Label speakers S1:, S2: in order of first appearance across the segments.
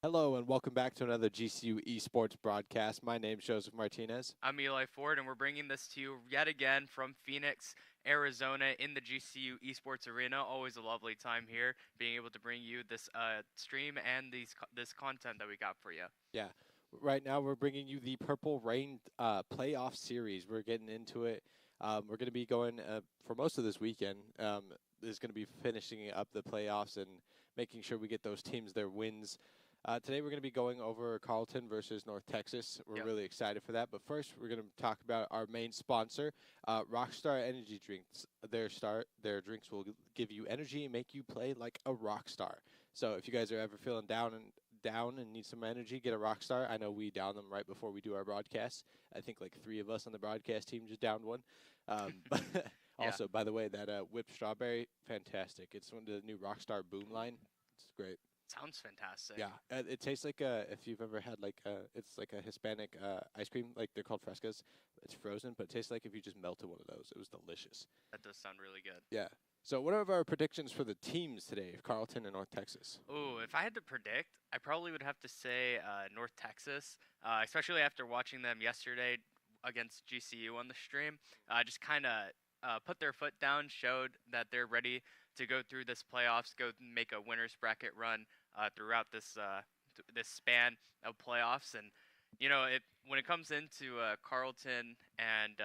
S1: Hello and welcome back to another GCU Esports broadcast. My name's Joseph Martinez.
S2: I'm Eli Ford, and we're bringing this to you yet again from Phoenix, Arizona, in the GCU Esports Arena. Always a lovely time here, being able to bring you this stream and this content that we got for you.
S1: Yeah, right now we're bringing you the Purple Rain playoff series. We're getting into it. We're going to be going for most of this weekend. Is going to be finishing up the playoffs and making sure we get those teams their wins. Today we're going to be going over Carleton versus North Texas. We're really excited for that. But first, we're going to talk about our main sponsor, Rockstar Energy drinks. Their drinks will give you energy and make you play like a rock star. So if you guys are ever feeling down and need some energy, get a Rockstar. I know we down them right before we do our broadcast. I think like 3 of us on the broadcast team just downed one. But also, by the way, that whipped strawberry, fantastic. It's one of the new Rockstar Boom line. It's great.
S2: Sounds fantastic.
S1: Yeah, it tastes like if you've ever had like it's like a Hispanic ice cream, like they're called frescas. It's frozen, but it tastes like if you just melted one of those. It was delicious.
S2: That does sound really good.
S1: Yeah. So what are our predictions for the teams today, Carleton and North Texas?
S2: Ooh, if I had to predict, I probably would have to say North Texas, especially after watching them yesterday against GCU on the stream. Just kind of put their foot down, showed that they're ready to go through this playoffs, go make a winners bracket run throughout this this span of playoffs. And you know, when it comes into Carleton and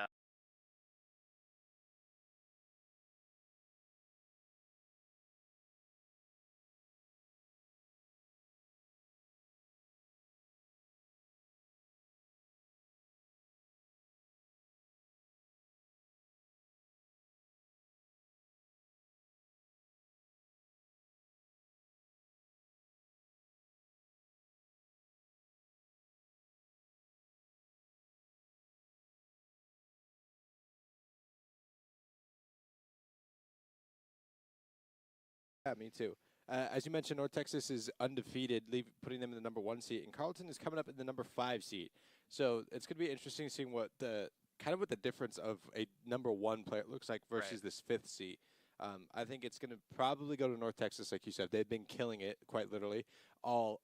S1: Yeah, me too. As you mentioned, North Texas is undefeated, putting them in the number 1 seat, and Carleton is coming up in the number 5 seat. So it's going to be interesting seeing what the difference of a number 1 player looks like versus this 5th seat. I think it's going to probably go to North Texas, like you said. They've been killing it, quite literally, all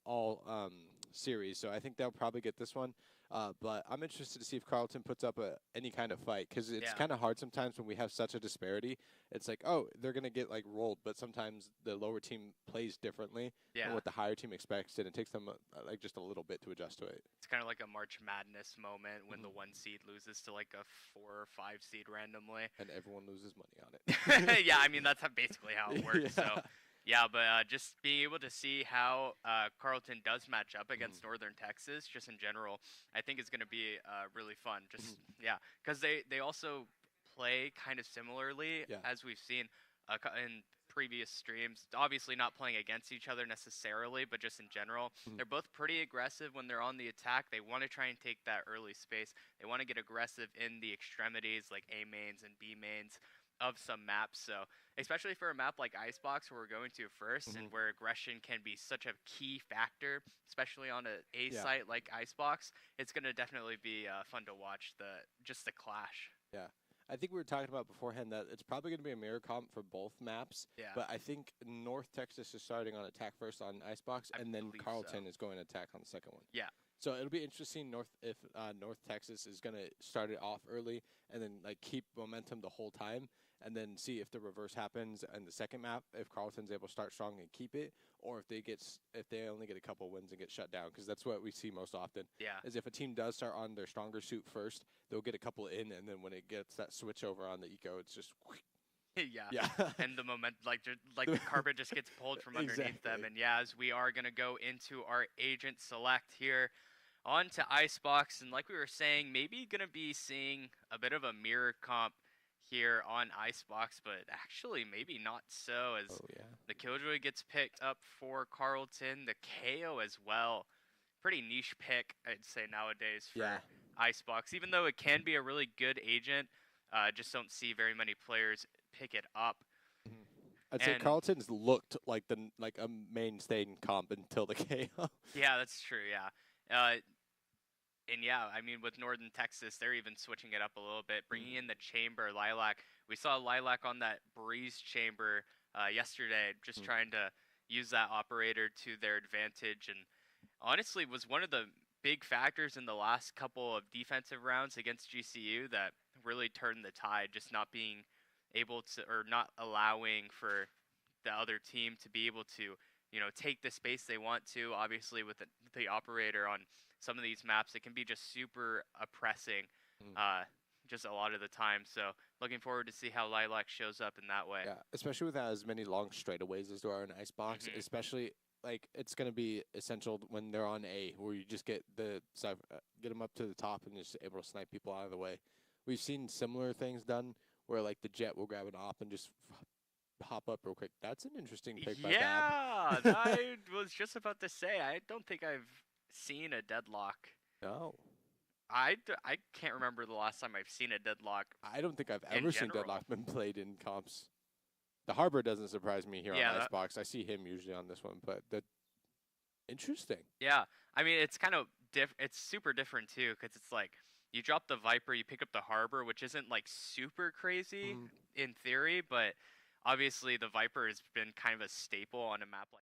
S1: series. So I think they'll probably get this one. But I'm interested to see if Carleton puts up any kind of fight, because it's kind of hard sometimes when we have such a disparity. It's like, oh, they're going to get like rolled, but sometimes the lower team plays differently than what the higher team expects, and it takes them like just a little bit to adjust to it.
S2: It's kind of like a March Madness moment when the 1 seed loses to like a 4 or 5 seed randomly.
S1: And everyone loses money on it.
S2: Yeah, I mean, that's basically how it works. So, yeah, but just being able to see how Carleton does match up against Northern Texas, just in general, I think is going to be really fun. Just, yeah, because they also play kind of similarly, as we've seen in previous streams. Obviously not playing against each other necessarily, but just in general. They're both pretty aggressive when they're on the attack. They want to try and take that early space. They want to get aggressive in the extremities, like A mains and B mains of some maps. So especially for a map like Icebox, where we're going to first, and where aggression can be such a key factor, especially on a site like Icebox, it's going to definitely be fun to watch just the clash.
S1: Yeah. I think we were talking about beforehand that it's probably going to be a mirror comp for both maps.
S2: Yeah.
S1: But I think North Texas is starting on attack first on Icebox, and then Carleton is going to attack on the second one.
S2: Yeah.
S1: So it'll be interesting if North Texas is going to start it off early and then like keep momentum the whole time, and then see if the reverse happens in the second map, if Carleton's able to start strong and keep it, or if they only get a couple wins and get shut down, because that's what we see most often.
S2: Yeah.
S1: Is if a team does start on their stronger suit first, they'll get a couple in, and then when it gets that switch over on the eco, it's just
S2: yeah. And the moment, like the carpet just gets pulled from underneath them. And yeah, as we are gonna go into our agent select here, on to Icebox, and like we were saying, maybe gonna be seeing a bit of a mirror comp here on Icebox, but actually maybe not so, as the Killjoy gets picked up for Carleton, the KO as well. Pretty niche pick, I'd say, nowadays for Icebox, even though it can be a really good agent. Just don't see very many players pick it up.
S1: I'd say Carleton's looked like a mainstay in comp until the KO.
S2: Yeah, that's true. Yeah. And yeah, I mean, with Northern Texas, they're even switching it up a little bit, bringing in the Chamber, Lilac. We saw Lilac on that Breeze Chamber yesterday, just trying to use that operator to their advantage. And honestly was one of the big factors in the last couple of defensive rounds against GCU that really turned the tide, just not being able to, or not allowing for the other team to be able to, take the space they want to. Obviously, with the operator on some of these maps, it can be just super oppressing,
S1: Mm.
S2: uh, just a lot of the time. So looking forward to see how Lilac shows up in that way.
S1: Yeah, especially without as many long straightaways as there are in Icebox.
S2: Hmm.
S1: Especially like it's gonna be essential when they're on A, where you just get get them up to the top and just able to snipe people out of the way. We've seen similar things done where like the Jet will grab an op and just hop up real quick. That's an interesting pick by Bab.
S2: Yeah, I was just about to say, I don't think I've seen a deadlock.
S1: No,
S2: I can't remember the last time I've seen a deadlock
S1: I don't think I've
S2: in
S1: ever seen
S2: general.
S1: Deadlock been played in comps. The Harbor doesn't surprise me here on
S2: Yeah,
S1: Icebox. I see him usually on this one, but that interesting.
S2: yeah. I mean, it's kind of it's super different too, because it's like you drop the Viper, you pick up the Harbor, which isn't like super crazy
S1: Mm.
S2: in theory, but obviously the Viper has been kind of a staple on a map like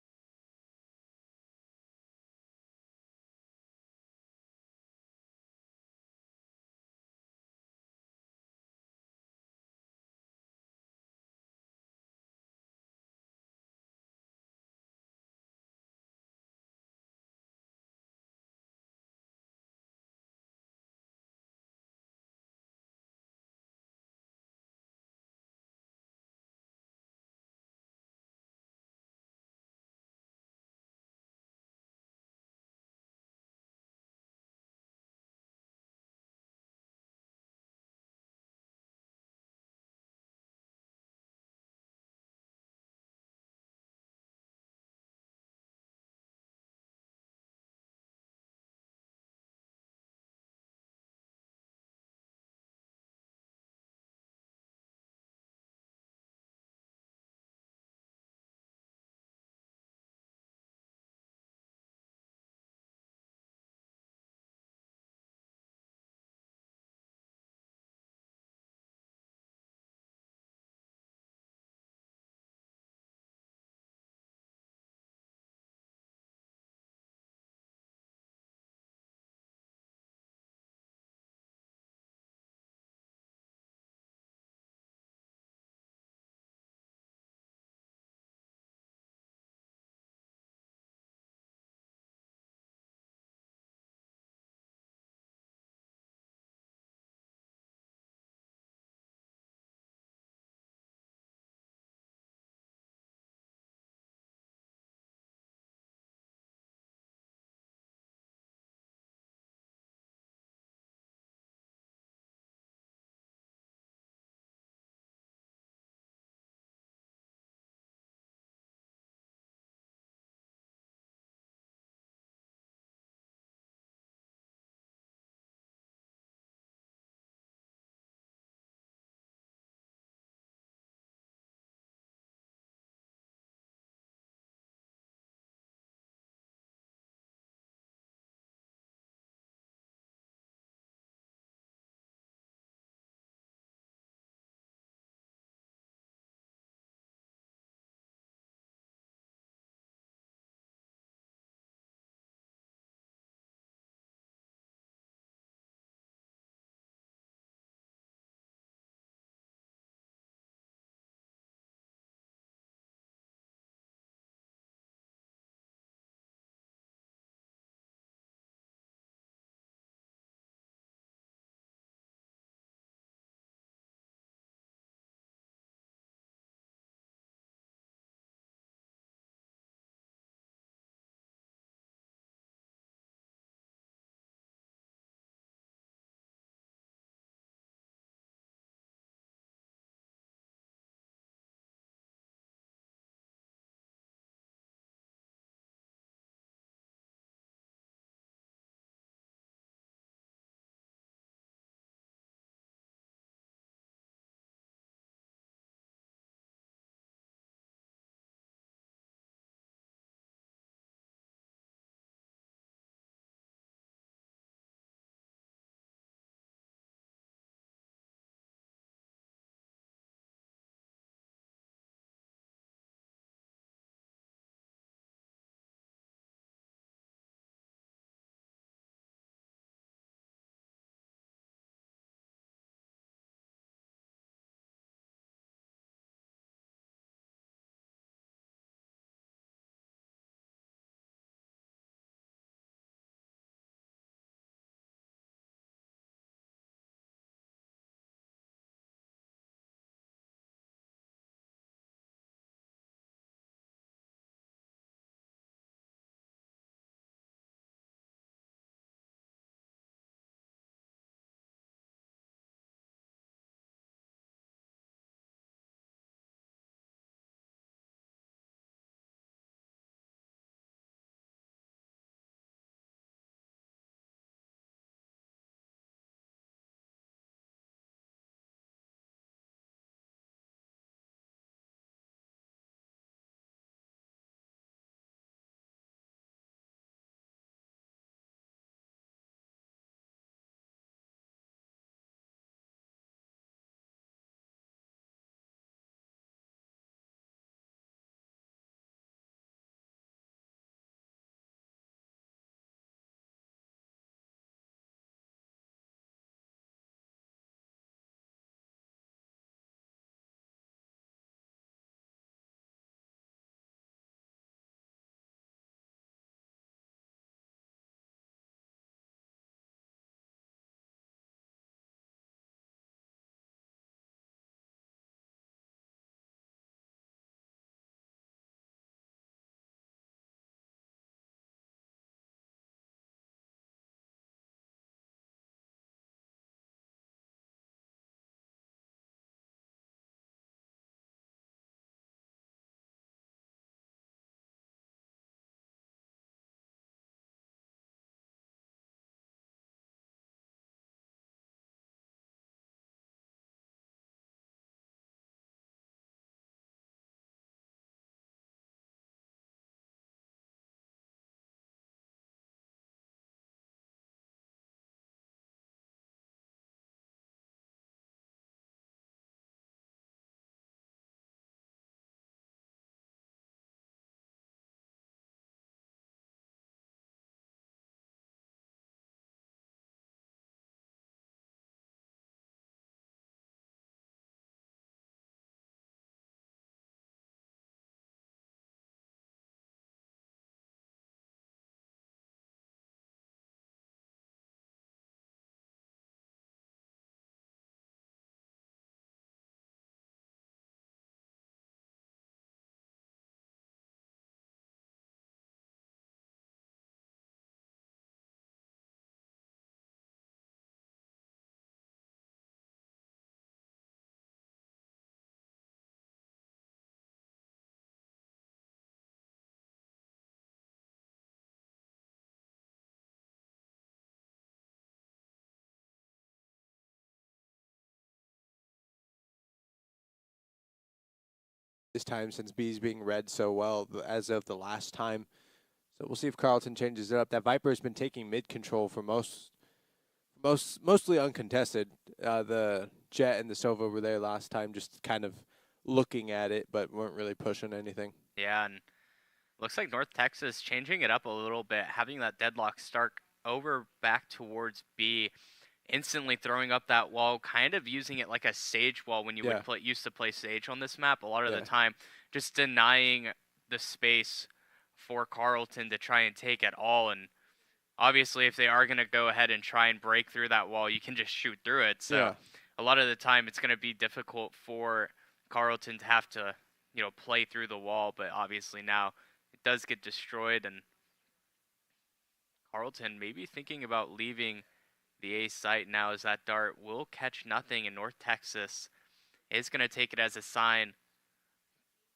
S1: this time since B's being read so well as of the last time. So we'll see if Carlton changes it up. That Viper has been taking mid control for mostly uncontested. The Jet and the Sova were there last time, just kind of looking at it, but weren't really pushing anything.
S2: Yeah, and looks like North Texas changing it up a little bit, having that deadlock start over back towards B, instantly throwing up that wall, kind of using it like a Sage wall when you would used to play Sage on this map a lot of the time, just denying the space for Carlton to try and take at all. And obviously, if they are going to go ahead and try and break through that wall, you can just shoot through it. So a lot of the time, it's going to be difficult for Carlton to have to, play through the wall. But obviously now it does get destroyed, and Carlton maybe thinking about leaving the A site now, as that dart will catch nothing, and North Texas is going to take it as a sign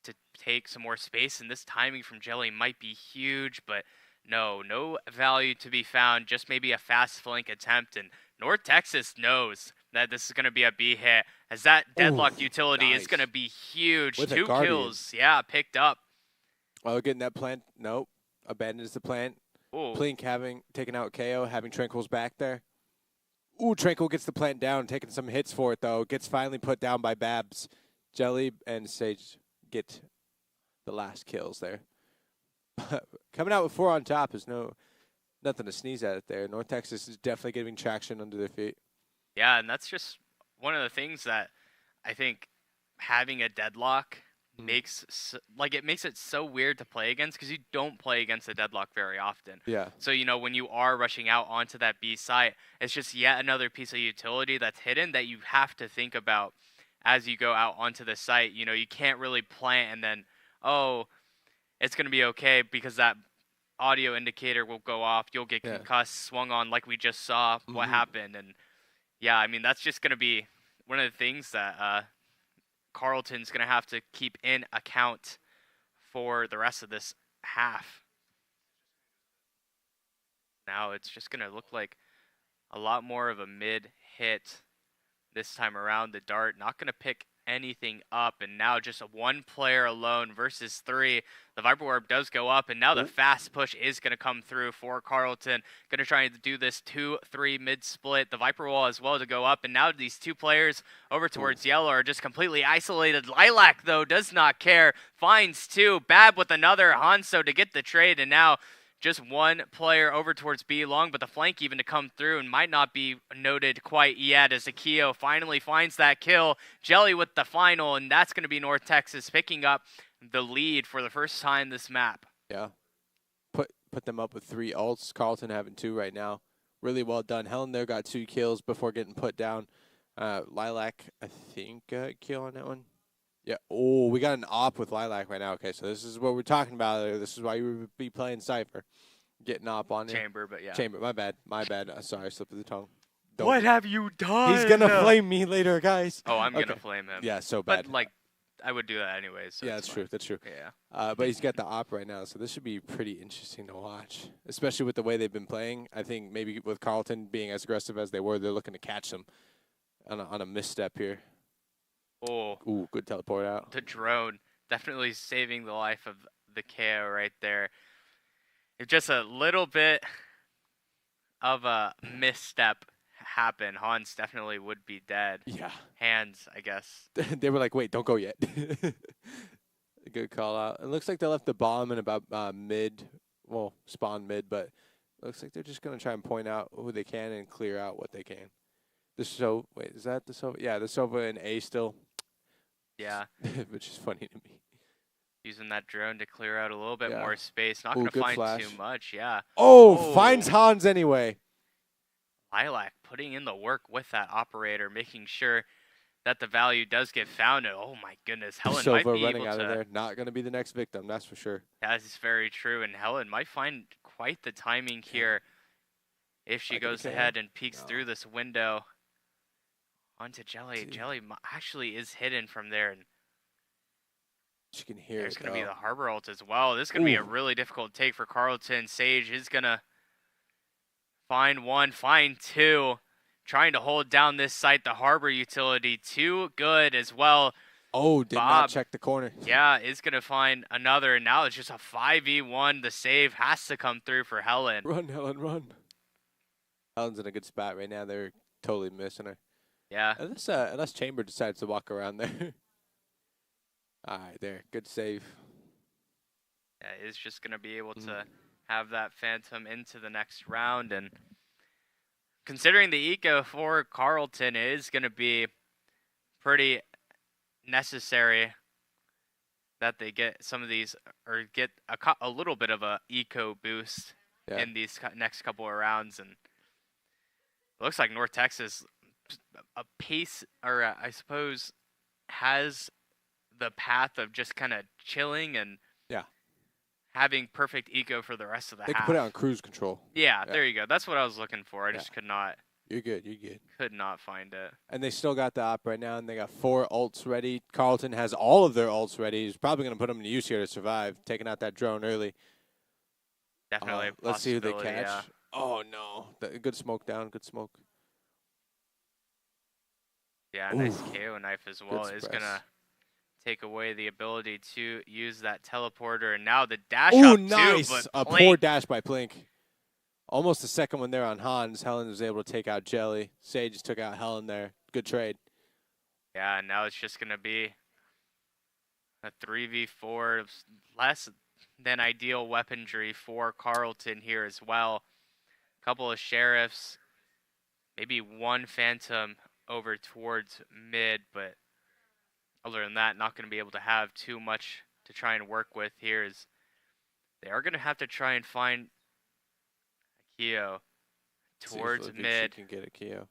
S2: to take some more space. And this timing from Jelly might be huge, but no value to be found, just maybe a fast flank attempt. And North Texas knows that this is going to be a B hit, as that deadlock utility is going to be huge.
S1: With
S2: 2 kills, picked up.
S1: Oh, getting that plant. Nope. Abandons the plant. Plink having taken out KO, having Tranquil's back there. Ooh, Tranquil gets the plant down, taking some hits for it, though. Gets finally put down by Babs. Jelly and Sage get the last kills there. Coming out with 4 on top is nothing to sneeze at it there. North Texas is definitely getting traction under their feet.
S2: Yeah, and that's just one of the things that I think having a deadlock makes it so weird to play against, because you don't play against a deadlock very often.
S1: Yeah.
S2: So, when you are rushing out onto that B site, it's just yet another piece of utility that's hidden that you have to think about as you go out onto the site. You can't really plant and then, it's going to be okay, because that audio indicator will go off. You'll get concussed, swung on, like we just saw what happened. And yeah, I mean, that's just going to be one of the things that Carlton's going to have to keep in account for the rest of this half. Now it's just going to look like a lot more of a mid hit this time around. The dart not going to pick anything up, and now just a 1 player alone versus 3. The Viper Orb does go up, and now the fast push is going to come through for Carlton. Going to try and do this 2-3 mid split. The Viper wall as well to go up, and now these 2 players over towards yellow are just completely isolated. Lilac, though, does not care. Finds 2. Bab with another. Hanso to get the trade, and now just 1 player over towards B long, but the flank even to come through, and might not be noted quite yet, as Akio finally finds that kill. Jelly with the final, and that's going to be North Texas picking up the lead for the first time this map.
S1: Yeah. Put them up with 3 ults. Carlton having 2 right now. Really well done. Helen there got 2 kills before getting put down. Lilac, I think, kill on that one. Yeah. Oh, we got an op with Lilac right now. Okay, so this is what we're talking about. This is why you would be playing Cypher. Getting op on you.
S2: Chamber, but yeah.
S1: Chamber, my bad. Sorry, slip of the tongue.
S2: What have you done?
S1: He's going to flame me later, guys.
S2: Oh, I'm going to flame him.
S1: Yeah, so bad.
S2: But, I would do that anyways. So
S1: yeah, that's true. That's true.
S2: Yeah.
S1: But he's got the op right now, so this should be pretty interesting to watch, especially with the way they've been playing. I think maybe with Carlton being as aggressive as they were, they're looking to catch them on a misstep here.
S2: Oh.
S1: Ooh, good teleport out.
S2: The drone definitely saving the life of the KO right there. If just a little bit of a misstep happened, Hans definitely would be dead.
S1: Yeah.
S2: Hands, I guess.
S1: They were like, wait, don't go yet. Good call out. It looks like they left the bomb in about spawn mid, but it looks like they're just going to try and point out who they can and clear out what they can. Wait, is that the Sova? Yeah, the Sova in A still.
S2: Yeah.
S1: Which is funny to me.
S2: Using that drone to clear out a little bit more space. Not going to find too much, yeah.
S1: Finds Hans anyway.
S2: Lilac putting in the work with that operator, making sure that the value does get found. And, oh, my goodness. Helen
S1: Sova
S2: might be
S1: running
S2: able
S1: out
S2: to.
S1: Of there. Not going to be the next victim, that's for sure.
S2: That is very true. And Helen might find quite the timing here if she goes ahead and peeks through this window onto Jelly. Jelly actually is hidden from there. And
S1: she can hear
S2: there's going to be the Harbor ult as well. This is going to be a really difficult take for Carlton. Sage is going to find 1, find 2. Trying to hold down this site. The Harbor utility too good as well.
S1: Oh, did not check the corner.
S2: Yeah, is going to find another. And now it's just a 5v1. The save has to come through for Helen.
S1: Run, Helen, run. Helen's in a good spot right now. They're totally missing her.
S2: Yeah.
S1: Unless Chamber decides to walk around there. All right, there. Good save.
S2: Yeah, is just going to be able to have that Phantom into the next round. And considering the eco for Carleton is going to be pretty necessary that they get some of these, or get a little bit of a eco boost in these next couple of rounds. And it looks like North Texas a pace, or I suppose, has the path of just kind of chilling and having perfect eco for the rest of the half.
S1: They can put it on cruise control.
S2: Yeah, there you go. That's what I was looking for. I just could not.
S1: You're good. You're good.
S2: Could not find it.
S1: And they still got the op right now, and they got 4 ults ready. Carleton has all of their ults ready. He's probably going to put them in use here to survive, taking out that drone early.
S2: Definitely.
S1: Let's see who they catch.
S2: Yeah.
S1: Oh, no. Good smoke down. Good smoke.
S2: Yeah, nice KO knife as well. Is going to take away the ability to use that teleporter. And now the dash up
S1: nice.
S2: Too,
S1: a poor dash by Plink. Almost the second one there on Hans. Helen was able to take out Jelly. Sage just took out Helen there. Good trade.
S2: Yeah, and now it's just going to be a 3v4. Less than ideal weaponry for Carleton here as well. A couple of Sheriffs. Maybe one Phantom over towards mid, but other than that, not going to be able to have too much to try and work with here. Is they are going to have to try and find a Keo towards mid.
S1: Can get a Keo.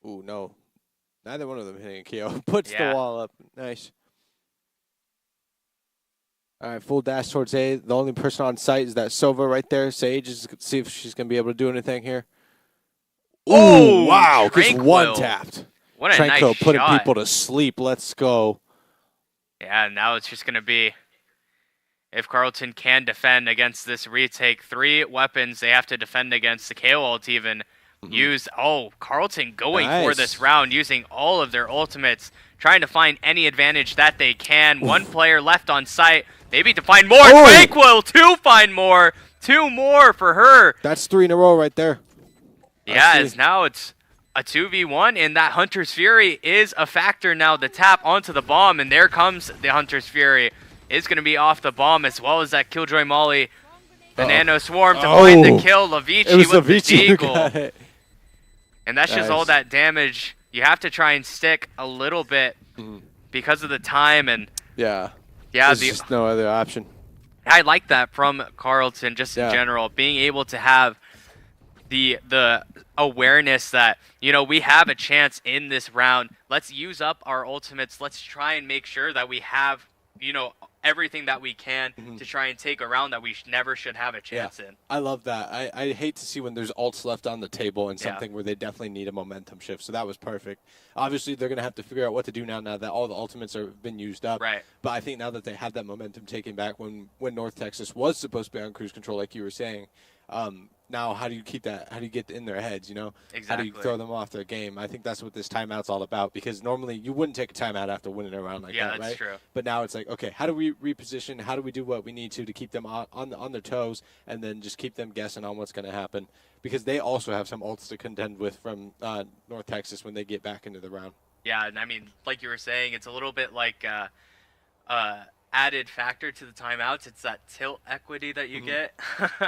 S1: Ooh, no. Neither one of them hitting a Keo. Puts the wall up. Nice. All right, full dash towards A. The only person on site is that Sova right there. Sage is to see if she's going to be able to do anything here. Ooh, wow. Just one tapped.
S2: What a
S1: Tranquil
S2: nice
S1: putting
S2: shot.
S1: people to sleep. Let's go.
S2: Yeah, now it's just going to be, if Carleton can defend against this retake, 3 weapons they have to defend against. The KO ult even used. Oh, Carleton going for this round, using all of their ultimates, trying to find any advantage that they can. One player left on site, maybe to find more. Tranquil to find more. 2 more for her.
S1: That's 3 in a row right there.
S2: Yeah, as now it's a 2v1, and that Hunter's Fury is a factor now. The tap onto the bomb, and there comes the Hunter's Fury. It's going to be off the bomb, as well as that Killjoy Molly. The Nano Swarm to find the kill. Lavici with the deagle. And that's just all that damage. You have to try and stick a little bit because of the time. And
S1: there's just no other option.
S2: I like that from Carleton, just in general, being able to have the awareness that, you know, we have a chance in this round. Let's use up our ultimates. Let's try and make sure that we have, you know, everything that we can to try and take a round that we never should have a chance in.
S1: I love that. I hate to see when there's ults left on the table and something where they definitely need a momentum shift. So that was perfect. Obviously, they're going to have to figure out what to do now that all the ultimates have been used up.
S2: Right.
S1: But I think now that they have that momentum taken back when North Texas was supposed to be on cruise control, like you were saying, now how do you keep that? How do you get in their heads, you know?
S2: Exactly.
S1: How do you throw them off their game? I think that's what this timeout's all about, because normally you wouldn't take a timeout after winning a round like that, right?
S2: Yeah, that's true.
S1: But now it's like, okay, how do we reposition? How do we do what we need to keep them on their toes, and then just keep them guessing on what's going to happen? Because they also have some ults to contend with from North Texas when they get back into the round.
S2: Yeah, and I mean, like you were saying, it's a little bit like added factor to the timeouts. It's that tilt equity that you get.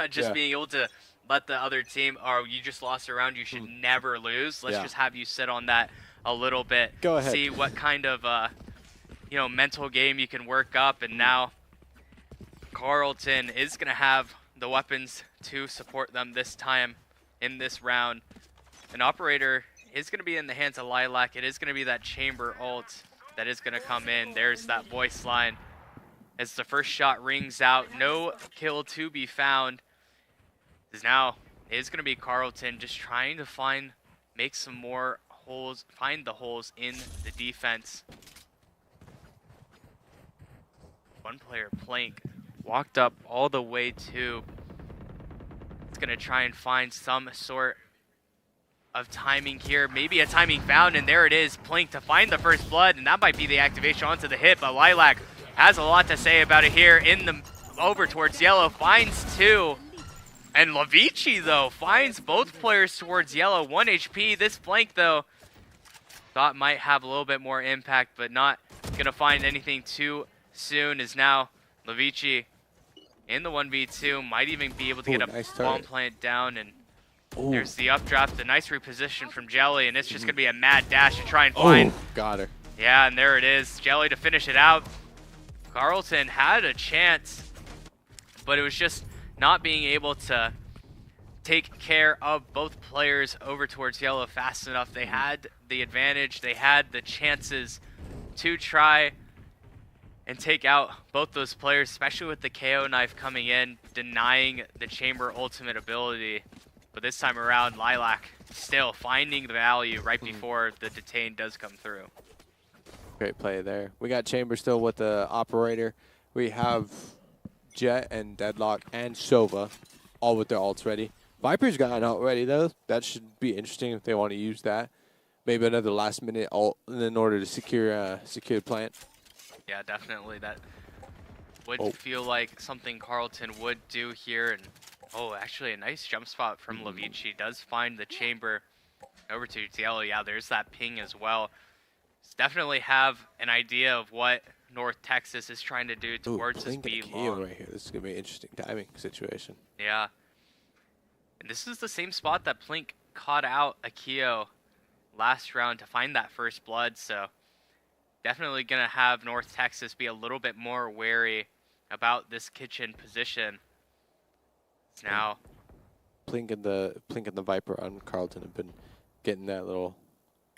S2: Just being able to let the other team, you just lost a round, you should never lose. Let's just have you sit on that a little bit.
S1: Go ahead.
S2: See what kind of you know, mental game you can work up. And now Carleton is going to have the weapons to support them this time in this round. An operator is going to be in the hands of Lilac. It is going to be that chamber ult that is going to come in. There's that voice line as the first shot rings out. No kill to be found. Now it is going to be Carleton just trying to make some more holes, find the holes in the defense. One player, Plank, walked up all the way to. It's going to try and find some sort of timing here. Maybe a timing found, and there it is. Plink to find the first blood, and that might be the activation onto the hit, but Lilac has a lot to say about it here in the over towards yellow. Finds 2. And Lavici, though, finds both players towards yellow. 1 HP. This flank, though, thought might have a little bit more impact, but not going to find anything too soon, is now Lavici in the 1v2. Might even be able to get a
S1: nice
S2: bomb plant down, and there's the updraft. A nice reposition from Jelly, and it's just going to be a mad dash to try and find.
S1: Got her.
S2: Yeah, and there it is. Jelly to finish it out. Carlton had a chance, but it was just not being able to take care of both players over towards yellow fast enough. They had the advantage. They had the chances to try and take out both those players, especially with the KO knife coming in, denying the chamber ultimate ability. But this time around, Lilac still finding the value right before the detain does come through.
S1: Great play there. We got Chamber still with the operator. We have Jet and Deadlock and Sova all with their ults ready. Viper's got an ult ready, though. That should be interesting if they want to use that. Maybe another last-minute ult in order to secure the plant.
S2: Yeah, definitely. That would feel like something Carlton would do here. And actually a nice jump spot from Lavici. Does find the chamber over to yellow. Yeah, there's that ping as well. Definitely have an idea of what North Texas is trying to do towards this B long.
S1: Right here. This is gonna be an interesting timing situation.
S2: Yeah, and this is the same spot that Plink caught out Akio last round to find that first blood. So definitely gonna have North Texas be a little bit more wary about this kitchen position. Now,
S1: Plink and the Viper on Carlton have been getting that little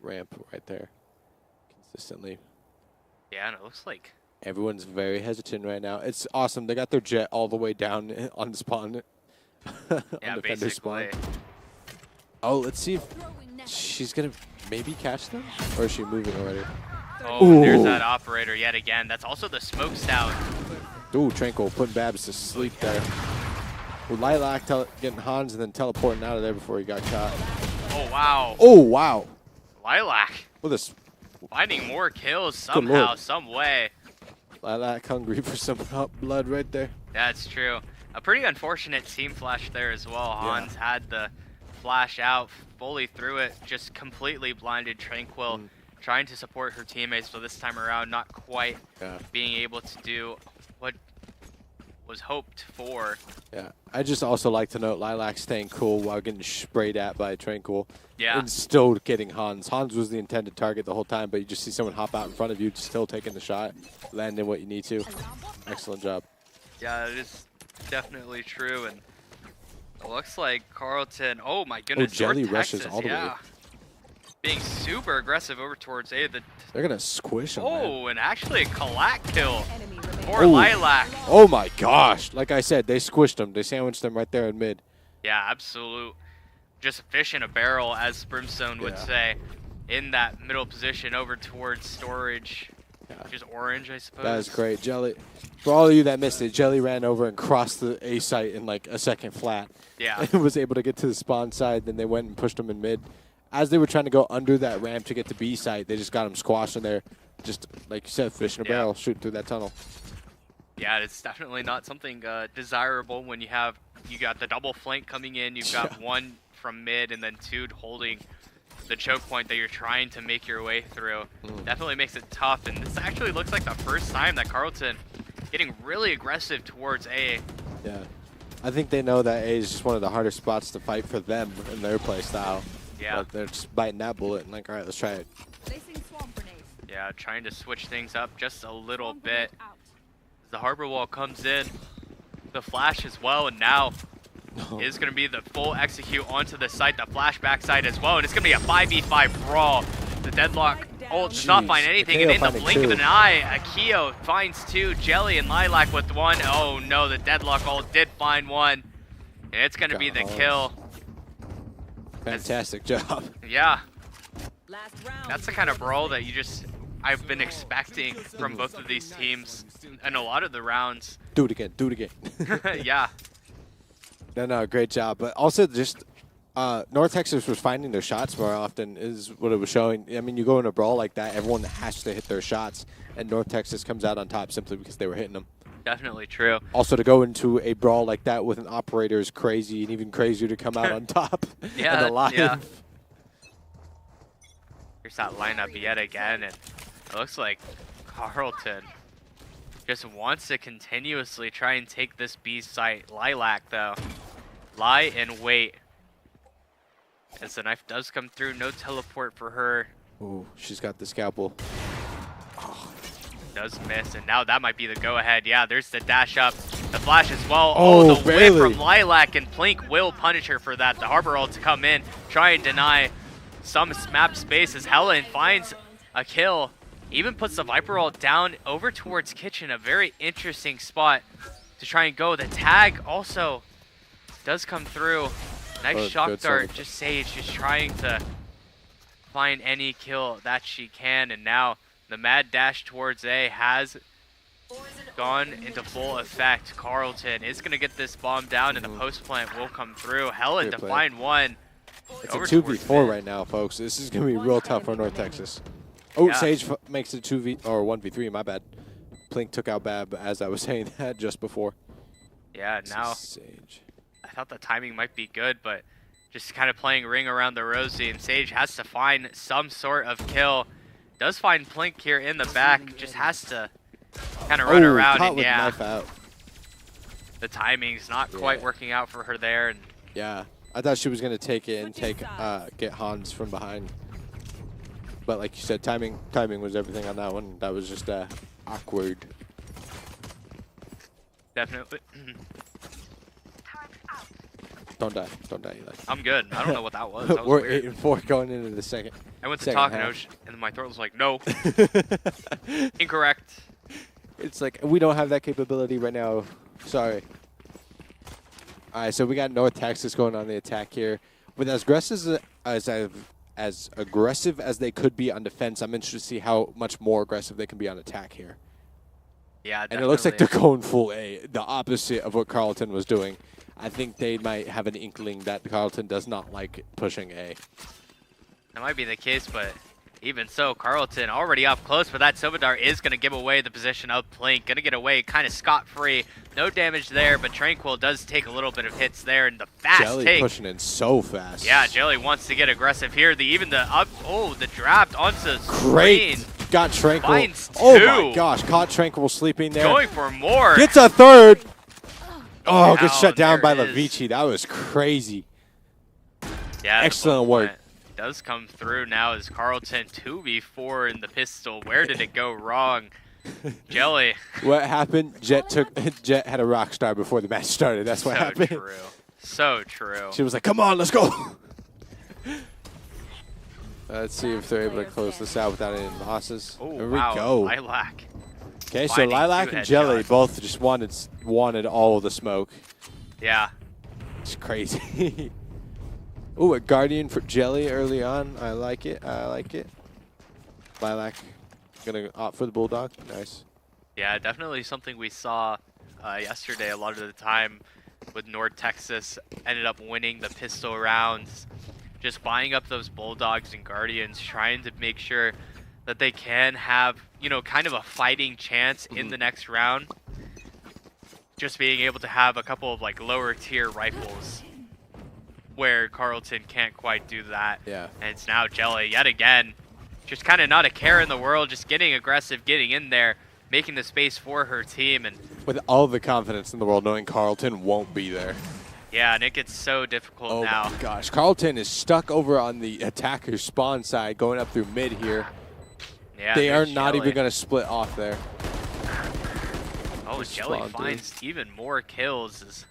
S1: ramp right there consistently.
S2: Yeah, and it looks like
S1: everyone's very hesitant right now. It's awesome. They got their jet all the way down on the spawn. On defender spawn. Oh, let's see if she's going to maybe catch them? Or is she moving already?
S2: Oh, there's that operator yet again. That's also the smokestack.
S1: Ooh, Tranquil putting Babs to sleep there. With Lilac getting Hans and then teleporting out of there before he got caught.
S2: Oh, wow.
S1: Oh, wow.
S2: Lilac.
S1: With this.
S2: Finding more kills somehow, some way.
S1: Lilac hungry for some blood right there.
S2: That's true. A pretty unfortunate team flash there as well. Hans had the flash out, fully through it, just completely blinded Tranquil, trying to support her teammates, but this time around not quite being able to do what was hoped for.
S1: Yeah, I just also like to note Lilac staying cool while getting sprayed at by Tranquil.
S2: Yeah.
S1: And still getting Hans. Hans was the intended target the whole time, but you just see someone hop out in front of you, still taking the shot, landing what you need to. Excellent job.
S2: Yeah, it is definitely true, and it looks like Carlton, oh my goodness,
S1: Jelly
S2: North
S1: rushes
S2: Texas,
S1: all the way.
S2: Being super aggressive over towards A.
S1: They're going to squish him, man.
S2: And actually a collect kill for Lilac.
S1: Oh my gosh. Like I said, they squished him. They sandwiched them right there in mid.
S2: Yeah, absolute. Just fish in a barrel, as Brimstone would say, in that middle position over towards storage. Just orange, I suppose.
S1: That is great. Jelly, for all of you that missed it, Jelly ran over and crossed the A site in like a second flat.
S2: Yeah.
S1: And was able to get to the spawn side. Then they went and pushed him in mid. As they were trying to go under that ramp to get to B site, they just got him squashed in there. Just, like you said, fish in a barrel, shooting through that tunnel.
S2: Yeah, it's definitely not something desirable when you got the double flank coming in. You've got one from mid and then two holding the choke point that you're trying to make your way through. Definitely makes it tough, and this actually looks like the first time that Carlton getting really aggressive towards A.
S1: Yeah, I think they know that A is just one of the hardest spots to fight for them in their play style.
S2: Yeah.
S1: But they're just biting that bullet and like, all right, let's try it.
S2: Yeah, trying to switch things up just a little bit. The harbor wall comes in, the flash as well, and now is going to be the full execute onto the site, the flashback side as well, and it's going to be a 5v5 brawl. The Deadlock ult does not find anything, and in the blink of an eye, Akio finds two, Jelly and Lilac with one. Oh no, the Deadlock ult did find one, and it's going to be the kill.
S1: Fantastic job.
S2: Yeah. That's the kind of brawl that I've been expecting from both of these teams in a lot of the rounds.
S1: Do it again, do it again.
S2: Yeah.
S1: No, great job. But also just North Texas was finding their shots more often is what it was showing. I mean, you go in a brawl like that, everyone has to hit their shots, and North Texas comes out on top simply because they were hitting them.
S2: Definitely true.
S1: Also, to go into a brawl like that with an operator is crazy, and even crazier to come out on top and alive.
S2: Yeah. Here's that lineup yet again, and it looks like Carlton just wants to continuously try and take this B site. Lilac, though, lie in wait. As the knife does come through, no teleport for her.
S1: Ooh, she's got the scalpel.
S2: Does miss, and now that might be the go-ahead. Yeah, there's the dash up, the flash as well.
S1: Oh,
S2: the
S1: barely.
S2: whip from Lilac, and Plink will punish her for that. The Harbor ult to come in, try and deny some map space as Helen finds a kill. Even puts the Viper ult down over towards Kitchen, a very interesting spot to try and go. The tag also does come through. Nice shock dart, just Sage just trying to find any kill that she can, and now the mad dash towards A has gone into full effect. Carlton is going to get this bomb down, and the post plant will come through. Helen to find one.
S1: It's a 2v4 right now, folks. This is going to be real tough for North Texas. Oh, yeah. Sage makes it 2v or 1v3. My bad. Plink took out Bab as I was saying that just before.
S2: Yeah, now
S1: Sage.
S2: I thought the timing might be good, but just kind of playing ring around the rosy, and Sage has to find some sort of kill. Does find Plink here in the back, just has to kind of run around, and yeah,
S1: knife out.
S2: The timing's not quite working out for her there. And
S1: yeah, I thought she was gonna take it and get Hans from behind, but like you said, timing was everything on that one. That was just awkward.
S2: Definitely.
S1: Don't die, Eli.
S2: I'm good. I don't know what that was. That was
S1: We're
S2: weird.
S1: 8-4 going into the second.
S2: I went to talk and then my throat was like, no. Incorrect.
S1: It's like, we don't have that capability right now. Sorry. All right, so we got North Texas going on the attack here. With as aggressive as they could be on defense, I'm interested to see how much more aggressive they can be on attack here.
S2: Yeah, definitely.
S1: And it looks like they're going full A, the opposite of what Carlton was doing. I think they might have an inkling that Carlton does not like pushing A.
S2: That might be the case, but even so, Carlton already up close, but that Silver Dart is going to give away the position of Plink. Going to get away kind of scot-free. No damage there, but Tranquil does take a little bit of hits there, and the fast
S1: Jelly
S2: take.
S1: Pushing in so fast.
S2: Yeah, Jelly wants to get aggressive here. The draft onto the
S1: Great.
S2: screen.
S1: Got Tranquil.
S2: Finds
S1: oh
S2: two.
S1: My gosh, caught Tranquil sleeping there.
S2: Going for more.
S1: Gets a third. Oh,
S2: Wow,
S1: gets shut down by
S2: there it is.
S1: Levici. That was crazy.
S2: Yeah,
S1: excellent work.
S2: Does come through now as Carlton 2v4 in the pistol. Where did it go wrong? Jelly.
S1: What happened? Jet had a Rockstar before the match started. That's what happened.
S2: So true. So true.
S1: She was like, "Come on, let's go." Let's see if they're able to close this out without any losses.
S2: Oh,
S1: Here
S2: wow.
S1: we go.
S2: Lilac.
S1: Okay, so Lilac and Jelly both just wanted all the smoke.
S2: Yeah.
S1: It's crazy. Ooh, a Guardian for Jelly early on. I like it. I like it. Lilac gonna opt for the Bulldog. Nice.
S2: Yeah, definitely something we saw yesterday a lot of the time with North Texas. Ended up winning the pistol rounds. Just buying up those Bulldogs and Guardians, trying to make sure that they can have, you know, kind of a fighting chance in the next round. Just being able to have a couple of like lower tier rifles where Carlton can't quite do that.
S1: Yeah.
S2: And it's now Jelly yet again. Just kind of not a care in the world, just getting aggressive, getting in there, making the space for her team. And
S1: with all the confidence in the world, knowing Carlton won't be there.
S2: yeah, and it gets so difficult now.
S1: Oh my gosh, Carlton is stuck over on the attacker's spawn side, going up through mid here.
S2: Yeah,
S1: they are not even going to split off there.
S2: Oh, Jelly finds even more kills.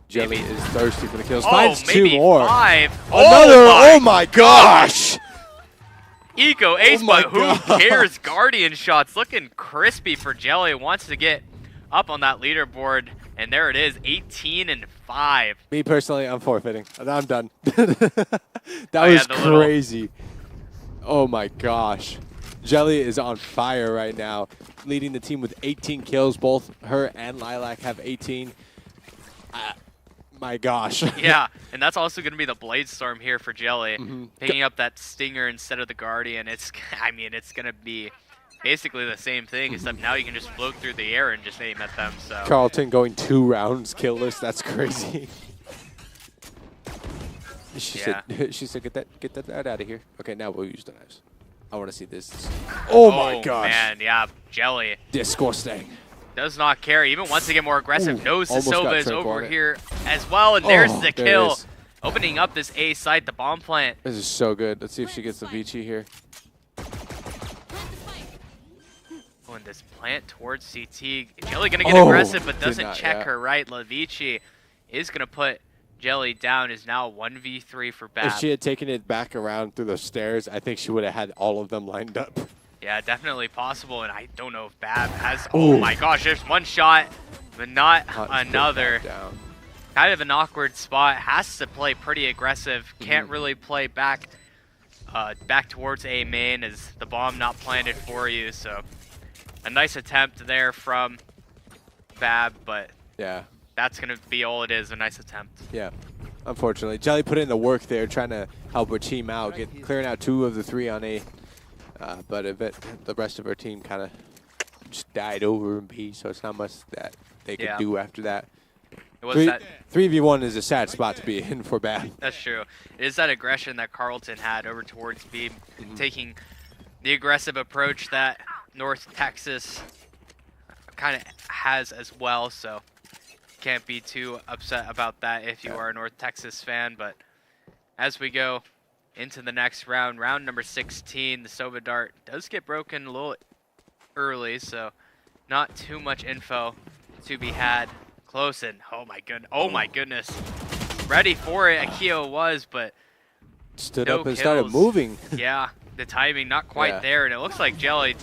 S1: Jelly is thirsty for the kills.
S2: Oh,
S1: finds
S2: maybe
S1: two more.
S2: 5.
S1: Another! Oh my gosh!
S2: Eco ace, but who cares? Guardian shots looking crispy for Jelly. Wants to get up on that leaderboard, and there it is, 18-5.
S1: Me personally, I'm forfeiting. I'm done. That was crazy. Oh my gosh. Jelly is on fire right now, leading the team with 18 kills. Both her and Lilac have 18. my gosh.
S2: Yeah, and that's also going to be the Blade Storm here for Jelly.
S1: Mm-hmm.
S2: Picking up that Stinger instead of the Guardian. I mean, it's going to be basically the same thing, except now you can just float through the air and just aim at them. So
S1: Carlton going 2 rounds killless. That's crazy. She said, get that out of here. Okay, now we'll use the knives. I want to see this. Oh my gosh.
S2: Man, yeah, Jelly.
S1: Disgusting.
S2: Does not care. Even wants to get more aggressive. Knows the Sova is over
S1: it.
S2: here as well, and there's the kill.
S1: Is.
S2: Opening up this A site, the bomb plant.
S1: This is so good. Let's see if she gets the Vici here.
S2: Going this plant towards CT. Jelly going to get aggressive, but doesn't check her right. Lavici is going to put Jelly down. Is now 1v3 for Bab.
S1: If she had taken it back around through the stairs, I think she would have had all of them lined up.
S2: Yeah, definitely possible, and I don't know if Bab has... Oh my gosh, there's one shot, but not another. Kind of an awkward spot. Has to play pretty aggressive. Can't really play back towards A main as the bomb not planted for you, so... A nice attempt there from Bab, but
S1: yeah,
S2: that's going to be all it is, a nice attempt.
S1: Yeah, unfortunately. Jelly put in the work there trying to help her team out, clearing out 2 of the 3 on A. But the rest of her team kind of just died over in B, so it's not much that they could do after that. 3v1 is a sad spot to be in for Bab.
S2: That's true. It is that aggression that Carlton had over towards B, taking the aggressive approach that North Texas kind of has as well, so can't be too upset about that if you are a North Texas fan. But as we go into the next round, round number 16, the Sova Dart does get broken a little early, so not too much info to be had. Close and oh my goodness, ready for it. Akio was, but
S1: stood
S2: no
S1: up and
S2: kills.
S1: Started moving.
S2: Yeah, the timing not quite there, and it looks like Jelly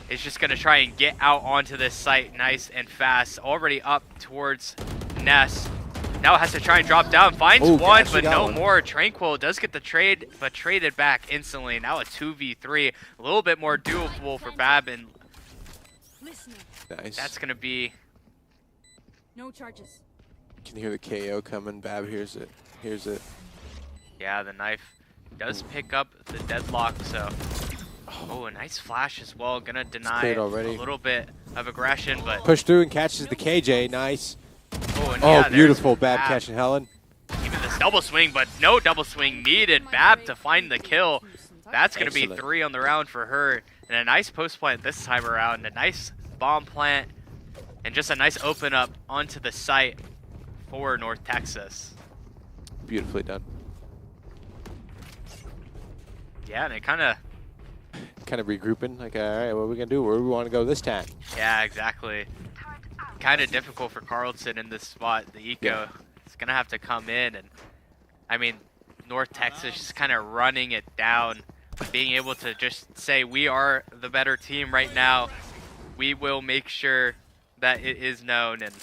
S2: is just going to try and get out onto this site nice and fast. Already up towards Ness. Now has to try and drop down. Finds one, but no more. Tranquil does get the trade, but traded back instantly. Now a 2v3. A little bit more doable for Bab, and
S1: nice.
S2: That's going to be...
S3: No charges.
S1: You can hear the KO coming. Bab hears it.
S2: Yeah, the knife does pick up the deadlock, so... Oh, a nice flash as well. Gonna deny a little bit of aggression, but...
S1: Push through and catches the KJ. Nice.
S2: Oh,
S1: beautiful. Bab catching Helen.
S2: Even this double swing, but no double swing needed. Bab to find the kill. That's going to be 3 on the round for her. And a nice post plant this time around. A nice bomb plant. And just a nice open up onto the site for North Texas.
S1: Beautifully done.
S2: Yeah, and it kind of
S1: regrouping. Like, all right, what are we going to do? Where do we want to go this time?
S2: Yeah, exactly. Kind of difficult for Carlton in this spot. The eco is going to have to come in. And I mean, North Texas just kind of running it down. Being able to just say, we are the better team right now. We will make sure that it is known. And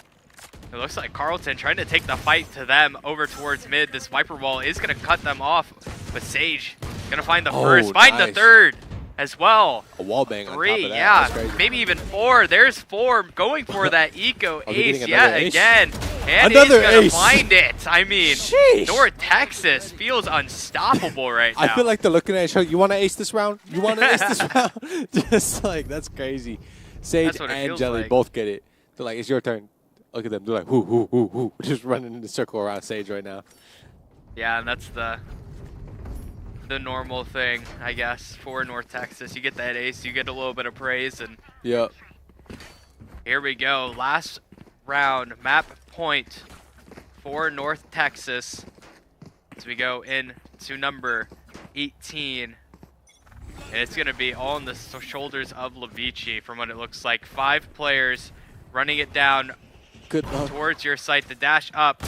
S2: it looks like Carlton trying to take the fight to them over towards mid. This Viper Wall is going to cut them off. But Sage going to find the first, find the third as well.
S1: A wall bang on
S2: 3,
S1: top of that.
S2: yeah,
S1: That's crazy.
S2: maybe even 4. There's 4 going for that eco ace yet
S1: ace?
S2: again. And
S1: Another
S2: he's gonna
S1: ace.
S2: find it. I mean,
S1: Sheesh.
S2: North Texas feels unstoppable right now.
S1: I feel like they're looking at each other. You want to ace this round? You want to ace this round? Just like, that's crazy. Sage and Jelly both get it. They're like, it's your turn. Look at them. They're like, whoo, whoo, whoo, whoo. Just running in a circle around Sage right now.
S2: Yeah, and that's the normal thing, I guess, for North Texas. You get that ace, you get a little bit of praise, and here we go. Last round, map point for North Texas as we go into number 18. And it's going to be all on the shoulders of Lavici from what it looks like. 5 players running it down towards your site. The dash up.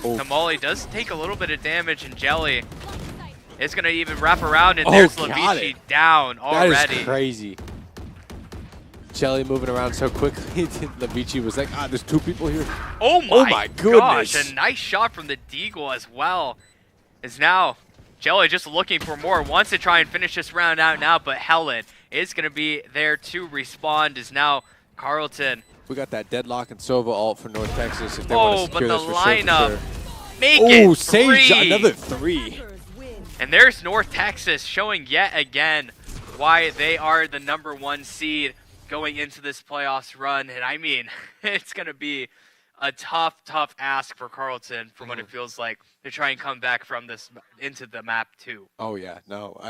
S2: Tamale does take a little bit of damage, and Jelly is going to even wrap around, and there's Lavici down already.
S1: That is crazy. Jelly moving around so quickly. Lavici was like, there's 2 people here.
S2: Oh my
S1: goodness.
S2: Gosh, a nice shot from the Deagle as well. Is now Jelly just looking for more, wants to try and finish this round out now, but Helen is going to be there to respond. Is now Carlton
S1: We got that Deadlock and Sova ult for North Texas if they want to secure
S2: but
S1: this
S2: the
S1: for sure.
S2: lineup, make it
S1: Sage,
S2: 3.
S1: another 3.
S2: And there's North Texas showing yet again why they are the #1 seed going into this playoffs run. And I mean, it's going to be a tough ask for Carleton from what it feels like to try and come back from this into the map too.
S1: Oh yeah, no,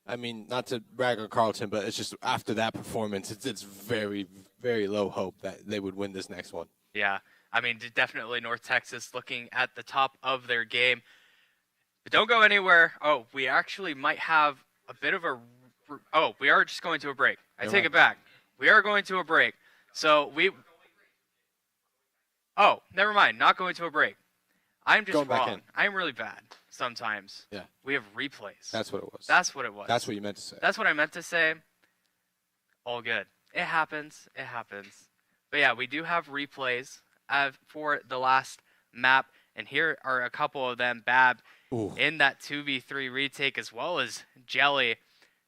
S1: I mean, not to brag on Carleton, but it's just after that performance, it's very, very low hope that they would win this next one.
S2: Yeah, I mean, definitely North Texas looking at the top of their game. But don't go anywhere. Oh, we actually might have a bit of a... Oh, we are just going to a break. I take it back. We are going to a break. So we... Oh, never mind. Not going to a break. I'm just wrong. I'm really bad sometimes.
S1: Yeah.
S2: We have replays.
S1: That's what it was.
S2: That's what it was.
S1: That's what you meant to say.
S2: That's what I meant to say. All good. It happens. It happens. But yeah, we do have replays for the last map. And here are a couple of them. Bab in that 2v3 retake, as well as Jelly,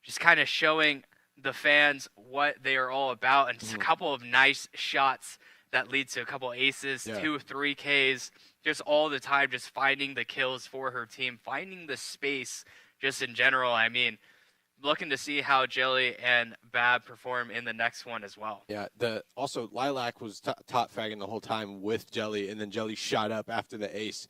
S2: just kind of showing the fans what they are all about. And just a couple of nice shots that lead to a couple aces, 2, 3Ks, just all the time, just finding the kills for her team, finding the space just in general. I mean, looking to see how Jelly and Bab perform in the next one as well.
S1: Yeah, also Lilac was top fragging the whole time with Jelly, and then Jelly shot up after the ace.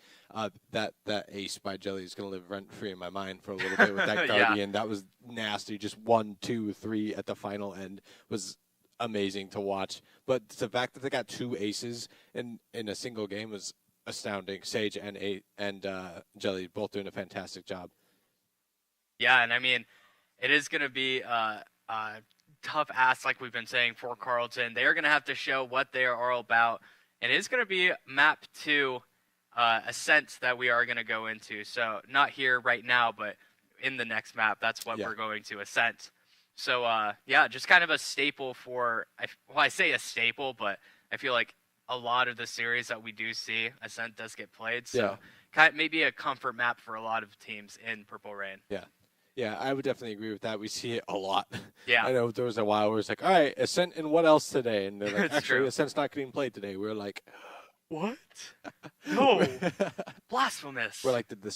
S1: That ace by Jelly is going to live rent-free in my mind for a little bit with that Guardian. That was nasty. Just 1, 2, 3 at the final end was amazing to watch. But the fact that they got 2 aces in a single game was astounding. Sage and Jelly both doing a fantastic job.
S2: Yeah, and I mean, it is going to be a tough ask, like we've been saying, for Carleton. They are going to have to show what they are all about. And it is going to be map 2, Ascent, that we are going to go into. So not here right now, but in the next map, that's what we're going to, Ascent. So, yeah, just kind of a staple for, well, I say a staple, but I feel like a lot of the series that we do see, Ascent does get played. So kind of maybe a comfort map for a lot of teams in Purple Rain.
S1: Yeah. Yeah, I would definitely agree with that. We see it a lot.
S2: Yeah.
S1: I know there was a while where it's like, all right, Ascent and what else today? And they're like, actually,
S2: true.
S1: Ascent's not getting played today. We're like,
S2: what? No. Blasphemous.
S1: We're like, did the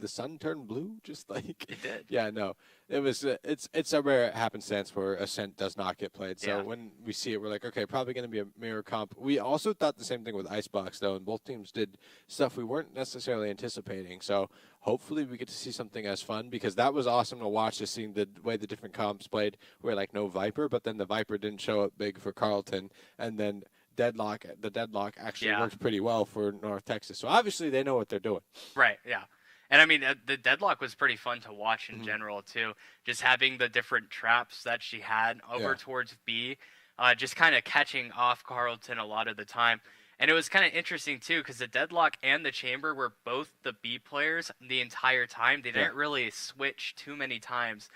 S1: sun turn blue? Just like
S2: it did.
S1: Yeah, no. It was it's a rare happenstance where Ascent does not get played. So when we see it, we're like, okay, probably going to be a mirror comp. We also thought the same thing with Icebox though, and both teams did stuff we weren't necessarily anticipating. So hopefully we get to see something as fun, because that was awesome to watch, just seeing the way the different comps played. We're like, no Viper, but then the Viper didn't show up big for Carleton, and then the Deadlock actually worked pretty well for North Texas. So obviously they know what they're doing.
S2: Right, yeah. And I mean, the Deadlock was pretty fun to watch in general, too. Just having the different traps that she had over towards B, just kind of catching off Carleton a lot of the time. And it was kind of interesting, too, because the Deadlock and the Chamber were both the B players the entire time. They didn't really switch too many times.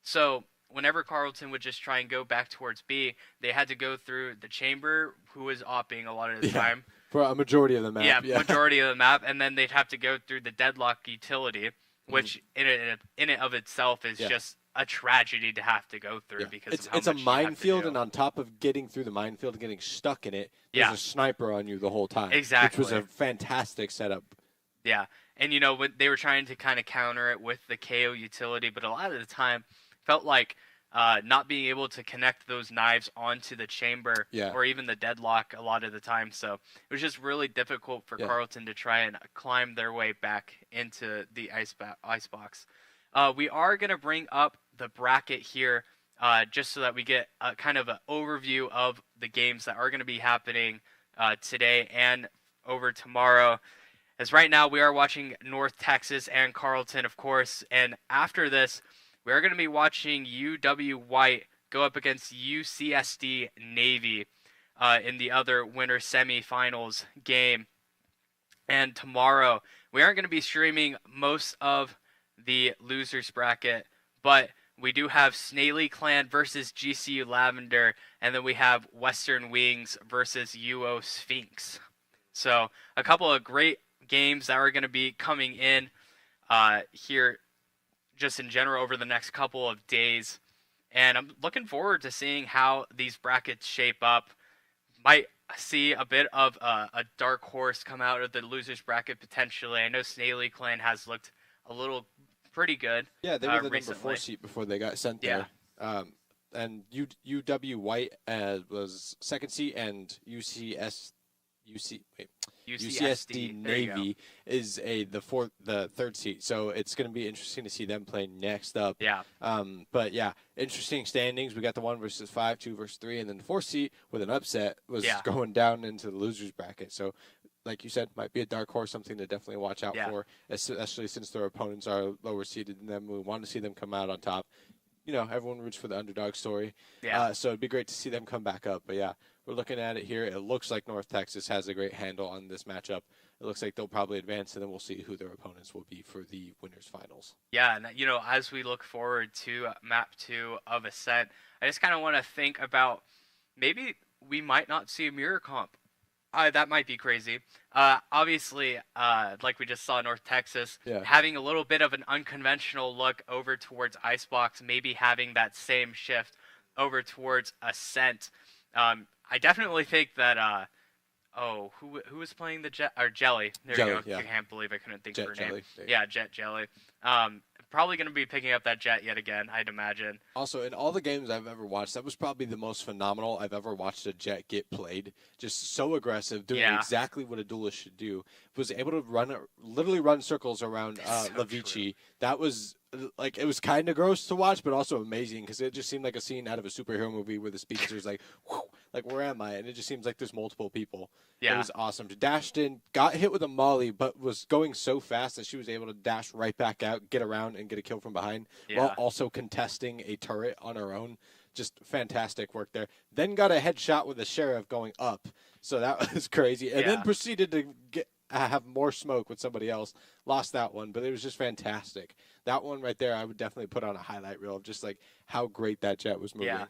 S2: So whenever Carleton would just try and go back towards B, they had to go through the Chamber, who was opping a lot of the time.
S1: For a majority of the map.
S2: Yeah, majority of the map. And then they'd have to go through the Deadlock utility, which in it of itself is just a tragedy to have to go through. Because
S1: it's a minefield, and on top of getting through the minefield and getting stuck in it, there's a sniper on you the whole time.
S2: Exactly.
S1: Which was a fantastic setup.
S2: Yeah. And, you know, they were trying to kind of counter it with the KO utility, but a lot of the time felt like not being able to connect those knives onto the Chamber or even the Deadlock a lot of the time. So it was just really difficult for Carleton to try and climb their way back into the icebox. We are going to bring up the bracket here just so that we get kind of an overview of the games that are going to be happening today and over tomorrow. As right now we are watching North Texas and Carleton, of course, and after this, we're going to be watching UW White go up against UCSD Navy in the other winter semifinals game. And tomorrow, we aren't going to be streaming most of the losers bracket, but we do have Snaley Clan versus GCU Lavender, and then we have Western Wings versus UO Sphinx. So a couple of great games that are going to be coming in here just in general over the next couple of days. And I'm looking forward to seeing how these brackets shape up. might see a bit of a dark horse come out of the losers bracket potentially. I know Snaily Clan has looked a little pretty good.
S1: Yeah, they were the
S2: recently.
S1: number 4 seed before they got sent
S2: Yeah.
S1: there. And UW White was second seed, and UCSD Navy is the third seed. So it's going to be interesting to see them play next up.
S2: Yeah.
S1: But yeah, interesting standings. We got the 1 versus 5, 2 versus 3, and then the 4th seed with an upset was going down into the losers bracket. So, like you said, might be a dark horse, something to definitely watch out for, especially since their opponents are lower seeded than them. We want to see them come out on top. You know, everyone roots for the underdog story.
S2: Yeah.
S1: So it'd be great to see them come back up. But yeah, we're looking at it here. It looks like North Texas has a great handle on this matchup. It looks like they'll probably advance, and then we'll see who their opponents will be for the winners finals.
S2: Yeah, and you know, as we look forward to map 2 of Ascent, I just kind of want to think about maybe we might not see a mirror comp. That might be crazy. Obviously, like we just saw North Texas, having a little bit of an unconventional look over towards Icebox, maybe having that same shift over towards Ascent. I definitely think that, who was playing the Jet, or Jelly? There
S1: Jelly,
S2: you go.
S1: yeah.
S2: I can't believe I couldn't think
S1: Jet
S2: of her
S1: Jelly.
S2: name. Yeah, Jet Jelly. Probably going to be picking up that Jet yet again, I'd imagine.
S1: Also, in all the games I've ever watched, that was probably the most phenomenal I've ever watched a Jet get played. Just so aggressive, doing exactly what a duelist should do. Was able to literally run circles around Lavici. That was, like, it was kind of gross to watch, but also amazing, because it just seemed like a scene out of a superhero movie where the speedster's like, whew, like, where am I? And it just seems like there's multiple people.
S2: Yeah.
S1: It was awesome. Dashed in, got hit with a molly, but was going so fast that she was able to dash right back out, get around, and get a kill from behind, while also contesting a turret on her own. Just fantastic work there. Then got a headshot with the sheriff going up. So that was crazy. And then proceeded to have more smoke with somebody else. Lost that one, but it was just fantastic. That one right there, I would definitely put on a highlight reel of just like how great that Jet was moving.
S2: Yeah.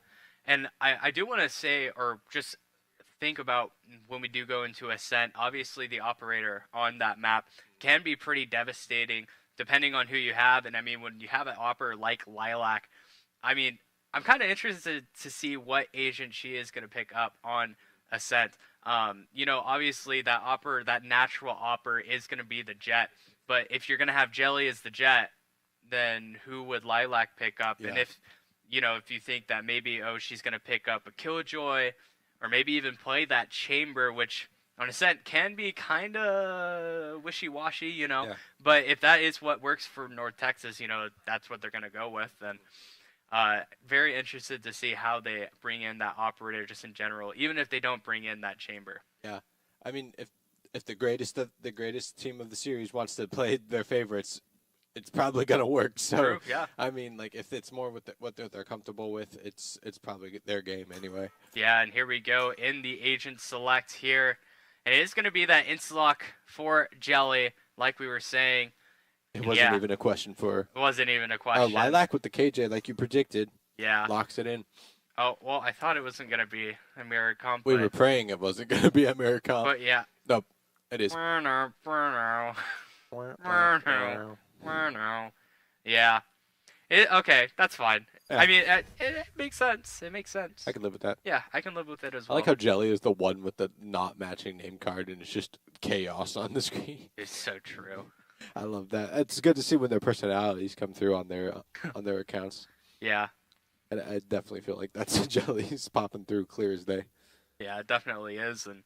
S2: And I do want to say, or just think about when we do go into Ascent, obviously the operator on that map can be pretty devastating depending on who you have. And I mean, when you have an operator like Lilac, I mean, I'm kind of interested to see what agent she is going to pick up on Ascent. You know, obviously that natural operator is going to be the Jet. But if you're going to have Jelly as the Jet, then who would Lilac pick up? And if you think that maybe, she's going to pick up a Killjoy, or maybe even play that Chamber, which on Ascent can be kind of wishy-washy, you know.
S1: Yeah.
S2: But if that is what works for North Texas, you know, that's what they're going to go with. Then very interested to see how they bring in that operator just in general, even if they don't bring in that Chamber.
S1: Yeah. I mean, if the greatest team of the series wants to play their favorites, it's probably gonna work. So
S2: True, yeah.
S1: I mean, like, if it's more with what they're comfortable with, it's probably their game anyway.
S2: Yeah, and here we go in the agent select here, and it is gonna be that insta-lock for Jelly, like we were saying.
S1: It wasn't even a question for.
S2: It wasn't even a question.
S1: Lilac with the KJ, like you predicted.
S2: Yeah.
S1: Locks it in.
S2: Oh well, I thought it wasn't gonna be a mirror comp.
S1: We were praying it wasn't gonna be a mirror comp.
S2: But yeah.
S1: Nope, it is.
S2: Yeah. Okay, that's fine.
S1: Yeah.
S2: I mean, it makes sense. It makes sense.
S1: I can live with that.
S2: Yeah, I can live with it as well.
S1: I like how Jelly is the one with the not matching name card, and it's just chaos on the screen.
S2: It's so true.
S1: I love that. It's good to see when their personalities come through on their accounts.
S2: Yeah.
S1: And I definitely feel like that's Jelly's popping through clear as day.
S2: Yeah, it definitely is, and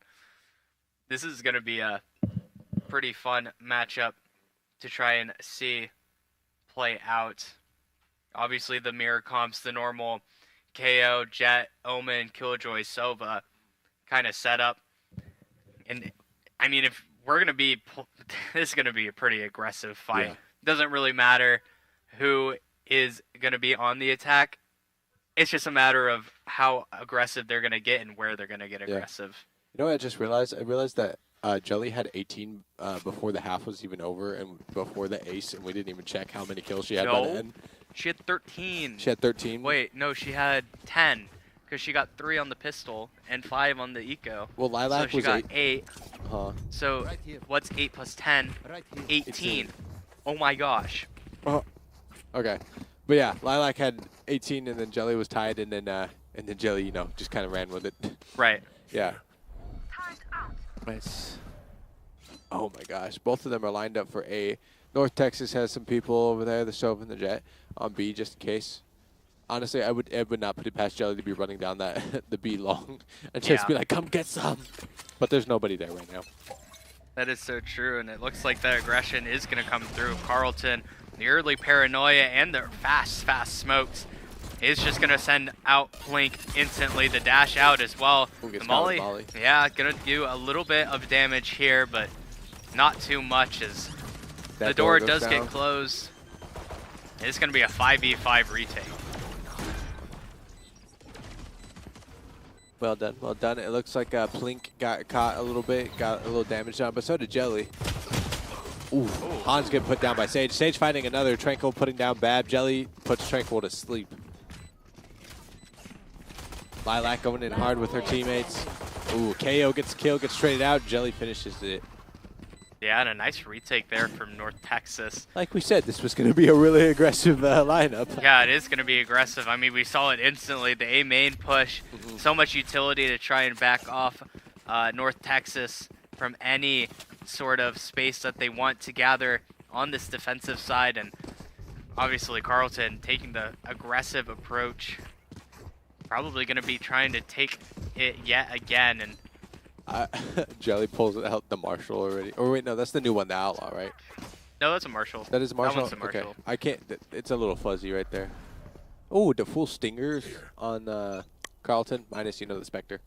S2: this is going to be a pretty fun matchup to try and see play out. Obviously, the mirror comps, the normal KO, Jet, Omen, Killjoy, Sova kind of setup. And, I mean, if we're going to be... this is going to be a pretty aggressive fight.
S1: Yeah.
S2: Doesn't really matter who is going to be on the attack. It's just a matter of how aggressive they're going to get and where they're going to get aggressive.
S1: You know what I just realized? I realized that Jelly had 18 before the half was even over and before the ace, and we didn't even check how many kills she had by the end.
S2: She had 13.
S1: She had 13?
S2: Wait, no, she had 10, because she got 3 on the pistol and 5 on the eco.
S1: Well, Lilac
S2: so
S1: was
S2: she got 8. So
S4: here.
S2: what's 8 plus 10?
S4: Right here.
S2: 18. Oh my gosh.
S1: Oh, okay. But yeah, Lilac had 18, and then Jelly was tied, and then Jelly, just kind of ran with it.
S2: Right.
S1: Yeah. Nice. Oh my gosh, both of them are lined up for A. North Texas has some people over there, the Stove and the Jet, on B just in case. Honestly, I would not put it past Jelly to be running down that the B long and just be like, come get some. But there's nobody there right now.
S2: That is so true, and it looks like that aggression is going to come through. Carlton, the early paranoia and the fast smokes is just going to send out Blink instantly. The dash out as well. The Molly, yeah, going to do a little bit of damage here, but not too much as the door does get closed. It's going to be a 5v5 retake.
S1: Well done, well done. It looks like Plink got caught a little bit, got a little damage done, but so did Jelly. Ooh, Hans getting put down by Sage. Sage finding another. Tranquil putting down Bab. Jelly puts Tranquil to sleep. Lilac going in hard with her teammates. Ooh, KO gets a kill, gets traded out. Jelly finishes it.
S2: Yeah, and a nice retake there from North Texas.
S1: Like we said, this was going to be a really aggressive lineup.
S2: Yeah, it is going to be aggressive. I mean, we saw it instantly. The A main push, so much utility to try and back off North Texas from any sort of space that they want to gather on this defensive side. And obviously Carlton taking the aggressive approach. Probably going to be trying to take it yet again. And
S1: Jelly pulls out the Marshall already. Or wait, no, that's the new one, the Outlaw, right?
S2: No, that's a Marshall.
S1: That is a Marshall?
S2: That one's a Marshall.
S1: Okay. I can't, it's a little fuzzy right there. Oh, the full stingers on Carlton, minus, you know, the Spectre.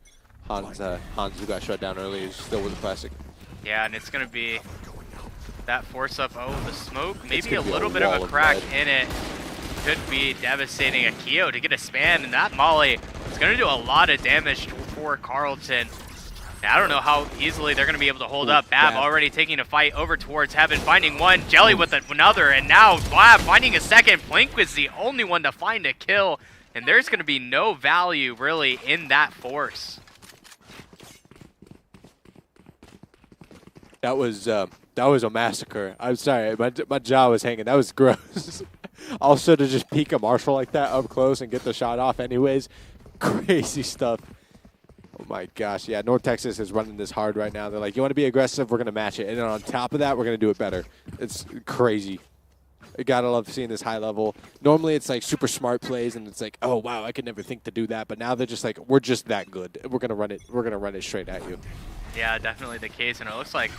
S1: Hans, who got shut down early, is still with the classic.
S2: Yeah, and it's going to be that force up. Oh, the smoke, maybe a little bit of a crack in it. Could be devastating. Akio to get a span, and that Molly is going to do a lot of damage for Carlton. I don't know how easily they're going to be able to hold up. Bab already taking a fight over towards Heaven, finding one. Jelly with another, and now Bab finding a second. Blink was the only one to find a kill, and there's going to be no value really in that force.
S1: That was a massacre. I'm sorry, my jaw was hanging. That was gross. Also, to just peek a Marshall like that up close and get the shot off anyways, crazy stuff. Oh my gosh, yeah, North Texas is running this hard right now. They're like, you want to be aggressive, we're going to match it. And then on top of that, we're going to do it better. It's crazy. You got to love seeing this high level. Normally it's like super smart plays and it's like, oh wow, I could never think to do that. But now they're just like, we're just that good. We're going to run it. We're going to run it straight at you. Yeah,
S2: definitely the case. And it looks like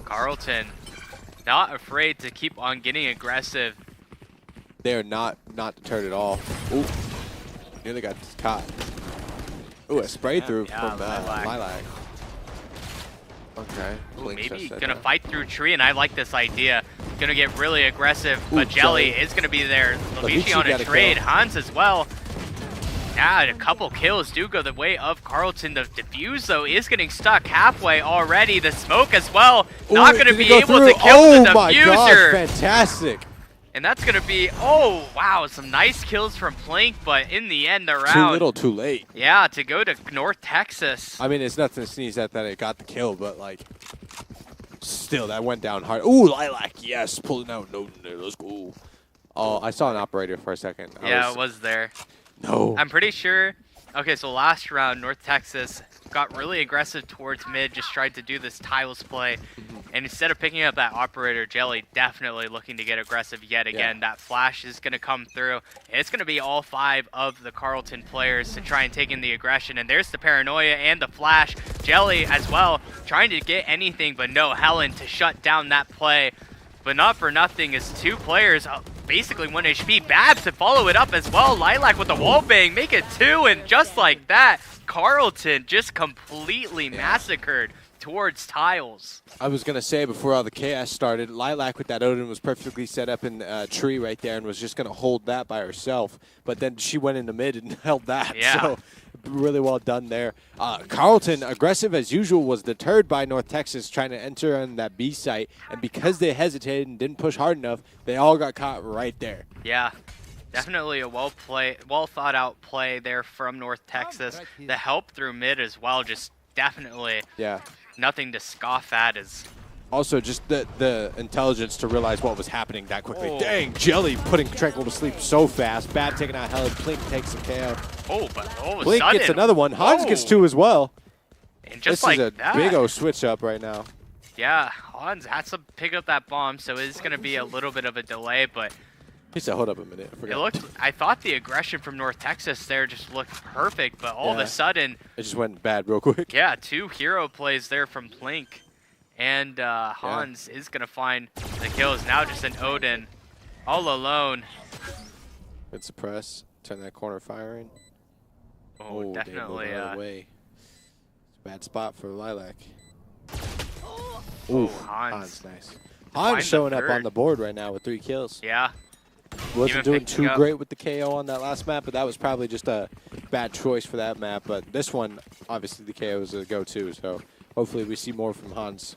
S2: Carlton not afraid to keep on getting aggressive.
S1: They're not deterred at all. Ooh, nearly got caught. Ooh, a spray through from Lilac. Okay.
S2: Ooh, maybe gonna fight through tree, and I like this idea. Gonna get really aggressive, but Jelly is gonna be there. Lavici on a trade, Hans as well. Yeah, a couple kills do go the way of Carlton. The defuse, though, is getting stuck halfway already. The smoke as well. Not gonna be able to kill the diffuser. Oh my gosh,
S1: fantastic.
S2: And that's going to be, oh, wow, some nice kills from Plink, but in the end, the round.
S1: Too little, too late.
S2: Yeah, to go to North Texas.
S1: I mean, it's nothing to sneeze at that it got the kill, but, like, still, that went down hard. Ooh, Lilac, yes, pulling out. No, let's go. Oh, I saw an operator for a second.
S2: It was there.
S1: No.
S2: I'm pretty sure. Okay, so last round, North Texas got really aggressive towards mid, just tried to do this tiles play. And instead of picking up that operator, Jelly definitely looking to get aggressive yet again. Yeah. That flash is going to come through. It's going to be all 5 of the Carlton players to try and take in the aggression. And there's the paranoia and the flash. Jelly as well, trying to get anything, but no, Helen to shut down that play. But not for nothing is 2 players, basically 1 HP. Bab to follow it up as well. Lilac with the wall bang, make it 2, and just like that, Carlton just completely massacred towards tiles.
S1: I was going to say before all the chaos started, Lilac with that Odin was perfectly set up in a tree right there and was just going to hold that by herself. But then she went into mid and held that.
S2: Yeah.
S1: So really well done there. Carlton, aggressive as usual, was deterred by North Texas trying to enter on that B site. And because they hesitated and didn't push hard enough, they all got caught right there.
S2: Yeah. Definitely a well thought out play there from North Texas. The help through mid as well, just definitely nothing to scoff at. Is
S1: also just the intelligence to realize what was happening that quickly. Oh. Dang, Jelly putting Tranquil to sleep so fast. Bab taking out Helen. Blink takes some KO.
S2: Oh, but all of a
S1: Blink
S2: sudden,
S1: gets another one. Hans gets 2 as well.
S2: And just
S1: this
S2: like
S1: is a
S2: that,
S1: big old switch up right now.
S2: yeah, Hans has to pick up that bomb, so it's going to be a little bit of a delay, but
S1: He said, hold up a minute. I forgot.
S2: I thought the aggression from North Texas there just looked perfect, but all of a sudden,
S1: it just went bad real quick.
S2: yeah, 2 hero plays there from Plink, and Hans is going to find the kills. Now just an Odin all alone.
S1: Good suppress. Turn that corner firing.
S2: Oh, definitely.
S1: They moved out of the way. Bad spot for Lilac.
S2: Ooh,
S1: Hans nice. Hans showing up on the board right now with 3 kills.
S2: Yeah.
S1: Wasn't doing too great with the KO on that last map, but that was probably just a bad choice for that map. But this one, obviously the KO is a go-to, so hopefully we see more from Hans.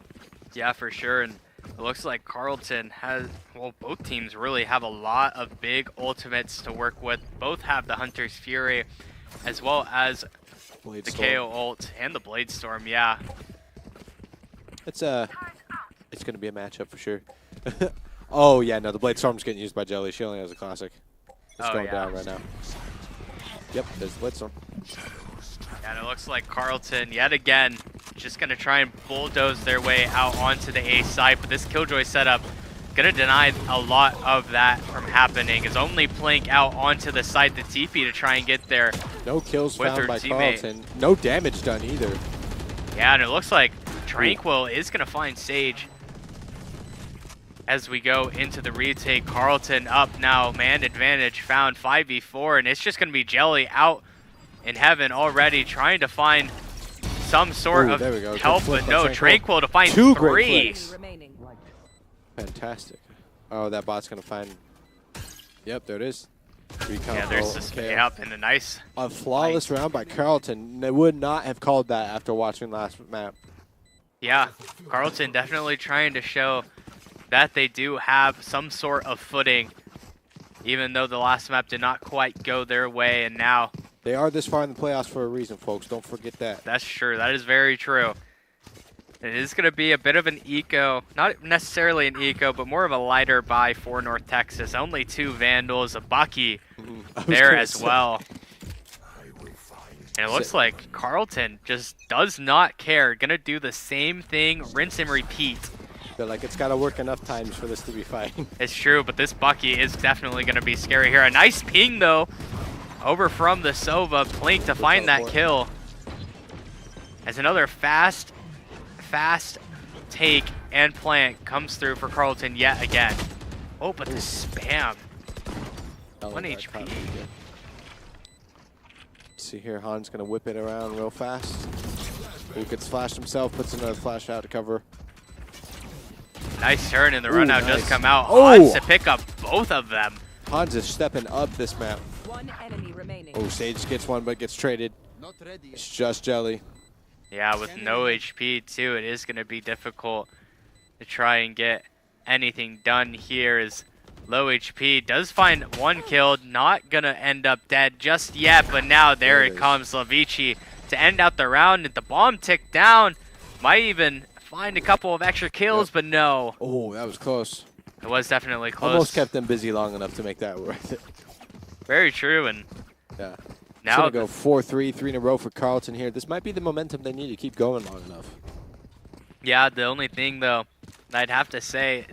S2: Yeah, for sure. And it looks like Carlton has, well, both teams really have a lot of big ultimates to work with. Both have the Hunter's Fury as well as the KO ult and the Blade Storm, yeah.
S1: It's going to be a matchup for sure. Oh, yeah, no, the Blade Storm's getting used by Jelly. She only has a classic. It's going down right now. Yep, there's the Blade Storm.
S2: And it looks like Carlton, yet again, just going to try and bulldoze their way out onto the A site, but this Killjoy setup going to deny a lot of that from happening. Is only Plink out onto the site, the TP to try and get there.
S1: No kills found by Carlton. No damage done either.
S2: Yeah, and it looks like Tranquil is going to find Sage as we go into the retake. Carlton up now, man advantage found 5v4, and it's just going to be Jelly out in heaven already trying to find some sort of help, but no, Tranquil to find 3.
S1: Fantastic. Oh, that bot's going to find... Yep, there it is.
S2: Yeah, there's this up and a nice...
S1: A flawless round by Carlton. They would not have called that after watching last map.
S2: Yeah, Carlton definitely trying to show that they do have some sort of footing, even though the last map did not quite go their way, and now...
S1: They are this far in the playoffs for a reason, folks. Don't forget that.
S2: That's true. That is very true. It is going to be a bit of an eco, not necessarily an eco, but more of a lighter buy for North Texas. Only 2 Vandals, a Bucky there as well. And it looks like Carlton just does not care. Going to do the same thing, rinse and repeat.
S1: Feel like it's got to work enough times for this to be fine.
S2: It's true, but this Bucky is definitely going to be scary here. A nice ping, though, over from the Sova. Plink to find that kill. As another fast take and plant comes through for Carlton yet again. Oh, but the spam. 1 HP.
S1: See here, Han's going to whip it around real fast. Who gets flashed himself, puts another flash out to cover.
S2: Nice turn, and the run out does come out. Hans to pick up both of them.
S1: Hans is stepping up this map.
S3: 1 enemy remaining.
S1: Oh, Sage gets one, but gets traded. It's just Jelly.
S2: Yeah, with no HP too, it is going to be difficult to try and get anything done here. As low HP does find 1 kill, not going to end up dead just yet, but now there it comes, Lavici to end out the round. The bomb ticked down, might even find a couple of extra kills, but no.
S1: Oh, that was close.
S2: It was definitely close.
S1: Almost kept them busy long enough to make that worth it.
S2: Very true, and
S1: yeah.
S2: Now
S1: it's going to go 4-3, 3 in a row for Carlton here. This might be the momentum they need to keep going long enough.
S2: Yeah, the only thing, though, I'd have to say,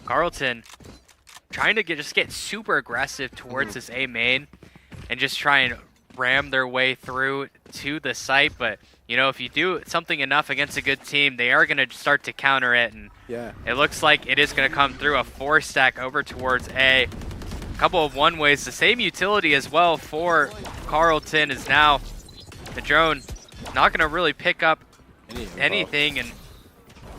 S2: Carlton trying to just get super aggressive towards this A main and just try and ram their way through to the site. But, you know, if you do something enough against a good team, they are going to start to counter it. And it looks like it is going to come through a 4-stack over towards A. A couple of one-ways, the same utility as well for Carlton is now the drone not going to really pick up anything, and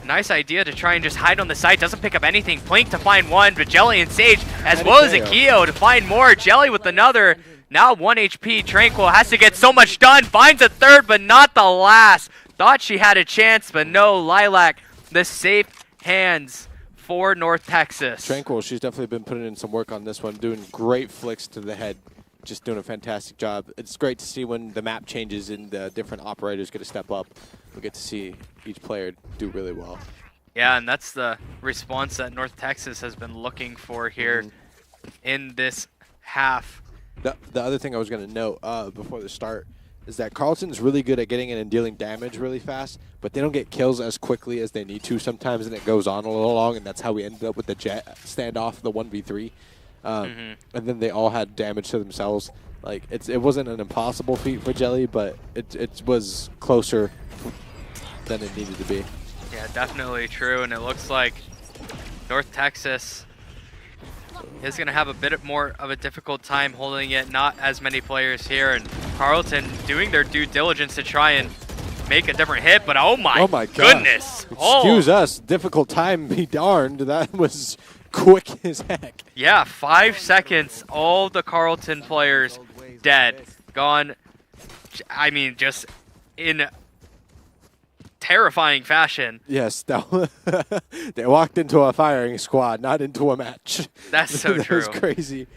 S2: nice idea to try and just hide on the site. Doesn't pick up anything. Plink to find 1, but Jelly and Sage as well as Akio to find more. Jelly with another. Now 1 HP. Tranquil has to get so much done. Finds a 3rd, but not the last. Thought she had a chance, but no. Lilac, the safe hands for North Texas.
S1: Tranquil, she's definitely been putting in some work on this one, doing great flicks to the head. Just doing a fantastic job. It's great to see when the map changes and the different operators get to step up. We get to see each player do really well.
S2: Yeah, and that's the response that North Texas has been looking for here in this half.
S1: The other thing I was going to note before the start, is that Carlton's really good at getting in and dealing damage really fast, but they don't get kills as quickly as they need to sometimes, and it goes on a little long, and that's how we ended up with the Jet standoff, the 1v3. And then they all had damage to themselves. Like, it wasn't an impossible feat for Jelly, but it was closer than it needed to be.
S4: Yeah, definitely true, and it looks like North Texas is going to have a bit more of a difficult time holding it. Not as many players here, and Carlton doing their due diligence to try and make a different hit, but oh my goodness.
S1: Excuse us, difficult time be darned. That was quick as heck.
S4: Yeah, 5 seconds, all the Carlton players dead, gone. I mean, just in terrifying fashion.
S1: Yes, they walked into a firing squad, not into a match.
S4: That's so true.
S1: That was crazy.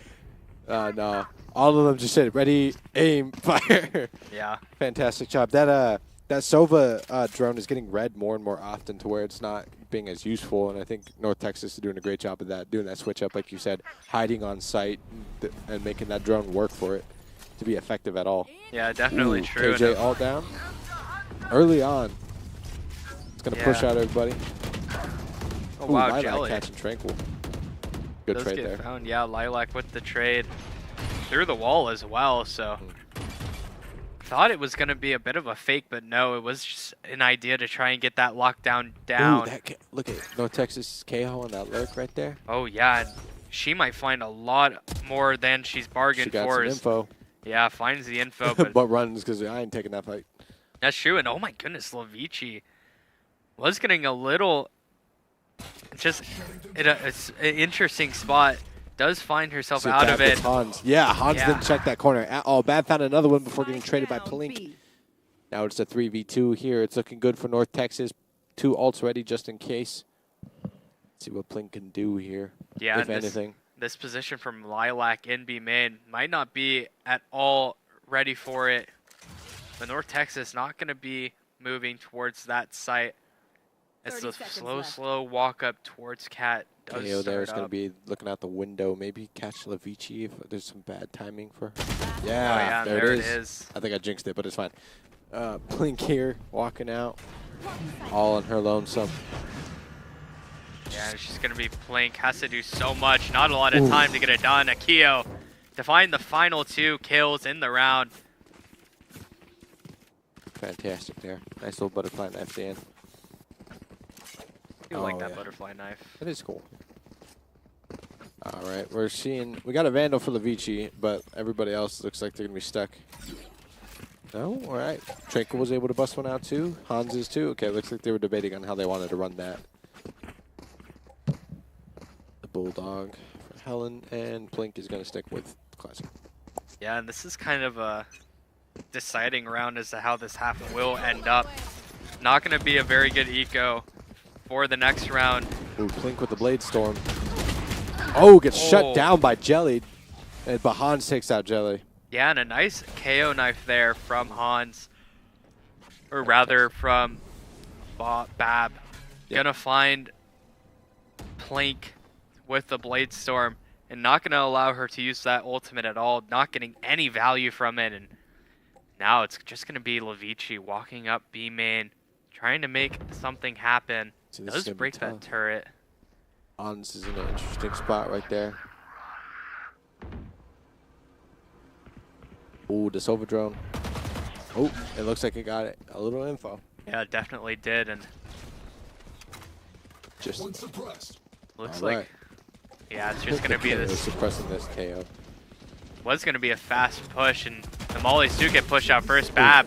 S1: No, all of them just said, ready, aim, fire.
S4: Yeah.
S1: Fantastic job. That Sova drone is getting red more and more often to where it's not being as useful, and I think North Texas is doing a great job of that, doing that switch up, like you said, hiding on site and making that drone work for it to be effective at all.
S4: Yeah, definitely true.
S1: KJ all down early on. It's going to push out everybody.
S4: Oh, wow,
S1: Jelly catching Tranquil. Good trade there.
S4: Found. Yeah, Lilac with the trade through the wall as well, so thought it was going to be a bit of a fake, but no, it was just an idea to try and get that lockdown down.
S1: Ooh, look at North Texas KO on that lurk right there.
S4: Oh, yeah. She might find a lot more than she's bargained for.
S1: She got some info.
S4: Yeah, finds the info.
S1: But runs because I ain't taking that fight.
S4: That's true. And oh my goodness, Lavici was getting a little, just it's an interesting spot. Does find herself out of it.
S1: Hans. Yeah, Hans didn't check that corner at all. Bad found another one before getting traded by Plink. Now it's a 3v2 here. It's looking good for North Texas. 2 ults ready just in case. Let's see what Plink can do here, if anything.
S4: This position from Lilac in B main might not be at all ready for it. But North Texas not going to be moving towards that site. It's a slow walk up towards Cat.
S1: KO there is going to be looking out the window. Maybe catch Lavici if there's some bad timing for her. Yeah, there it is. I think I jinxed it, but it's fine. Plink here, walking out. All on her lonesome.
S4: Yeah, she's going to be Plink. Has to do so much. Not a lot of time to get it done. Akio to find the final 2 kills in the round.
S1: Fantastic there. Nice little butterfly knife at the end.
S4: I do like that butterfly knife.
S1: That is cool. All right, we got a Vandal for Lavici, but everybody else looks like they're going to be stuck. No? All right. Tranquil was able to bust one out too. Hans is too. Okay, looks like they were debating on how they wanted to run that. The Bulldog for Helen, and Plink is going to stick with Classic.
S4: Yeah, and this is kind of a deciding round as to how this half will end up. Not going to be a very good eco for the next round.
S1: Ooh, Plink with the Blade Storm. Oh, gets shut down by Jelly. But Hans takes out Jelly.
S4: Yeah, and a nice KO knife there from Hans. Or rather from Bab. Gonna find Plink with the Blade Storm. And not gonna allow her to use that ultimate at all. Not getting any value from it. And now it's just gonna be Lavici walking up B main. Trying to make something happen.
S1: So
S4: does break that turret.
S1: Hans is in an interesting spot right there. Ooh, the Sova drone. Oh, it looks like it got it. A little info.
S4: Yeah, it definitely did, and
S1: just
S4: looks like yeah, it's just gonna be this
S1: suppressing this KO.
S4: Was gonna be a fast push, and the mollies do get pushed out first. Bab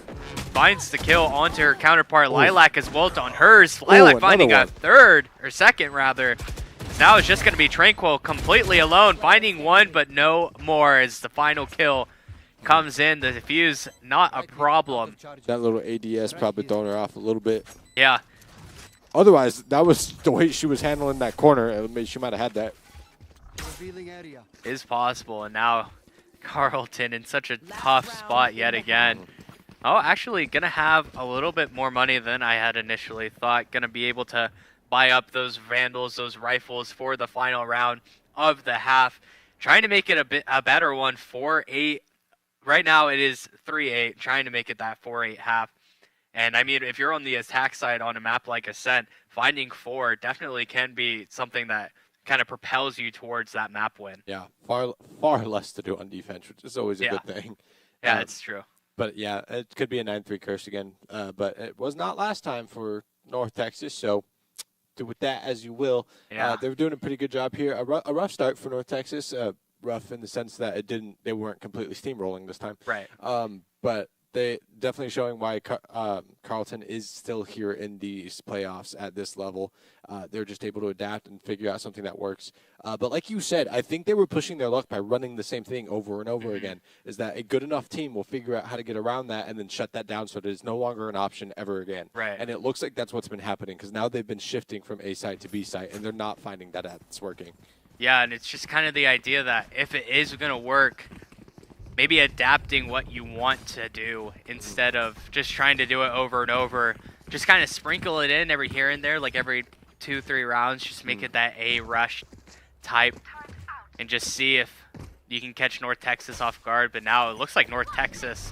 S4: finds the kill onto her counterpart. Lilac as well on hers. Lilac finding a second rather. Now it's just gonna be Tranquil completely alone, finding one but no more as the final kill comes in. The defuse not a problem.
S1: That little ADS probably throwing her off a little bit.
S4: Yeah.
S1: Otherwise, that was the way she was handling that corner. She might have had that.
S4: Is possible, and now Carlton in such a tough spot yet again. Oh, actually gonna have a little bit more money than I had initially thought. Gonna be able to buy up those Vandals, those rifles for the final round of the half. Trying to make it a better one for a right now it is 3-8, trying to make it that 4-8 half. And I mean, if you're on the attack side on a map like Ascent, finding 4 definitely can be something that kind of propels you towards that map win.
S1: Yeah, far less to do on defense, which is always a good thing.
S4: Yeah, it's true.
S1: But yeah, it could be a 9-3 curse again. But it was not last time for North Texas, so do with that as you will.
S4: Yeah.
S1: They were doing a pretty good job here. A rough start for North Texas. Rough in the sense that they weren't completely steamrolling this time.
S4: Right.
S1: But they definitely showing why Carleton is still here in these playoffs at this level. They're just able to adapt and figure out something that works. But like you said, I think they were pushing their luck by running the same thing over and over again. Is that a good enough team will figure out how to get around that and then shut that down so that it's no longer an option ever again.
S4: Right.
S1: And it looks like that's what's been happening because now they've been shifting from A site to B site and they're not finding that it's working.
S4: Yeah, and it's just kind of the idea that if it is going to work, maybe adapting what you want to do instead of just trying to do it over and over. Just kind of sprinkle it in every here and there, like every 2-3 rounds. Just make it that A rush type and just see if you can catch North Texas off guard. But now it looks like North Texas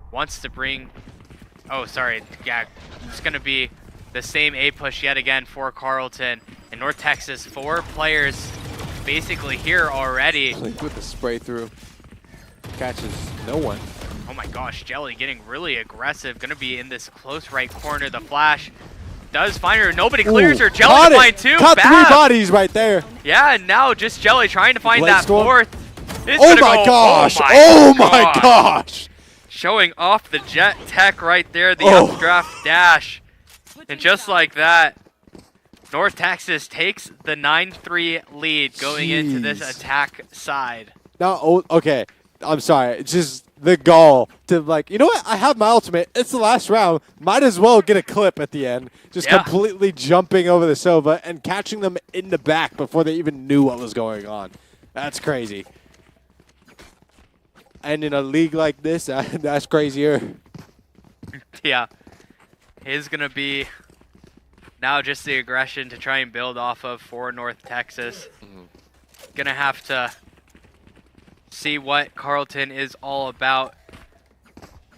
S4: wants to bring... Oh, sorry. Yeah, it's going to be the same A push yet again for Carleton. And North Texas, 4 players basically here already.
S1: With the spray through. Catches no one.
S4: Oh my gosh, Jelly getting really aggressive. Gonna be in this close right corner. The flash does find her. Nobody clears her. Jelly to find 2.
S1: Caught 3 bodies right there.
S4: Yeah, and now just Jelly trying to find that
S1: Storm.
S4: 4th. It's
S1: Oh
S4: gonna
S1: my
S4: go.
S1: gosh. Oh my gosh.
S4: Showing off the jet tech right there. The updraft dash. And just like that, North Texas takes the 9-3 lead going into this attack side.
S1: No, okay. I'm sorry. It's just the gall to like, you know what? I have my ultimate. It's the last round. Might as well get a clip at the end. Just completely jumping over the Sova and catching them in the back before they even knew what was going on. That's crazy. And in a league like this, that's crazier.
S4: Yeah. It's going to be now just the aggression to try and build off of for North Texas. Going to have to see what Carleton is all about.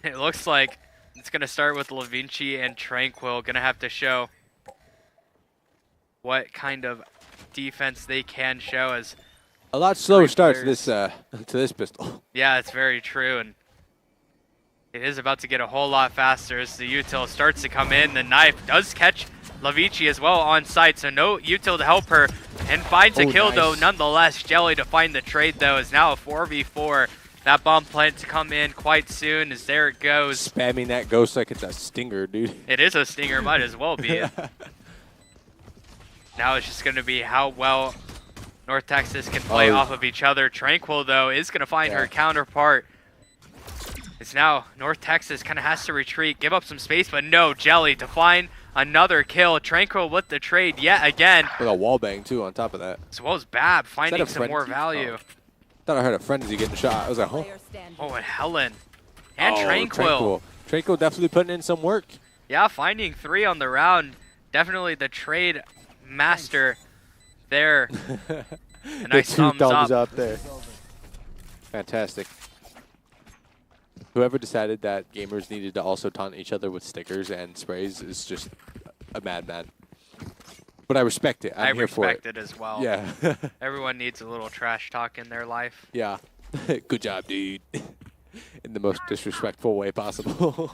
S4: It looks like it's going to start with LaVinci and Tranquil. Going to have to show what kind of defense they can show as
S1: a lot slower start to this pistol.
S4: Yeah, it's very true, and it is about to get a whole lot faster as the util starts to come in. The knife does catch LaVinci as well on site, so no util to help her, and finds a kill though nonetheless. Jelly to find the trade though is now a 4v4. That bomb plant to come in quite soon as there it goes.
S1: Spamming that ghost like it's a stinger, dude.
S4: It is a stinger, might as well be it. Now it's just going to be how well North Texas can play off of each other. Tranquil though is going to find her counterpart. It's now North Texas kind of has to retreat, give up some space, but no, Jelly to find another kill. Tranquil with the trade yet again.
S1: With a wall bang too on top of that.
S4: As well as Bab finding some more value.
S1: Oh. Thought I heard a frenzy getting shot. I was like, huh?
S4: Oh, and Helen. And Tranquil.
S1: Tranquil definitely putting in some work.
S4: Yeah, finding 3 on the round. Definitely the trade master there. A nice thumbs up
S1: there. Fantastic. Whoever decided that gamers needed to also taunt each other with stickers and sprays is just a madman. But I respect it. I'm here for it.
S4: I respect it as well.
S1: Yeah.
S4: Everyone needs a little trash talk in their life.
S1: Yeah. Good job, dude. In the most disrespectful way possible.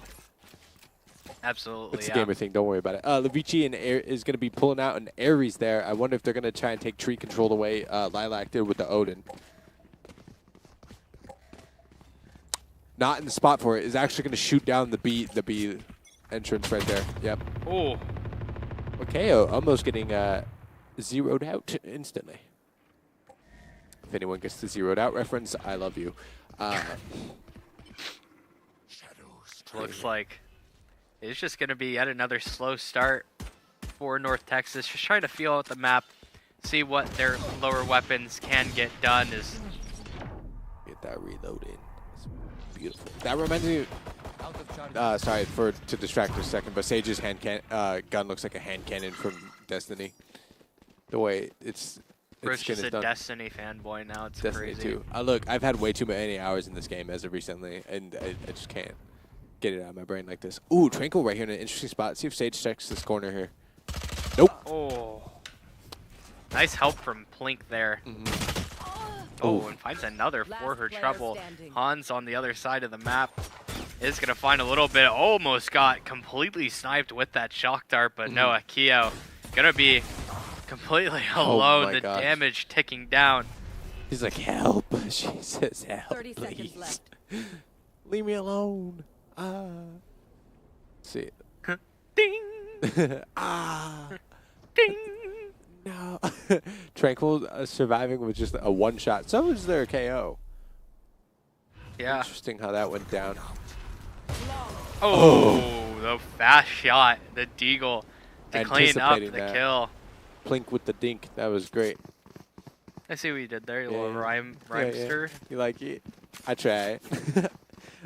S4: Absolutely,
S1: It's a gamer thing. Don't worry about it. LaVinci and is going to be pulling out an Ares there. I wonder if they're going to try and take tree control the way Lilac did with the Odin. Not in the spot for it. Is actually going to shoot down the B entrance right there. Yep.
S4: Oh.
S1: KO almost getting zeroed out instantly. If anyone gets the zeroed out reference, I love you.
S4: Looks like it's just going to be yet another slow start for North Texas. Just trying to feel out the map, see what their lower weapons can get done.
S1: Get that reloaded. It's beautiful. That reminds me. Sorry to distract for a second, but Sage's gun looks like a hand cannon from Destiny. The way it's
S4: Bro's just a Destiny fanboy now. It's
S1: Destiny
S4: crazy.
S1: 2. Look, I've had way too many hours in this game as of recently, and I just can't get it out of my brain like this. Ooh, Tranquil right here in an interesting spot. See if Sage checks this corner here. Nope.
S4: Oh. Nice help from Plink there. Oh, and finds another for her trouble. Hans on the other side of the map is going to find a little bit. Almost got completely sniped with that shock dart, but no, Akio going to be completely alone. The damage ticking down.
S1: He's like, help. She says, help,
S3: 30
S1: please.
S3: seconds left.
S1: Leave me alone. See it.
S4: Ding! Ding!
S1: No. Tranquil surviving with just a one shot. So is there a KO.
S4: Yeah.
S1: Interesting how that went down.
S4: Oh, the fast shot. The Deagle to clean up the kill.
S1: Plink with the dink. That was great.
S4: I see what you did there, you little rhymester.
S1: You like it? I try.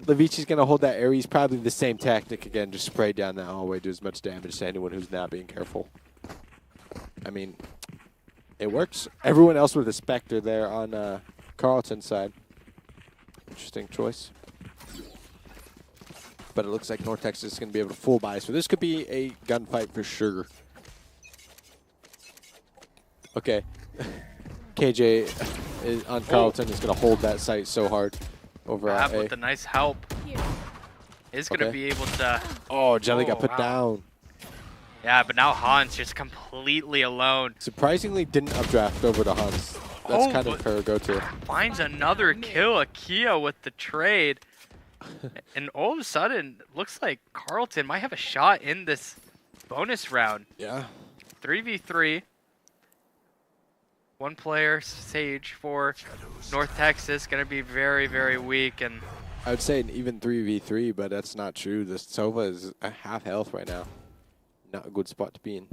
S1: Levici's going to hold that Ares. Probably the same tactic again. Just spray down that hallway. Do as much damage to anyone who's not being careful. I mean, it works. Everyone else with a Spectre there on Carlton's side. Interesting choice. But it looks like North Texas is going to be able to full buy. So this could be a gunfight for sure. Okay. KJ is on Carlton is going to hold that site so hard over at A.
S4: With the nice help. Is going to be able to...
S1: Oh, Jelly got put down.
S4: Yeah, but now Hans just completely alone.
S1: Surprisingly didn't updraft over to Hans. That's kind of her go-to.
S4: Finds another kill, Akio with the trade. And all of a sudden, looks like Carlton might have a shot in this bonus round.
S1: Yeah.
S4: 3v3. One player, Sage, for North Texas. Going to be very, very weak. And
S1: I would say an even 3v3, but that's not true. The Sova is a half health right now. Not a good spot to be in.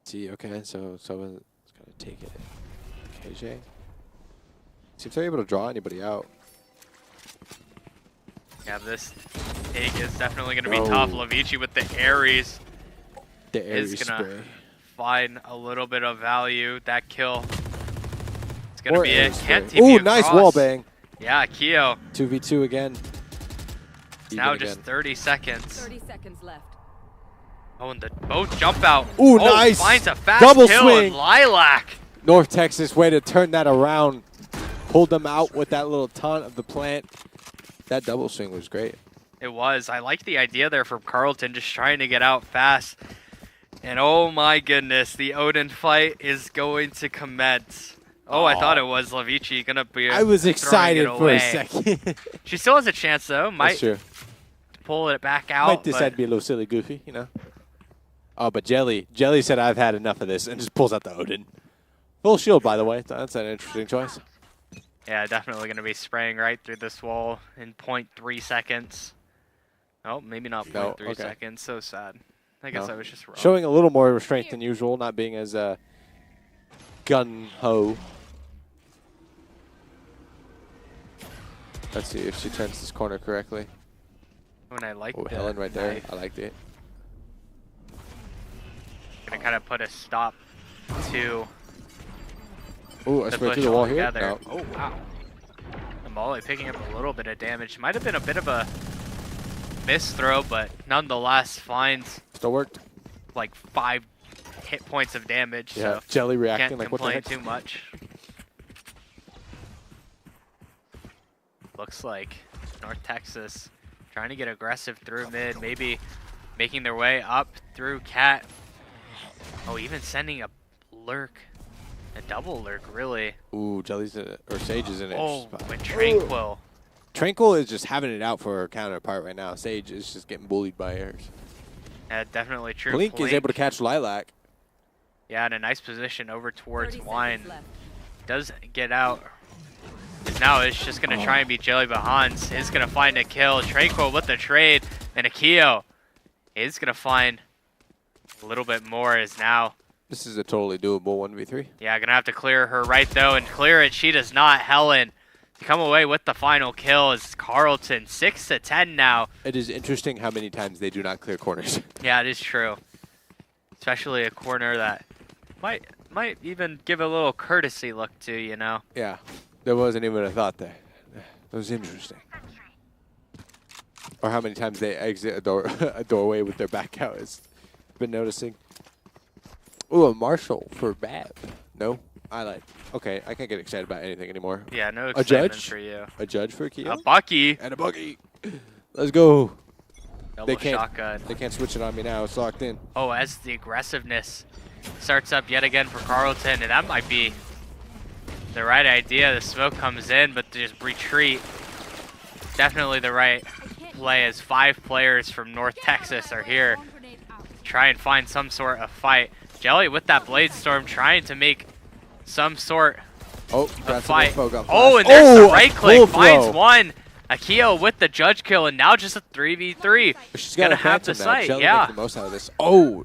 S1: See, okay, so Sova's going to take it. KJ. See if they're able to draw anybody out.
S4: Yeah, this take is definitely going to be tough. Levici with the Ares.
S1: The Ares
S4: is going to
S1: spray.
S4: Find a little bit of value. That kill. It's going to be it. Can't TP
S1: Ooh,
S4: across.
S1: nice wall bang.
S4: Yeah, Akio.
S1: 2v2 again.
S4: Now just 30 seconds.
S3: 30 seconds left.
S4: Oh, and the both jump out.
S1: Ooh, nice.
S4: Finds a fast
S1: double
S4: kill
S1: swing.
S4: And Lilac.
S1: North Texas, way to turn that around. Pulled them out with that little taunt of the plant. That double swing was great.
S4: It was. I like the idea there from Carlton, just trying to get out fast. And oh my goodness, the Odin fight is going to commence. Oh, I thought it was Levici gonna be.
S1: I was excited for a second.
S4: She still has a chance though. Might pull it back out.
S1: Might decide to be a little silly goofy, you know. Oh, but Jelly said I've had enough of this and just pulls out the Odin. Full shield, by the way. That's an interesting choice.
S4: Yeah, definitely going to be spraying right through this wall in 0.3 seconds. Oh, maybe not 0.3 seconds. So sad. I guess I was just wrong.
S1: Showing a little more restraint than usual, not being as gun-ho. Let's see if she turns this corner correctly.
S4: When I like
S1: Helen right there. I liked it.
S4: Gonna kind of put a stop to.
S1: Ooh, I sprayed through the wall here. No.
S4: Oh wow! The Molly picking up a little bit of damage. Might have been a bit of a miss throw, but nonetheless finds.
S1: Still worked.
S4: Like 5 hit points of damage.
S1: Yeah,
S4: so
S1: Jelly reacting
S4: can't
S1: like what the heck?
S4: complain too much. Looks like North Texas trying to get aggressive through mid, maybe making their way up through Cat. Oh, even sending a lurk, a double lurk, really.
S1: Ooh, Jelly's in it, or Sage is in it.
S4: Oh, with Tranquil.
S1: Tranquil is just having it out for her counterpart right now. Sage is just getting bullied by hers.
S4: Yeah, definitely true.
S1: Blink is able to catch Lilac.
S4: Yeah, in a nice position over towards Wine. Does get out. Now it's just going to try and beat Jelly, but Hans is going to find a kill. Tranquil with the trade, and Akio is going to find a little bit more as now.
S1: This is a totally doable 1v3.
S4: Yeah, going to have to clear her right, though, and clear it. She does not. Helen to come away with the final kill is Carlton. 6-10 now.
S1: It is interesting how many times they do not clear corners.
S4: Yeah, it is true. Especially a corner that might might even give a little courtesy look to, you know.
S1: Yeah, there wasn't even a thought there. That was interesting. Or how many times they exit a doorway with their back out is been noticing. Ooh, a Marshall for Bab. No, I like. Okay, I can't get excited about anything anymore.
S4: Yeah, no
S1: A
S4: excitement
S1: judge
S4: for you.
S1: A judge for Keo.
S4: A Bucky.
S1: And a buggy. Let's go.
S4: Double shotgun.
S1: They can't switch it on me now. It's locked in.
S4: Oh, as the aggressiveness starts up yet again for Carlton, and that might be the right idea. The smoke comes in, but to just retreat. Definitely the right play as 5 players from North Texas are here. Try and find some sort of fight. Jelly with that Blade Storm trying to make some sort of fight. Oh, and there's the right click. Finds one. Akio with the judge kill, and now just a 3v3.
S1: She's
S4: gonna have to sight.
S1: Jelly
S4: Yeah.
S1: make the most out of this. Oh,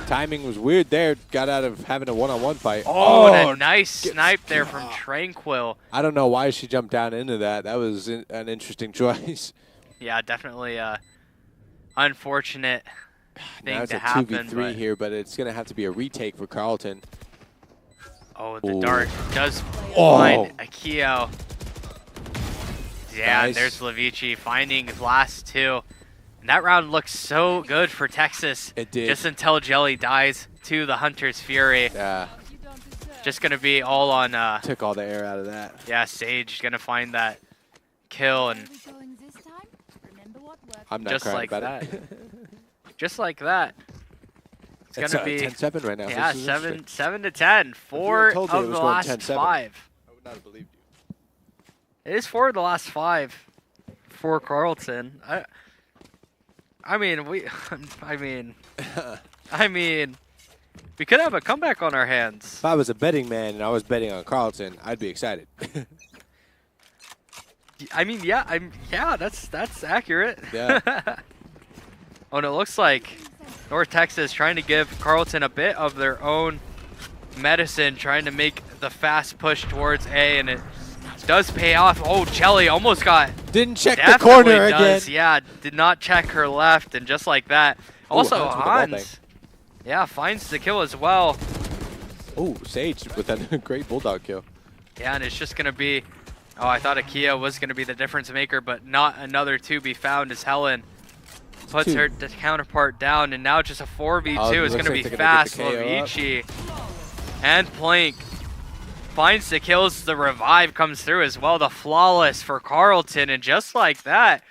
S1: timing was weird there. Got out of having a one-on-one fight.
S4: Oh, and a nice snipe there from Tranquil.
S1: I don't know why she jumped down into that. That was an interesting choice.
S4: Yeah, definitely unfortunate thing
S1: now it's
S4: to
S1: a
S4: happen.
S1: 2v3 here, but it's going to have to be a retake for Carlton.
S4: Oh, the dart does find Akio. Yeah,
S1: Nice.
S4: and there's Levici finding his last 2. And that round looks so good for Texas.
S1: It did.
S4: Just until Jelly dies to the Hunter's Fury.
S1: Yeah.
S4: Just going to be all on...
S1: Took all the air out of that.
S4: Yeah, Sage going to find that kill, and
S1: I'm not
S4: just
S1: crying
S4: like
S1: about
S4: that.
S1: it.
S4: Just like that. It's going to be
S1: 10-7 right now.
S4: Yeah,
S1: This is
S4: 7 to 10. 4
S1: told
S4: of
S1: me it
S4: the
S1: was going
S4: last
S1: 10-7.
S4: 5.
S1: I would not have believed you.
S4: It is 4 of the last 5 for Carlton. I mean, we could have a comeback on our hands.
S1: If I was a betting man and I was betting on Carlton, I'd be excited.
S4: I mean, yeah, that's accurate.
S1: Yeah.
S4: Oh, and it looks like North Texas trying to give Carlton a bit of their own medicine, trying to make the fast push towards A, and it does pay off. Oh, Jelly almost got...
S1: Didn't check the corner
S4: does.
S1: again.
S4: Yeah, did not check her left, and just like that. Also,
S1: Hans with the ball
S4: Hans,
S1: bank.
S4: yeah, finds the kill as well.
S1: Oh, Sage with that great Bulldog kill.
S4: Yeah, and it's just going to be... Oh, I thought Akio was going to be the difference maker, but not another 2 be found as Helen puts her counterpart down, and now just a 4v2 is going to be fast. Levici and Plank finds the kills. The revive comes through as well. The flawless for Carlton, and just like that,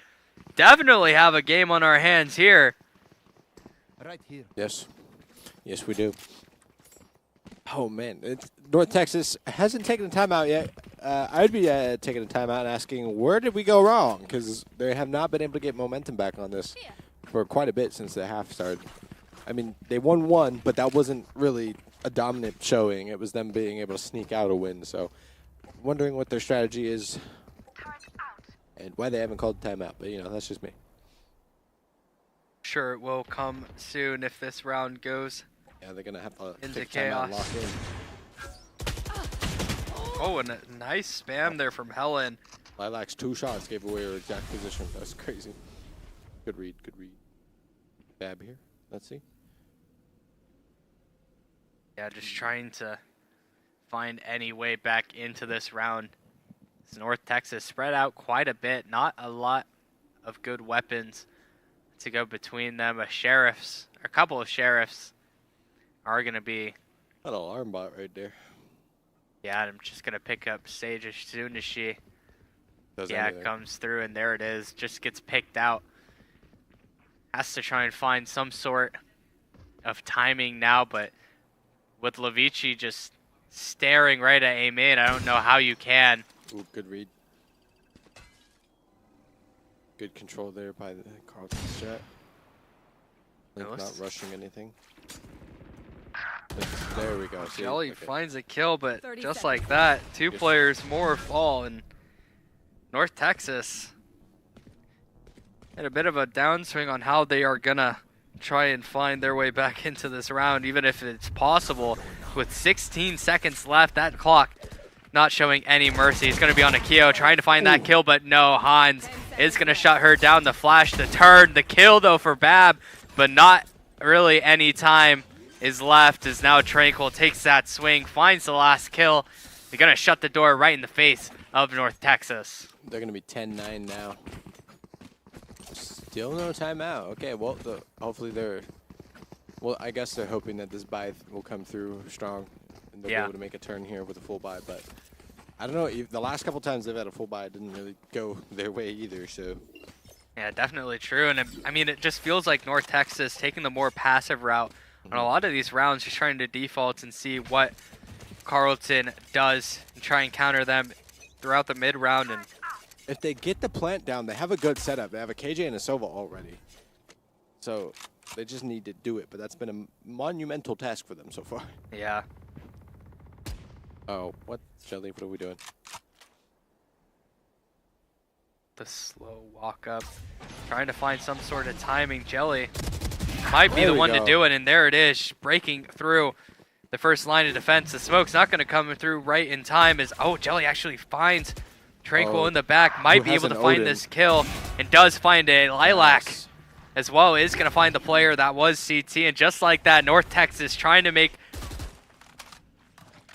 S4: definitely have a game on our hands here.
S5: Right here.
S1: Yes. Yes, we do. Oh, man. North Texas hasn't taken a timeout yet. I'd be taking a timeout and asking, where did we go wrong? Because they have not been able to get momentum back on this for quite a bit since the half started. I mean, they won 1, but that wasn't really a dominant showing. It was them being able to sneak out a win. So, wondering what their strategy is and why they haven't called timeout. But, you know, that's just me.
S4: Sure, it will come soon if this round goes.
S1: Yeah, they're going to have to
S4: into
S1: take timeout and
S4: chaos.
S1: lock in.
S4: Oh, and a nice spam there from Helen.
S1: Lilac's 2 shots gave away her exact position. That's crazy. Good read, good read. Bab here. Let's see.
S4: Yeah, just trying to find any way back into this round. It's North Texas spread out quite a bit. Not a lot of good weapons to go between them. A couple of sheriffs are going to be...
S1: That alarm bot right there.
S4: Yeah, I'm just going to pick up Sage as soon as she
S1: Does
S4: comes through, and there it is. Just gets picked out. Has to try and find some sort of timing now, but with Levici just staring right at A main, I don't know how you can.
S1: Ooh, good read. Good control there by the Carlton's jet. Link not rushing anything. There we go. See,
S4: Jelly finds a kill, but
S3: 30
S4: just
S3: seconds.
S4: like that, 2 players more fall, and North Texas had a bit of a downswing on how they are gonna try and find their way back into this round, even if it's possible. With 16 seconds left, that clock not showing any mercy. It's gonna be on Akio trying to find that kill, but no, Hans is gonna shut her down. The flash, the turn, the kill though for Bab, but not really any time is left as now Tranquil takes that swing, finds the last kill. They're going to shut the door right in the face of North Texas.
S1: They're going to be 10-9 now. Still no timeout. Okay, well, hopefully they're... Well, I guess they're hoping that this buy will come through strong and they'll be able to make a turn here with a full buy, but I don't know. The last couple times they've had a full buy, it didn't really go their way either, so...
S4: Yeah, definitely true. And I mean, it just feels like North Texas taking the more passive route on a lot of these rounds, just trying to default and see what Carleton does and try and counter them throughout the mid round. And
S1: if they get the plant down, they have a good setup. They have a KJ and a Sova already. So they just need to do it, but that's been a monumental task for them so far.
S4: Yeah.
S1: Oh, what? Jelly, what are we doing?
S4: The slow walk up, trying to find some sort of timing. Jelly might be the one to do it, and there it is, breaking through the first line of defense. The smoke's not going to come through right in time as, oh, Jelly actually finds Tranquil in the back, might be able to find this kill, and does find a Lilac as well. Is going to find the player that was CT, and just like that, North Texas trying to make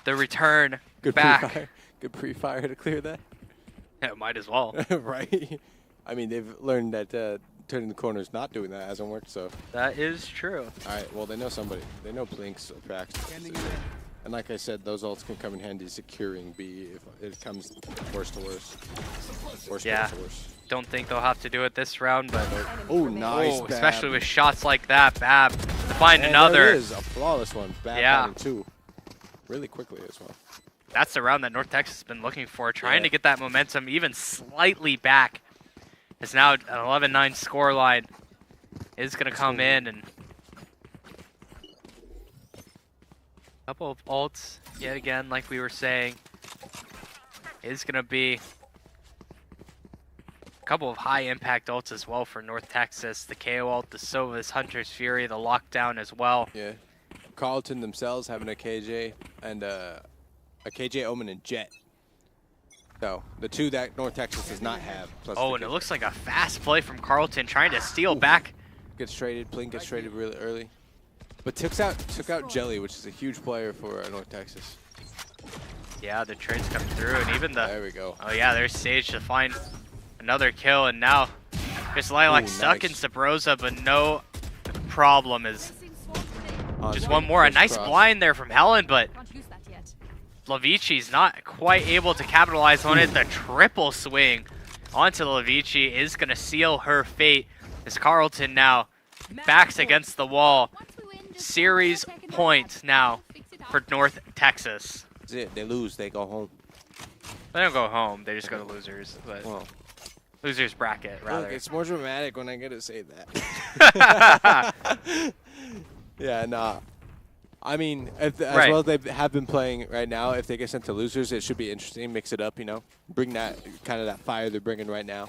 S4: the return back.
S1: Good pre-fire to clear that.
S4: Yeah, might as well.
S1: Right? I mean, they've learned that turning the corners not doing that hasn't worked, so.
S4: That is true.
S1: All right, well, they know somebody. They know Blink's tracks. And like I said, those ults can come in handy securing B if it comes worse to worse. Worse to worse.
S4: Don't think they'll have to do it this round, but
S1: oh, nice.
S4: Especially with shots like that, Bab to find another.
S1: There it is, a flawless one. Bab finding two really quickly as well.
S4: That's the round that North Texas has been looking for, trying to get that momentum even slightly back. It's now an 11-9 scoreline is going to come in, and a couple of ults yet again, like we were saying, is going to be a couple of high-impact ults as well for North Texas. The KO ult, the Sova's Hunter's Fury, the lockdown as well.
S1: Yeah, Carleton themselves having a KJ and a KJ, Omen, and Jet. So, the two that North Texas does not have. Plus
S4: and it looks like a fast play from Carleton trying to steal back.
S1: Gets traded, Blink gets traded really early. But took out Jelly, which is a huge player for North Texas.
S4: Yeah, the trades come through, and even the...
S1: There we go.
S4: Oh yeah, there's Sage to find another kill, and now just Lilac stuck in Sabrosa, but no problem is... just one more. A nice blind there from Helen, but... Lavici's not quite able to capitalize on it. The triple swing onto Lavici is going to seal her fate as Carleton now backs against the wall. Series point now for North Texas.
S1: That's it. They lose. They go home.
S4: They don't go home. They just go to losers. But losers bracket, rather.
S1: Look, it's more dramatic when I get to say that. Yeah, nah. I mean, as well as they have been playing right now, if they get sent to losers, it should be interesting. Mix it up, you know. Bring that kind of that fire they're bringing right now.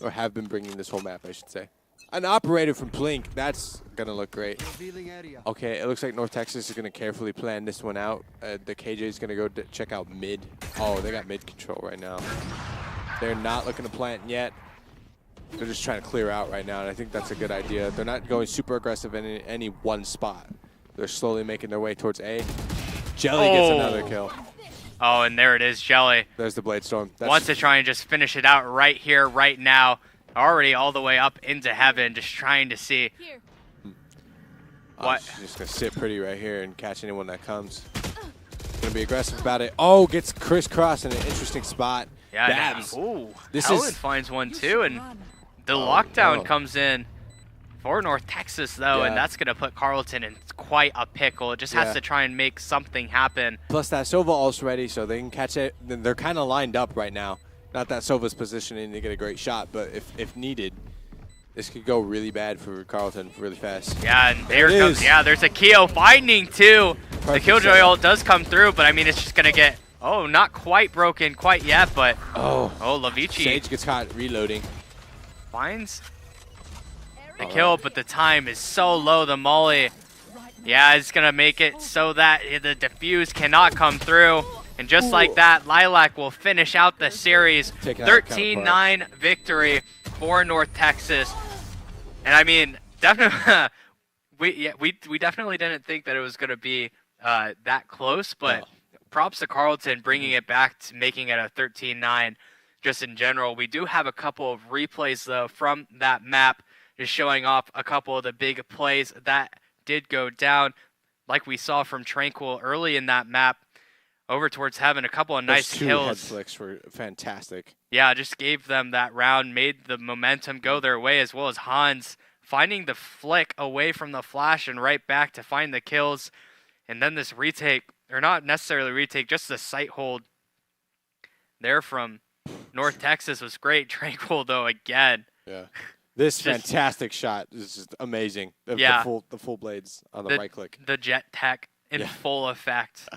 S1: Or have been bringing this whole map, I should say. An operator from Blink, that's going to look great. Okay, it looks like North Texas is going to carefully plan this one out. The KJ is going to go check out mid. Oh, they got mid control right now. They're not looking to plant yet. They're just trying to clear out right now, and I think that's a good idea. They're not going super aggressive in any one spot. They're slowly making their way towards A. Jelly gets another kill.
S4: Oh, and there it is, Jelly.
S1: There's the Blade Storm.
S4: Wants to try and just finish it out right here, right now. Already all the way up into heaven, just trying to see what.
S1: She's just going to sit pretty right here and catch anyone that comes. Going to be aggressive about it. Oh, gets crisscrossed in an interesting spot.
S4: Yeah, Helen finds one too, and the lockdown comes in for North Texas, though, and that's going to put Carleton in quite a pickle. It just has to try and make something happen.
S1: Plus that Sova ult's ready, so they can catch it. They're kind of lined up right now. Not that Sova's positioning to get a great shot, but if needed, this could go really bad for Carleton really fast.
S4: Yeah, and there it comes. Yeah, there's a Keo finding two. The Killjoy ult does come through, but I mean, it's just going to get, not quite broken quite yet, but, Lavici.
S1: Sage gets caught reloading.
S4: Finds the kill, but the time is so low. The molly, it's going to make it so that the defuse cannot come through. And just like that, Lilac will finish out the series. 13-9 victory for North Texas. And I mean, definitely we definitely didn't think that it was going to be that close, but
S1: No.
S4: props to Carlton bringing it back to making it a 13-9. Just in general, we do have a couple of replays though from that map, just showing off a couple of the big plays that did go down, like we saw from Tranquil early in that map. Over towards Heaven, a couple of nice
S1: Those two
S4: kills.
S1: head flicks were fantastic.
S4: Yeah, just gave them that round, made the momentum go their way, as well as Hans finding the flick away from the flash and right back to find the kills. And then this retake, or not necessarily retake, just the sight hold there from North Texas was great. Tranquil, though, again.
S1: Yeah. This
S4: Just-
S1: fantastic shot is just amazing.
S4: Yeah.
S1: The full blades on the right click.
S4: The jet tech in
S1: Yeah.
S4: full effect.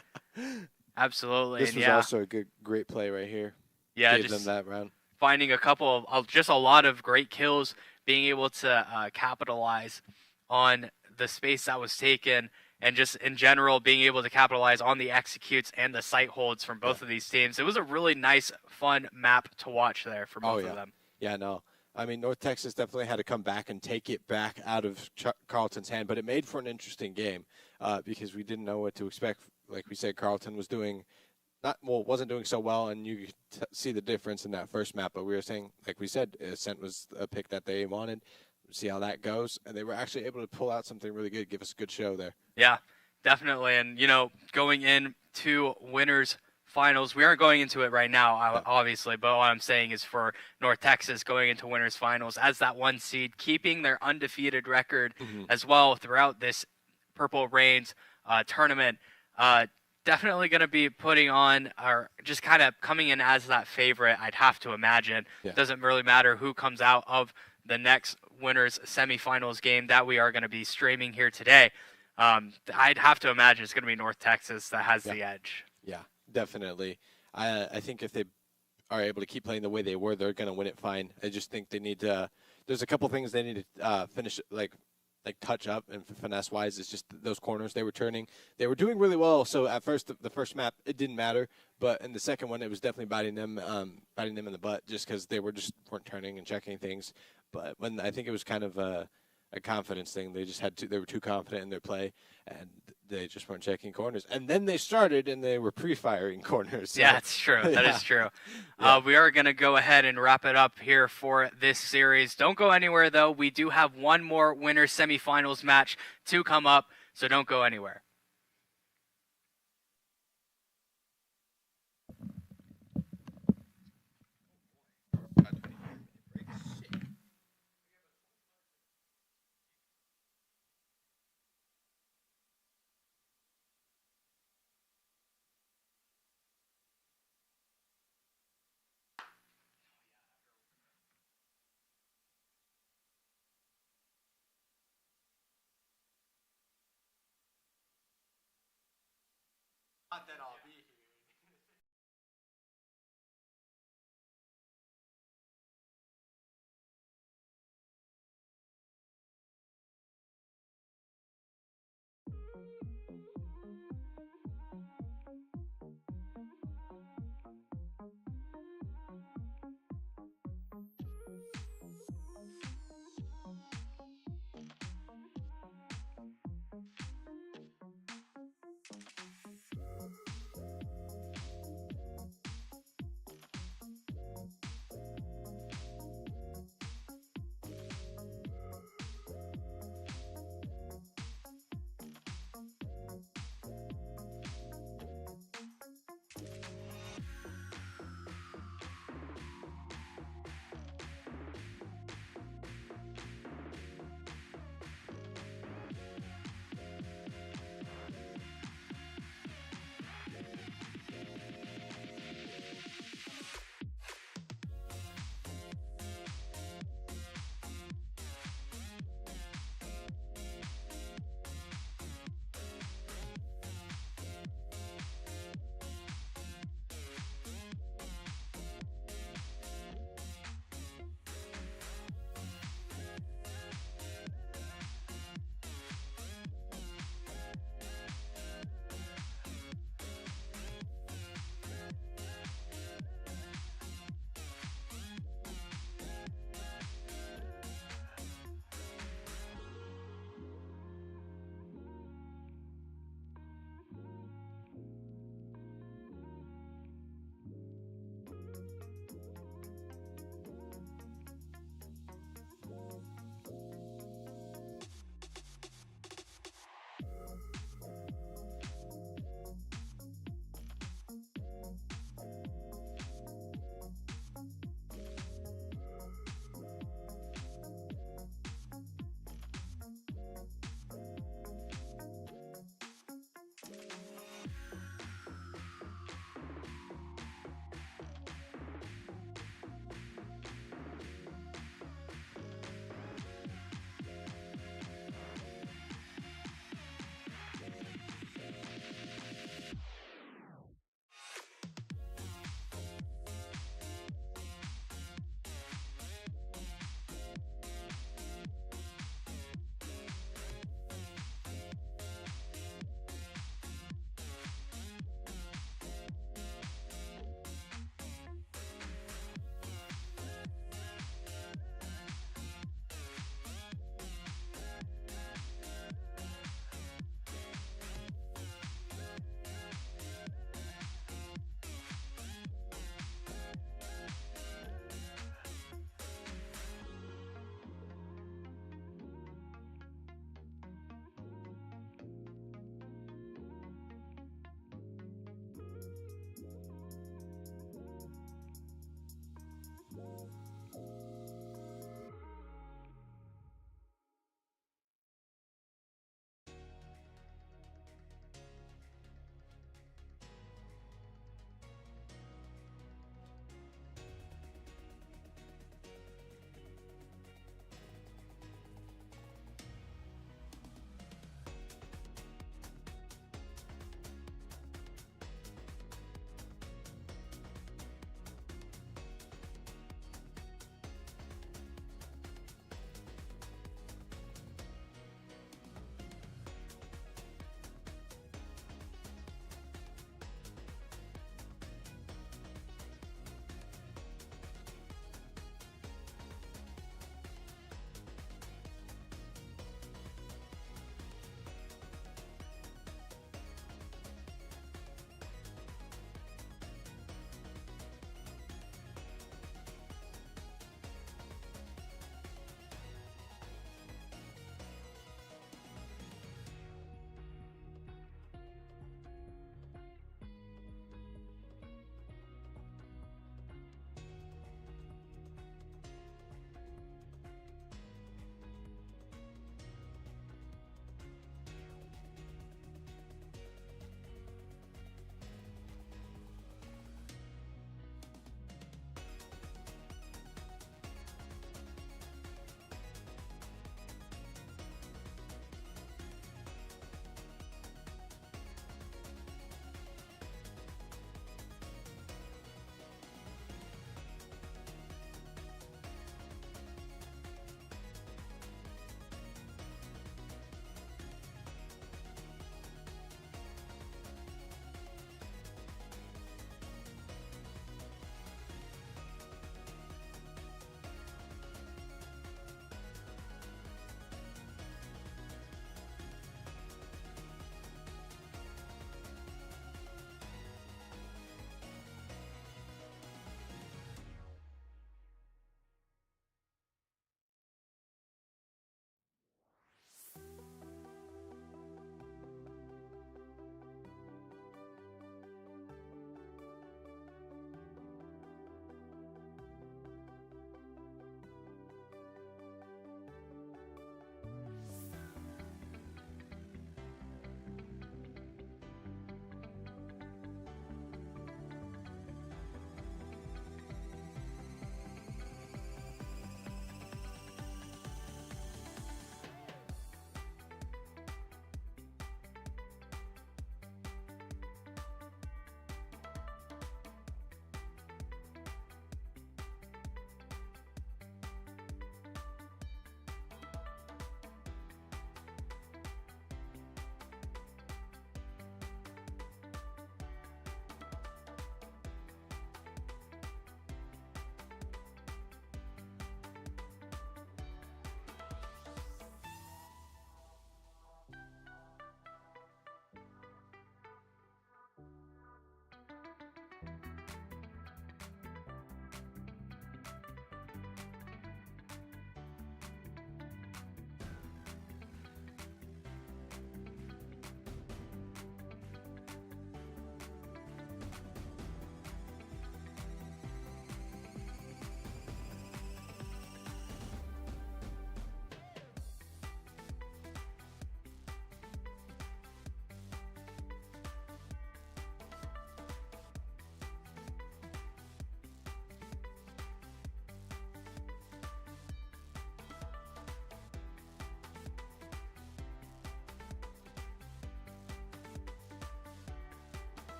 S4: Absolutely.
S1: This
S4: and
S1: was
S4: yeah,
S1: also a great play right here.
S4: yeah,
S1: Gave
S4: just
S1: them that round.
S4: finding a couple of just a lot of great kills, being able to capitalize on the space that was taken, and just in general being able to capitalize on the executes and the sight holds from both of these teams. It was a really nice, fun map to watch there for both of them.
S1: Yeah, no. I mean, North Texas definitely had to come back and take it back out of Carlton's hand, but it made for an interesting game because we didn't know what to expect. Like we said, Carlton was wasn't doing so well, and you could see the difference in that first map. But we were saying, like we said, Ascent was a pick that they wanted. See how that goes, and they were actually able to pull out something really good, give us a good show there.
S4: Yeah, definitely. And, going into winners finals, we aren't going into it right now, obviously, but what I'm saying is for North Texas going into winners finals as that 1 seed, keeping their undefeated record as well throughout this Purple Reigns tournament. Definitely going to be putting on, or just kind of coming in as that favorite, I'd have to imagine.
S1: Yeah.
S4: Doesn't really matter who comes out of the next winners semifinals game that we are going to be streaming here today. I'd have to imagine it's going to be North Texas that has the edge.
S1: Yeah, definitely. I think if they are able to keep playing the way they were, they're going to win it fine. I just think they need to. There's a couple things they need to finish, like touch up and finesse wise. It's just those corners they were turning. They were doing really well. So at first, the first map it didn't matter, but in the second one, it was definitely biting them in the butt just because they weren't turning and checking things. But when I think it was kind of a confidence thing, they were too confident in their play, and they just weren't checking corners. And then they started, and they were pre-firing corners. So.
S4: Yeah, it's true. That is true.
S1: Yeah.
S4: We are going to go ahead and wrap it up here for this series. Don't go anywhere, though. We do have one more winners semifinals match to come up, so don't go anywhere.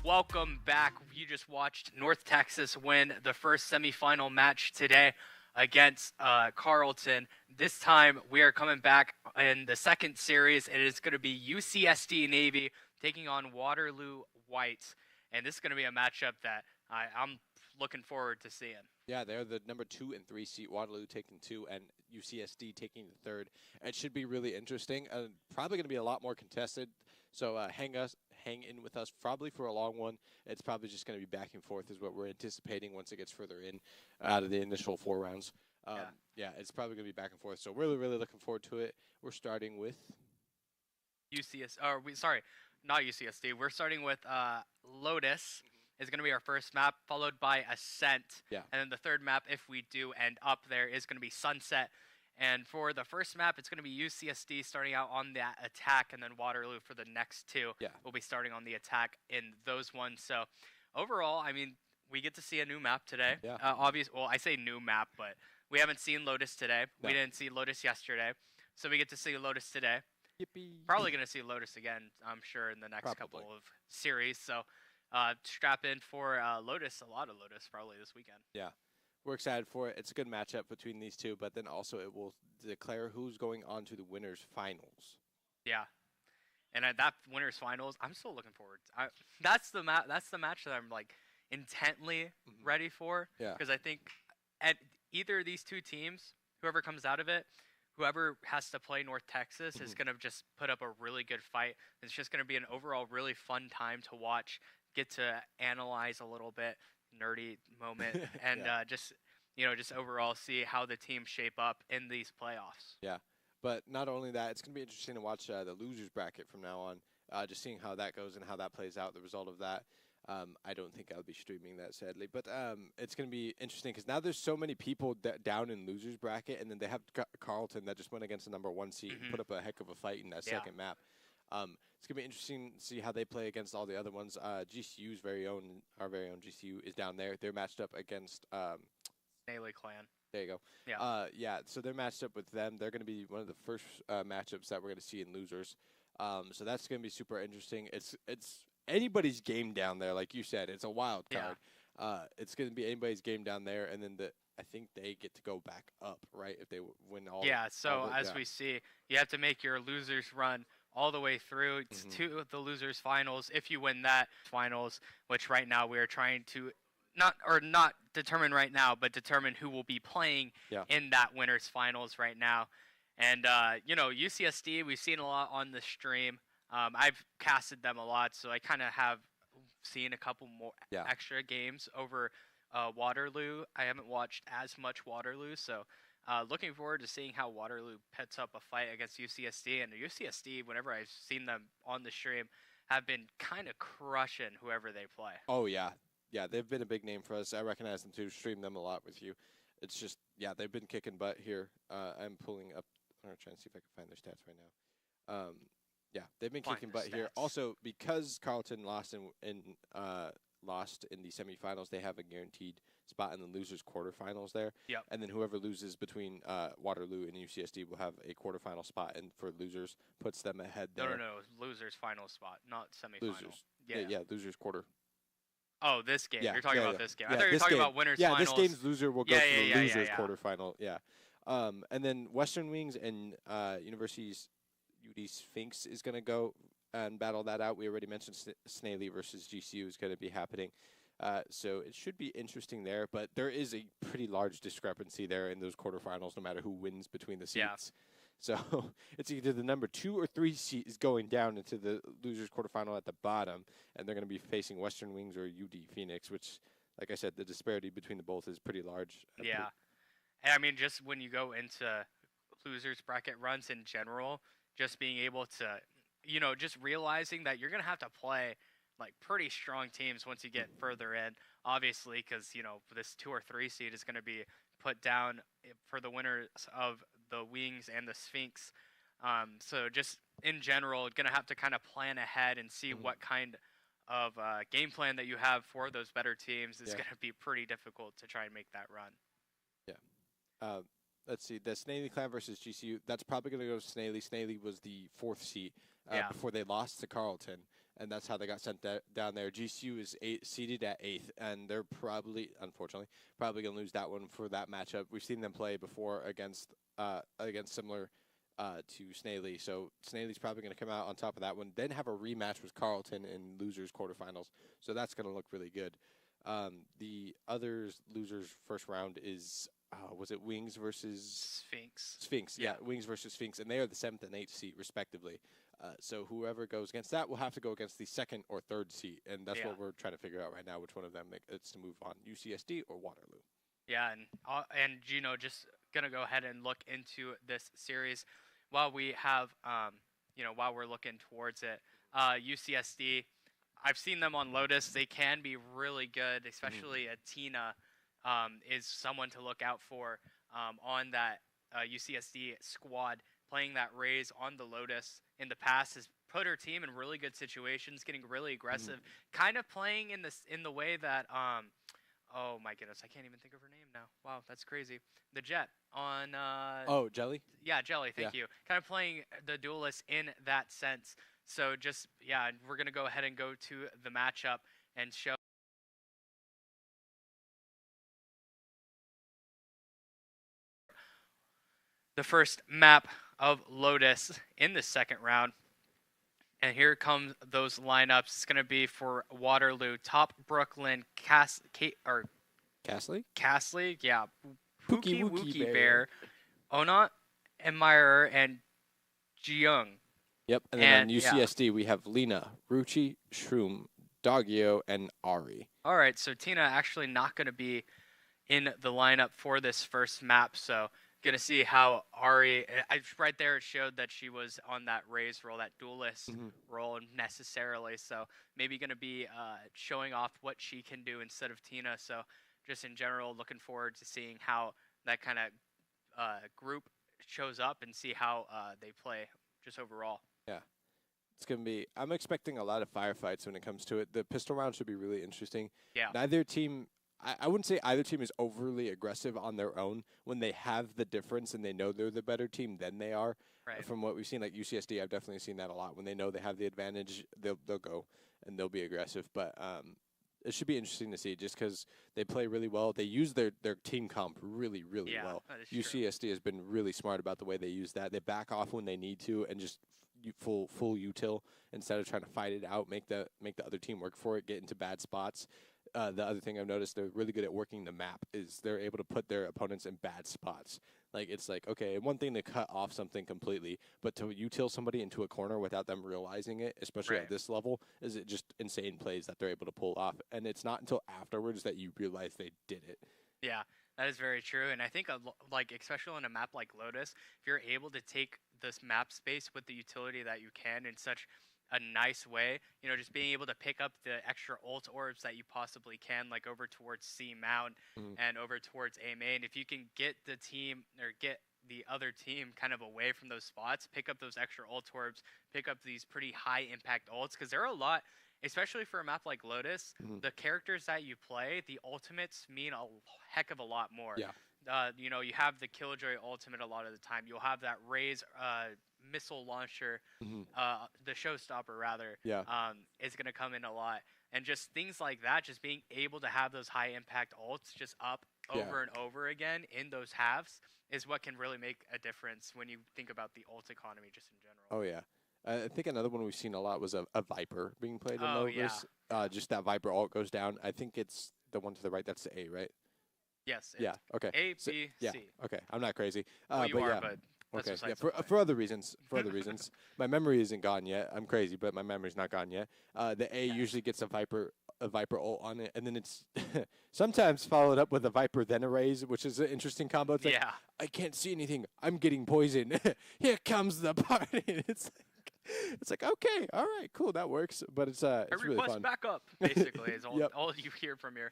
S4: Welcome back. You just watched North Texas win the first semifinal match today against Carleton. This time we are coming back in the second series. It is going to be UCSD Navy taking on Waterloo Whites. And this is going to be a matchup that I'm looking forward to seeing.
S1: Yeah, they're the number 2 and 3 seed. Waterloo taking 2 and UCSD taking the 3rd. It should be really interesting. Probably going to be a lot more contested. So hang in with us probably for a long one. It's probably just going to be back and forth is what we're anticipating once it gets further in out of the initial 4 rounds. Yeah, it's probably going to be back and forth. So really, really looking forward to it. We're starting with
S4: not UCSD. We're starting with Lotus. Is going to be our first map, followed by Ascent.
S1: Yeah.
S4: And then the third map, if we do end up there, is going to be Sunset. And for the first map, it's going to be UCSD starting out on that attack, and then Waterloo for the next 2.
S1: Yeah.
S4: We'll be starting on the attack in those ones. So overall, I mean, we get to see a new map today.
S1: Yeah.
S4: Well, I say new map, but we haven't seen Lotus today.
S1: No.
S4: We didn't see Lotus yesterday. So we get to see Lotus today.
S1: Yippee.
S4: Probably going to see Lotus again, I'm sure, in the next couple of series. So strap in for Lotus, a lot of Lotus probably this weekend.
S1: Yeah, we're excited for it. It's a good matchup between these two, but then also it will declare who's going on to the winners finals.
S4: Yeah, and at that winners finals, I'm still looking forward. That's the match that I'm like intently ready for.
S1: Yeah,
S4: because I think at either of these two teams, whoever comes out of it, whoever has to play North Texas is going to just put up a really good fight. It's just going to be an overall really fun time to watch. Get to analyze a little bit, nerdy moment, and just overall see how the teams shape up in these playoffs.
S1: Yeah, but not only that, it's going to be interesting to watch the losers bracket from now on, just seeing how that goes and how that plays out, the result of that. I don't think I'll be streaming that, sadly, but it's going to be interesting because now there's so many people down in losers bracket, and then they have Carleton that just went against the number 1 seed and put up a heck of a fight in that second map. It's going to be interesting to see how they play against all the other ones. GCU's our very own GCU is down there. They're matched up against
S4: Snaily Clan.
S1: There you go.
S4: Yeah.
S1: So they're matched up with them. They're going to be one of the first matchups that we're going to see in losers. So that's going to be super interesting. It's anybody's game down there, like you said. It's a wild card. It's going to be anybody's game down there, and then I think they get to go back up, right? If they win all.
S4: Yeah. So as we see, you have to make your losers run all the way through to the losers finals. If you win that finals, which right now we are trying to not determine right now, but determine who will be playing in that winners finals right now. And UCSD, we've seen a lot on the stream. I've casted them a lot, so I kind of have seen a couple more extra games over Waterloo. I haven't watched as much Waterloo, so looking forward to seeing how Waterloo puts up a fight against UCSD. And UCSD, whenever I've seen them on the stream, have been kind of crushing whoever they play.
S1: Oh, yeah. Yeah, they've been a big name for us. I recognize them too, stream them a lot with you. It's just, they've been kicking butt here. I'm pulling up, I'm trying to see if I can find their stats right now. They've been kicking butt here. Also, because Carleton lost lost in the semifinals, they have a guaranteed spot in the losers quarterfinals there.
S4: Yep.
S1: And then whoever loses between Waterloo and UCSD will have a quarterfinal spot, and for losers puts them ahead there.
S4: No. Losers final spot, not semifinal.
S1: Losers. Yeah, losers quarter.
S4: Oh, this game. You're talking about this game. I thought you were talking about winners finals.
S1: Yeah, this game's loser will go to the losers quarterfinal.
S4: Yeah.
S1: And then Western Wings and University's UD Sphinx is going to go and battle that out. We already mentioned Snaily versus GCU is going to be happening. So it should be interesting there, but there is a pretty large discrepancy there in those quarterfinals, no matter who wins between the seats.
S4: Yeah.
S1: So it's either the number 2 or 3 seed is going down into the losers quarterfinal at the bottom, and they're going to be facing Western Wings or UD Phoenix, which, like I said, the disparity between the both is pretty large.
S4: Yeah. And I mean, just when you go into losers bracket runs in general, just being able to, just realizing that you're going to have to play like pretty strong teams once you get further in, obviously, because, this 2 or 3 seed is going to be put down for the winners of the Wings and the Sphinx. So just in general, going to have to kind of plan ahead and see what kind of game plan that you have for those better teams is going to be pretty difficult to try and make that run.
S1: Yeah. Let's see. The Snaily Clan versus GCU, that's probably going to go to Snaily. Snaily was the 4th seed before they lost to Carleton. and that's how they got sent down there. GCU is seeded at 8th, and they're probably, unfortunately, probably going to lose that one for that matchup. We've seen them play before against similar to Snaley, so Snaley's probably going to come out on top of that one. Then have a rematch with Carleton in losers quarterfinals, so that's going to look really good. The others losers first round is was it Wings versus
S4: Sphinx?
S1: Sphinx, yeah, Wings versus Sphinx, and they are the 7th and 8th seed respectively. So whoever goes against that will have to go against the 2nd or 3rd seed, and that's what we're trying to figure out right now, which one of them it's to move on, UCSD or Waterloo.
S2: Yeah, and just gonna go ahead and look into this series while we have while we're looking towards it. UCSD, I've seen them on Lotus. They can be really good, especially Tina is someone to look out for on that UCSD squad. Playing that Raze on the Lotus in the past has put her team in really good situations, getting really aggressive, kind of playing in the way that oh my goodness, I can't even think of her name now. Wow, that's crazy. The Jet on
S1: Jelly?
S2: Yeah, Jelly, thank you. Kind of playing the duelist in that sense. So just we're gonna go ahead and go to the matchup and show the first map of Lotus in the second round. And here comes those lineups. It's going to be for Waterloo, Top Brooklyn, Castley, yeah,
S1: Pookie
S2: Wookie Bear, Onat, Admirer, and Jiyoung.
S1: Yep, and then on UCSD we have Lena, Ruchi, Shroom, Doggio, and Ari.
S2: All right, so Tina actually not going to be in the lineup for this first map, so going to see how Ari, right there it showed that she was on that Raze role, that duelist role necessarily, so maybe going to be showing off what she can do instead of Tina, so just in general looking forward to seeing how that kind of group shows up and see how they play just overall.
S1: Yeah. It's going to be, I'm expecting a lot of firefights when it comes to it. The pistol round should be really interesting.
S2: Yeah.
S1: Neither team, I wouldn't say either team is overly aggressive on their own. When they have the difference and they know they're the better team, then they are.
S2: Right.
S1: From what we've seen, like UCSD, I've definitely seen that a lot. When they know they have the advantage, they'll go and they'll be aggressive. But it should be interesting to see just because they play really well. They use their team comp really, really well. UCSD has been really smart about the way they use that. They back off when they need to and just full util instead of trying to fight it out, make the other team work for it, get into bad spots. The other thing I've noticed, they're really good at working the map, is they're able to put their opponents in bad spots. Like, it's like, okay, one thing to cut off something completely, but to util somebody into a corner without them realizing it, especially at this level, is it just insane plays that they're able to pull off. And it's not until afterwards that you realize they did it.
S2: Yeah, that is very true. And I think, like, especially on a map like Lotus, if you're able to take this map space with the utility that you can in such a nice way, just being able to pick up the extra ult orbs that you possibly can, like over towards C Mount and over towards A main. If you can get the team or get the other team kind of away from those spots, pick up those extra ult orbs, pick up these pretty high impact ults, because there are a lot, especially for a map like Lotus, the characters that you play, the ultimates mean a heck of a lot more.
S1: Yeah.
S2: You have the Killjoy ultimate a lot of the time. You'll have that Raze missile launcher, the showstopper rather, is going to come in a lot. And just things like that, just being able to have those high impact ults just up over and over again in those halves is what can really make a difference when you think about the ult economy just in general.
S1: Oh, yeah. I think another one we've seen a lot was a Viper being played in Novus.
S2: Yeah.
S1: Just that Viper ult goes down. I think it's the one to the right. That's the A, right?
S2: Yes.
S1: Yeah. Okay.
S2: A,
S1: so,
S2: B,
S1: yeah.
S2: C.
S1: Okay. I'm not crazy.
S2: Well, you are,
S1: but
S2: that's
S1: okay. Yeah.
S2: besides the point.
S1: For other reasons. My memory isn't gone yet. I'm crazy, but my memory's not gone yet. The A usually gets a Viper ult on it, and then it's sometimes followed up with a Viper then a Raze, which is an interesting combo. It's like, I can't see anything. I'm getting poisoned. Here comes the party. It's like, okay, all right, cool, that works. But it's really fun.
S2: Back up, basically, is all you hear from your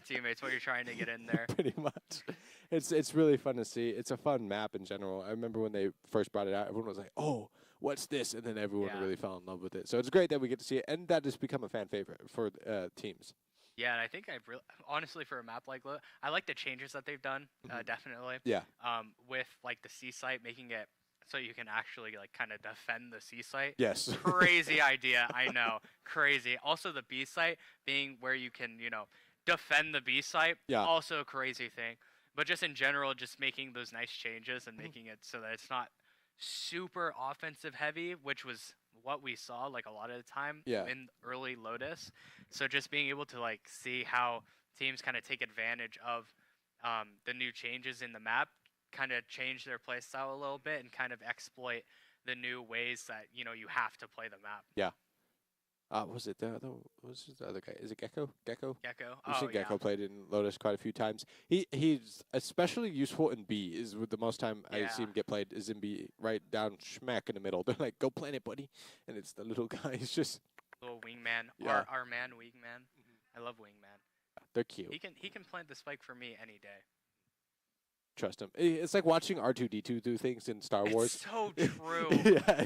S2: teammates while you're trying to get in there.
S1: Pretty much. It's really fun to see. It's a fun map in general. I remember when they first brought it out, everyone was like, oh, what's this? And then everyone really fell in love with it. So it's great that we get to see it, and that has become a fan favorite for teams.
S2: Yeah, and I think honestly, for a map like that, I like the changes that they've done, definitely.
S1: Yeah.
S2: With like the C site, making it
S4: so you can actually like kind of defend the C site.
S1: Yes.
S4: Crazy idea, I know. Crazy. Also the B site being where you can, defend the B site.
S1: Yeah.
S4: Also a crazy thing. But just in general, just making those nice changes and making it so that it's not super offensive heavy, which was what we saw like a lot of the time in early Lotus. So just being able to like see how teams kind of take advantage of the new changes in the map, kind of change their play style a little bit and kind of exploit the new ways that you have to play the map.
S1: Yeah. Was it the other? Was it the other guy? Is it Gecko? Gecko.
S4: Gecko.
S1: We've seen Gecko played in Lotus quite a few times. He's especially useful in B. Is with the most time I see him get played is in B, right down smack in the middle. They're like, "Go plant it, buddy," and it's the little guy. He's just
S4: little wingman.
S1: Yeah.
S4: Our man, wingman. I love wingman.
S1: They're cute.
S4: He can plant the spike for me any day.
S1: Trust him. It's like watching R2-D2 do things in Star Wars.
S4: It's so true.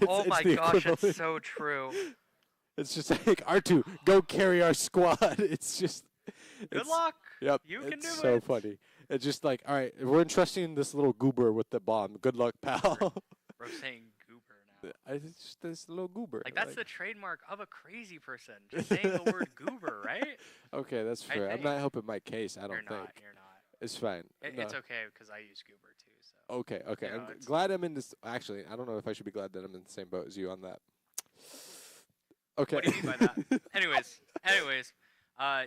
S1: Oh
S4: my gosh, it's so true.
S1: It's just like R2, go carry our squad. It's just
S4: good luck.
S1: Yep,
S4: you can do it.
S1: It's so funny. It's just like, all right, we're entrusting this little goober with the bomb. Good luck, pal.
S4: We're saying goober now.
S1: It's just this little goober.
S4: Like that's the trademark of a crazy person. Just saying the word goober, right?
S1: Okay, that's fair. I'm not helping my case. I don't think.
S4: You're not.
S1: It's fine.
S4: It's okay because I use goober too. So.
S1: Okay.
S4: You know,
S1: I'm glad I'm in this. Actually, I don't know if I should be glad that I'm in the same boat as you on that. Okay.
S4: What do you mean by that? anyways,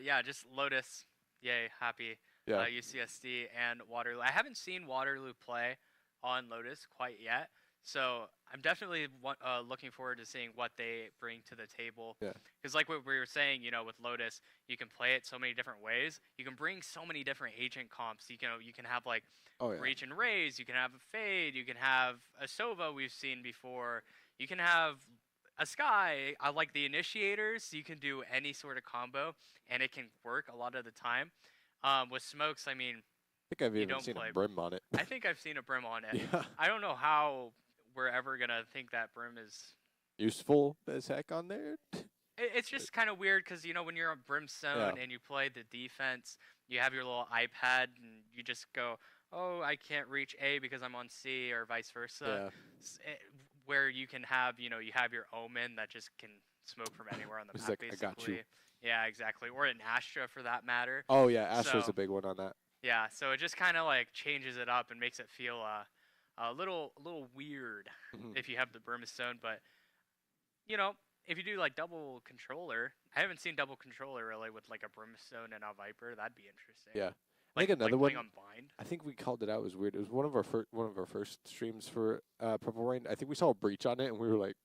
S4: yeah, just Lotus. Yay, happy.
S1: Yeah.
S4: UCSD and Waterloo. I haven't seen Waterloo play on Lotus quite yet, so I'm definitely looking forward to seeing what they bring to the table.
S1: Yeah.
S4: Because like what we were saying, with Lotus, you can play it so many different ways. You can bring so many different agent comps. You can have like reach and raise. You can have a fade. You can have a Sova we've seen before. You can have a Sky. I like the initiators. You can do any sort of combo, and it can work a lot of the time. With smokes, I mean,
S1: I think I've even seen a brim on it.
S4: I think I've seen a brim on it.
S1: Yeah.
S4: I don't know how we're ever gonna think that brim is
S1: useful as heck on there.
S4: It's just kind of weird because when you're on Brimstone and you play the defense, you have your little iPad and you just go, oh, I can't reach A because I'm on C, or vice versa.
S1: Yeah.
S4: Where you can have, you have your Omen that just can smoke from anywhere on the map,
S1: like,
S4: basically.
S1: I got you.
S4: Yeah, exactly. Or an Astra for that matter.
S1: Oh yeah, Astra's a big one on that.
S4: Yeah, so it just kind of like changes it up and makes it feel a little weird if you have the Brimstone. But if you do like double controller, I haven't seen double controller really with like a Brimstone and a Viper. That'd be interesting.
S1: Yeah.
S4: Like,
S1: I think another one.
S4: On Bind.
S1: I think we called it out. It was weird. It was one of our first streams for Purple Rain. I think we saw a breach on it, and we were like,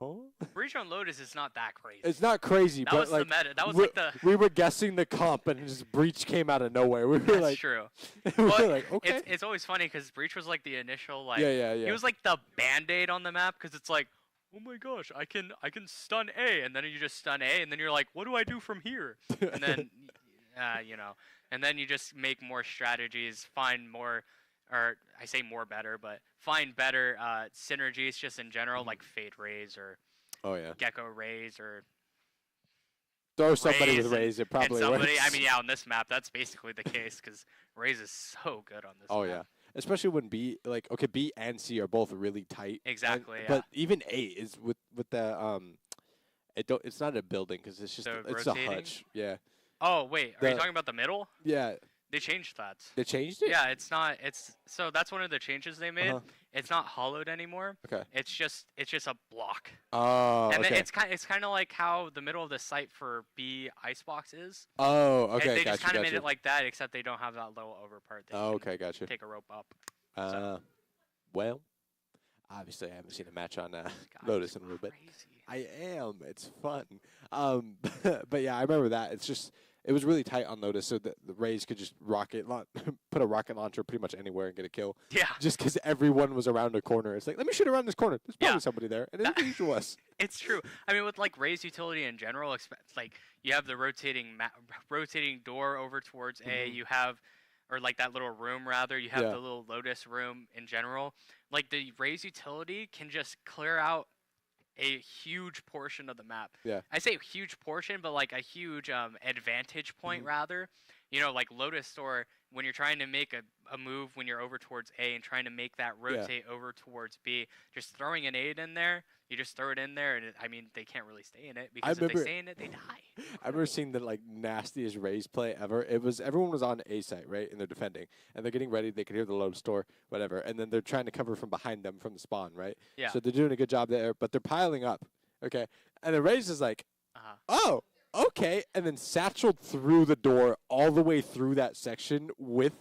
S1: "Huh?"
S4: Breach on Lotus is not that crazy.
S1: It's not crazy,
S4: that
S1: but
S4: was
S1: like
S4: the meta. That was like the.
S1: We were guessing the comp, and just breach came out of nowhere. We were
S4: That's
S1: like,
S4: true.
S1: we were like, okay.
S4: It's always funny because breach was like the initial like.
S1: Yeah.
S4: He was like the band-aid on the map because it's like, oh my gosh, I can stun A, and then you just stun A, and then you're like, what do I do from here? And then, and then you just make more strategies, find more, or I say more better, but find better synergies just in general, like Fade Raise or Gecko Raise or
S1: throw somebody
S4: Raise
S1: with Raise. It probably
S4: somebody.
S1: works.
S4: I mean, yeah, on this map, that's basically the case because Raise is so good on this.
S1: Oh
S4: map.
S1: yeah. Especially when B and C are both really tight.
S4: Exactly.
S1: But even A is with the it's not a building because it's just it's a hutch. Yeah.
S4: Oh wait, are you talking about the middle?
S1: Yeah.
S4: They changed that.
S1: They changed it?
S4: Yeah, it's not. So that's one of the changes they made. It's not hollowed anymore.
S1: Okay.
S4: It's just a block.
S1: Oh.
S4: And
S1: okay.
S4: then it's kind of like how the middle of the site for B Icebox is.
S1: Oh. Okay.
S4: And they just kind of made it like that, except they don't have that little over part.
S1: Okay. Gotcha.
S4: Take a rope up.
S1: Well, obviously I haven't seen a match on Lotus in a little bit. I am. It's fun. But yeah, I remember that. It was really tight on Lotus, so the Rays could just put a rocket launcher pretty much anywhere and get a kill.
S4: Yeah.
S1: Just because everyone was around a corner. It's like, let me shoot around this corner. There's probably somebody there, and it usually was.
S4: It's true. I mean, with like Rays utility in general, like you have the rotating door over towards A. You have, or like that little room rather. You have the little Lotus room in general. Like the Rays utility can just clear out a huge portion of the map.
S1: Yeah.
S4: I say huge portion, but like a huge advantage point rather. You know, like Lotus or when you're trying to make a move when you're over towards A and trying to make that rotate over towards B, just throwing an aid in there, you just throw it in there, and I mean, they can't really stay in it because if they stay in it, they die.
S1: I remember seeing the like nastiest Raze play ever. It was everyone was on A site, right, and they're defending, and they're getting ready. They can hear the Lotus door, whatever, and then they're trying to cover from behind them from the spawn, right?
S4: Yeah.
S1: So they're doing a good job there, but they're piling up, okay. And the Raze is like, oh, okay, and then satcheled through the door all the way through that section with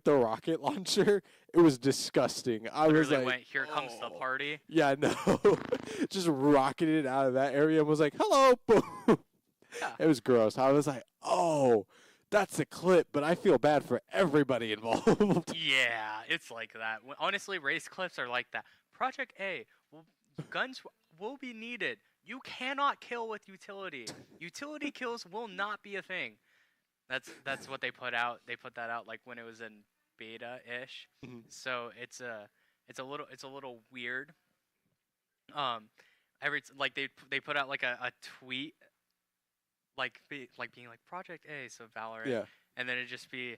S1: the rocket launcher. It was disgusting. I was like,
S4: went, here comes the party.
S1: Yeah, no. Just rocketed out of that area and was like, hello, boom.
S4: Yeah.
S1: It was gross. I was like, oh, that's a clip, but I feel bad for everybody involved.
S4: Yeah, it's like that. Honestly, race clips are like that. Project A, guns will be needed. You cannot kill with utility. Utility kills will not be a thing. That's what they put out. They put that out like when it was in beta-ish. So it's a little weird. They put out like a tweet being like Project A, so Valorant.
S1: Yeah.
S4: And then it just be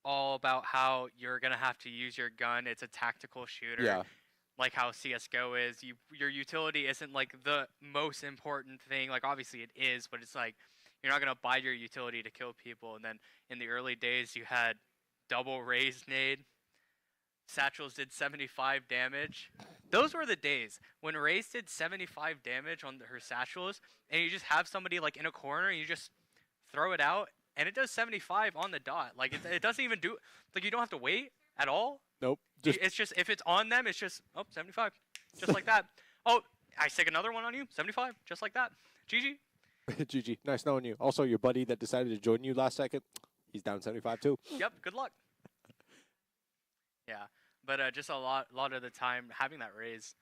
S4: all about how you're gonna have to use your gun. It's a tactical shooter.
S1: Yeah.
S4: Like how CS:GO is. Your utility isn't like the most important thing. Like obviously it is, but it's like you're not gonna buy your utility to kill people. And then in the early days you had double raise nade. Satchels did 75 damage. Those were the days when Raze did 75 damage on her satchels, and you just have somebody like in a corner, and you just throw it out, and it does 75 on the dot. Like it doesn't even do like you don't have to wait at all.
S1: Nope.
S4: It's just if it's on them, it's just 75, just like that. Oh, I stick another one on you, 75, just like that. GG.
S1: GG. Nice knowing you. Also, your buddy that decided to join you last second, he's down 75 too.
S4: Yep. Good luck. Yeah, but just a lot of the time having that Raze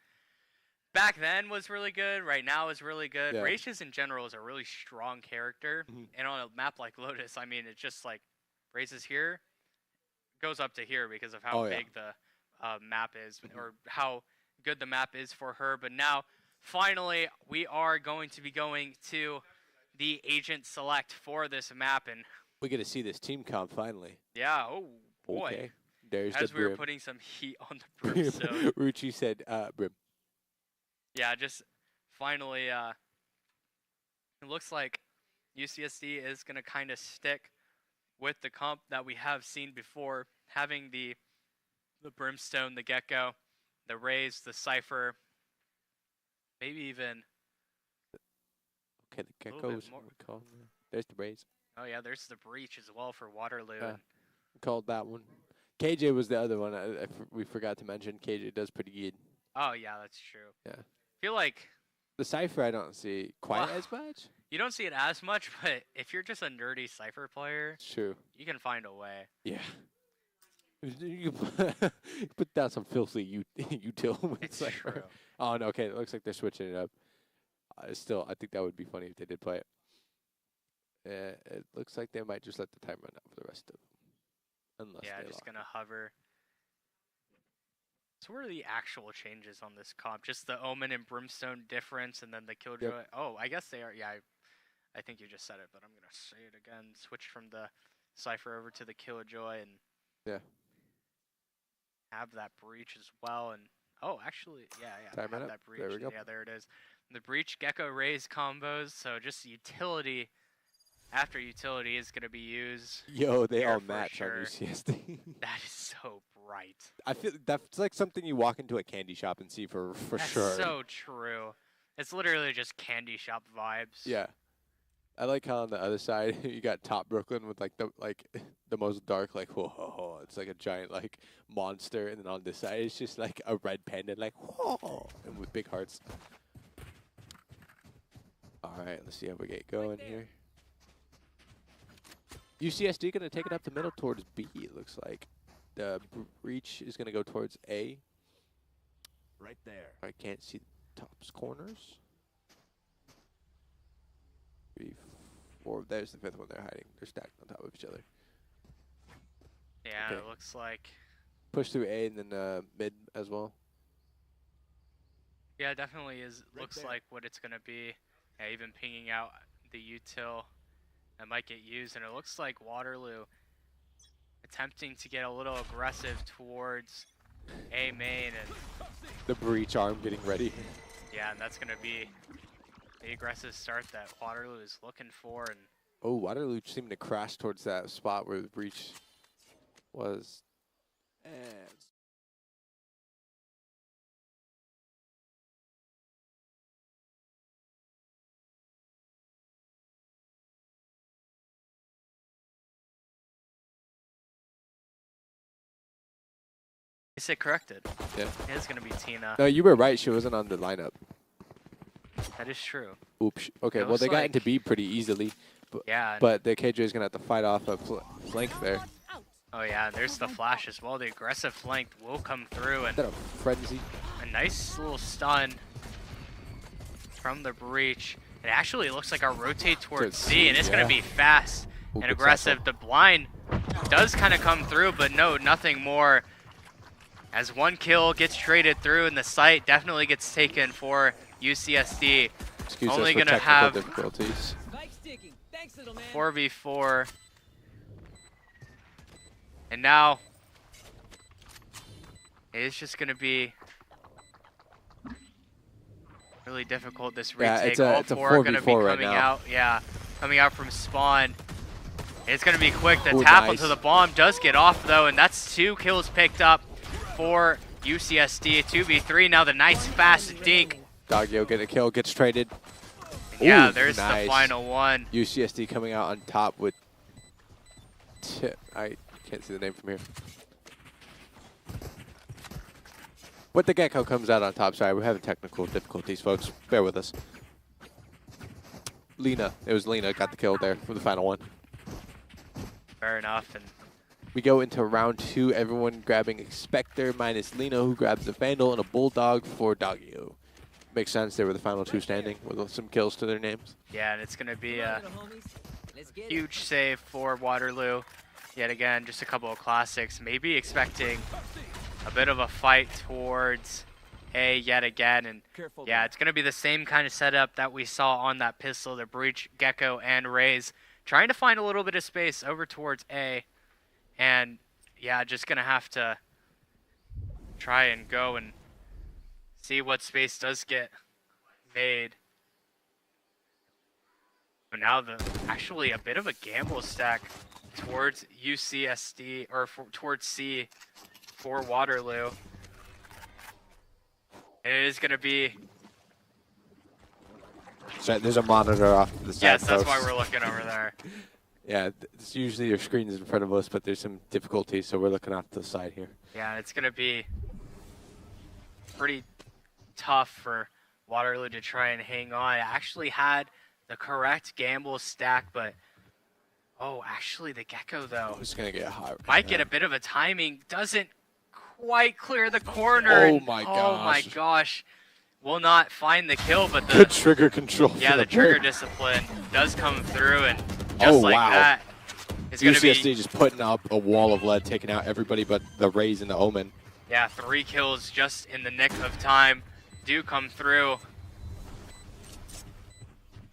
S4: back then was really good. Right now is really good.
S1: Yeah.
S4: Raze just in general is a really strong character, and on a map like Lotus, I mean, it's just like Raze is here, goes up to here because of how big the map is, or how good the map is for her. But now, finally, we are going to be going to the agent select for this map, and
S1: we get to see this team comp finally.
S4: Yeah. Oh boy.
S1: Okay. There's
S4: as
S1: the
S4: we were
S1: brim.
S4: putting some heat on the brimstone.
S1: Ruchi said, brim.
S4: Yeah, just finally, it looks like UCSD is going to kind of stick with the comp that we have seen before, having the brimstone, the gecko, the Raze, the Cypher, maybe even...
S1: Okay, the geckos, we call them. There's the Raze.
S4: Oh yeah, there's the breach as well for Waterloo.
S1: Called that one. KJ was the other one. We forgot to mention. KJ does pretty good.
S4: Oh yeah, that's true.
S1: Yeah.
S4: I feel like
S1: the Cypher I don't see quite as much.
S4: You don't see it as much, but if you're just a nerdy Cypher player,
S1: it's true.
S4: You can find a way.
S1: Yeah. You put down some filthy util with
S4: it's
S1: Cypher.
S4: True.
S1: Oh no, okay. It looks like they're switching it up. Still, I think that would be funny if they did play it. It looks like they might just let the time run out for the rest of them. Unless
S4: yeah, just gonna hover. So what are the actual changes on this comp? Just the Omen and Brimstone difference, and then the Killjoy.
S1: Yep.
S4: Oh, I guess they are. Yeah, I think you just said it, but I'm gonna say it again. Switch from the Cypher over to the Killjoy, and have that breach as well. And oh, actually, yeah,
S1: time
S4: have
S1: up.
S4: that breach.
S1: There we go.
S4: Yeah, there it is. The breach Gecko Raze combos. So just utility. After utility is going to be used.
S1: Yo, they all match
S4: sure.
S1: on UCSD.
S4: That is so bright.
S1: I feel that's like something you walk into a candy shop and see for
S4: that's
S1: sure.
S4: So true. It's literally just candy shop vibes.
S1: Yeah. I like how on the other side you got Top Brooklyn with the most dark whoa, it's like a giant like monster, and then on this side it's just like a red panda whoa, and with big hearts. All right, let's see how we get going here. UCSD going to take it up the middle towards B, it looks like. The breach is going to go towards A.
S5: Right there.
S1: I can't see the top's corners. 3, 4. There's the 5th one they're hiding. They're stacked on top of each other.
S4: Yeah,
S1: okay.
S4: It looks like.
S1: Push through A and then mid as well.
S4: Yeah, it definitely is.
S5: Right
S4: Looks
S5: there.
S4: like what it's gonna be. Yeah, even pinging out the util that might get used, and it looks like Waterloo attempting to get a little aggressive towards A main, and
S1: The breach arm getting ready.
S4: yeah, and that's gonna be the aggressive start that Waterloo is looking for. And
S1: Oh, Waterloo seemed to crash towards that spot where the breach was. And
S4: is it corrected?
S1: yeah.
S4: It is gonna be Tina.
S1: No, you were right. She wasn't on the lineup.
S4: That is true.
S1: Oops. Okay,
S4: It
S1: well,
S4: looks
S1: they got
S4: like-
S1: into B pretty easily.
S4: Yeah.
S1: But the KJ is going to have to fight off a flank there.
S4: Oh yeah, there's the flash as well. The aggressive flank will come through,
S1: Is
S4: and
S1: that a frenzy?
S4: a nice little stun from the breach. It actually looks like a rotate towards
S1: Towards
S4: C,
S1: C,
S4: and it's
S1: yeah.
S4: going to be fast
S1: Ooh,
S4: and
S1: good
S4: aggressive.
S1: tackle.
S4: The blind does kind of come through, but no, nothing more. As one kill gets traded through, and the site definitely gets taken for UCSD.
S1: Excuse
S4: Only
S1: us for
S4: gonna
S1: technical
S4: have-
S1: difficulties.
S4: 4v4. And now it's just going to be really difficult, this
S1: Yeah,
S4: retake.
S1: it's a-
S4: All
S1: it's a
S4: four are going to be
S1: 4v4 right
S4: coming
S1: now.
S4: out. Yeah, coming out from spawn. It's going to be quick. The
S1: Ooh,
S4: tap
S1: nice.
S4: onto the bomb does get off, though, and that's 2 kills picked up for UCSD. 2v3. Now the nice fast dink.
S1: Doggio get a kill, gets traded.
S4: Yeah,
S1: Ooh,
S4: there's
S1: nice.
S4: the final one.
S1: UCSD coming out on top with. I can't see the name from here. But the Gecko comes out on top. Sorry, we're having technical difficulties, folks. Bear with us. Lena. It was Lena got the kill there for the final one.
S4: Fair enough. And
S1: We go into round 2. Everyone grabbing Expector minus Lena, who grabs the Vandal, and a Bulldog for Doggio. Makes sense. They were the final 2 standing with some kills to their names.
S4: yeah, and it's going to be a huge save for Waterloo. Yet again, just a couple of classics. Maybe expecting a bit of a fight towards A yet again. And yeah, it's going to be the same kind of setup that we saw on that pistol, the Breach, Gecko, and Raze. Trying to find a little bit of space over towards A. And yeah, just going to have to try and go and see what space does get made. But now actually a bit of a gamble stack towards UCSD, or towards C for Waterloo. It is going to be...
S1: So there's a monitor off to the side.
S4: Yes, that's why
S1: folks.
S4: we're looking over there.
S1: Yeah, it's usually your screen is in front of us, but there's some difficulties, so we're looking off to the side here.
S4: Yeah, it's going to be pretty tough for Waterloo to try and hang on. It actually had the correct gamble stack, but oh, actually the Gecko though
S1: Who's gonna get hot?
S4: might get a bit of a timing. Doesn't quite clear the corner.
S1: Oh
S4: and-
S1: my
S4: Oh my
S1: gosh.
S4: gosh. Will not find the kill, but
S1: Good
S4: the
S1: trigger control.
S4: yeah,
S1: for
S4: the trigger
S1: player.
S4: discipline does come through, and just
S1: Oh,
S4: like
S1: wow.
S4: that, it's gonna
S1: UCSD
S4: be
S1: just putting up a wall of lead, taking out everybody but the Rays and the Omen.
S4: yeah, 3 kills just in the nick of time do come through.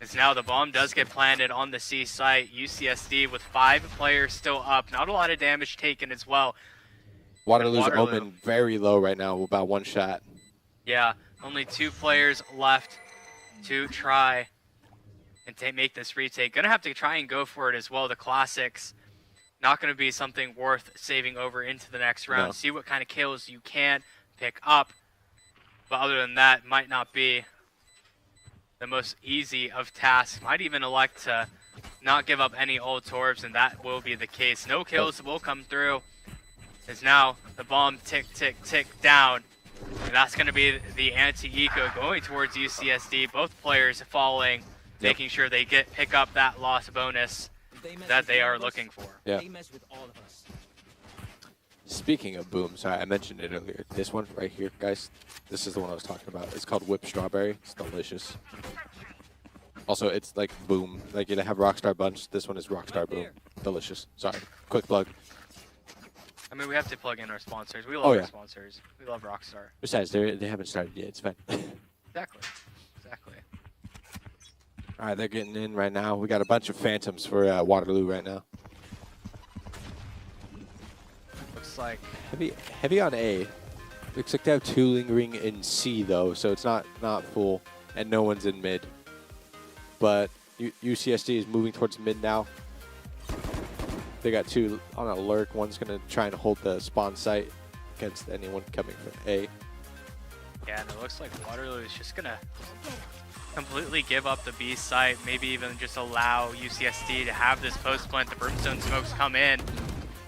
S4: As now the bomb does get planted on the C site. UCSD with 5 players still up. Not a lot of damage taken as well.
S1: Waterloo's
S4: Waterloo.
S1: Omen very low right now, about 1 shot.
S4: Yeah, only 2 players left to try and make this retake. Gonna have to try and go for it as well. The classics, not gonna be something worth saving over into the next round.
S1: No.
S4: See what kind of kills you can pick up. But other than that, might not be the most easy of tasks. Might even elect to not give up any ult orbs, and that will be the case. No kills will come through. As now the bomb tick, tick, tick down. And that's going to be the anti-eco going towards UCSD. Both players falling, making sure they pick up that loss bonus that they are looking for.
S1: Yeah. Speaking of boom, sorry, I mentioned it earlier. This one right here, guys, this is the one I was talking about. It's called Whipped Strawberry. It's delicious. Also, it's like boom. Like you have Rockstar Bunch. This one is Rockstar Boom. Delicious. Sorry. Quick plug.
S4: I mean, we have to plug in our sponsors. We love
S1: Oh,
S4: our
S1: yeah.
S4: sponsors. We love Rockstar.
S1: Besides, they haven't started yet. It's fine.
S4: Exactly. Exactly.
S1: All right, they're getting in right now. We got a bunch of phantoms for Waterloo right now.
S4: Looks like
S1: Heavy on A. Looks like they have 2 lingering in C though, so it's not full, and no one's in mid. But UCSD is moving towards mid now. They got 2 on a lurk. One's gonna try and hold the spawn site against anyone coming from A.
S4: Yeah, and it looks like Waterloo is just gonna completely give up the B site, maybe even just allow UCSD to have this post plant. The Brimstone smokes come in, and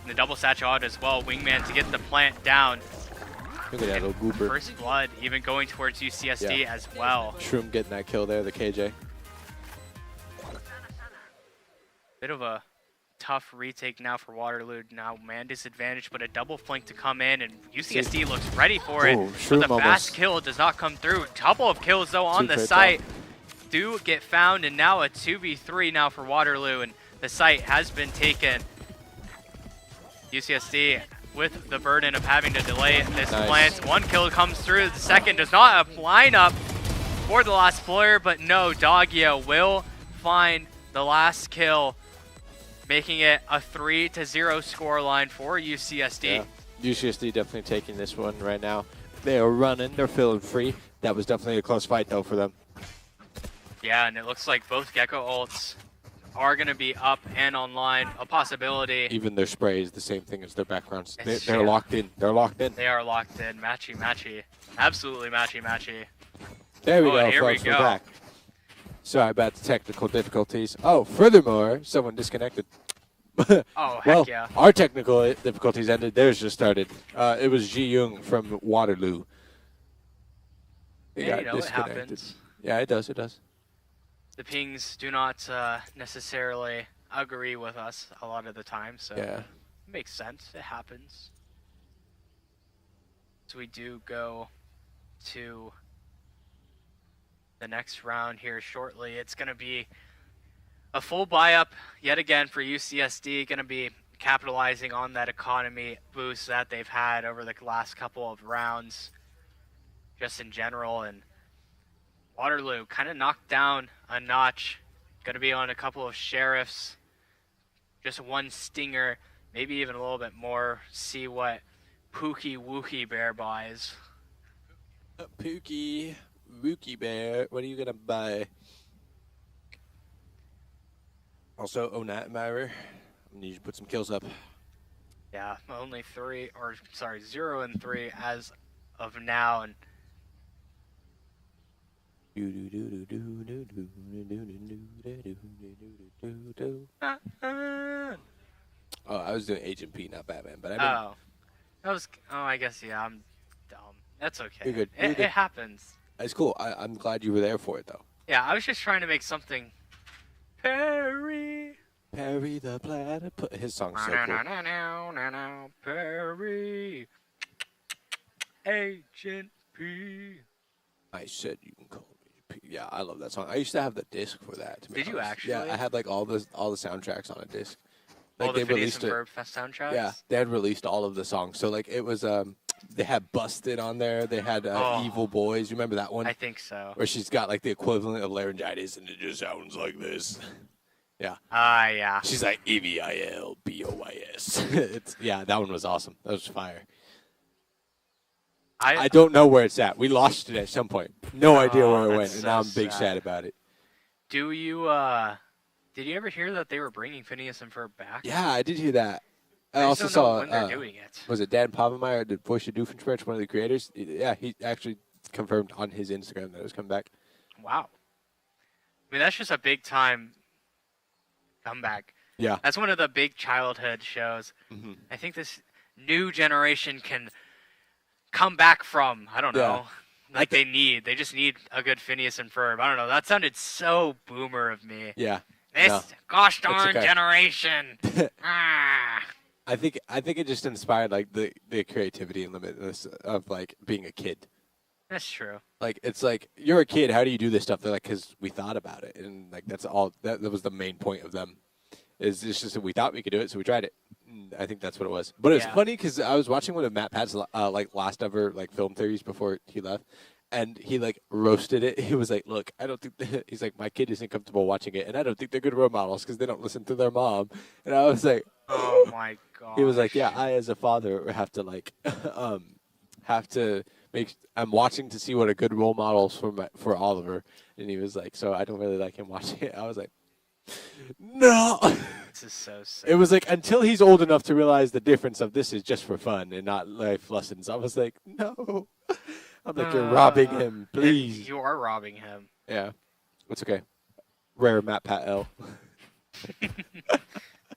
S4: the double satchel out as well. Wingman to get the plant down.
S1: Look at that little goober.
S4: First blood even going towards UCSD as well.
S1: Shroom getting that kill there, the KJ.
S4: Bit of a tough retake now for Waterloo. Now man disadvantage, but a double flank to come in, and UCSD looks ready for it.
S1: Shroom
S4: But the fast kill does not come through. Couple of kills though on the site do get found, and now a 2v3 now for Waterloo, and the site has been taken. UCSD with the burden of having to delay this plant. 1 kill comes through, the second does not line up for the last player, but no, Doggia will find the last kill, making it a 3-0 scoreline for UCSD.
S1: Yeah. UCSD definitely taking this one right now. They are running, they're feeling free. That was definitely a close fight though for them.
S4: Yeah, and it looks like both Gecko ults are going to be up and online, a possibility.
S1: Even their spray is the same thing as their backgrounds. They're locked in. They're locked in.
S4: They are locked in. Matchy, matchy. Absolutely matchy, matchy.
S1: There we go,
S4: here
S1: folks.
S4: we
S1: We're
S4: go.
S1: back. Sorry about the technical difficulties. Oh, furthermore, someone disconnected.
S4: Oh, heck
S1: Well,
S4: yeah.
S1: our technical difficulties ended. Theirs just started. It was Ji Young from Waterloo. He
S4: Yeah,
S1: got
S4: you know, it
S1: disconnected.
S4: happens.
S1: Yeah, it does. It does.
S4: The pings do not necessarily agree with us a lot of the time, so
S1: Yeah.
S4: it makes sense. It happens. So we do go to the next round here shortly. It's going to be a full buy-up yet again for UCSD. Going to be capitalizing on that economy boost that they've had over the last couple of rounds, just in general. And Waterloo kind of knocked down a notch. Going to be on a couple of sheriffs, just 1 stinger, maybe even a little bit more. See what Pookie Wookie Bear buys.
S1: Pookie, Wookie Bear, what are you gonna buy? Also, Onat Myra, I need you to put some kills up.
S4: Yeah, only 0 and 3 as of now, and
S1: Oh, I was doing Agent P, not Batman, but I mean,
S4: I guess, yeah, I'm dumb. That's okay.
S1: You're good. You're
S4: It
S1: good.
S4: happens.
S1: It's cool. I'm glad you were there for it, though.
S4: Yeah, I was just trying to make something. Perry.
S1: Perry the Platypus. His song's so cool.
S4: Perry. Agent P.
S1: I said you can call me P. Yeah, I love that song. I used to have the disc for that. To be
S4: Did you
S1: honest.
S4: actually?
S1: Yeah, I had like all the soundtracks on a disc.
S4: All
S1: Like
S4: the
S1: they
S4: Phineas
S1: released
S4: and
S1: it.
S4: Ferb soundtracks?
S1: Yeah, they had released all of the songs. So like it was they had Busted on there. They had Evil Boys. You remember that one?
S4: I think so.
S1: Where she's got like the equivalent of laryngitis and it just sounds like this. Yeah.
S4: Yeah.
S1: She's like EVILBOYS. It's that one was awesome. That was fire. I don't know where it's at. We lost it at some point. No idea where it went,
S4: that's
S1: and
S4: so
S1: now I'm big
S4: sad.
S1: sad about it.
S4: Do you did you ever hear that they were bringing Phineas and Ferb back?
S1: Yeah, I did hear that. I
S4: I
S1: also
S4: just don't know
S1: saw.
S4: when they're doing it.
S1: Was it Dan Povenmire, the voice of Doofenshmirtz, one of the creators? Yeah, he actually confirmed on his Instagram that it was coming back.
S4: Wow. I mean, that's just a big time comeback.
S1: Yeah.
S4: That's one of the big childhood shows.
S1: Mm-hmm.
S4: I think this new generation can come back from. I don't know. Like they just need a good Phineas and Ferb. I don't know. That sounded so boomer of me.
S1: Yeah.
S4: This gosh darn
S1: okay.
S4: generation.
S1: I think it just inspired like the creativity and limitless of like being a kid.
S4: That's true.
S1: Like it's like you're a kid. How do you do this stuff? They're like, because we thought about it, and like that's all. That was the main point of them. It's just that we thought we could do it, so we tried it. I think that's what it was. But it was funny because I was watching one of Matt Pat's like last ever like film theories before he left, And he like roasted it. He was like, "Look, I don't think he's like my kid isn't comfortable watching it, and I don't think they're good role models because they don't listen to their mom." And I was like,
S4: Oh my god.
S1: He was like, "Yeah, I as a father have to like, have to make. I'm watching to see what a good role model is for Oliver." And he was like, "So I don't really like him watching it." I was like, "No."
S4: This is so sick.
S1: It was like until he's old enough to realize the difference of this is just for fun and not life lessons. I was like, "No." I'm like, "You're robbing him, please."
S4: You are robbing him.
S1: Yeah, it's okay. Rare Matt Pat L.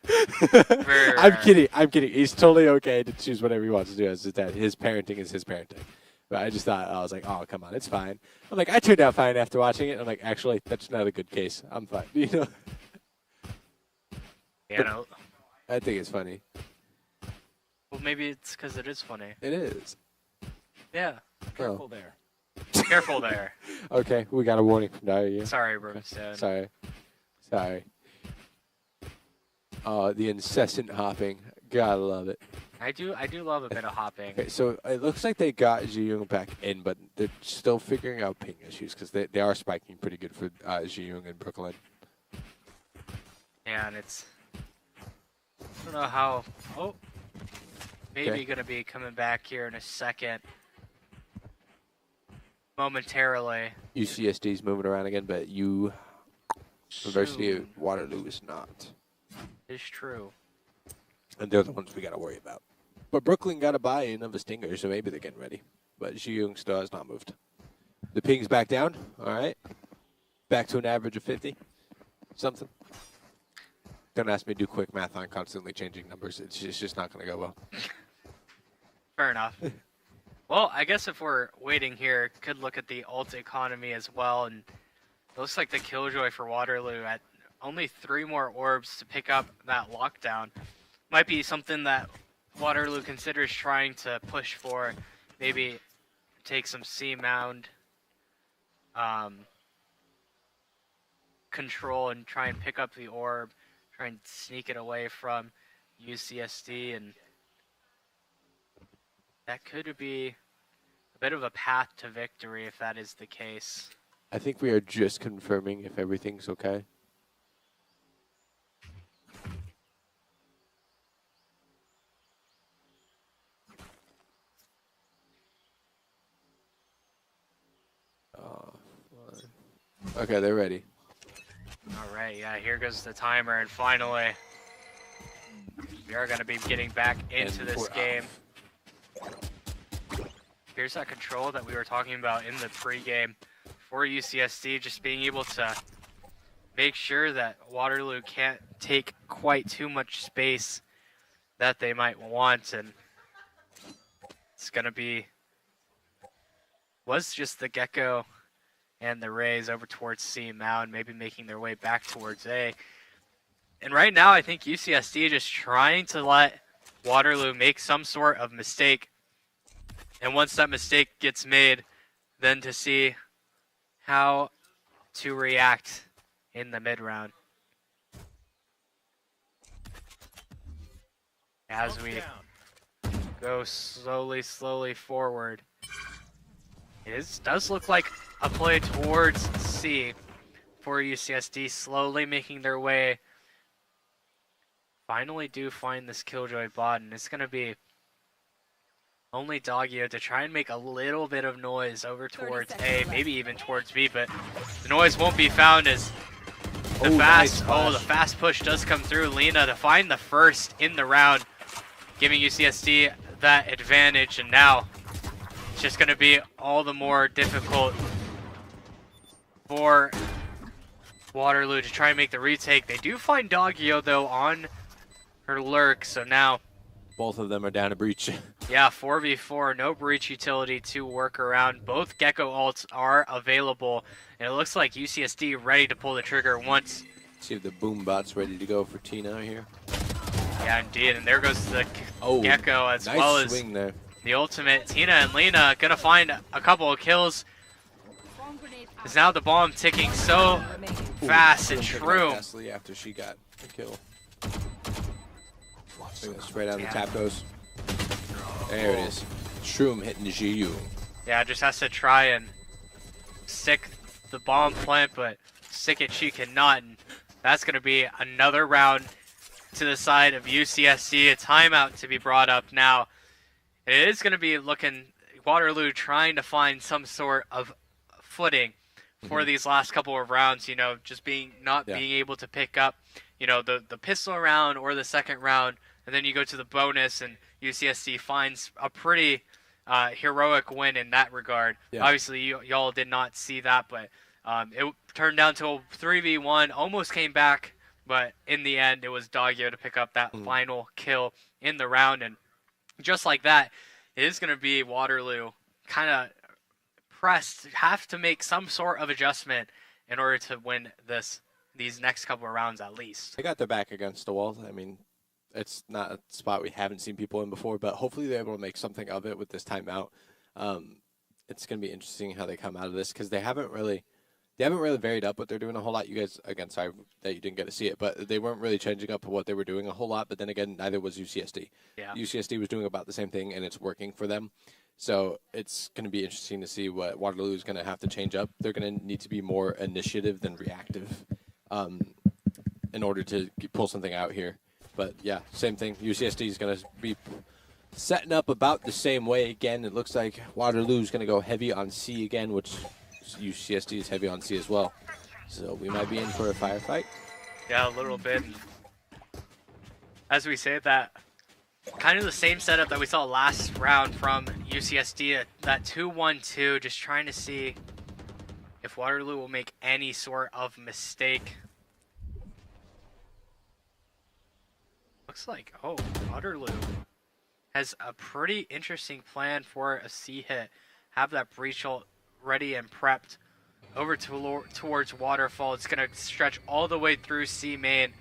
S4: Very
S1: I'm
S4: rare.
S1: kidding. I'm kidding. He's totally okay to choose whatever he wants to do as his dad. His parenting is his parenting. But I just thought, I was like, "Oh, come on, it's fine." I'm like, I turned out fine after watching it. I'm like, actually, that's not a good case. I'm fine. You know,
S4: You know.
S1: I think it's funny.
S4: Well, maybe it's because it is funny.
S1: It is.
S4: Yeah.
S5: Careful there.
S4: Careful there.
S1: Okay, we got a warning from Dario.
S4: Sorry, Brimstone.
S1: Sorry. Oh, the incessant hopping. Gotta love it.
S4: I do love a bit of hopping.
S1: Okay, so it looks like they got Ji-Young back in, but they're still figuring out ping issues because they are spiking pretty good for Ji-Young in Brooklyn.
S4: Yeah, and it's... I don't know how... Oh. Maybe
S1: Okay.
S4: going to be coming back here in a second. Momentarily.
S1: UCSD's moving around again, but University of
S4: Soon.
S1: Waterloo is not.
S4: It's true.
S1: And they're the ones we got to worry about. But Brooklyn got a buy-in of a stinger, so maybe they're getting ready. But Ji-Young still has not moved. The ping's back down. All right. Back to an average of 50. Something. Don't ask me to do quick math on constantly changing numbers. It's just not going to go well.
S4: Fair enough. Well, I guess if we're waiting here, could look at the ult economy as well. And it looks like the Killjoy for Waterloo at only 3 more orbs to pick up that lockdown. Might be something that Waterloo considers trying to push for. Maybe take some C mound control and try and pick up the orb. Try and sneak it away from UCSD, and that could be a bit of a path to victory if that is the case.
S1: I think we are just confirming if everything's okay. Okay, they're ready.
S4: All right, yeah, here goes the timer, and finally, we are going to be getting back into
S1: And
S4: this
S1: we're
S4: game. Here's that control that we were talking about in the pregame for UCSD, just being able to make sure that Waterloo can't take quite too much space that they might want, and it's going to be, was just the Gecko and the Rays over towards C Mound, maybe making their way back towards A. And right now, I think UCSD just trying to let Waterloo make some sort of mistake. And once that mistake gets made, then to see how to react in the mid-round. As we go slowly forward. It does look like a play towards C for UCSD, slowly making their way. Finally do find this Killjoy bot, and it's going to be only Doggio to try and make a little bit of noise over towards A, maybe even towards B, but the noise won't be found as the the fast push does come through. Lena to find the first in the round, giving UCSD that advantage, and now it's just going to be all the more difficult for Waterloo to try and make the retake. They do find Doggio, though, on her lurk, so now...
S1: Both of them are down a breach.
S4: Yeah, 4v4, no breach utility to work around. Both Gecko ults are available, and it looks like UCSD ready to pull the trigger once.
S1: See if the boom bot's ready to go for Tina here.
S4: Yeah, indeed, and there goes the Gecko as
S1: nice
S4: well as
S1: swing there.
S4: the ultimate. Tina and Lena gonna find a couple of kills. Is now the bomb ticking so fast, and Shroom.
S1: After she got the kill. Spray down the tap goes. There it is. Shroom hitting Ji-Young.
S4: Yeah, just has to try and stick the bomb plant, but stick it she cannot. And that's going to be another round to the side of UCSD. A timeout to be brought up now. It is going to be looking Waterloo trying to find some sort of footing for these last couple of rounds. You know, just being able to pick up, you know, the pistol round or the second round, and then you go to the bonus, and UCSD finds a pretty heroic win in that regard. Yeah. Obviously, y'all did not see that, but it turned down to a 3v1, almost came back, but in the end, it was Doggio to pick up that final kill in the round. And just like that, it is going to be Waterloo kind of pressed, have to make some sort of adjustment in order to win these next couple of rounds at least.
S1: They got their back against the wall. I mean, it's not a spot we haven't seen people in before, but hopefully they're able to make something of it with this timeout. It's going to be interesting how they come out of this because they haven't really varied up what they're doing a whole lot. You guys, again, sorry that you didn't get to see it, but they weren't really changing up what they were doing a whole lot. But then again, neither was UCSD. Yeah. UCSD was doing about the same thing, and it's working for them. So it's going to be interesting to see what Waterloo is going to have to change up. They're going to need to be more initiative than reactive in order to pull something out here. But, yeah, same thing. UCSD is going to be setting up about the same way again. It looks like Waterloo is going to go heavy on C again, which UCSD is heavy on C as well. So we might be in for a firefight.
S4: Yeah, a little bit. As we say that, kind of the same setup that we saw last round from UCSD, that 2-1-2, just trying to see if Waterloo will make any sort of mistake. Looks like, Waterloo has a pretty interesting plan for a C hit. Have that breach ult ready and prepped over towards Waterfall. It's going to stretch all the way through C main.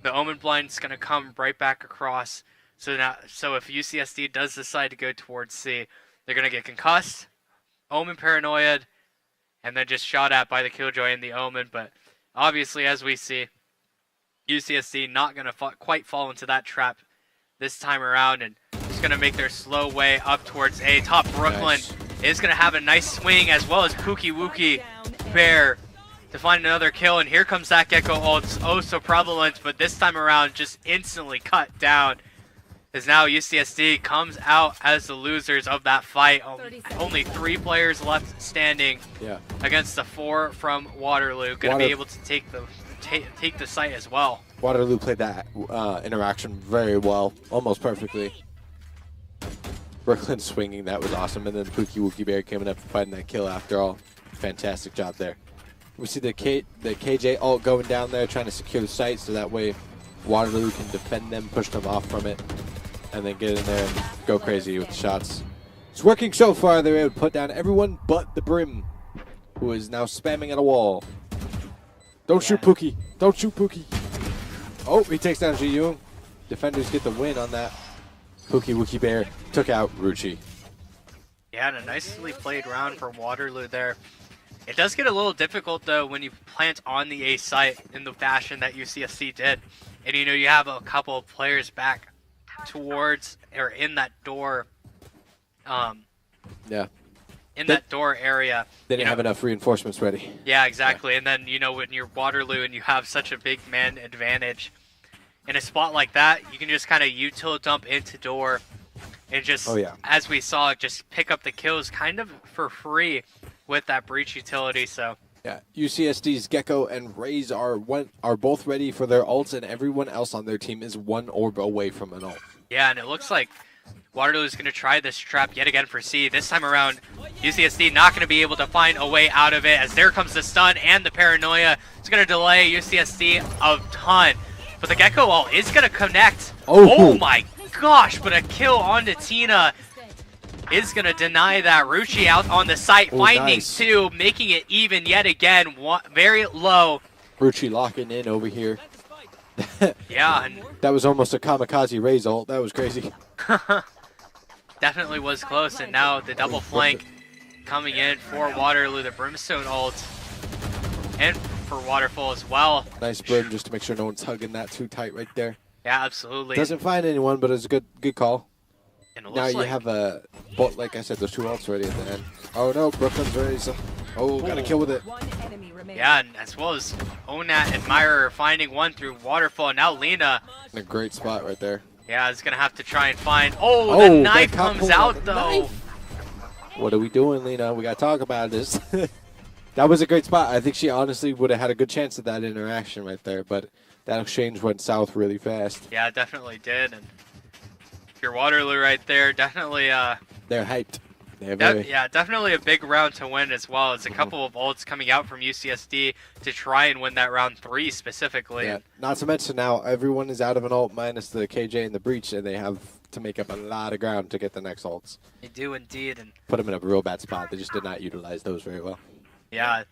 S4: The Omen Blind's going to come right back across. So if UCSD does decide to go towards C, they're going to get concussed, Omen paranoid, and then just shot at by the Killjoy and the Omen. But obviously, as we see, UCSD not going to quite fall into that trap this time around, and just going to make their slow way up towards A. Top Brooklyn is going to have a nice swing, as well as Pookie Wookie Bear to find another kill. And here comes that Gecko ult. It's oh so prevalent, but this time around just instantly cut down. As now UCSD comes out as the losers of that fight. Only 3 players left standing against the 4 from Waterloo. Going to be able to take the site as well.
S1: Waterloo played that interaction very well, almost perfectly. Brooklyn swinging, that was awesome. And then Pookie Wookie Bear coming up and fighting that kill after all. Fantastic job there. We see the KJ ult going down there, trying to secure the site so that way Waterloo can defend them, push them off from it, and then get in there and go crazy with the shots. It's working so far. They're able to put down everyone but the Brim, who is now spamming at a wall. Don't shoot Pookie. Don't shoot Pookie. Oh, he takes down Ji Young. Defenders get the win on that. Pookie Wookie Bear took out Ruchi.
S4: Yeah, and a nicely played round for Waterloo there. It does get a little difficult, though, when you plant on the A site in the fashion that UCSC did. And, you know, you have a couple of players back towards or in that door. In that door area.
S1: They didn't have enough reinforcements ready.
S4: Yeah, exactly. Yeah. And then, you know, when you're Waterloo and you have such a big man advantage, in a spot like that, you can just kind of util dump into door and just, as we saw, just pick up the kills kind of for free with that breach utility. So
S1: yeah, UCSD's Gecko and Raze are both ready for their ults, and everyone else on their team is 1 orb away from an ult.
S4: Yeah, and it looks like Waterloo is going to try this trap yet again for C. This time around, UCSD not going to be able to find a way out of it, as there comes the stun and the paranoia. It's going to delay UCSD a ton. But the Gecko ult is going to connect. Oh my gosh, but a kill onto Tina is going to deny that. Ruchi out on the site, finding 2, making it even yet again. Very low.
S1: Ruchi locking in over here.
S4: Yeah. And
S1: that was almost a kamikaze Raze ult. That was crazy.
S4: Definitely was close, and now the double flank coming in for Waterloo, the Brimstone ult, and for Waterfall as well.
S1: Nice Brim, just to make sure no one's hugging that too tight right there.
S4: Yeah, absolutely.
S1: Doesn't find anyone, but it's a good call. And now you have a, like I said, there's 2 ults ready at the end. Oh no, Brooklyn's ready. Oh, got a kill with it.
S3: One enemy remaining.
S4: Yeah, and as well as Onat and Myra finding one through Waterfall. Now Lena,
S1: In a great spot right there.
S4: yeah, is going to have to try and find... Oh,
S1: Oh,
S4: the
S1: that
S4: knife
S1: cop
S4: comes
S1: pulled out
S4: out,
S1: the
S4: though.
S1: knife. What are we doing, Lena? We got to talk about this. That was a great spot. I think she honestly would have had a good chance at that interaction right there, but that exchange went south really fast.
S4: Yeah, it definitely did. And if you're Waterloo right there, definitely...
S1: They're hyped. They're very...
S4: yeah, definitely a big round to win as well. It's a couple of ults coming out from UCSD to try and win that round 3 specifically.
S1: Yeah. Not to mention now everyone is out of an ult minus the KJ and the Breach, and they have to make up a lot of ground to get the next ults.
S4: They do indeed. And
S1: Put them in a real bad spot. They just did not utilize those very well.
S4: yeah, it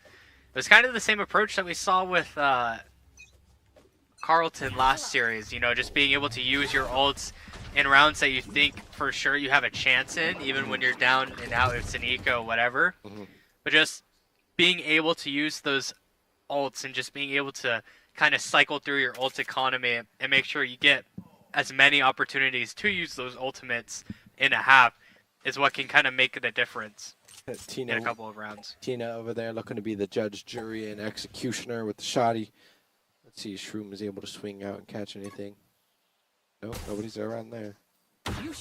S4: was kind of the same approach that we saw with Carlton last series. You know, just being able to use your ults in rounds that you think for sure you have a chance in, even when you're down and out, it's an eco, whatever. But just being able to use those ults and just being able to kind of cycle through your ult economy and make sure you get as many opportunities to use those ultimates in a half is what can kind of make the difference in a couple of rounds.
S1: Tina over there looking to be the judge, jury, and executioner with the shoddy. Let's see if Shroom is able to swing out and catch anything. Nope, nobody's around there.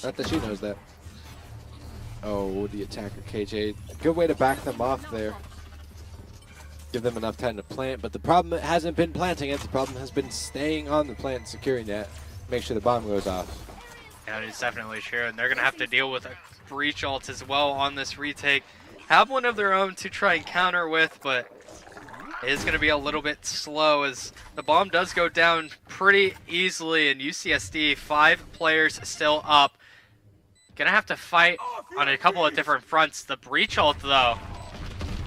S1: Not that she knows that. Oh, the attacker KJ. Good way to back them off there. Give them enough time to plant, but the problem hasn't been planting it. The problem has been staying on the plant and securing that. Make sure the bomb goes off.
S4: Yeah, it's definitely true, and they're going to have to deal with a breach ult as well on this retake. Have one of their own to try and counter with, but it is going to be a little bit slow as the bomb does go down pretty easily, and UCSD, 5 players still up. Going to have to fight on a couple of different fronts. The breach ult, though,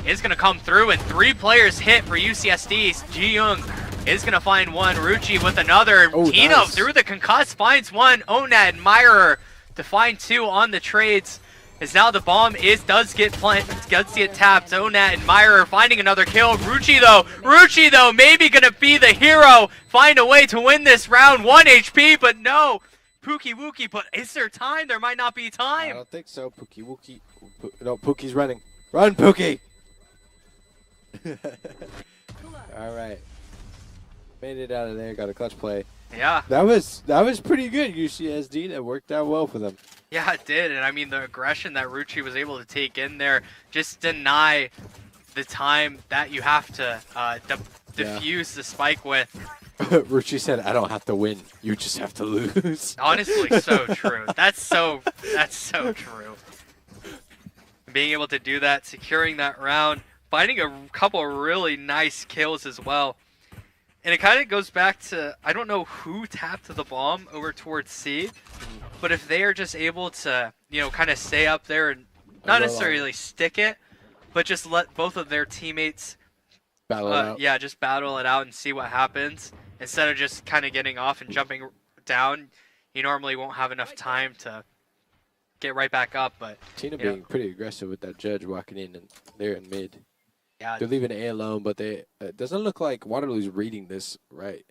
S4: is going to come through, and 3 players hit for UCSD. Ji-Young is going to find one. Ruchi with another.
S1: Oh,
S4: Tino
S1: nice.
S4: through the concuss finds one. Onat and Myra to find 2 on the trades. As now the bomb does get tapped. Onat and Myra finding another kill. Ruchi though, maybe going to be the hero. Find a way to win this round. 1 HP, but no. Pookie Wookie, but is there time? There might not be
S1: I
S4: time.
S1: don't think so. Pookie Wookie. No, Pookie's running. Run, Pookie! All right. Made it out of there. Got a clutch play.
S4: Yeah.
S1: That was pretty good, UCSD. That worked out well for them.
S4: Yeah, it did. And I mean, the aggression that Ruchi was able to take in there, just deny the time that you have to defuse the spike with.
S1: Ruchi said, I don't have to win. You just have to lose.
S4: Honestly, so true. That's so true. Being able to do that, securing that round, finding a couple of really nice kills as well. And it kind of goes back to, I don't know who tapped the bomb over towards C, but if they are just able to, you know, kind of stay up there and not necessarily stick it, but just let both of their teammates
S1: Battle it out.
S4: yeah, just battle it out and see what happens. Instead of just kind of getting off and jumping down, you normally won't have enough time to get right back up. But
S1: Tina being pretty aggressive with that judge walking in, and they're in mid.
S4: yeah,
S1: They're leaving A alone, but it doesn't look like Waterloo's reading this right.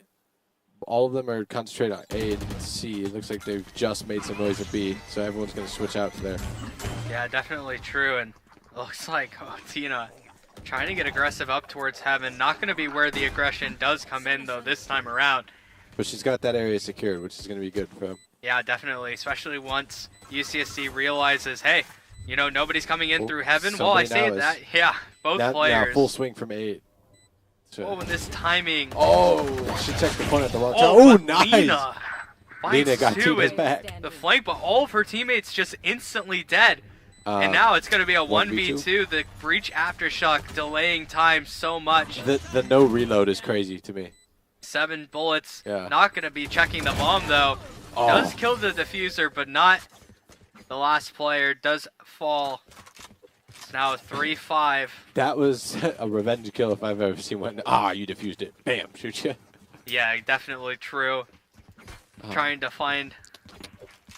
S1: All of them are concentrated on A and C. It looks like they've just made some noise at B, so everyone's going to switch out to there.
S4: yeah, definitely true. And it looks like Tina trying to get aggressive up towards heaven. Not going to be where the aggression does come in, though, this time around.
S1: But she's got that area secured, which is going to be good for them.
S4: Yeah, definitely, especially once UCSD realizes, hey, you know, nobody's coming in through heaven. Well, I say that. Yeah, both players.
S1: Now full swing from 8. So.
S4: Oh, and this timing.
S1: Oh, she checked the point at the wrong time.
S4: Oh,
S1: nice.
S4: Lena
S1: got
S4: two
S1: Tina's
S4: and
S1: back.
S4: the flank, but all of her teammates just instantly dead. And now it's going to be a 1v2. The breach aftershock delaying time so much.
S1: The no reload is crazy to me.
S4: 7 bullets.
S1: Yeah.
S4: Not going to be checking the bomb, though.
S1: Oh.
S4: Does kill the diffuser, but not the last player. Does fall. It's now a 3-5.
S1: That was a revenge kill if I've ever seen one. You defused it. Bam, shoot you.
S4: Yeah, definitely true. Trying to find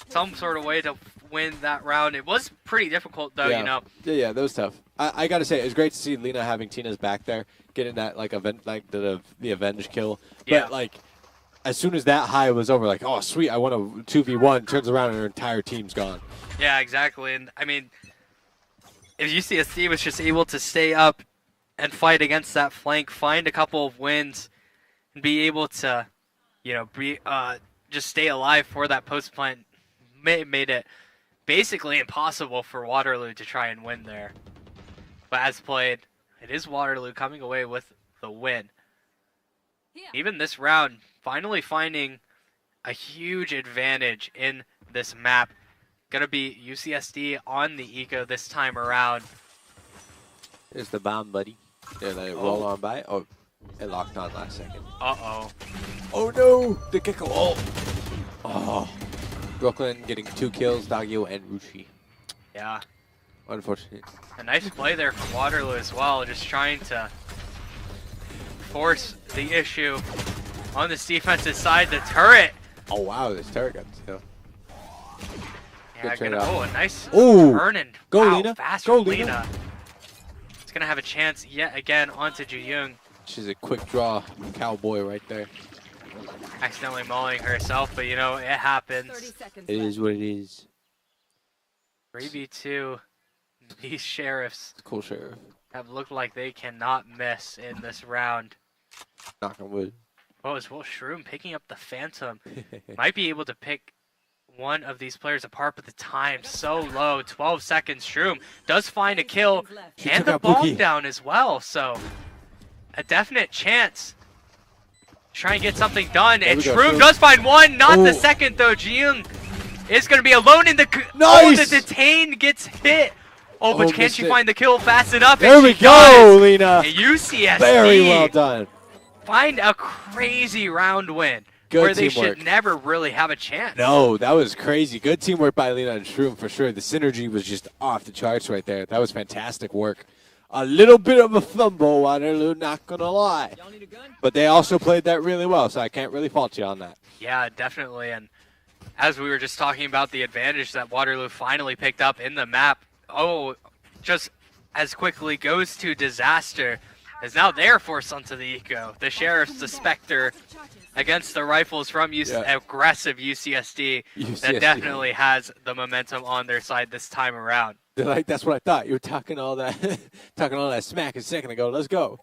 S4: some sort of way to win that round. It was pretty difficult, though, you know.
S1: Yeah, that was tough. I got to say, it was great to see Lena having Tina's back there, getting that, like, event, like the avenge kill.
S4: Yeah.
S1: But, like, as soon as that high was over, like, oh, sweet, I won a 2v1, turns around and her entire team's gone.
S4: Yeah, exactly. And, I mean, if UCSD was just able to stay up and fight against that flank, find a couple of wins, and be able to, you know, just stay alive for that post plant. Made it basically impossible for Waterloo to try and win there. But as played, it is Waterloo coming away with the win. Even this round, finally finding a huge advantage in this map. Gonna be UCSD on the eco this time around.
S1: There's the bomb, buddy. There, let it roll on by. Oh, it locked on last second.
S4: Uh-oh.
S1: Oh no! The Gecko ult! Oh. Brooklyn getting 2 kills, Dogio and Rushi.
S4: Yeah.
S1: Unfortunate.
S4: A nice play there from Waterloo as well, just trying to force the issue on this defensive side. The turret.
S1: Oh wow, this turret got the kill.
S4: Yeah,
S1: Good trade off.
S4: a nice
S1: Ooh.
S4: turn and
S1: Go,
S4: wow,
S1: Lena.
S4: fast
S1: Go,
S4: from
S1: Lena.
S4: Lena. It's gonna have a chance yet again onto Ju-Young.
S1: She's a quick draw cowboy right there.
S4: Accidentally mauling herself, but you know, it happens.
S3: 30 seconds
S1: It
S3: left.
S1: is what it is.
S4: 3v2. These sheriffs
S1: It's cool, Sheriff.
S4: have looked like they cannot miss in this round.
S1: Knock on wood.
S4: Oh, as well, Shroom picking up the Phantom. Might be able to pick one of these players apart, but the time so low. 12 seconds. Shroom does find a kill
S1: She
S4: and
S1: took
S4: the
S1: out
S4: bomb
S1: Pookie.
S4: down as well. So a definite chance. Try and get something done.
S1: There
S4: And
S1: we go,
S4: Shroom
S1: Shroom.
S4: does find one, not the
S1: Ooh.
S4: second though. Jiyoung is going to be alone in the... Oh,
S1: Nice!
S4: the detain gets hit. Oh, but
S1: Oh,
S4: can
S1: missed
S4: she
S1: it.
S4: find the kill fast enough?
S1: There
S4: And
S1: we
S4: she does.
S1: go, Lena.
S4: And UCSD
S1: Very well done.
S4: find a crazy round win
S1: Good
S4: where they
S1: teamwork.
S4: should never really have a chance.
S1: No, that was crazy. Good teamwork by Lena and Shroom for sure. The synergy was just off the charts right there. That was fantastic work. A little bit of a fumble, Waterloo, not gonna lie. But they also played that really well, so I can't really fault you on that.
S4: Yeah, definitely. And as we were just talking about the advantage that Waterloo finally picked up in the map, oh, just as quickly goes to Disaster, is now they're forced onto the eco. The Sheriff's the Spectre against the Rifles from aggressive UCSD
S1: UCSD.
S4: that definitely has the momentum on their side this time around.
S1: They're like, that's what I thought. You were talking all that, talking all that smack a second ago. Let's go.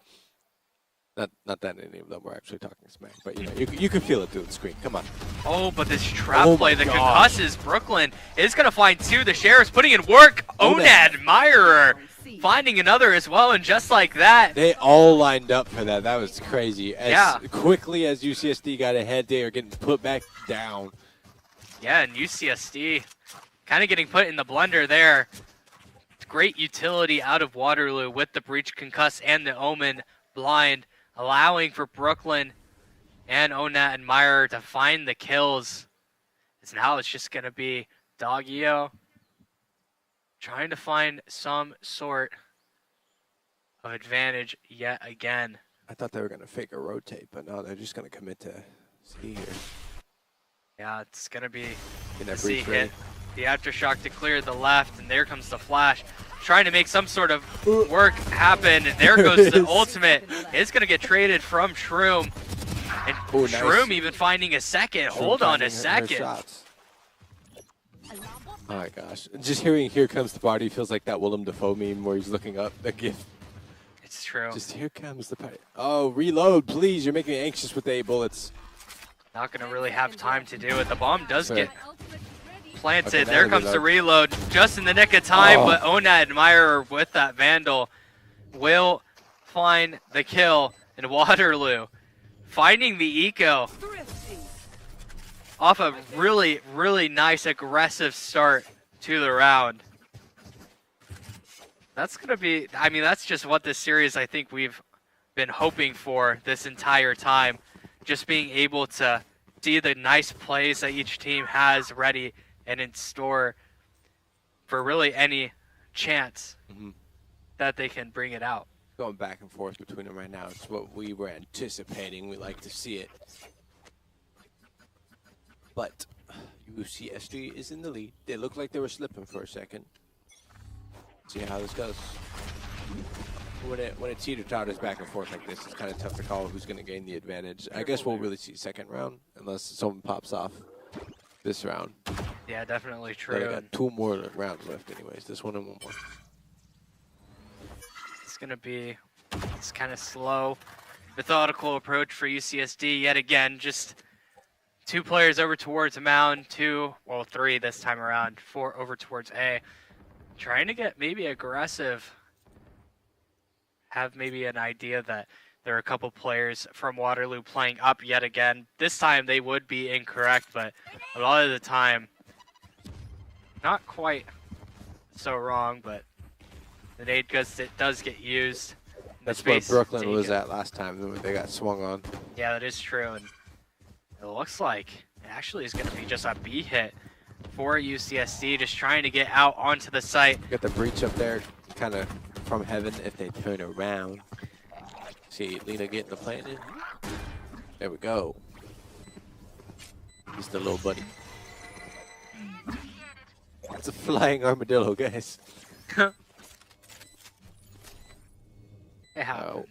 S1: Not that any of them were actually talking smack, but you know, you can feel it through the screen. Come on.
S4: Oh, but this trap
S1: Oh
S4: play
S1: my
S4: that
S1: gosh.
S4: concusses Brooklyn is going to find 2. The Sheriff's putting in work.
S1: Onad.
S4: Admirer finding another as well, and just like that.
S1: They all lined up for that. That was crazy. As
S4: Yeah.
S1: quickly as UCSD got ahead, they are getting put back down.
S4: Yeah, and UCSD kind of getting put in the blender there. Great utility out of Waterloo with the Breach Concuss and the Omen Blind, allowing for Brooklyn and Onat Admirer to find the kills. As now it's just going to be Doggio trying to find some sort of advantage yet again.
S1: I thought they were going to fake a rotate, but no, they're just going to commit to C here.
S4: Yeah, it's going to be
S1: Get
S4: the
S1: that
S4: C
S1: breach ready.
S4: hit. The Aftershock to clear the left, and there comes the Flash. Trying to make some sort of work happen, and there goes the ultimate. It's going to get traded from Shroom. And
S1: Ooh, nice.
S4: Shroom even finding a second. Hold on a
S1: Finding her
S4: second.
S1: shots. Oh my gosh. Just hearing Here Comes the Party feels like that Willem Dafoe meme where he's looking up, that gif.
S4: It's true.
S1: Just here comes the party. Oh, reload, please. You're making me anxious with the 8 bullets.
S4: Not going to really have time to do it. The bomb does
S1: Fair.
S4: get planted.
S1: Okay, now
S4: There
S1: the
S4: comes the reload just in the nick of time,
S1: Oh.
S4: but Onat Admirer with that Vandal will find the kill in Waterloo. Finding the eco off a really, really nice aggressive start to the round. That's going to be, I mean, that's just what this series I think we've been hoping for this entire time. Just being able to see the nice plays that each team has ready and in store for really any chance that they can bring it out.
S1: Going back and forth between them right now. It's what we were anticipating. We like to see it. But UCSD is in the lead. They look like they were slipping for a second. See how this goes. When it teeter-totters back and forth like this, it's kind of tough to call who's going to gain the advantage. I guess we'll really see second round unless someone pops off this round.
S4: Yeah, definitely
S1: But
S4: true.
S1: I got 2 more rounds left anyways. This one and one more.
S4: It's going to be It's kind of slow, methodical approach for UCSD yet again. Just 2 players over towards mound, 3 this time around, 4 over towards A. Trying to get maybe aggressive. Have maybe an idea that there are a couple players from Waterloo playing up yet again. This time they would be incorrect, but a lot of the time, not quite so wrong, but the nade does get used.
S1: That's where Brooklyn was at last time when they got swung on.
S4: Yeah, that is true. And it looks like it actually is going to be just a B hit for UCSD, just trying to get out onto the site.
S1: Got the breach up there, kind of from heaven if they turn around. See Lena getting the plant in. There we go. He's the little buddy. It's a flying armadillo, guys.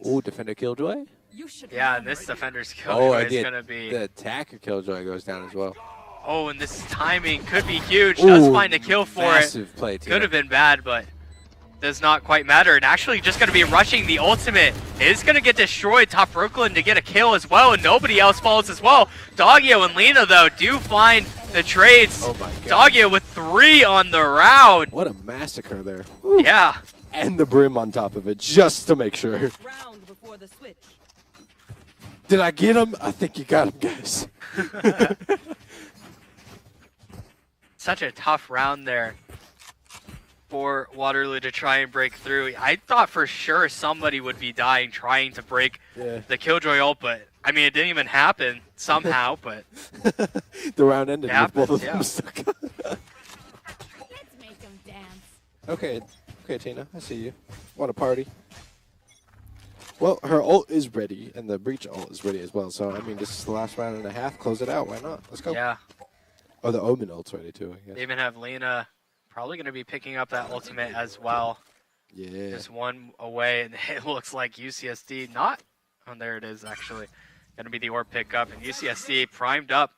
S1: Oh, defender killjoy.
S4: Yeah, and this defender's killjoy is gonna be
S1: the attacker killjoy goes down as well.
S4: Oh, and this timing could be huge.
S1: Ooh,
S4: does find a kill for
S1: massive
S4: it.
S1: Play,
S4: could have been bad, but does not quite matter. And actually just going to be rushing the ultimate. Is going to get destroyed. Top Brooklyn to get a kill as well, and nobody else follows as well. Doggio and Lena, though, do find the trades.
S1: Oh my God.
S4: Doggio with 3 on the round.
S1: What a massacre there. Woo.
S4: Yeah.
S1: And the brim on top of it, just to make sure.
S3: Round before the switch.
S1: Did I get him? I think you got him, guys.
S4: Such a tough round there for Waterloo to try and break through. I thought for sure somebody would be dying trying to break the Killjoy ult, but I mean, it didn't even happen somehow, but
S1: the round ended with both of them
S4: yeah.
S1: stuck.
S3: Let's make them dance.
S1: Okay, Tina, I see you. Want a party? Well, her ult is ready, and the breach ult is ready as well. So, I mean, this is the last round and a half. Close it out. Why not? Let's go.
S4: Yeah.
S1: Oh, the Omen ult's ready too, I guess.
S4: They even have Lena probably going to be picking up that ultimate as well.
S1: Yeah.
S4: Just one away, and it looks like UCSD not. Oh, there it is, actually. Going to be the orb pickup, and UCSD primed up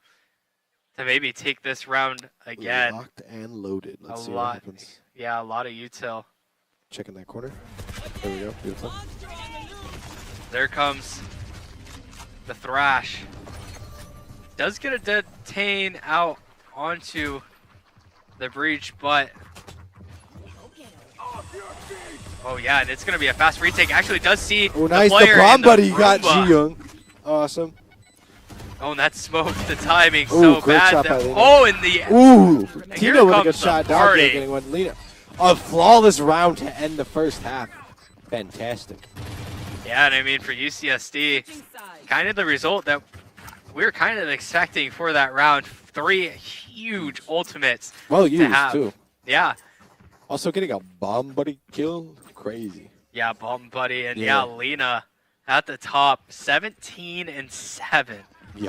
S4: to maybe take this round again.
S1: Locked and loaded. Let's see
S4: what
S1: what happens.
S4: Yeah, a lot of util.
S1: Checking that corner. There we go. Beautiful.
S4: There comes the Thrash. Does get a detain out onto the breach, but oh yeah, and it's gonna be a fast retake. Actually, does see
S1: oh nice,
S4: the player
S1: the bomb
S4: in the
S1: buddy got
S4: Roomba.
S1: Ji-Young. Awesome.
S4: Oh, and that smoked the timing
S1: Ooh,
S4: so
S1: great
S4: bad.
S1: shot by
S4: That,
S1: Lena.
S4: oh, in the
S1: ooh,
S4: here
S1: Tina with a good
S4: comes the
S1: shot.
S4: party.
S1: Doggio getting one. Lena, a flawless round to end the first half. Fantastic.
S4: Yeah, and I mean for UCSD, kind of the result that we were kind of expecting for that round. 3 huge ultimates.
S1: Well used
S4: have.
S1: too.
S4: Yeah.
S1: Also getting a bomb buddy kill, crazy.
S4: Yeah, Bomb Buddy, and yeah, Lena at the top, 17-7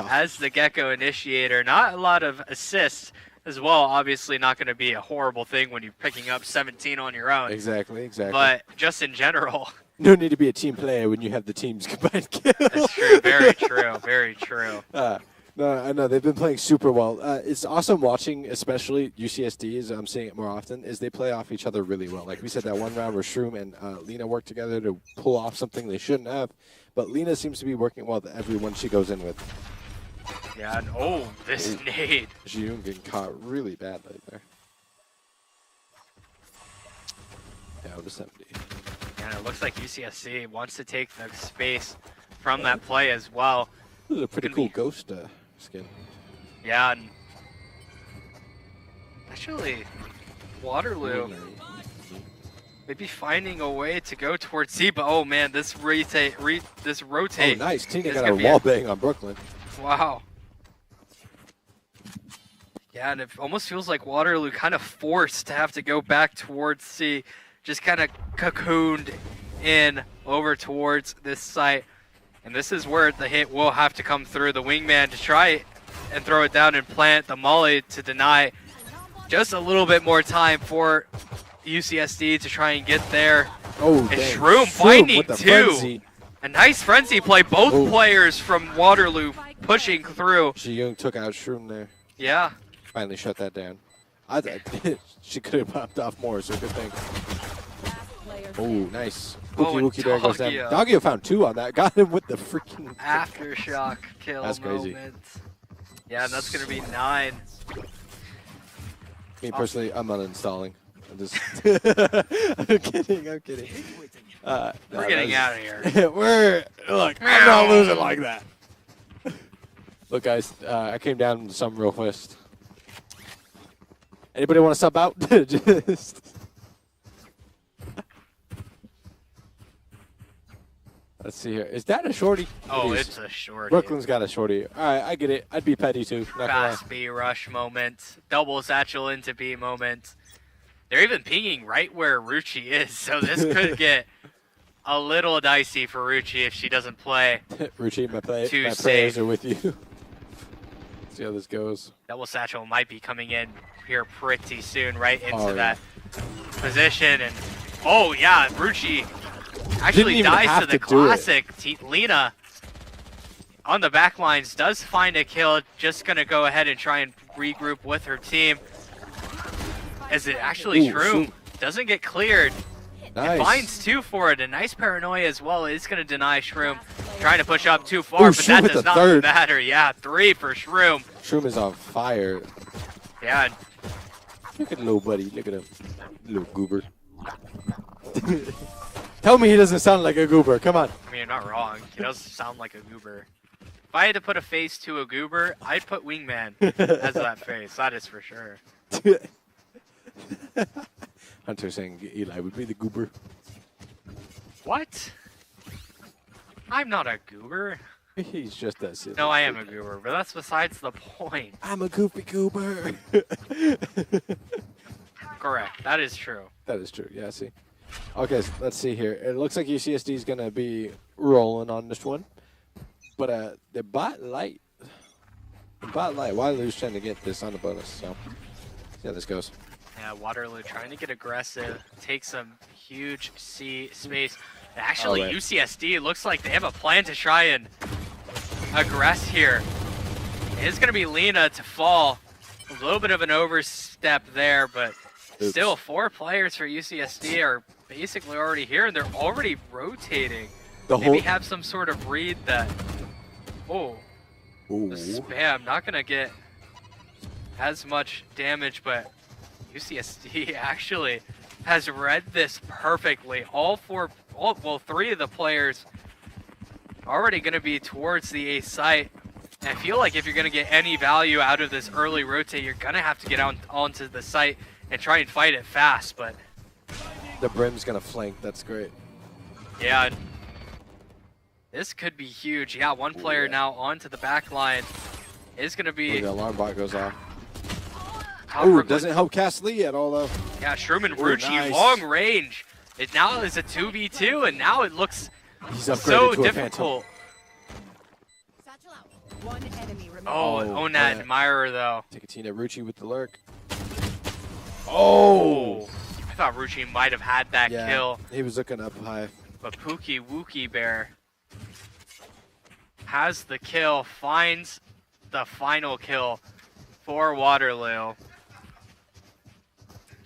S4: as the Gecko initiator. Not a lot of assists as well. Obviously not going to be a horrible thing when you're picking up 17 on your own.
S1: Exactly.
S4: But just in general.
S1: No need to be a team player when you have the team's combined kill.
S4: That's true. Very true. Very true.
S1: No, I know they've been playing super well. It's awesome watching, especially UCSD, as I'm seeing it more often, is they play off each other really well. Like we said, that one round where Shroom and Lena worked together to pull off something they shouldn't have. But Lena seems to be working well with everyone she goes in with.
S4: Yeah, and oh, this nade.
S1: Ji-Young getting caught really badly there. Down to 70.
S4: And it looks like UCSC wants to take the space from that play as well.
S1: This is a pretty cool ghost skin.
S4: Yeah, and actually, Waterloo maybe finding a way to go towards C, but oh man, this rotate.
S1: Oh, nice. Tina got a wall bang on Brooklyn.
S4: Wow. Yeah, and it almost feels like Waterloo kind of forced to have to go back towards C, just kind of cocooned in over towards this site. And this is where the hit will have to come through. The wingman to try and throw it down and plant the molly to deny. Just a little bit more time for UCSD to try and get there.
S1: Oh,
S4: and
S1: dang.
S4: Shroom finding
S1: with the
S4: two.
S1: frenzy.
S4: A nice frenzy play. Both players from Waterloo pushing through.
S1: Ji-Young took out Shroom there.
S4: Yeah.
S1: Finally shut that down. I thought she could have popped off more, so good thing. Oh, nice.
S4: Oh,
S1: Wookie
S4: and
S1: Wookie there goes down.
S4: Doggio.
S1: Doggio found 2 on that. Got him with the freaking
S4: Aftershock kill
S1: That's crazy.
S4: moment. Yeah, and that's going to be 9.
S1: Me personally, I'm uninstalling. I'm just. I'm kidding.
S4: We're getting out of here.
S1: Look, I'm not losing like that. Look, guys, I came down to some real fast. Anybody want to sub out? Just. Let's see here. Is that a shorty?
S4: Oh,
S1: It is.
S4: it's a shorty.
S1: Brooklyn's got a shorty. All right, I get it. I'd be petty too. Not gonna lie.
S4: Fast B rush moment. Double satchel into B moment. They're even pinging right where Ruchi is, so this could get a little dicey for Ruchi if she doesn't play.
S1: Ruchi, my
S4: Too
S1: prayers
S4: safe.
S1: are with you. See how this goes.
S4: Double satchel might be coming in here pretty soon, right into
S1: Oh, yeah.
S4: that position. And oh yeah, Ruchi
S1: Didn't
S4: actually
S1: even
S4: dies
S1: have
S4: to the
S1: to do it.
S4: classic. Lena on the back lines does find a kill. Just gonna go ahead and try and regroup with her team. As it actually
S1: Ooh,
S4: Shroom
S1: shoot.
S4: doesn't get cleared.
S1: Nice.
S4: Finds 2 for it. A nice paranoia as well is going to deny Shroom. Trying to push up too far,
S1: Ooh,
S4: but
S1: Shroom
S4: that
S1: with
S4: does
S1: the
S4: not
S1: third.
S4: matter. Yeah, 3 for Shroom.
S1: Shroom is on fire.
S4: Yeah, and
S1: Look at little buddy. Look at him. Little goober. Tell me he doesn't sound like a goober. Come on.
S4: I mean, you're not wrong. He does sound like a goober. If I had to put a face to a goober, I'd put Wingman as that face. That is for sure.
S1: Hunter saying Eli would be the goober.
S4: What? I'm not a goober.
S1: He's just that silly.
S4: No, I am a goober, but that's besides the point.
S1: I'm a goofy goober.
S4: Correct. That is true.
S1: That is true. Yeah, see. Okay, so let's see here. It looks like UCSD is going to be rolling on this one. But the bot light, Waterloo's trying to get this on the bonus. So, see how this goes.
S4: Yeah, Waterloo trying to get aggressive, take some huge C space. Actually,
S1: Alright.
S4: UCSD looks like they have a plan to try and aggress here. It's going to be Lena to fall. A little bit of an overstep there, but
S1: Oops.
S4: still 4 players for UCSD are basically already here, and they're already rotating.
S1: The
S4: Maybe
S1: whole.
S4: have some sort of read that, oh,
S1: Ooh.
S4: the spam, not going to get as much damage, but UCSD actually has read this perfectly. Well, 3 of the players already going to be towards the A site. And I feel like if you're going to get any value out of this early rotate, you're going to have to get onto the site and try and fight it fast. But
S1: The Brim's going to flank. That's great.
S4: yeah, this could be huge. Yeah, one player
S1: yeah.
S4: now onto the back line is going to
S1: Ooh,
S4: be...
S1: the alarm bot goes off.
S4: Top
S1: Ooh,
S4: Brooklyn.
S1: doesn't help Cass Lee at all, though.
S4: Yeah, Sherman
S1: Ooh,
S4: Rucci,
S1: nice.
S4: long range. It now is a 2v2, and now it looks
S1: He's upgraded
S4: so
S1: to a Phantom.
S4: difficult.
S3: Satchel out. One enemy remaining.
S4: Oh,
S1: Oh,
S4: own that
S1: yeah.
S4: admirer, though.
S1: Ticketina Rucci with the lurk. Oh!
S4: I thought Rucci might have had that
S1: Yeah,
S4: kill,
S1: he was looking up high.
S4: but Pookie Wookie Bear has the kill, finds the final kill for Waterloo.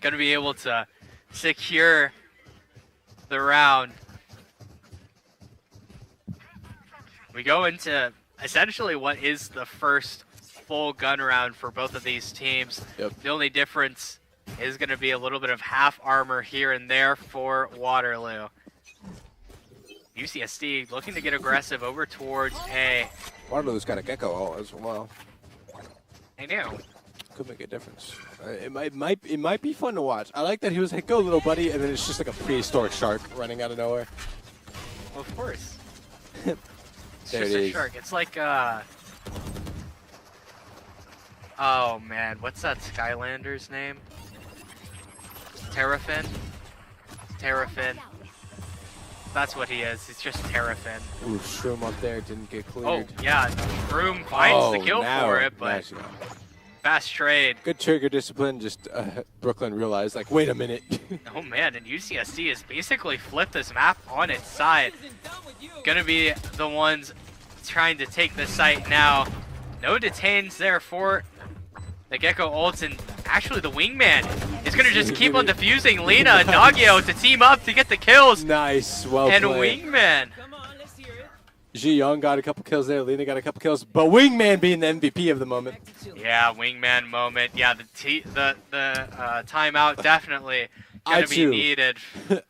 S4: Gonna be able to secure the round. We go into essentially what is the first full gun round for both of these teams.
S1: Yep.
S4: The only difference is going to be a little bit of half armor here and there for Waterloo. UCSD looking to get aggressive over towards A.
S1: Waterloo's got a gecko all as well.
S4: I know.
S1: Could make a difference. It might be fun to watch. I like that he was like, "Go, little buddy," and then it's just like a prehistoric shark running out of nowhere.
S4: Of course.
S1: There
S4: It's
S1: it
S4: just a
S1: is.
S4: shark. It's like oh man, what's that Skylander's name? Terrafin? Terrafin. That's what he is. He's just Terrafin.
S1: Ooh, Shroom up there didn't get cleared.
S4: Oh yeah, Room finds the kill
S1: now,
S4: for it, but
S1: nice, yeah.
S4: fast trade.
S1: Good trigger discipline. Just Brooklyn realized, like, wait a minute.
S4: Oh man, and UCSD has basically flipped this map on its side. Gonna be the ones trying to take the site now. No detains there for The Gecko ults, and actually the Wingman is going to just keep on defusing Lena and Nagio to team up to get the kills.
S1: Nice, well
S4: and
S1: played.
S4: Wingman.
S1: Ji Young got a couple kills there. Lena got a couple kills. But Wingman being the MVP of the moment.
S4: Yeah, Wingman moment. Yeah, the timeout definitely going to be needed.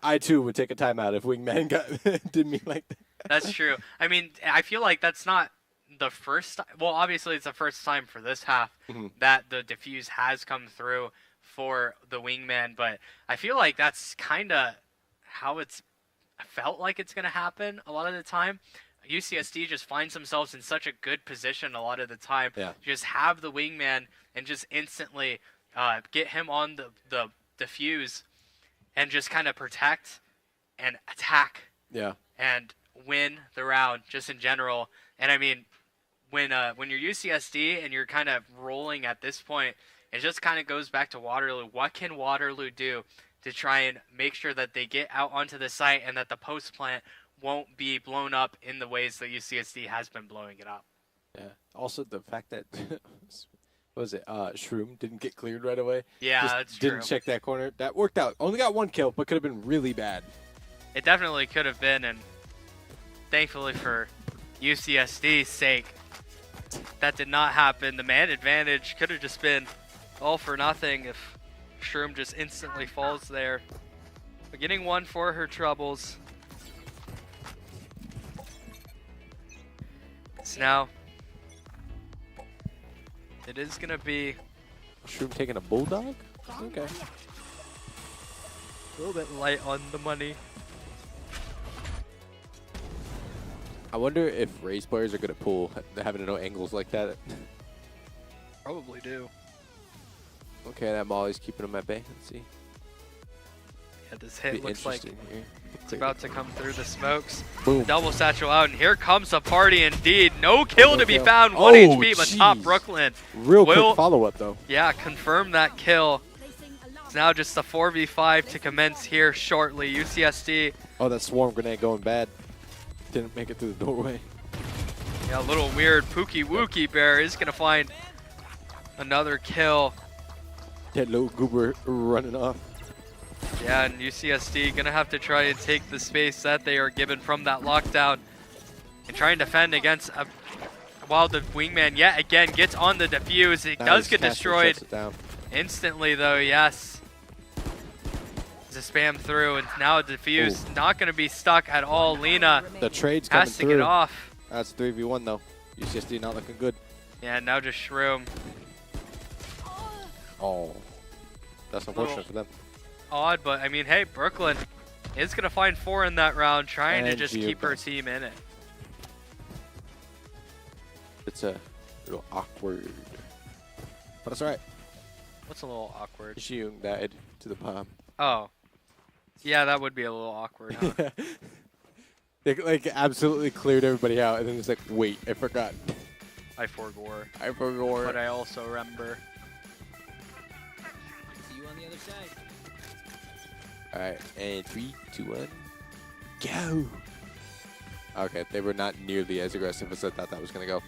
S1: I too would take a timeout if Wingman did me like that.
S4: That's true. I mean, I feel like that's not the first time. Well, obviously it's the first time for this half that the defuse has come through for the Wingman, but I feel like that's kind of how it's felt like it's going to happen a lot of the time. UCSD just finds themselves in such a good position a lot of the time.
S1: Yeah.
S4: Just have the Wingman and just instantly get him on the defuse and just kind of protect and attack.
S1: Yeah.
S4: And win the round just in general. And I mean, when you're UCSD and you're kind of rolling at this point, it just kind of goes back to Waterloo. What can Waterloo do to try and make sure that they get out onto the site and that the post plant won't be blown up in the ways that UCSD has been blowing it up?
S1: Yeah. Also, the fact that what was it? Shroom didn't get cleared right away.
S4: Yeah,
S1: just
S4: that's true.
S1: didn't check that corner. That worked out. Only got one kill, but could have been really bad.
S4: It definitely could have been, and thankfully for UCSD's sake, that did not happen. The man advantage could have just been all for nothing if Shroom just instantly falls there. But getting one for her troubles. So now, it is going to be...
S1: Shroom taking a bulldog? Okay.
S4: A little bit light on the money.
S1: I wonder if Rays players are good at pool, having to know angles like that.
S4: Probably do.
S1: Okay, that Molly's keeping him at bay. Let's see.
S4: Yeah, this hit looks like
S1: Here.
S4: it's about to come through the smokes.
S1: Boom.
S4: Double satchel out, and here comes a party indeed. No kill to be
S1: kill.
S4: found.
S1: Oh,
S4: 1 HP, but top
S1: jeez.
S4: Brooklyn.
S1: Real quick follow-up, though.
S4: Yeah, confirm that kill. It's now just a 4v5 to commence here shortly. UCSD.
S1: Oh, that swarm grenade going bad. Didn't make it through the doorway.
S4: Yeah, a little weird. Pookie Wookie Bear is going to find another kill.
S1: That little goober running off.
S4: Yeah, and UCSD going to have to try and take the space that they are given from that lockdown and try and defend against a while the Wingman yet again gets on the defuse. It does get destroyed instantly, though, yes. To spam through, and now a defuse not going to be stuck at all. Lena
S1: the trade's coming
S4: has to get off.
S1: That's 3v1 though. UCSD not looking good.
S4: Yeah, now just Shroom.
S1: Oh, that's unfortunate for them.
S4: Odd, but I mean, hey, Brooklyn is going to find 4 in that round, trying to
S1: And
S4: just keep her team in it.
S1: It's a little awkward, but it's alright.
S4: What's a little awkward?
S1: Jiung died to the palm.
S4: Oh. Yeah, that would be a little awkward, huh?
S1: They like absolutely cleared everybody out, and then it's like, wait, I forgot.
S4: I forgore.
S1: I forgot.
S4: But I also remember.
S3: See you on the other side.
S1: Alright, and 3, 2, 1, go! Okay, they were not nearly as aggressive as I thought that was going to go.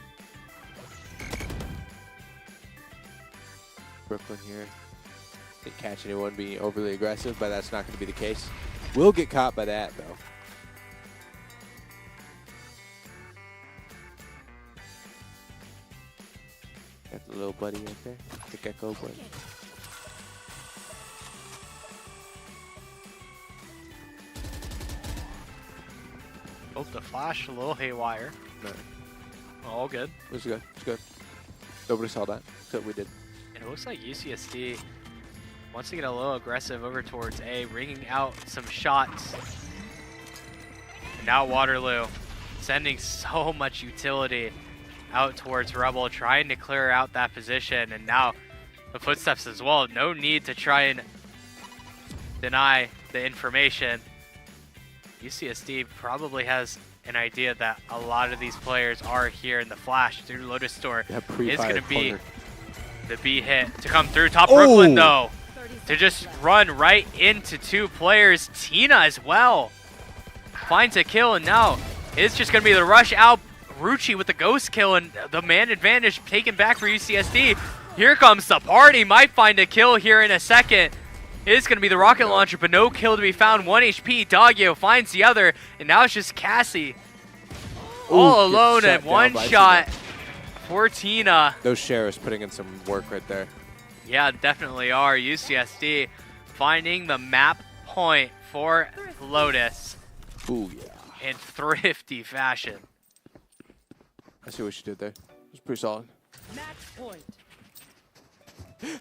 S1: Brooklyn here. Didn't catch anyone being overly aggressive, but that's not going to be the case. Will get caught by that, though. Got the little buddy right there. The gecko buddy.
S4: Both the flash, a little haywire.
S1: No,
S4: All good.
S1: it was good. It was good. Nobody saw that, except we did.
S4: And it looks like UCSD wants to get a little aggressive over towards A, ringing out some shots. And now Waterloo sending so much utility out towards Rebel, trying to clear out that position. And now the footsteps as well. No need to try and deny the information. UCSD probably has an idea that a lot of these players are here in the flash through Lotus Store. Is going to be the B hit to come through. Top Brooklyn, though, to just run right into 2 players. Tina as well finds a kill, and now it's just going to be the rush out. Rucci with the ghost kill, and the man advantage taken back for UCSD. Here comes the party. Might find a kill here in a second. It is going to be the rocket launcher, but no kill to be found. 1 HP. Doggio finds the other, and now it's just Cassie. All alone at one shot for Tina.
S1: Those sheriffs putting in some work right there.
S4: Yeah, definitely are. UCSD finding the map point for Lotus.
S1: Ooh, yeah.
S4: In thrifty fashion.
S1: I see what she did there. It was pretty solid.
S3: Match point.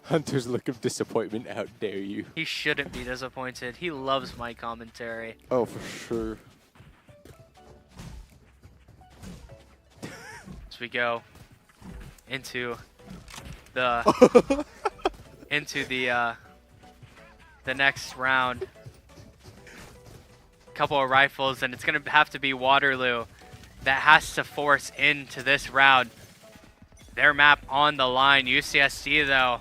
S1: Hunter's look of disappointment. How dare you?
S4: He shouldn't be disappointed. He loves my commentary.
S1: Oh, for sure.
S4: As we go into the the next round. Couple of rifles, and it's gonna have to be Waterloo that has to force into this round. Their map on the line. UCSD though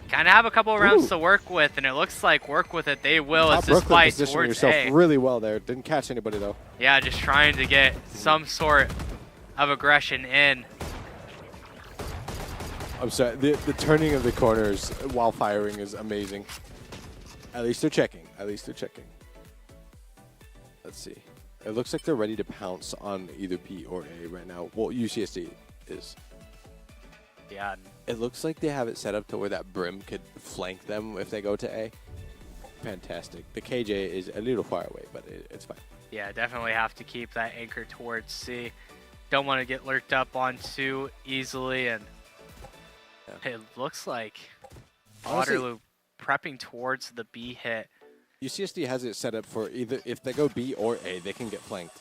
S4: kind of have a couple of rounds to work with, and it looks like work with it they will. As this fight towards
S1: yourself
S4: A.
S1: really well there. Didn't catch anybody though.
S4: Yeah, just trying to get some sort of aggression in.
S1: I'm sorry. The turning of the corners while firing is amazing. At least they're checking. At least they're checking. Let's see. It looks like they're ready to pounce on either B or A right now. Well, UCSD is.
S4: Yeah.
S1: It looks like they have it set up to where that Brim could flank them if they go to A. Fantastic. The KJ is a little far away, but it's fine.
S4: Yeah, definitely have to keep that anchor towards C. Don't want to get lurked up on too easily, and it looks like
S1: Honestly,
S4: Waterloo prepping towards the B hit.
S1: UCSD has it set up for either if they go B or A, they can get flanked.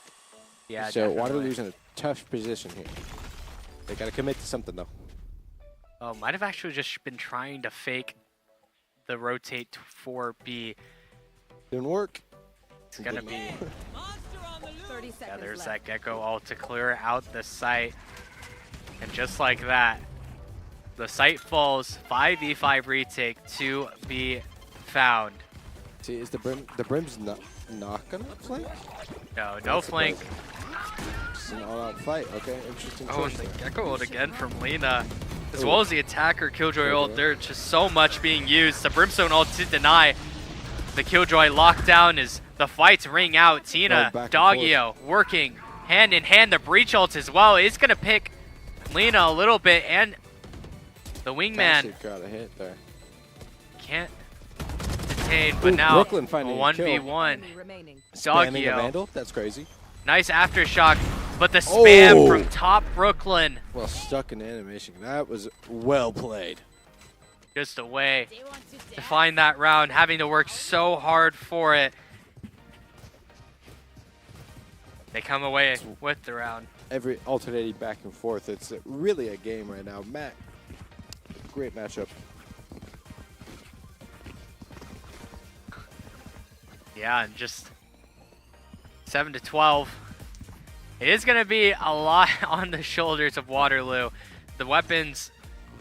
S4: Yeah,
S1: so
S4: definitely.
S1: Waterloo's in a tough position here. They got to commit to something, though.
S4: Oh, might have actually just been trying to fake the rotate for B.
S1: Didn't work.
S4: It's going to be...
S3: 30 seconds
S4: Yeah, there's
S3: left.
S4: that Gecko ult to clear out the site. And just like that, the site falls. 5v5 retake to be found.
S1: See, is the Brim's not gonna flank?
S4: No
S1: That's
S4: flank.
S1: It's an all-out fight. Okay, interesting
S4: Oh, and
S1: choice
S4: the
S1: there.
S4: Gecko ult again from Lena. As
S1: Ooh.
S4: well as the attacker Killjoy ult. There's just so much being used. The Brimstone ult to deny. The Killjoy lockdown as the fights ring out. Tina,
S1: Going back and
S4: Doggio working hand in hand. The breach ult as well is going to pick Lena a little bit, and the wingman
S1: Actually got a hit there.
S4: can't detain, but
S1: Ooh,
S4: now
S1: Brooklyn finding a kill.
S4: 1v1.
S3: Enemy remaining.
S1: Spamming a
S4: Doggio.
S1: Vandal? That's crazy.
S4: Nice aftershock, but the spam
S1: Oh.
S4: from top Brooklyn
S1: Well, stuck in animation. That was well played.
S4: just away to find that round, having to work so hard for it. They come away with the round.
S1: Every alternating back and forth. It's really a game right now. Matt, great matchup.
S4: Yeah, and just 7-12. It is going to be a lot on the shoulders of Waterloo. The weapons,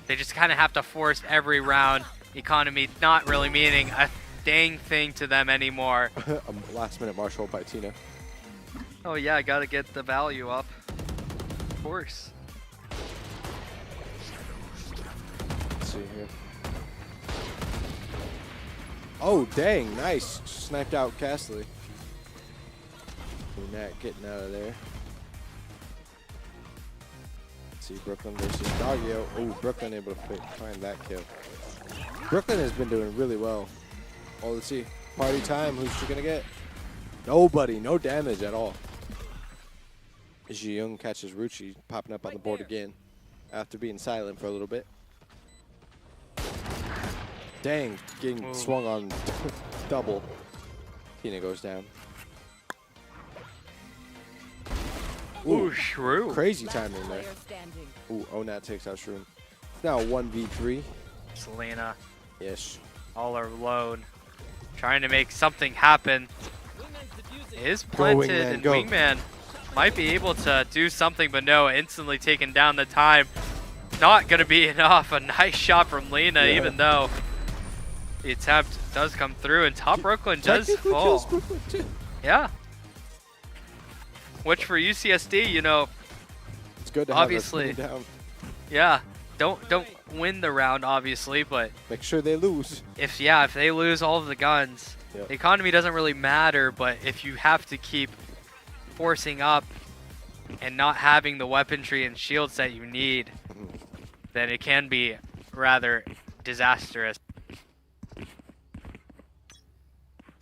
S4: they just kind of have to force every round. Economy not really meaning a dang thing to them anymore.
S1: A last-minute marshal by Tina.
S4: Oh yeah, I got to get the value up. Of course.
S1: Let's see here. Oh, dang. Nice. Sniped out Castley. Nat getting out of there. Let's see, Brooklyn versus Doggio. Oh, Brooklyn able to find that kill. Brooklyn has been doing really well. Oh, let's see. Party time. Who's she going to get? Nobody. No damage at all. Ji Young catches Ruchi popping up on the board again after being silent for a little bit. Dang, getting swung on double. Tina goes down.
S4: Ooh, Shrew.
S1: Crazy timing there.
S3: Player standing.
S1: Ooh, Onat takes out Shroom. It's now 1v3.
S4: Selena
S1: Yes.
S4: all alone, trying to make something happen. Is planted,
S1: Wingman,
S4: and
S1: go.
S4: Wingman might be able to do something, but no, instantly taking down the time. Not going to be enough. A nice shot from Lena,
S1: Yeah.
S4: even though the attempt does come through, and top Brooklyn does
S1: Technically
S4: fall.
S1: kills Brooklyn too.
S4: Yeah. Which for UCSD, you know,
S1: It's good to have
S4: Obviously.
S1: her down.
S4: yeah, don't win the round, obviously, but
S1: Make sure they lose.
S4: if they lose all of the guns,
S1: Yep.
S4: the economy doesn't really matter. But if you have to keep forcing up and not having the weaponry and shields that you need, then it can be rather disastrous.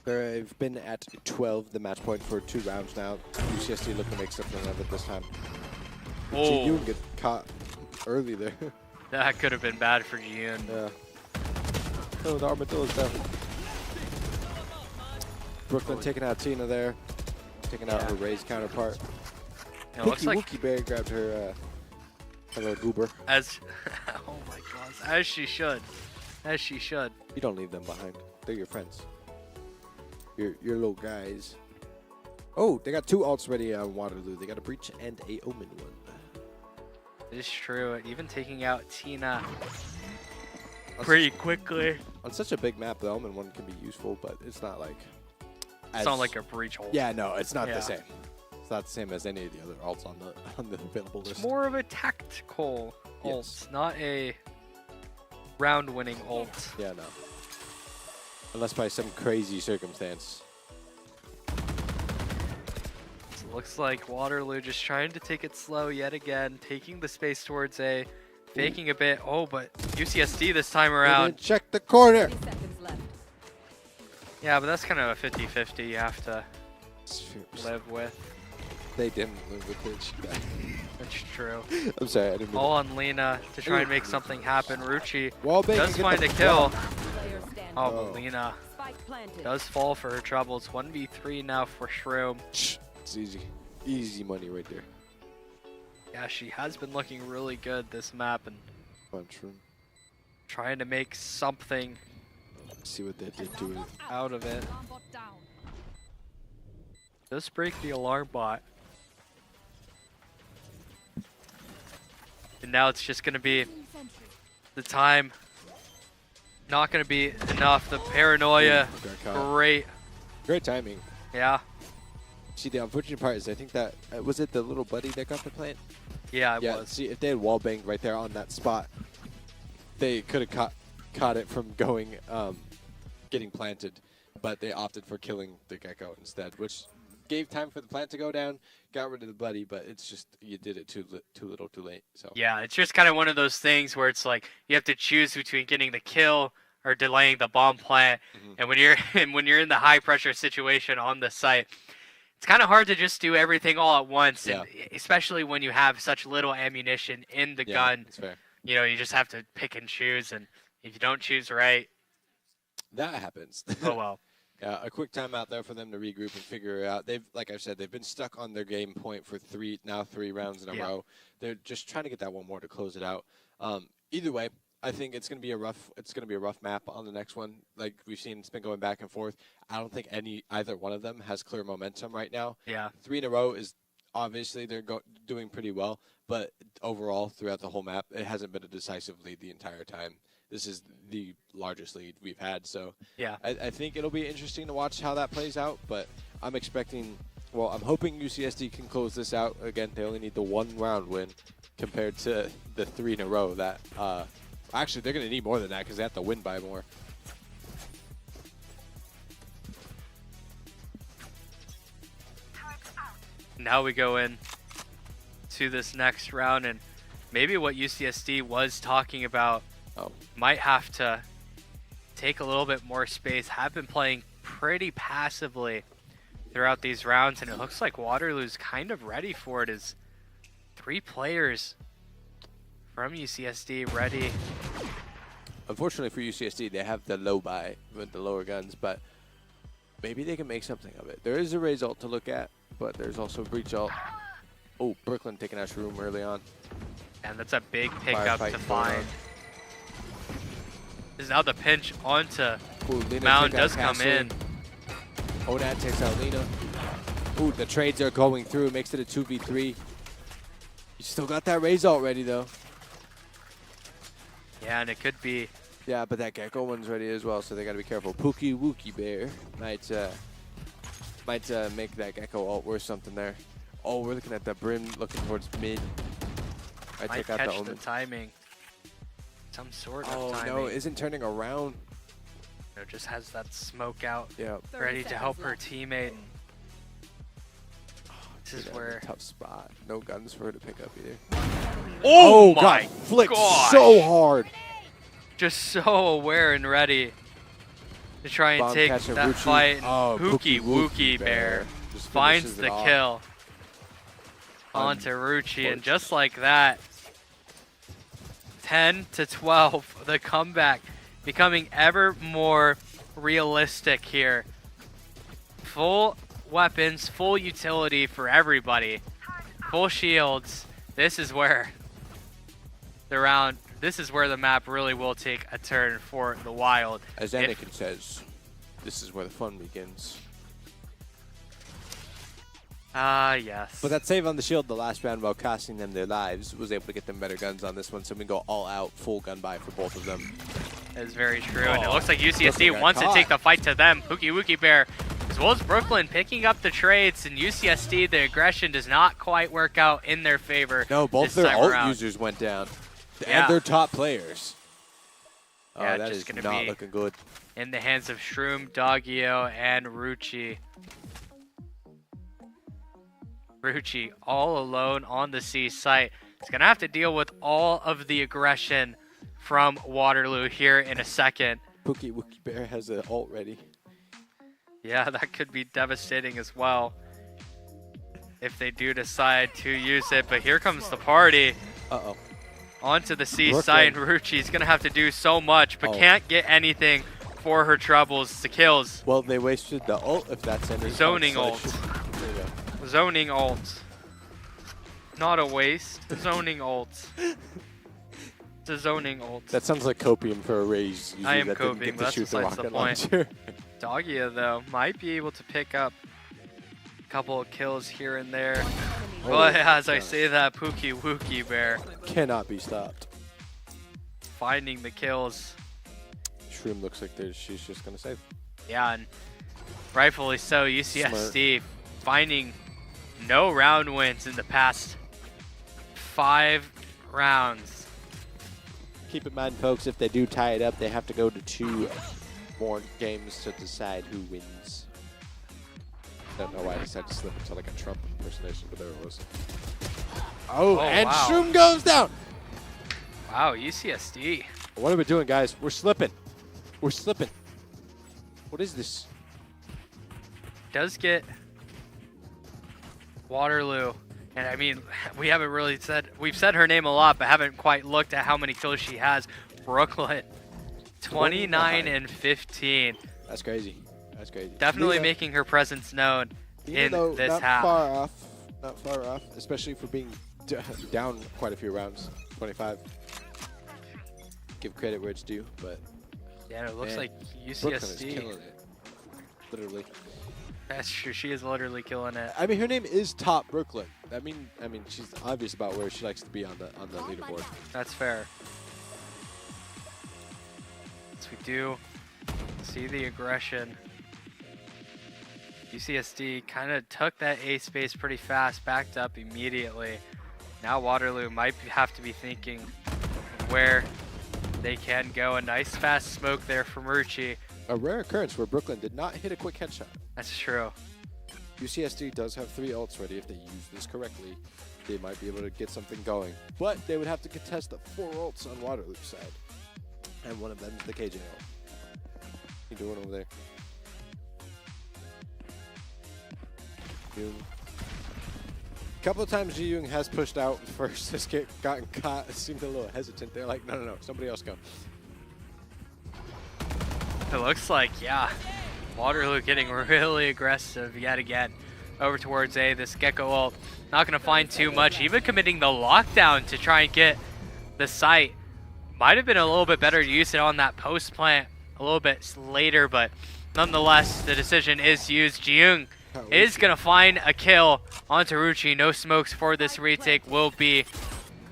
S1: They've been at 12, the match point for 2 rounds now. UCSD looking to make something of it this time.
S4: Oh.
S1: Ji-yoon get caught early there.
S4: That could have been bad for Jiyoon.
S1: Yeah. Oh, the armadillo's down. Brooklyn taking out Tina there. Taking out her Ray's counterpart.
S4: It looks like
S1: Wookie Bear grabbed her little goober.
S4: as oh my gosh, as she should. As she should.
S1: You don't leave them behind. They're your friends. Your little guys. Oh, they got 2 ults ready on Waterloo. They got a Breach and a Omen one.
S4: It's true. Even taking out Tina pretty quickly.
S1: On such a big map, the Omen one can be useful, but it's not like...
S4: It's not like a breach ult.
S1: Yeah, no, it's not
S4: Yeah.
S1: the same. It's not the same as any of the other ults on the available list.
S4: More of a tactical ult,
S1: Yes.
S4: not a round-winning ult.
S1: Yeah, no. Unless by some crazy circumstance.
S4: Looks like Waterloo just trying to take it slow yet again, taking the space towards A, faking a bit. Oh, but UCSD this time around.
S1: Check the corner.
S3: 30 seconds left.
S4: Yeah, but that's kind of a 50-50 you have to live with.
S1: They didn't live with it.
S4: That's true.
S1: I'm sorry, I didn't mean
S4: All on Lena to try and make something happen. Ruchi
S1: Wall bang
S4: does
S1: and get
S4: find
S1: the
S4: a kill.
S3: Player standing.
S4: Oh,
S1: Oh.
S4: but Lena
S3: Spike planted.
S4: does fall for her troubles. 1v3 now for Shroom.
S1: It's easy. Easy money right there.
S4: Yeah, she has been looking really good this map and
S1: Punch room.
S4: trying to make something
S1: See what they did to it.
S4: out of it.
S3: Alarm bot down.
S4: Just break the alarm bot. And now it's just going to be the time. Not going to be enough. The paranoia.
S1: Got caught.
S4: Great.
S1: Great timing.
S4: Yeah.
S1: See, the unfortunate part is I think that, was it the little buddy that got the plant?
S4: Yeah, it
S1: Yeah,
S4: was.
S1: see, if they had wall banged right there on that spot, they could have caught it from going, getting planted. But they opted for killing the gecko instead, which gave time for the plant to go down, got rid of the buddy, but it's just, you did it too little too late. So
S4: Yeah, it's just kind of one of those things where it's like you have to choose between getting the kill or delaying the bomb plant. And when you're in the high pressure situation on the site, it's kind of hard to just do everything all at once,
S1: Yeah.
S4: and especially when you have such little ammunition in the gun.
S1: That's fair.
S4: You know, you just have to pick and choose, and if you don't choose right,
S1: That happens.
S4: oh well.
S1: Yeah, a quick timeout there for them to regroup and figure it out. They've, like I said, they've been stuck on their game point for three rounds in a row. They're just trying to get that one more to close it out. Either way, I think it's gonna be a rough map on the next one. Like we've seen, it's been going back and forth. I don't think either one of them has clear momentum right now.
S4: Yeah.
S1: 3 in a row is obviously they're doing pretty well, but overall throughout the whole map, it hasn't been a decisive lead the entire time. This is the largest lead we've had, so
S4: Yeah.
S1: I think it'll be interesting to watch how that plays out, but I'm hoping UCSD can close this out. Again, they only need the 1 round win compared to the 3 in a row that, actually they're going to need more than that because they have to win by more.
S4: Now we go in to this next round, and maybe what UCSD was talking about might have to take a little bit more space. Have been playing pretty passively throughout these rounds, and it looks like Waterloo's kind of ready for it. Is 3 players from UCSD ready.
S1: Unfortunately for UCSD, they have the low buy with the lower guns, but maybe they can make something of it. There is a Raze ult to look at, but there's also a Breach ult. Oh, Brooklyn taking out Shroom early on.
S4: And that's a big pickup
S1: Firefight
S4: to
S1: going
S4: find.
S1: on.
S4: This is now the pinch onto
S1: Ooh, Lena
S4: Mound
S1: took out
S4: does come
S1: Castle.
S4: in.
S1: Onat takes out Lena. Ooh, the trades are going through. Makes it a 2v3. You still got that Raze ult ready, though.
S4: Yeah, and it could be.
S1: Yeah, but that Gecko one's ready as well, so they got to be careful. Pookie Wookie Bear might make that Gecko ult worth something there. Oh, we're looking at the Brim looking towards mid. I
S4: Might
S1: take out the
S4: catch the
S1: Omen.
S4: timing. some sort
S1: Oh
S4: of timing.
S1: no, isn't turning around.
S4: No, just has that smoke out,
S1: Yeah.
S4: ready to help her teammate. This is
S1: She's in a
S4: where.
S1: tough spot. No guns for her to pick up either.
S4: Oh my
S1: God! Flicked
S4: gosh.
S1: so hard.
S4: Just so aware and ready to try and
S1: Bomb
S4: take
S1: catcher,
S4: that
S1: Ruchi.
S4: fight.
S1: Oh,
S4: Pookie Wookie Bear
S1: Just
S4: finds
S1: finishes it
S4: the
S1: off.
S4: kill onto Ruchi, and just like that, 10 to 12, the comeback becoming ever more realistic here. Full weapons, full utility for everybody, full shields. This is where the map really will take a turn for the Wild.
S1: As Anakin says, this is where the fun begins.
S4: Yes.
S1: But that save on the shield the last round, while costing them their lives, was able to get them better guns on this one, so we go all out, full gun buy for both of them.
S4: That is very true, and it looks like UCSD
S1: Brooklyn got
S4: wants to
S1: caught.
S4: take the fight to them. Pookie Wookie Bear, as well as Brooklyn, picking up the trades, and UCSD, the aggression does not quite work out in their favor.
S1: No, both
S4: this
S1: their
S4: time
S1: ult
S4: around.
S1: users went down.
S4: Yeah.
S1: And their top players. Oh,
S4: Yeah,
S1: that
S4: just
S1: is
S4: gonna
S1: not
S4: be
S1: looking good.
S4: in the hands of Shroom, Doggio, and Ruchi. Ruchi all alone on the C site. He's going to have to deal with all of the aggression from Waterloo here in a second.
S1: Pookie Wookie Bear has an ult ready.
S4: Yeah, that could be devastating as well if they do decide to use it. But here comes the party.
S1: Uh-oh.
S4: Onto the C
S1: Brooklyn.
S4: site, and Ruchi's going to have to do so much, but can't get anything for her troubles. The kills.
S1: Well, they wasted the ult, if that's any
S4: Zoning
S1: consolation.
S4: ult.
S1: There you go.
S4: Zoning ult. Not a waste. Zoning ult. It's a zoning ult.
S1: That sounds like copium for a raise.
S4: I am
S1: that didn't
S4: copium,
S1: get
S4: but that's
S1: to shoot the
S4: besides the
S1: rocket
S4: point.
S1: launcher.
S4: Doggio, though, might be able to pick up a couple of kills here and there.
S1: Oh,
S4: But as I
S1: gosh.
S4: say that, Pookie Wookie Bear
S1: Cannot be stopped.
S4: finding the kills.
S1: Shroom looks like she's just going to save.
S4: Yeah, and rightfully so. UCSD finding no round wins in the past 5 rounds.
S1: Keep in mind, folks, if they do tie it up, they have to go to 2 more games to decide who wins. I don't know why I decided to slip into like a Trump impersonation, but there it was. Oh, and
S4: wow.
S1: Shroom goes down.
S4: Wow, UCSD.
S1: What are we doing, guys? We're slipping. We're slipping. What is this?
S4: Does get Waterloo. And I mean, we haven't really said, we've said her name a lot, but haven't quite looked at how many kills she has. Brooklyn, 29 and 15.
S1: That's crazy. That's crazy.
S4: Definitely
S1: Lena,
S4: making her presence known
S1: even
S4: in
S1: though
S4: this
S1: not
S4: half.
S1: far off. Not far off, especially for being down quite a few rounds. 25. Give credit where it's due, but
S4: Yeah, it looks
S1: man,
S4: like
S1: Brooklyn is
S4: UCSD.
S1: killing it. Literally.
S4: That's true. She is literally killing it.
S1: I mean, her name is Top Brooklyn. I mean, she's obvious about where she likes to be on the leaderboard.
S4: That's fair. So we do see the aggression. UCSD kind of took that A space pretty fast, backed up immediately. Now Waterloo might have to be thinking where they can go. A nice fast smoke there from Ruchi.
S1: A rare occurrence where Brooklyn did not hit a quick headshot.
S4: That's true.
S1: UCSD does have 3 ults ready. If they use this correctly, they might be able to get something going. But they would have to contest the 4 ults on Waterloo's side. And one of them is the KJ ult. You doing over there? Young. A couple of times Ji Young has pushed out first, has gotten caught, seemed a little hesitant. They're like, no, somebody else go.
S4: It looks like, yeah, Waterloo getting really aggressive yet again over towards A. This Gecko ult not going to find too much, even committing the lockdown to try and get the site. Might have been a little bit better to use it on that post plant a little bit later, but nonetheless, the decision is used. Ji-young is going to find a kill onto Ruchi. No smokes for this retake will be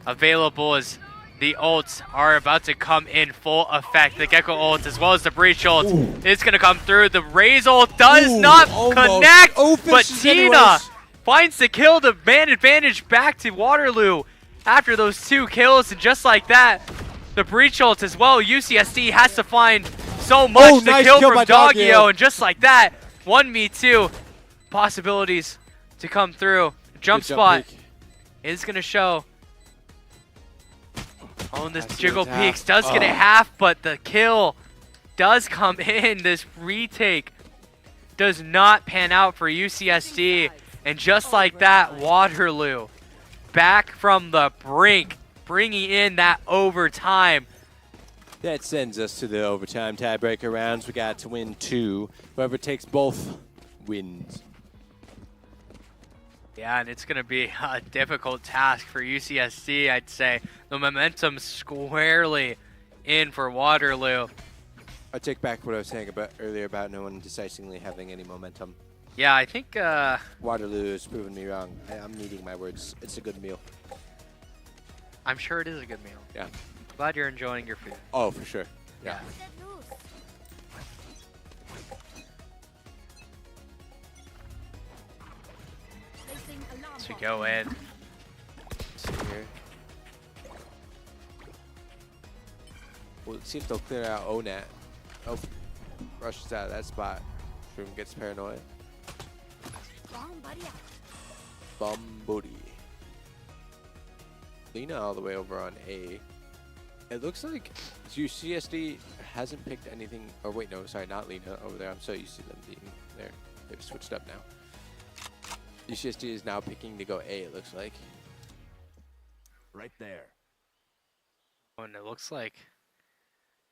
S4: available as the ults are about to come in full effect. The Gecko ult as well as the Breach ult is going to come through. The Raze ult does not connect, but Tina finds the kill to man advantage back to Waterloo after those 2 kills. And just like that, the breach ult as well. UCSD has to find so much. The
S1: nice
S4: kill
S1: kill
S4: from
S1: by
S4: Doggio,
S1: Doggio.
S4: and just like that, 1v2 possibilities to come through. Jump
S1: Good
S4: spot
S1: peek.
S4: is going to show. Oh, and this
S1: That's
S4: jiggle
S1: the attack.
S4: peeks does get it half, but the kill does come in. This retake does not pan out for UCSD. And just like that, Waterloo back from the brink, bringing in that overtime.
S1: That sends us to the overtime tiebreaker rounds. We got to win 2. Whoever takes both wins.
S4: Yeah, and it's going to be a difficult task for UCSD, I'd say. The momentum squarely in for Waterloo.
S1: I take back what I was saying about earlier about no one decisively having any momentum.
S4: Yeah, I think
S1: Waterloo has proven me wrong. I'm eating my words. It's a good meal.
S4: I'm sure it is a good meal.
S1: Yeah.
S4: Glad you're enjoying your food.
S1: Oh, for sure.
S4: Yeah. So we go in.
S1: Let's see here. Well, let's see if they'll clear out ONAT. Oh, rushes out of that spot. Shroom gets paranoid. Bombody. Lena all the way over on A. It looks like UCSD hasn't picked anything. Oh wait, no, sorry, not Lena over there. I'm so used to them being there. They've switched up now. UCSD is now picking to go A. It looks like.
S5: Right there.
S4: And it looks like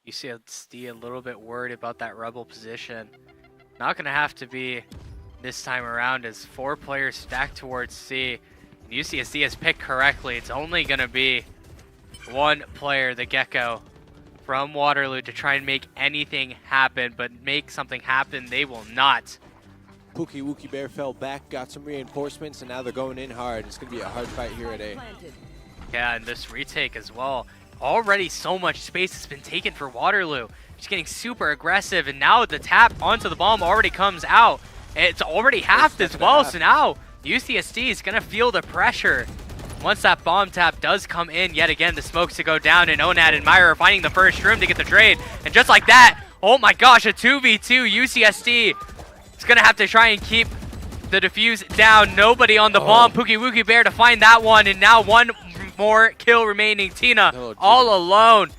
S4: UCSD a little bit worried about that rebel position. Not going to have to be this time around as 4 players stacked towards C. And UCSD has picked correctly. It's only going to be 1 player, the Gecko, from Waterloo to try and make anything happen, but make something happen they will not.
S1: Pookie Wookie Bear fell back, got some reinforcements, and now they're going in hard. It's going to be a hard fight here at A.
S4: Yeah, and this retake as well. Already so much space has been taken for Waterloo. Just getting super aggressive, and now the tap onto the bomb already comes out. It's already halved as well, so now UCSD is going to feel the pressure. Once that bomb tap does come in, yet again, the smokes to go down, and Onad and Myra are finding the first room to get the trade. And just like that, oh my gosh, a 2v2, UCSD is going to have to try and keep the defuse down. Nobody on the bomb. Pookie Wookie Bear to find that one, and now 1 more kill remaining. Tina all alone.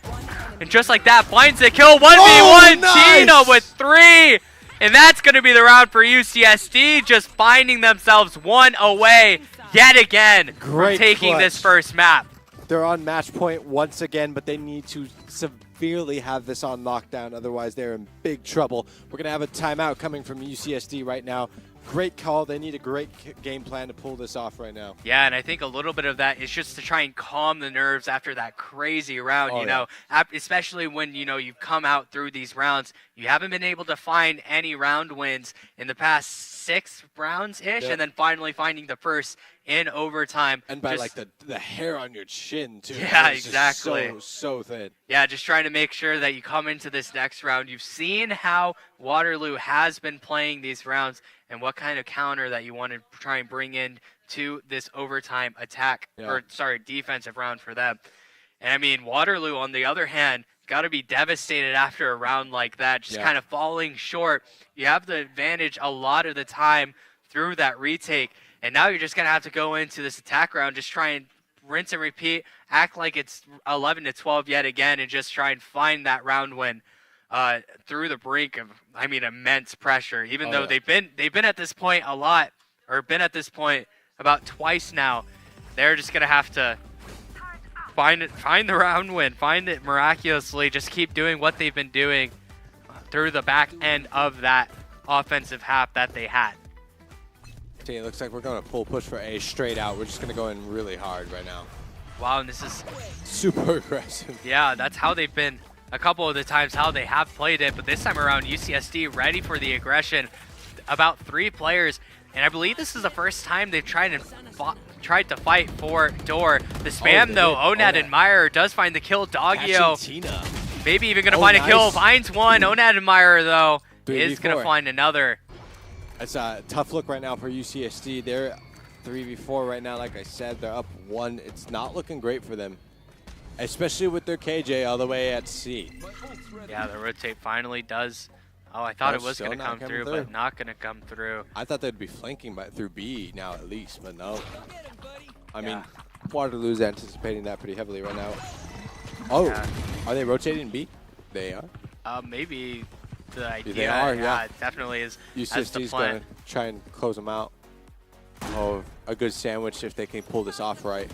S4: And just like that, finds the kill. 1v1,
S1: nice!
S4: Tina with 3. And that's going to be the round for UCSD, just finding themselves 1 away yet again from taking
S1: clutch.
S4: this first map.
S1: They're on match point once again, but they need to severely have this on lockdown. Otherwise, they're in big trouble. We're going to have a timeout coming from UCSD right now. Great call. They need a great game plan to pull this off right now.
S4: Yeah, and I think a little bit of that is just to try and calm the nerves after that crazy round,
S1: Oh,
S4: you know, especially when, you know, you've come out through these rounds. You haven't been able to find any round wins in the past 6 rounds-ish,
S1: Yep.
S4: and then finally finding the first in overtime.
S1: And by
S4: just,
S1: like the hair on your chin, too.
S4: Yeah,
S1: It's just
S4: exactly.
S1: So thin.
S4: Yeah, just trying to make sure that you come into this next round. You've seen how Waterloo has been playing these rounds and what kind of counter that you want to try and bring in to this overtime attack, or sorry, defensive round for them. And I mean, Waterloo, on the other hand, got to be devastated after a round like that, just kind of falling short. You have the advantage a lot of the time through that retake, and now you're just going to have to go into this attack round, just try and rinse and repeat, act like it's 11-12 yet again, and just try and find that round win through the brink of, I mean, immense pressure. Even though they've been at this point a lot, or been at this point about twice now, they're just gonna have to find the round win, find it miraculously, just keep doing what they've been doing through the back end of that offensive half that they had.
S1: It looks like we're going to full push for A straight out. We're just going to go in really hard right now.
S4: Wow, and this is
S1: super aggressive.
S4: Yeah, that's how they've been a couple of the times how they have played it, but this time around UCSD ready for the aggression. About 3 players, and I believe this is the first time they've tried to fight for door. The spam though, Onad and Meyer does find the kill. Doggio maybe even gonna find a kill. Finds one. Onad and Meyer though is gonna find another.
S1: It's a tough look right now for UCSD. They're 3v4 right now. Like I said, they're up 1. It's not looking great for them. especially with their KJ all the way at C.
S4: Yeah, the rotate finally does. Oh, I thought
S1: Oh,
S4: it was
S1: still
S4: going to
S1: not
S4: come
S1: coming
S4: through,
S1: through.
S4: but not going to come through.
S1: I thought they'd be flanking through B now at least, but no. I mean,
S4: Yeah.
S1: Waterloo's anticipating that pretty heavily right now. Oh,
S4: Yeah.
S1: are they rotating B? They are.
S4: Maybe the idea.
S1: They are, yeah.
S4: It definitely is. As the
S1: UCSD's
S4: plan.
S1: going to try and close them out. Oh, a good sandwich if they can pull this off right.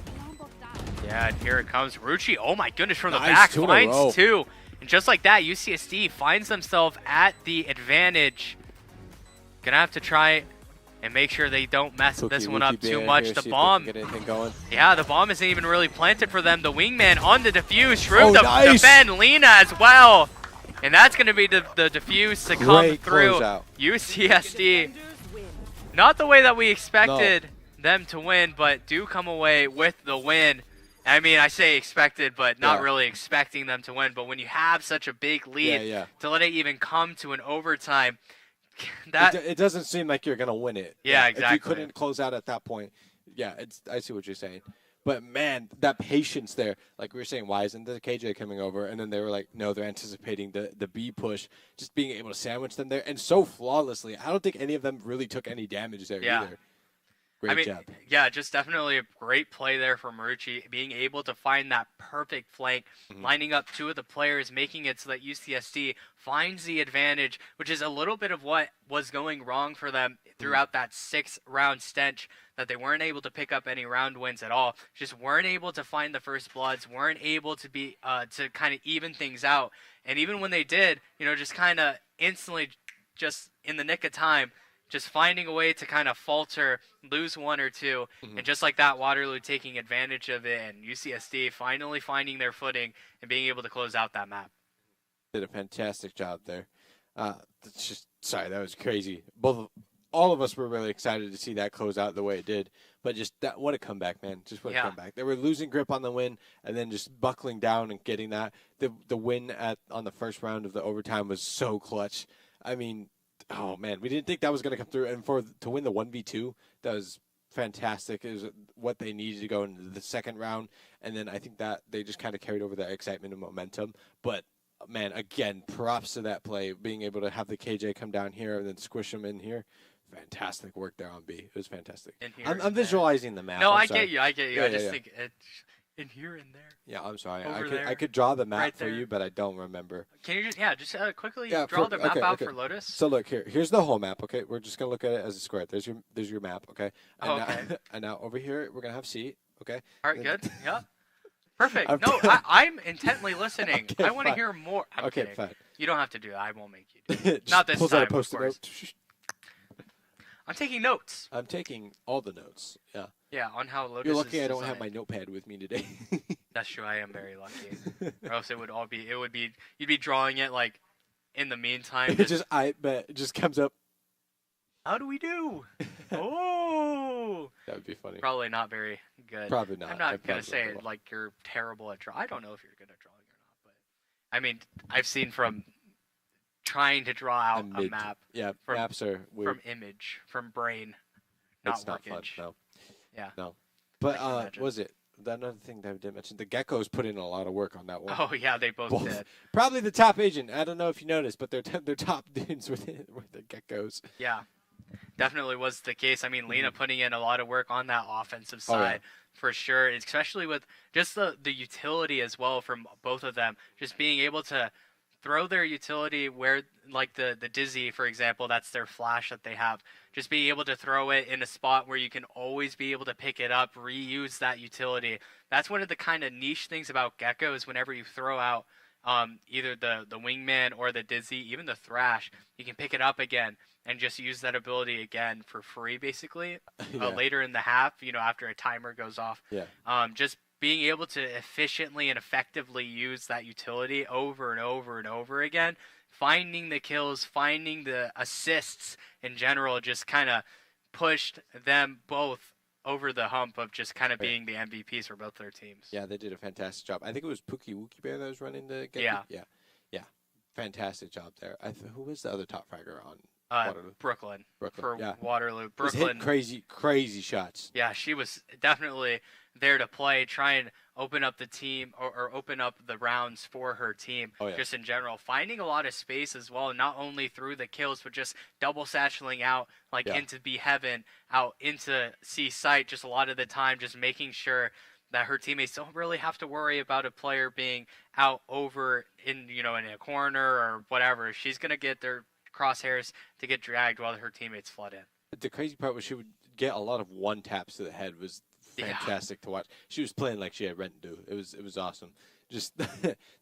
S4: Yeah, and here it comes. Ruchi, oh my goodness, from the
S1: Nice,
S4: back,
S1: 2 in a row.
S4: finds 2. And just like that, UCSD finds themselves at the advantage. Gonna have to try and make sure they don't mess this one up too much. The bomb,
S1: Get anything going.
S4: yeah, the bomb isn't even really planted for them. The wingman on the defuse. Shroom
S1: Oh,
S4: to
S1: nice.
S4: defend Lena as well. And that's gonna be the defuse to come
S1: Great
S4: through.
S1: closeout.
S4: UCSD, not the way that we expected them to win, but do come away with the win. I mean, I say expected, but not
S1: Yeah.
S4: really expecting them to win. But when you have such a big lead,
S1: Yeah.
S4: to let it even come to an overtime,
S1: It doesn't seem like you're going to win it.
S4: Yeah,
S1: If you
S4: exactly.
S1: couldn't close out at that point, yeah, I see what you're saying. But, man, that patience there. Like we were saying, why isn't the KJ coming over? And then they were like, no, they're anticipating the B push, just being able to sandwich them there. And so flawlessly. I don't think any of them really took any damage there
S4: Yeah.
S1: either. Great job.
S4: Yeah, just definitely a great play there from Marucci, being able to find that perfect flank, lining up 2 of the players, making it so that UCSD finds the advantage, which is a little bit of what was going wrong for them throughout that 6-round stench, that they weren't able to pick up any round wins at all, just weren't able to find the first bloods, weren't able to be to kind of even things out. And even when they did, just kind of instantly, just in the nick of time, just finding a way to kind of falter, lose 1 or 2, and just like that, Waterloo taking advantage of it, and UCSD finally finding their footing and being able to close out that map.
S1: Did a fantastic job there. Sorry, that was crazy. All of us were really excited to see that close out the way it did. But just that, what a comeback, man! Just what a comeback. They were losing grip on the win, and then just buckling down and getting that. The win on the first round of the overtime was so clutch. I mean, oh man, we didn't think that was going to come through, and to win the 1v2, that was fantastic. It was what they needed to go into the second round, and then I think that they just kind of carried over that excitement and momentum. But man, again, props to that play, being able to have the KJ come down here and then squish him in here. Fantastic work there on B. It was fantastic. I'm visualizing the map.
S4: No,
S1: I
S4: get you. I
S1: Yeah,
S4: I just
S1: yeah.
S4: think it's in here and there.
S1: Yeah, I'm sorry.
S4: Over
S1: I
S4: there,
S1: could draw the map
S4: right
S1: for
S4: there.
S1: you, but I don't remember.
S4: Can you just quickly
S1: Yeah,
S4: draw the map out
S1: okay.
S4: for Lotus?
S1: So look here. Here's the whole map. Okay, we're just gonna look at it as a square. There's your map. Okay. And
S4: Okay.
S1: Now, and now over here we're gonna have C. Okay.
S4: All right,
S1: And
S4: good. Yeah. Perfect.
S1: I'm
S4: No,
S1: done.
S4: I'm intently listening.
S1: Okay,
S4: I want to
S1: fine.
S4: hear more. I'm
S1: Okay,
S4: kidding.
S1: fine.
S4: You don't have to do it. I won't make you do it.
S1: Just
S4: Not this
S1: pulls out
S4: time,
S1: a
S4: of
S1: Post-it
S4: course.
S1: note.
S4: I'm taking notes.
S1: I'm taking all the notes. Yeah.
S4: Yeah, on how Lotus
S1: You're lucky
S4: is
S1: I don't have my
S4: designed.
S1: notepad with me today.
S4: That's true. I am very lucky. Or else it would be you'd be drawing it like in the meantime.
S1: It just comes up.
S4: How do we do? Oh,
S1: That would be funny.
S4: probably not very good.
S1: Probably not.
S4: I'm
S1: I
S4: not gonna
S1: probably
S4: say
S1: won't.
S4: like you're terrible at draw. I don't know if you're good at drawing or not, but I mean, I've seen from trying to draw out a map
S1: Yeah,
S4: from-
S1: maps are weird.
S4: from image, from brain, not
S1: It's not fun.
S4: workage.
S1: No.
S4: Yeah.
S1: No. But
S4: can imagine.
S1: was it another thing that I did mention? The Geckos put in a lot of work on that one.
S4: Oh yeah, they both
S1: Both.
S4: did.
S1: Probably the top agent. I don't know if you noticed, but their top dudes were the Geckos.
S4: Yeah, definitely was the case. I mean, Lena putting in a lot of work on that offensive
S1: Oh, yeah.
S4: side for sure, especially with just the utility as well from both of them. Just being able to throw their utility where, like the Dizzy, for example, that's their flash that they have. Just being able to throw it in a spot where you can always be able to pick it up, reuse that utility. That's one of the kind of niche things about Gecko is whenever you throw out either the wingman or the Dizzy, even the Thrash, you can pick it up again and just use that ability again for free, basically,
S1: Yeah.
S4: later in the half, after a timer goes off.
S1: Yeah.
S4: Just being able to efficiently and effectively use that utility over and over and over again, finding the kills, finding the assists in general, just kind of pushed them both over the hump of just kind of
S1: Right.
S4: being the MVPs for both their teams.
S1: Yeah, they did a fantastic job. I think it was Pookie Wookie Bear that was running the Gecko.
S4: Yeah.
S1: Yeah. Fantastic job there. Who was the other top fragger on Waterloo?
S4: Brooklyn
S1: Brooklyn,
S4: for
S1: yeah.
S4: Waterloo.
S1: Just
S4: Brooklyn.
S1: hit crazy shots.
S4: Yeah, she was definitely there to play, try and open up the team or open up the rounds for her team.
S1: Oh, yeah.
S4: Just in general, finding a lot of space as well, not only through the kills, but just double satcheling out like
S1: Yeah.
S4: into B heaven, out into C site, just a lot of the time, just making sure that her teammates don't really have to worry about a player being out over in in a corner or whatever. She's gonna get their crosshairs to get dragged while her teammates flood in.
S1: The crazy part was she would get a lot of one taps to the head. Was fantastic to watch. She was playing like she had rent due. It was awesome. Just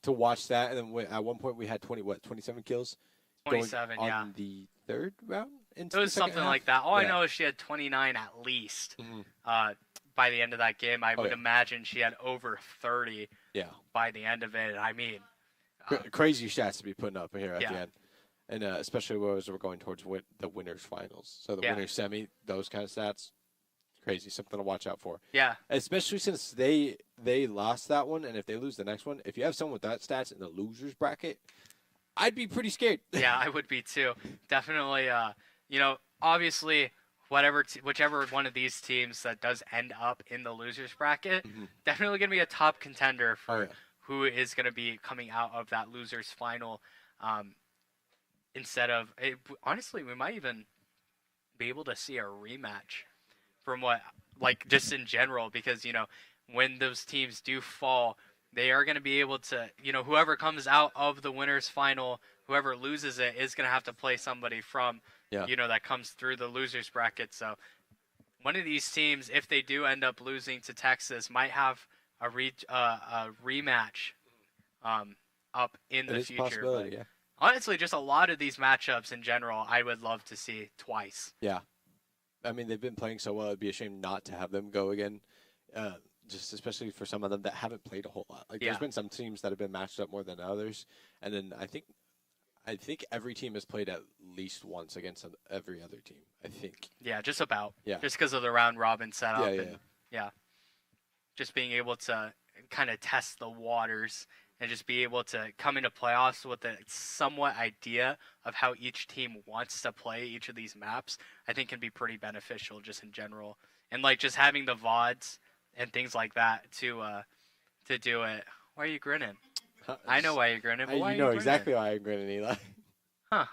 S1: to watch that, and then at one point we had 27 kills.
S4: 27,
S1: going
S4: yeah.
S1: on the third round.
S4: It was something like that. All I know is she had 29 at least. By the end of that game, I would imagine she had over 30.
S1: Yeah.
S4: By the end of it, I mean,
S1: crazy shots to be putting up here at
S4: Yeah.
S1: the end, and especially as we're going towards the winners finals. So the
S4: Yeah.
S1: winners semi, those kind of stats, crazy, something to watch out for.
S4: yeah,
S1: Especially since they lost that one, and if they lose the next one, if you have someone with that stats in the losers bracket, I'd be pretty scared.
S4: yeah, I would be too. Definitely, obviously, whichever one of these teams that does end up in the losers bracket, definitely going to be a top contender for who is going to be coming out of that losers final. Instead of honestly, we might even be able to see a rematch from just in general, because when those teams do fall, they are going to be able to, whoever comes out of the winners final, whoever loses it is going to have to play somebody from that comes through the losers bracket. So one of these teams, if they do end up losing to Texas, might have a rematch up in the future.
S1: Possibility, yeah.
S4: Honestly, just a lot of these matchups in general, I would love to see twice.
S1: Yeah. I mean, they've been playing so well, it'd be a shame not to have them go again. Just especially for some of them that haven't played a whole lot. Like, there's been some teams that have been matched up more than others. And then I think every team has played at least once against every other team, I think.
S4: Yeah, just about.
S1: Yeah.
S4: Just because of the round robin setup.
S1: Yeah.
S4: Just being able to kind of test the waters and just be able to come into playoffs with a somewhat idea of how each team wants to play each of these maps, I think can be pretty beneficial just in general. And just having the VODs and things like that to do it. Why are you grinning? I know why you're grinning, but why are you grinning?
S1: Exactly why I'm grinning, Eli.
S4: Huh.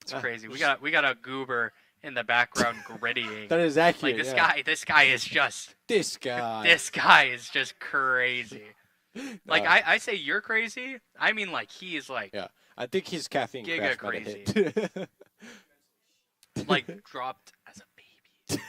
S4: It's crazy. We got a goober in the background grittying.
S1: That is accurate.
S4: This guy is just
S1: This guy.
S4: This guy is just crazy. I say you're crazy. I mean, he is
S1: Yeah. I think his caffeine
S4: giga
S1: crash might have
S4: crazy.
S1: hit.
S4: Dropped as a baby.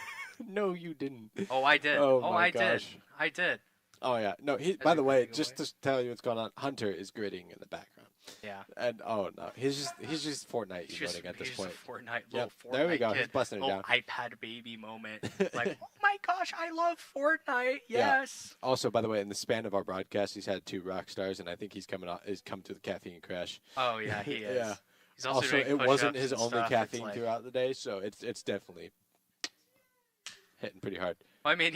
S1: No, you didn't.
S4: Oh, I did.
S1: Oh,
S4: I
S1: my
S4: did.
S1: gosh.
S4: I did.
S1: Oh, yeah. No, by the way, just to tell you what's going on, Hunter is gritting in the background.
S4: Yeah.
S1: And, oh, no. He's just Fortnite emoting at this point.
S4: He's a Fortnite,
S1: Yep.
S4: Fortnite
S1: There we go.
S4: kid.
S1: He's busting it down.
S4: iPad baby moment. Oh my gosh, I love Fortnite. Yes.
S1: Yeah. Also, by the way, in the span of our broadcast, he's had 2 rock stars, and I think he's come to the caffeine crash.
S4: Oh yeah, he is.
S1: Yeah.
S4: He's also doing
S1: it wasn't
S4: push-ups
S1: his
S4: and
S1: only
S4: stuff.
S1: caffeine throughout the day, so it's definitely hitting pretty hard.
S4: I mean,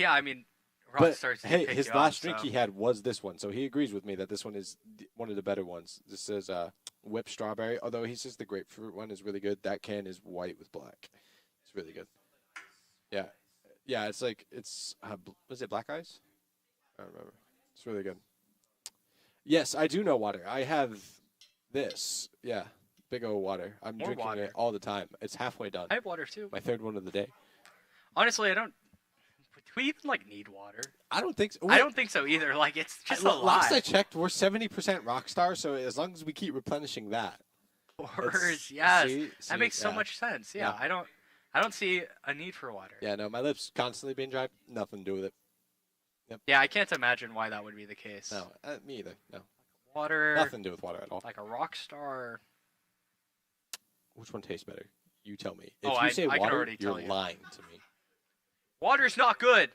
S1: But
S4: Rockstar's
S1: hey, his last drink
S4: so.
S1: he had was this one, so he agrees with me that this one is one of the better ones. This is whipped strawberry, although he says the grapefruit one is really good. That can is white with black. It's really good. Yeah, yeah. It's was it Black Eyes? I don't remember. It's really good. Yes, I do know water. I have this. Yeah, big old water. I'm
S4: More
S1: drinking
S4: water.
S1: it all the time. It's halfway done.
S4: I have water too.
S1: My 3rd one of the day.
S4: Honestly, I don't. Do we even need water?
S1: I don't think so.
S4: I don't think so either. It's just a lot.
S1: Last I checked, we're 70% Rockstar, so as long as we keep replenishing that.
S4: Yes.
S1: See,
S4: that makes so
S1: yeah.
S4: much sense.
S1: Yeah.
S4: I don't see a need for water.
S1: Yeah, no, my lips constantly being dry. Nothing to do with it.
S4: Yeah, I can't imagine why that would be the case.
S1: No, me either. No,
S4: Water.
S1: nothing to do with water at all.
S4: Like a Rockstar.
S1: Which one tastes better? You tell me.
S4: Oh,
S1: If you say
S4: I can
S1: water,
S4: already
S1: you're
S4: tell you.
S1: lying to me.
S4: Water's not good.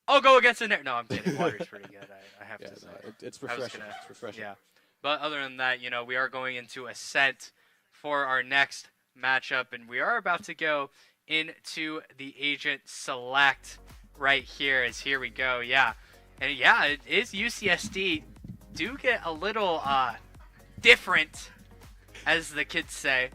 S4: I'll go against the net. No, I'm kidding. Water's pretty good. I have
S1: Yeah,
S4: to say.
S1: no, it's
S4: I was
S1: refreshing.
S4: gonna-
S1: It's refreshing.
S4: Yeah. But other than that, we are going into Ascent for our next matchup, and we are about to go into the Agent Select right here. Here we go. Yeah. And yeah, it is UCSD. Do get a little different, as the kids say.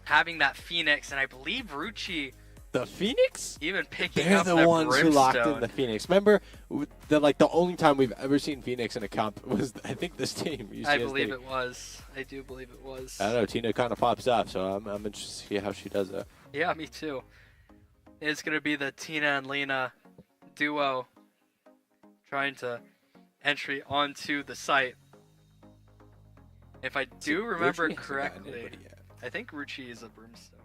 S4: Having that Phoenix, and I believe Rucci
S1: The Phoenix?
S4: Even picking
S1: They're
S4: up
S1: the
S4: that
S1: ones who locked in
S4: brimstone.
S1: the Phoenix. Remember, the only time we've ever seen Phoenix in a comp was, I think, this team. UCSD.
S4: I believe it was. I do believe it was.
S1: I don't know. Tina kind of pops up, so I'm interested to see how she does it.
S4: Yeah, me too. It's going to be the Tina and Lena duo trying to entry onto the site. If I do remember correctly, I think Ruchi is a brimstone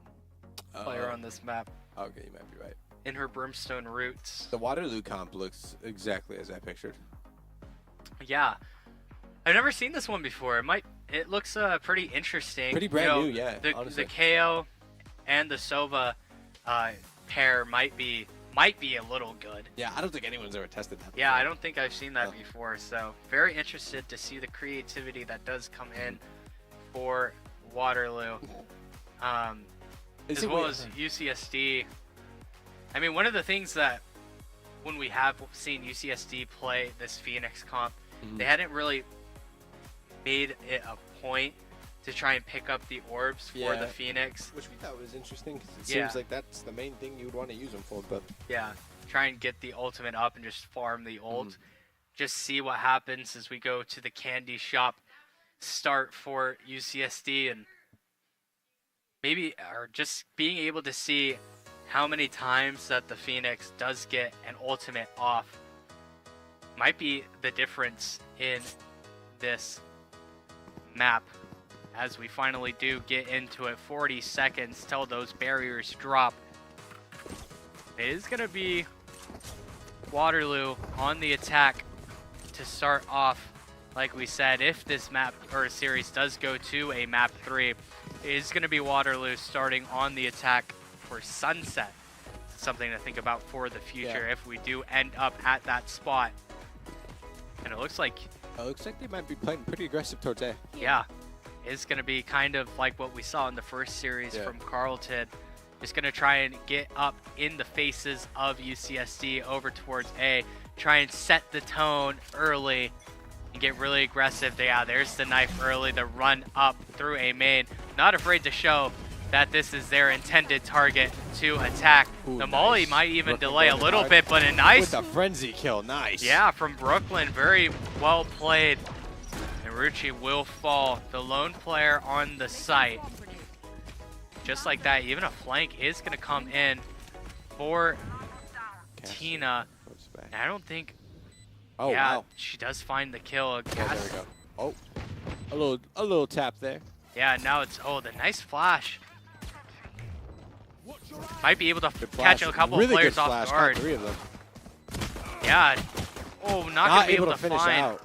S4: player on this map.
S1: Okay, you might be right.
S4: In her brimstone roots.
S1: The Waterloo comp looks exactly as I pictured.
S4: Yeah. I've never seen this one before. It looks pretty interesting.
S1: Pretty brand new, yeah, honestly.
S4: The KO and the Sova pair might be a little good.
S1: Yeah, I don't think anyone's ever tested that before.
S4: Yeah, I don't think I've seen that before. So very interested to see the creativity that does come in for Waterloo. As well as UCSD. I mean, one of the things that when we have seen UCSD play this Phoenix comp, they hadn't really made it a point to try and pick up the orbs for the Phoenix.
S1: Which we thought was interesting because it seems like that's the main thing you would want to use them for. But
S4: yeah, try and get the ultimate up and just farm the ult. Just see what happens as we go to the candy shop start for UCSD and maybe or just being able to see how many times that the Phoenix does get an ultimate off might be the difference in this map as we finally do get into it. 40 seconds till those barriers drop. It is going to be Waterloo on the attack to start off. Like we said, if this map or series does go to a map 3, it is going to be Waterloo starting on the attack for Sunset. Something to think about for the future if we do end up at that spot. And it looks like
S1: they might be playing pretty aggressive towards A.
S4: Yeah, it's going to be kind of like what we saw in the first series from Carlton. Just going to try and get up in the faces of UCSD over towards A. Try and set the tone early and get really aggressive. Yeah, there's the knife early, the run up through A main. Not afraid to show that this is their intended target to attack. The Molly might even delay a little bit, but a nice...
S1: With the frenzy kill, nice.
S4: Yeah, from Brooklyn, very well played. And Ruchi will fall, the lone player on the site. Just like that, even a flank is going to come in for Tina. And I don't think...
S1: Oh, wow.
S4: She does find the kill.
S1: There we go. Oh, a little tap there.
S4: Yeah, now it's... Oh, the nice flash. Might be able to catch a couple of players off guard.
S1: 3 of them.
S4: Yeah. Oh, not going to be able to
S1: finish
S4: find.
S1: out.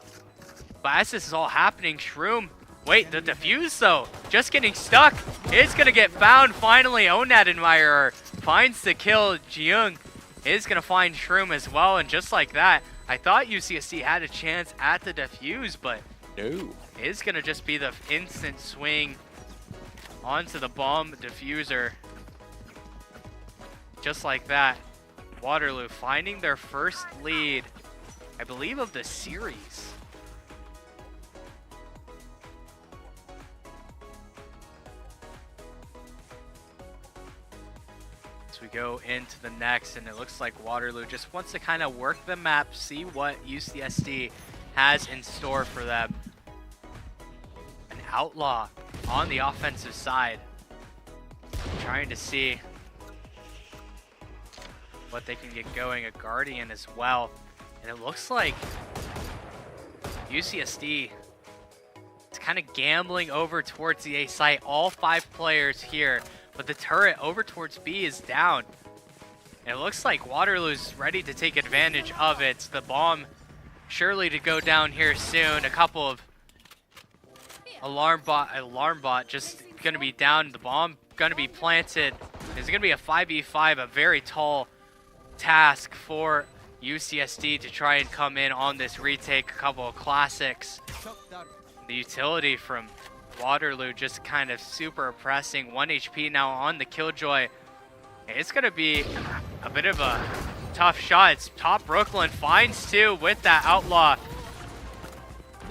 S4: But as this is all happening, Shroom. Wait, the defuse though. Just getting stuck. It's going to get found finally. Onad Admirer finds the kill. Jiyoung is going to find Shroom as well. And just like that, I thought UCSD had a chance at the defuse, but
S1: no.
S4: It's going to just be the instant swing onto the bomb diffuser. Just like that, Waterloo finding their first lead, I believe, of the series. As we go into the next, and it looks like Waterloo just wants to kind of work the map, see what UCSD has in store for them. An Outlaw on the offensive side, trying to see what they can get going. A Guardian as well. And it looks like UCSD is kind of gambling over towards the A site. All 5 players here, but the turret over towards B is down. And it looks like Waterloo's ready to take advantage of it. The bomb surely to go down here soon. A couple of alarm bot just going to be down. The bomb going to be planted. It's going to be a 5v5, a very tall task for UCSD to try and come in on this retake. A couple of classics. The utility from Waterloo just kind of super oppressing. 1 HP now on the Killjoy. It's going to be a bit of a tough shot. It's top Brooklyn finds 2 with that Outlaw.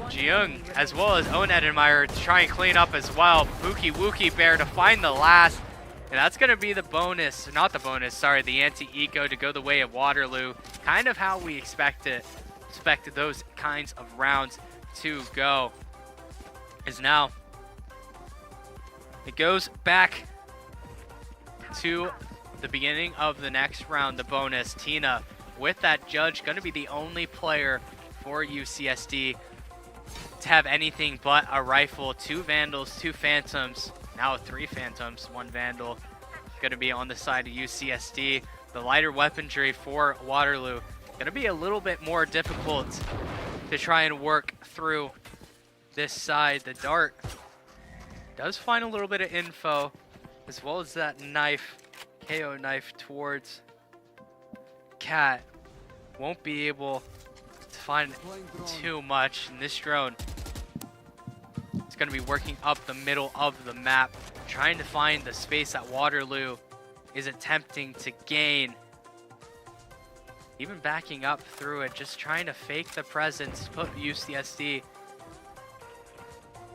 S4: Jiyoung as well as Onad Admirer to try and clean up as well. Pookie Wookie Bear to find the last. And that's going to be the bonus, not the bonus, sorry, the anti-eco to go the way of Waterloo. Kind of how we expected those kinds of rounds to go. Is now it goes back to the beginning of the next round, the bonus. Tina with that judge, going to be the only player for UCSD to have anything but a rifle. 2 Vandals, 2 Phantoms, now 3 Phantoms, 1 Vandal. Going to be on the side of UCSD. The lighter weaponry for Waterloo going to be a little bit more difficult to try and work through this side. The dart does find a little bit of info, as well as that knife, KO knife towards Cat. Won't be able to find too much. And this drone is going to be working up the middle of the map, trying to find the space that Waterloo is attempting to gain. Even backing up through it, just trying to fake the presence, put UCSD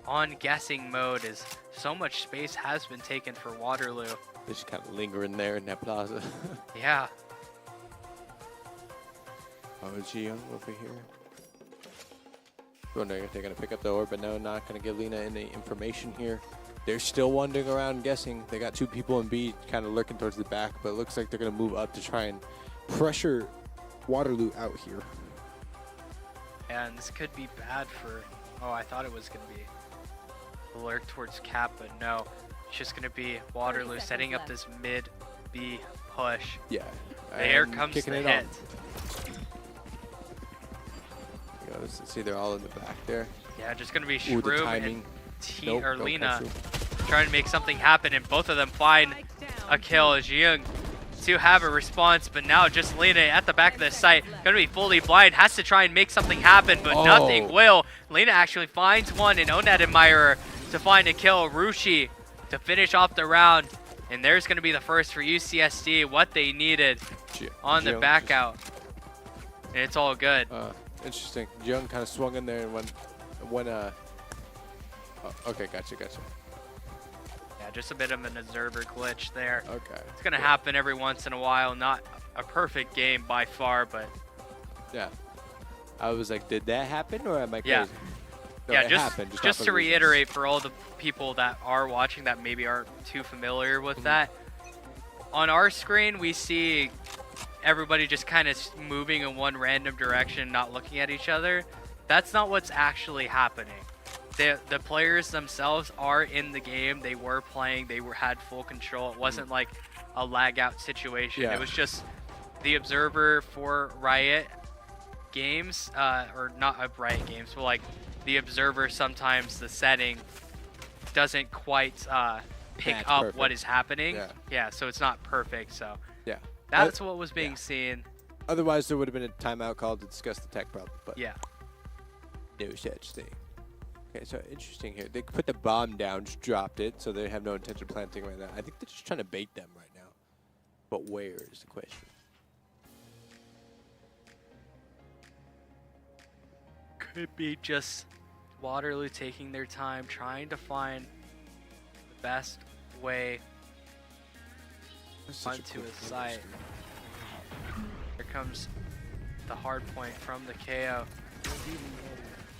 S4: on guessing mode, as so much space has been taken for Waterloo.
S1: They just kind of lingering there in that plaza.
S4: Yeah.
S1: OG over here. Wondering if they're going to pick up the orb, but no, not going to give Lena any information here. They're still wandering around guessing. They got 2 people in B kind of lurking towards the back, but it looks like they're going to move up to try and pressure Waterloo out here.
S4: And this could be bad for... Oh, I thought it was going to be lurk towards Cap, but no. It's just going to be Waterloo setting up this mid B push.
S1: Yeah.
S4: There comes the hit.
S1: See, they're all in the back there.
S4: Yeah, just going to be
S1: Ooh, the
S4: Shroom
S1: timing.
S4: and or Lena trying to make something happen, and both of them find a kill. As Young to have a response, but now just Lena at the back of the site, going to be fully blind, has to try and make something happen, but nothing will. Lena actually finds one, and Onat Admirer to find a kill. Rushi to finish off the round, and there's going to be the first for UCSD, what they needed on the back out. And it's all good.
S1: Interesting. Jung kind of swung in there and when okay, gotcha.
S4: Yeah, just a bit of an observer glitch there.
S1: Okay.
S4: It's going to happen every once in a while. Not a perfect game by far, but...
S1: Yeah. I was like, did that happen or am I crazy?
S4: Yeah.
S1: No,
S4: yeah,
S1: it happened,
S4: just to reiterate for all the people that are watching that maybe aren't too familiar with that, on our screen we see everybody just kind of moving in one random direction, not looking at each other. That's not what's actually happening. The players themselves are in the game. They were playing. They had full control. It wasn't like a lag out situation.
S1: Yeah.
S4: It was just the observer for Riot games, or not Riot games, but like the observer, sometimes the setting doesn't quite pick
S1: That's
S4: up
S1: perfect.
S4: what is happening. Yeah, so it's not perfect. So
S1: yeah,
S4: that's what was being seen.
S1: Otherwise, there would have been a timeout call to discuss the tech problem. But
S4: yeah,
S1: no such thing. Okay, so interesting here. They put the bomb down, just dropped it, so they have no intention of planting right now. I think they're just trying to bait them right now. But where is the question?
S4: Could be just Waterloo taking their time, trying to find the best way onto a site. Here comes the hard point from the KO.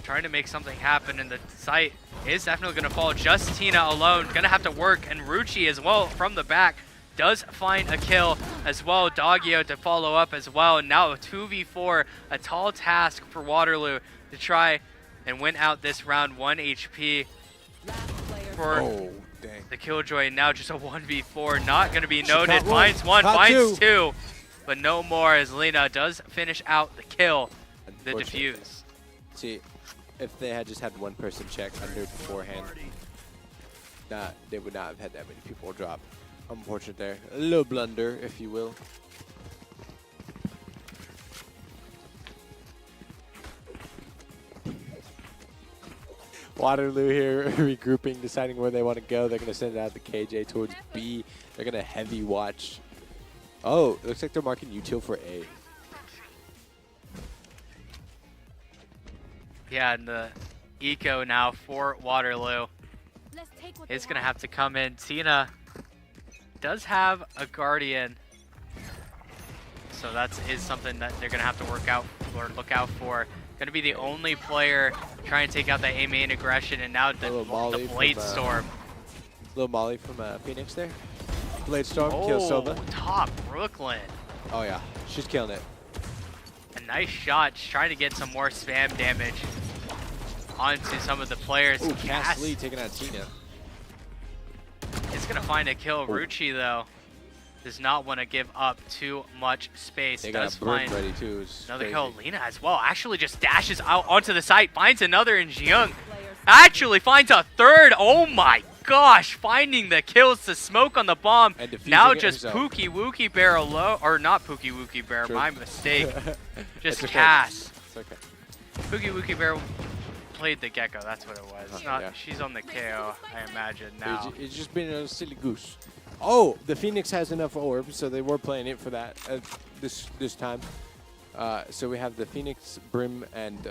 S4: Trying to make something happen, and the site is definitely going to fall. Just Tina alone, going to have to work, and Ruchi as well from the back does find a kill as well. Doggio to follow up as well, and now a 2v4, a tall task for Waterloo to try and win out this round. 1 HP for the Killjoy, and now just a 1v4, not going to be noted. Finds one, finds two, but no more, as Lena does finish out the kill, the defuse.
S1: See, if they had just had one person check under beforehand, they would not have had that many people drop. Unfortunate there. A little blunder, if you will. Waterloo here regrouping, deciding where they want to go. They're going to send it out the KJ towards B. They're going to heavy watch. Oh, it looks like they're marking util for A.
S4: Yeah, and the eco now for Waterloo is going to have to come in. Tina does have a Guardian, so that is something that they're gonna have to work out or look out for. Gonna be the only player trying to take out that A main aggression, and now the Blade Storm.
S1: Little Molly from Phoenix there. Blade Storm kills Sova.
S4: Top Brooklyn.
S1: Oh yeah, she's killing it.
S4: A nice shot, just trying to get some more spam damage onto some of the players.
S1: Ooh, Cass Lee taking out Tina.
S4: It's gonna find a kill. Ruchi though does not want to give up too much space.
S1: They
S4: does
S1: got a
S4: find
S1: ready too.
S4: another kill. Lena as well. Actually just dashes out onto the site, finds another in Jiyoung. Actually finds a third. Oh my gosh, finding the kills to smoke on the bomb. Now just Pookie Wookie Bear alone, or not Pookie Wookie Bear, my mistake. Just Cass.
S1: It's okay.
S4: Pookie Wookie Bear played the Gecko, that's what it was. She's on the KO, I imagine now.
S1: It's just been a silly goose. Oh, the Phoenix has enough orbs, so they were playing it for that this time. So we have the Phoenix, Brim, and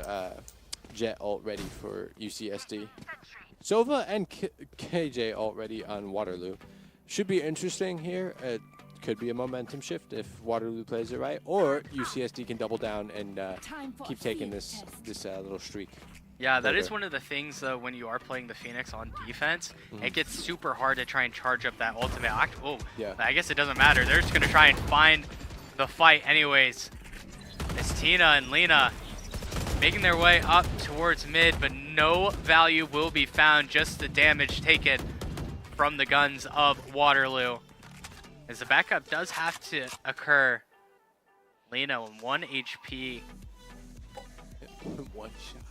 S1: Jet ult ready for UCSD. Sova and KJ ult ready on Waterloo. Should be interesting here. It could be a momentum shift if Waterloo plays it right, or UCSD can double down and keep taking this little streak.
S4: Yeah, that is one of the things though when you are playing the Phoenix on defense, it gets super hard to try and charge up that ultimate. Oh, yeah. I guess it doesn't matter. They're just gonna try and find the fight anyways. It's Tina and Lena making their way up towards mid, but no value will be found, just the damage taken from the guns of Waterloo. As the backup does have to occur. Lena with 1 HP.
S1: One shot.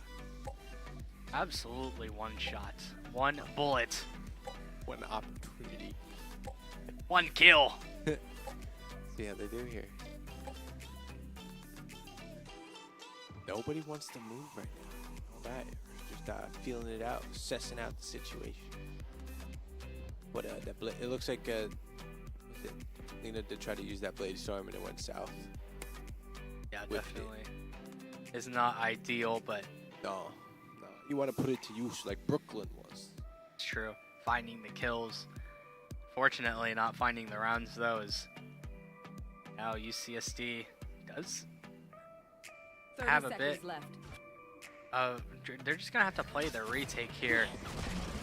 S4: Absolutely one shot. One bullet.
S1: One opportunity.
S4: One kill.
S1: See how they do here. Nobody wants to move right now. All right. Just feeling it out, assessing out the situation. But it looks like Lena did try to use that Blade Storm and it went south.
S4: Yeah, definitely. It's not ideal, but
S1: no. You want to put it to use like Brooklyn was.
S4: It's true. Finding the kills. Fortunately, not finding the rounds though. Is now UCSD does have a bit.
S3: Left.
S4: They're just gonna have to play the retake here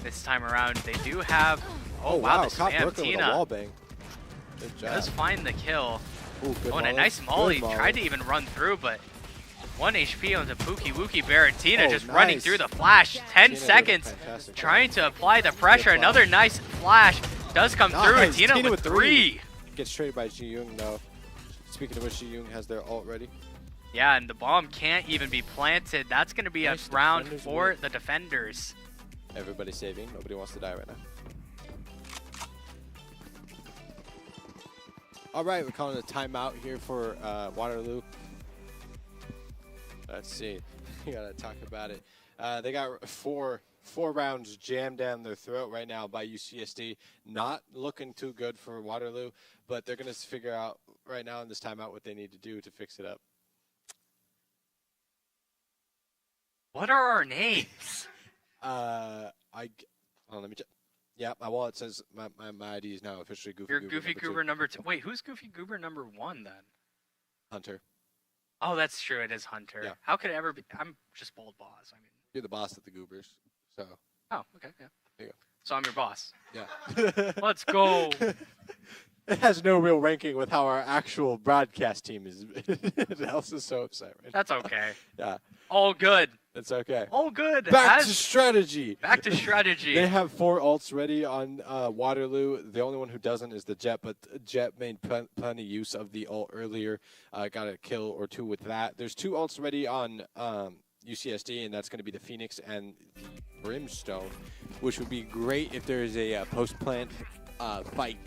S4: this time around. They do have. Oh wow, the
S1: caught
S4: spam.
S1: Brooklyn
S4: Tina
S1: with a wall bang. Good job.
S4: Does find the kill.
S1: Ooh, good
S4: and a nice molly. Tried to even run through, but 1 HP onto Pookie Wookie Bear, and Tina just running through the flash. 10 seconds, trying to apply the pressure. Another nice flash does come through, and Tina with 3.
S1: Gets traded by Jiyoung though. Speaking of which, Jiyoung has their ult ready.
S4: Yeah, and the bomb can't even be planted. That's going to be a round for the defenders.
S1: Everybody saving. Nobody wants to die right now. All right, we're calling a timeout here for Waterloo. Let's see. We gotta talk about it. They got four rounds jammed down their throat right now by UCSD. Not looking too good for Waterloo, but they're gonna figure out right now in this timeout what they need to do to fix it up.
S4: What are our names?
S1: Hold on, let me check. Yeah, my wallet says my ID is now officially Goofy
S4: You're
S1: Goober
S4: Goofy Goober number 2. Wait, who's Goofy Goober number 1 then?
S1: Hunter.
S4: Oh, that's true. It is Hunter.
S1: Yeah.
S4: How could it ever be? I'm just Bold Boss. I mean,
S1: You're the boss of the Goobers, so.
S4: Oh, okay, yeah.
S1: There you go.
S4: So I'm your boss.
S1: Yeah.
S4: Let's go.
S1: It has no real ranking with how our actual broadcast team is. Else is so upset right
S4: That's okay.
S1: Yeah.
S4: All good.
S1: It's okay.
S4: All good.
S1: Back to strategy.
S4: Back to strategy.
S1: They have 4 ults ready on Waterloo. The only one who doesn't is the Jet, but Jet made plenty use of the ult earlier. Got a kill or 2 with that. There's 2 ults ready on UCSD, and that's going to be the Phoenix and Brimstone, which would be great if there is a post-plant fight.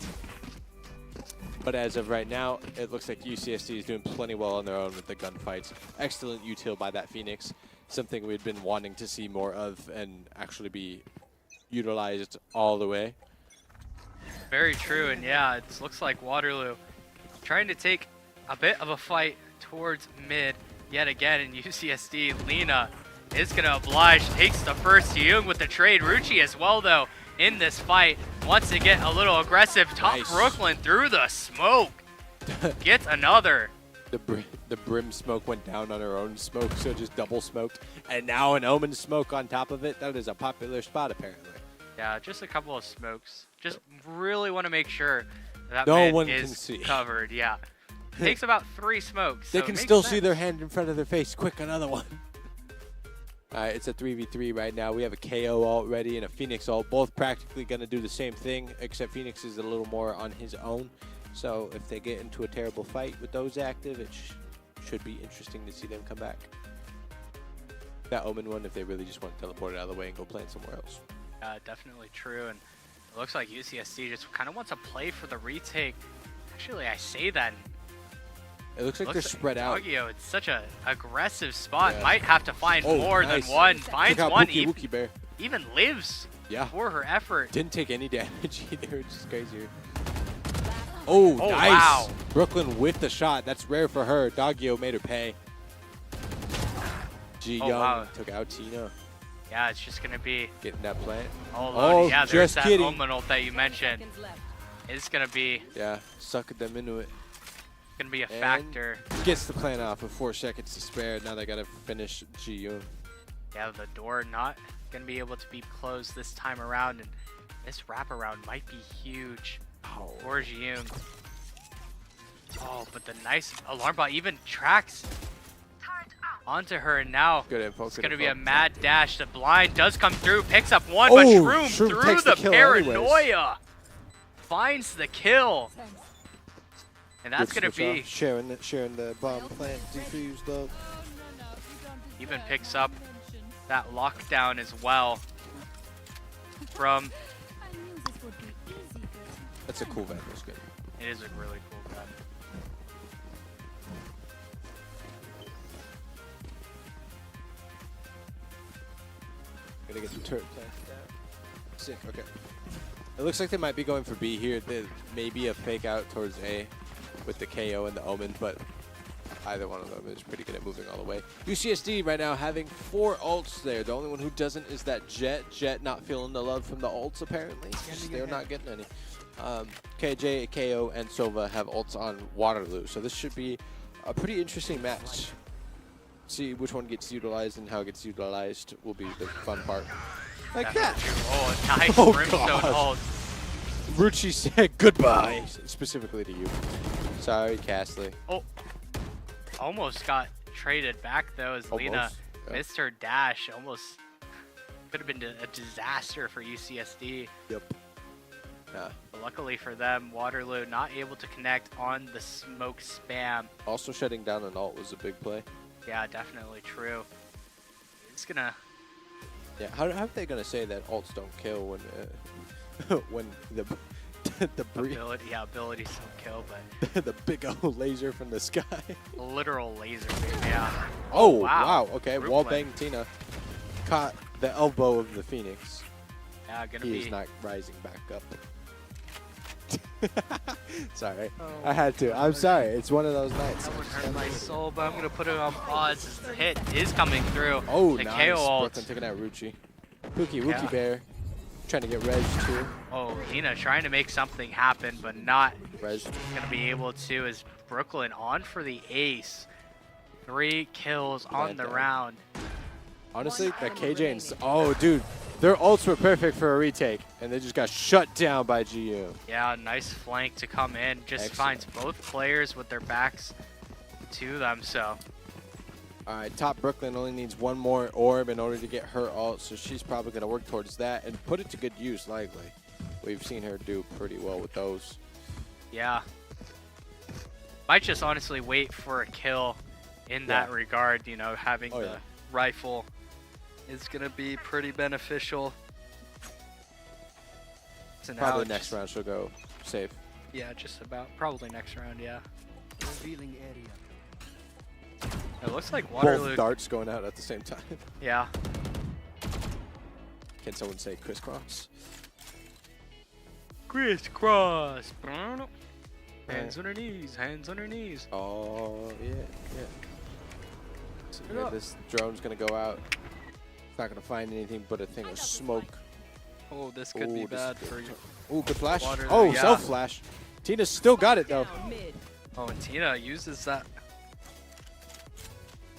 S1: But as of right now, it looks like UCSD is doing plenty well on their own with the gunfights. Excellent util by that Phoenix. Something we'd been wanting to see more of and actually be utilized all the way.
S4: Very true, and yeah, it looks like Waterloo trying to take a bit of a fight towards mid yet again, and UCSD, Lena is going to oblige, takes the first. Jiyoung with the trade. Ruchi as well, though, in this fight. Wants to get a little aggressive. Top
S1: Nice.
S4: Brooklyn through the smoke. Gets another.
S1: The brim smoke went down on her own smoke, so just double smoked. And now an Omen smoke on top of it. That is a popular spot, apparently.
S4: Yeah, just a couple of smokes. Just really want to make sure that
S1: No
S4: man
S1: one
S4: is
S1: can see.
S4: covered. Yeah. Takes about 3 smokes.
S1: They
S4: so it
S1: can
S4: makes
S1: still see
S4: sense.
S1: their hand in front of their face. Quick, another one. All right, it's a 3v3 right now. We have a KO ult ready and a Phoenix ult, both practically going to do the same thing, except Phoenix is a little more on his own. So if they get into a terrible fight with those active, it should be interesting to see them come back. That Omen one, if they really just want to teleport it out of the way and go plant somewhere else.
S4: Definitely true. And it looks like UCSD just kind of wants to play for the retake. Actually, I say that.
S1: It looks like they're spread out.
S4: Doggio, it's such a aggressive spot.
S1: Yeah.
S4: Might have to find
S1: Oh,
S4: more
S1: nice.
S4: than one.
S1: Check
S4: Finds
S1: out
S4: one.
S1: Wookie Bear.
S4: Even lives
S1: Yeah.
S4: for her effort.
S1: Didn't take any damage either, which is crazier. Oh,
S4: Oh,
S1: nice.
S4: wow.
S1: Brooklyn with the shot. That's rare for her. Doggio made her pay. Ji
S4: Oh,
S1: Young
S4: wow.
S1: took out Tina.
S4: Yeah, it's just going to be
S1: Getting that plant.
S4: all
S1: Oh,
S4: loaded. Yeah, there's
S1: just
S4: that
S1: kidding.
S4: Omen ult that you mentioned.
S3: Seconds left.
S4: It's going to be
S1: Yeah, sucking them into it.
S4: a
S1: And
S4: factor.
S1: Gets the plant off with 4 seconds to spare. Now they got to finish Ji Young.
S4: Yeah, the door not going to be able to be closed this time around. And this wraparound might be huge for Jiyoung. Oh, but the nice alarm bot even tracks onto her, and now
S1: Good info.
S4: it's
S1: good
S4: going to be
S1: info.
S4: a mad dash. The blind does come through, picks up one,
S1: Oh,
S4: but Shroom
S1: Shroom
S4: through
S1: takes the
S4: the
S1: kill
S4: paranoia finds the kill.
S3: Thanks.
S4: And that's
S1: Good
S4: going to
S1: switch
S4: be,
S1: off. sharing the bomb plant defused up.
S4: even picks up that lockdown as well from,
S3: I knew this would be easy.
S1: That's a cool Vandal skin.
S4: it is a really cool gun.
S1: Gonna get the turret planted down. Sick, okay. It looks like they might be going for B here. Maybe a fake out towards A with the KO and the Omen, but either one of them is pretty good at moving all the way. UCSD right now having 4 ults there. The only one who doesn't is that Jet. Jet not feeling the love from the ults apparently. They're not getting any. KJ, KO, and Sova have ults on Waterloo, so this should be a pretty interesting match. See which one gets utilized and how it gets utilized will be the fun part. Like that.
S4: Oh, a nice
S1: Oh,
S4: Brimstone
S1: God.
S4: ult.
S1: Ruchi said goodbye, specifically to you. Sorry, Castley.
S4: Oh, almost got traded back though as Lena
S1: Almost, yeah.
S4: missed her dash. Almost could have been a disaster for UCSD.
S1: Yep. Yeah.
S4: But luckily for them, Waterloo not able to connect on the smoke spam.
S1: Also shutting down an ult was a big play.
S4: Yeah, definitely true. It's gonna.
S1: Yeah. How are they gonna say that ults don't kill when when the
S4: Abilities don't kill, but
S1: the big old laser from the sky?
S4: literal laser beam, yeah.
S1: Oh
S4: wow.
S1: Okay.
S4: Group
S1: Wall
S4: play.
S1: bang Tina caught the elbow of the Phoenix.
S4: Yeah, gonna
S1: He
S4: be.
S1: is not rising back up. Sorry.
S4: Oh,
S1: I had to. I'm sorry. It's one of those nights.
S4: That would hurt my soul, but I'm gonna put it on pause as the hit is coming through.
S1: Oh,
S4: the
S1: nice.
S4: KO ult.
S1: Brooklyn taking out Ruchi. Wookie
S4: Yeah.
S1: Bear trying to get Reg too.
S4: Oh, Lena trying to make something happen, but not
S1: Reg.
S4: gonna be able to. As Brooklyn on for the ace. 3 kills on
S1: That
S4: the
S1: down.
S4: round.
S1: Honestly,
S3: One
S1: that
S3: enemy
S1: KJ and
S3: remaining.
S1: oh, dude, their ults were perfect for a retake, and they just got shut down by GU.
S4: Yeah, nice flank to come in. Just
S1: Excellent.
S4: finds both players with their backs to them. So
S1: All right, top Brooklyn only needs one more orb in order to get her ult, so she's probably gonna work towards that and put it to good use. Likely, we've seen her do pretty well with those.
S4: yeah, might just honestly wait for a kill in that
S1: Yeah.
S4: regard. You know, having
S1: Oh,
S4: the
S1: yeah.
S4: rifle is gonna be pretty beneficial. So now
S1: Probably
S4: it's
S1: next
S4: just-
S1: round she'll go safe.
S4: Yeah, just about. Probably next round. Yeah.
S5: Revealing area.
S4: It looks like Waterloo.
S1: Both darts going out at the same time.
S4: Yeah.
S1: Can someone say crisscross?
S4: Crisscross. Hands on her knees. Hands on her knees.
S1: Oh yeah. So,
S4: Get
S1: yeah,
S4: up.
S1: this drone's gonna go out. It's not gonna find anything but a thing of smoke.
S4: Oh, this could be bad for you.
S1: Oh, good flash.
S4: Waterloo,
S1: Oh,
S4: yeah.
S1: self flash. Tina's still got it though.
S3: Down mid.
S4: Oh, and Tina uses that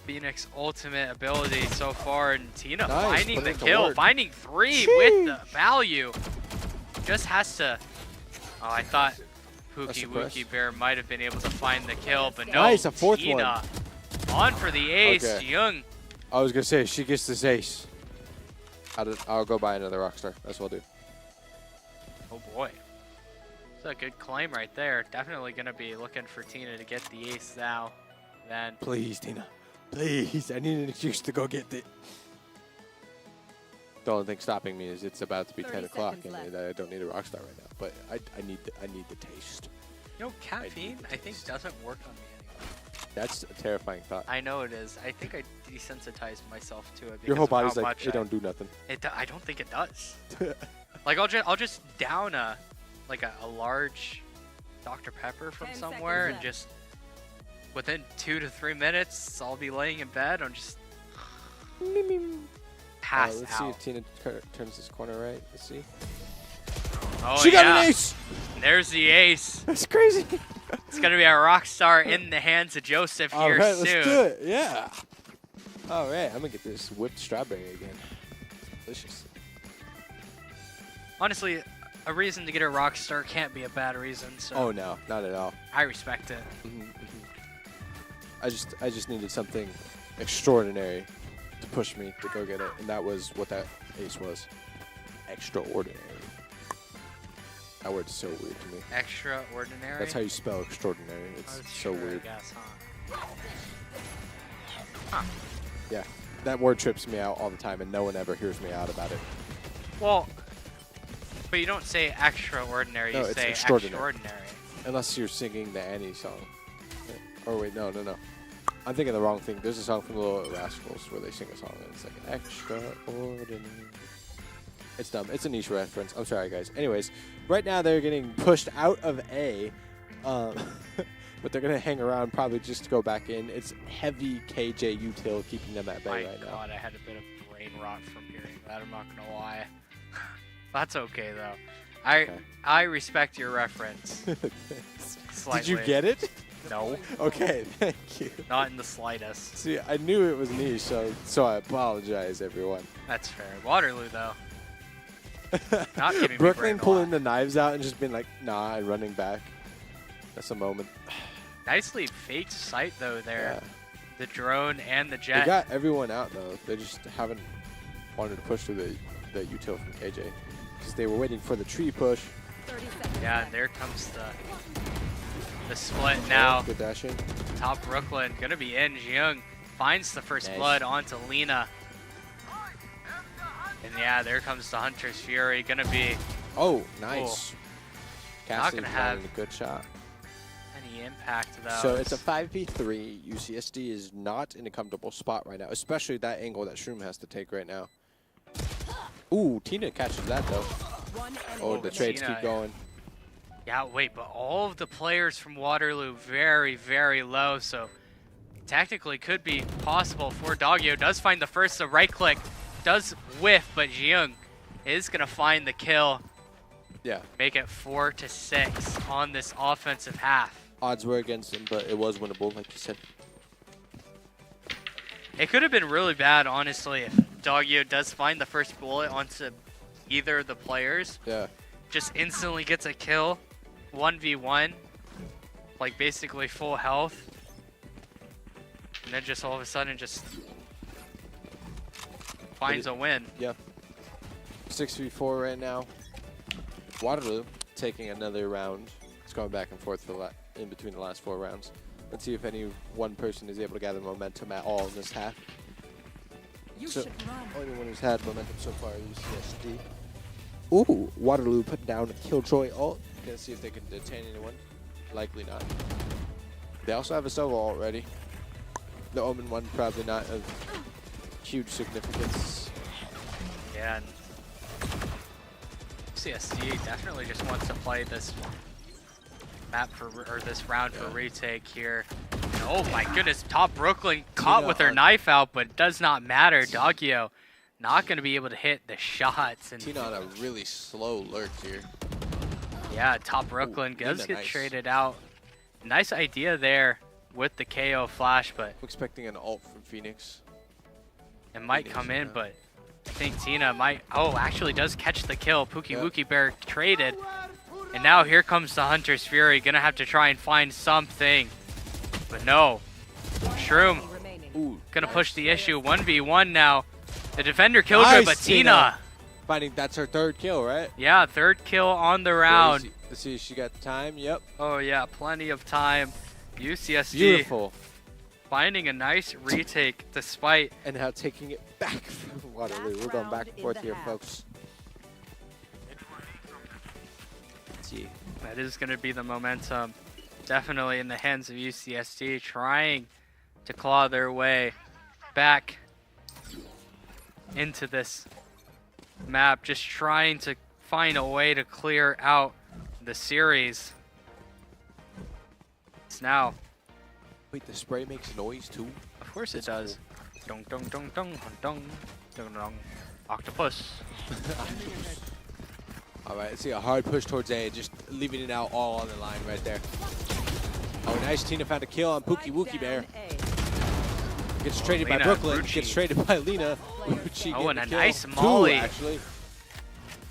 S4: Phoenix ultimate ability so far, and Tina
S1: Nice,
S4: finding
S1: put
S4: the
S1: it to
S4: kill,
S1: work.
S4: finding 3 with the value. Just has to. Oh, I thought Pookie
S1: suppress.
S4: Wookie Bear might have been able to find the kill, but no.
S1: Nice, a fourth
S4: Tina on for the ace.
S1: Okay.
S4: Young.
S1: I was gonna say if she gets this ace, I'll go buy another Rockstar. That's what I'll do.
S4: Oh boy. That's a good claim right there. Definitely gonna be looking for Tina to get the ace now. Then.
S1: Please, Tina. Please, I need an excuse to go get it. The only thing stopping me is it's about to be
S3: 30
S1: 10 o'clock,
S3: seconds
S1: and
S3: left.
S1: I don't need a Rockstar right now. But I need the taste.
S4: You know, caffeine
S1: the
S4: I think
S1: taste.
S4: doesn't work on me anymore.
S1: That's a terrifying thought.
S4: I know it is. I think I desensitized myself to it.
S1: Your
S4: because
S1: whole
S4: of how
S1: body's like,
S4: much
S1: it don't do nothing.
S4: I don't think it does. Like I'll just down a large Dr. Pepper from
S3: 10
S4: somewhere and
S3: seconds
S4: just within 2 to 3 minutes I'll be laying in bed and just pass
S1: Let's see
S4: out.
S1: if Tina turns this corner right. Let's see.
S4: Oh,
S1: She got
S4: yeah.
S1: an ace!
S4: There's the ace.
S1: That's crazy.
S4: It's gonna be a Rockstar in the hands of Joseph
S1: All
S4: here
S1: right,
S4: soon.
S1: let's do it. Yeah. All right, I'm gonna get this whipped strawberry again. Delicious.
S4: Honestly, a reason to get a Rockstar can't be a bad reason. So
S1: Oh no, not at all.
S4: I respect it.
S1: I just needed something extraordinary to push me to go get it, and that was what that ace was. Extraordinary. That word's so weird to me.
S4: Extraordinary.
S1: That's how you spell extraordinary. It's
S4: That's
S1: so
S4: true,
S1: weird.
S4: I guess, huh?
S1: Yeah, that word trips me out all the time, and no one ever hears me out about it.
S4: Well, but you don't say extraordinary,
S1: No,
S4: you
S1: it's
S4: say
S1: extraordinary.
S4: extraordinary.
S1: Unless you're singing the Annie song. Or wait, no. I'm thinking the wrong thing. There's a song from the Little Rascals where they sing a song and it's like extraordinary. It's dumb. It's a niche reference. I'm sorry, guys. Anyways, right now they're getting pushed out of A, but they're gonna hang around probably just to go back in. It's heavy KJ util keeping them at bay
S4: My
S1: right now.
S4: God, I had a bit of brain rot from hearing that. I'm not gonna lie. That's okay though. I respect your reference. Slightly.
S1: Did you get it?
S4: No,
S1: Okay, thank you.
S4: not in the slightest.
S1: See, I knew it was niche, so I apologize, everyone.
S4: That's fair. Waterloo though. Not giving me
S1: Brooklyn
S4: brain
S1: pulling
S4: rot.
S1: the knives out and just being like, nah, and running back. That's a moment.
S4: Nicely faked sight though there.
S1: Yeah.
S4: The drone and the
S1: They
S4: jet.
S1: got everyone out, though. They just haven't wanted to push through the util from KJ. Because they were waiting for the tree push.
S3: 30 seconds
S4: Yeah,
S3: left.
S4: and there comes the split now.
S1: Good dashing.
S4: Top Brooklyn gonna be in. Jiyoung finds the first
S1: Nice.
S4: blood onto Lena. And yeah, there comes the Hunter's Fury. Gonna be
S1: Oh, nice. Cassidy's
S4: gonna have-
S1: landing a good shot.
S4: any impact though.
S1: So it's a 5v3. UCSD is not in a comfortable spot right now, especially that angle that Shroom has to take right now. Ooh, Tina catches that, though.
S3: One enemy
S1: Oh, the trades
S4: Tina.
S1: keep going.
S4: Yeah, wait, but all of the players from Waterloo very, very low, so technically could be possible for Doggio. Does find the first, so right click does whiff, but Jiyoung is gonna find the kill.
S1: Yeah.
S4: Make it 4-6 on this offensive half.
S1: Odds were against him, but it was winnable, like you said.
S4: It could have been really bad, honestly, if Doggio does find the first bullet onto either of the players.
S1: Yeah.
S4: Just instantly gets a kill, 1v1, like basically full health. And then just all of a sudden just finds a win.
S1: Yeah. 6v4 right now. Waterloo taking another round. It's going back and forth in between the last 4 rounds. Let's see if any one person is able to gather momentum at all in this half.
S3: You
S1: So-
S3: should run.
S1: Only one who's had momentum so far is UCSD. Ooh, Waterloo put down a Killjoy ult. Gonna see if they can detain anyone. Likely not. They also have a solo ult ready. The Omen one probably not of huge significance.
S4: Yeah, and CSD definitely just wants to play this map for, or this round for retake here. And oh my goodness, top Brooklyn caught with her
S1: on-
S4: knife out, but it does not matter. Doggio not going to be able to hit the shots. And
S1: Tina on a really slow lurk here.
S4: yeah, top Brooklyn does
S1: Lina,
S4: get
S1: nice.
S4: traded out. Nice idea there with the KO flash, but
S1: I'm expecting an ult from Phoenix.
S4: it might
S1: Phoenix,
S4: come in,
S1: yeah.
S4: but I think Tina might, oh, actually does catch the kill. Pookie Wookie Bear traded. And now here comes the Hunter's Fury. Gonna have to try and find something. But no. Shroom
S3: Remaining.
S1: Ooh,
S4: gonna push the issue. 1v1 now. The defender killed her,
S1: Nice,
S4: but
S1: Tina.
S4: Tina.
S1: finding that's her 3rd kill, right?
S4: Yeah, 3rd kill on the round.
S1: Let's see if she got time. Yep.
S4: Oh yeah, plenty of time. UCSD
S1: Beautiful.
S4: finding a nice retake despite.
S1: And now taking it back from Waterloo. We're going back and forth here, folks. Let's see.
S4: That is going to be the momentum. Definitely in the hands of UCSD, trying to claw their way back into this map, just trying to find a way to clear out the series. It's now.
S1: Wait, the spray makes noise too?
S4: Of course it does. Dong dong dong dong dong dong dong. Octopus.
S1: All right, let's see a hard push towards A, just leaving it out all on the line right there. Oh, nice. Tina found a kill on Pookie Wookie Bear. Gets traded by
S4: Lina,
S1: Brooklyn.
S4: Rucci.
S1: Gets traded by Lina. Rucci
S4: Oh, and
S1: getting
S4: a
S1: kill.
S4: nice
S1: 2,
S4: molly.
S1: actually.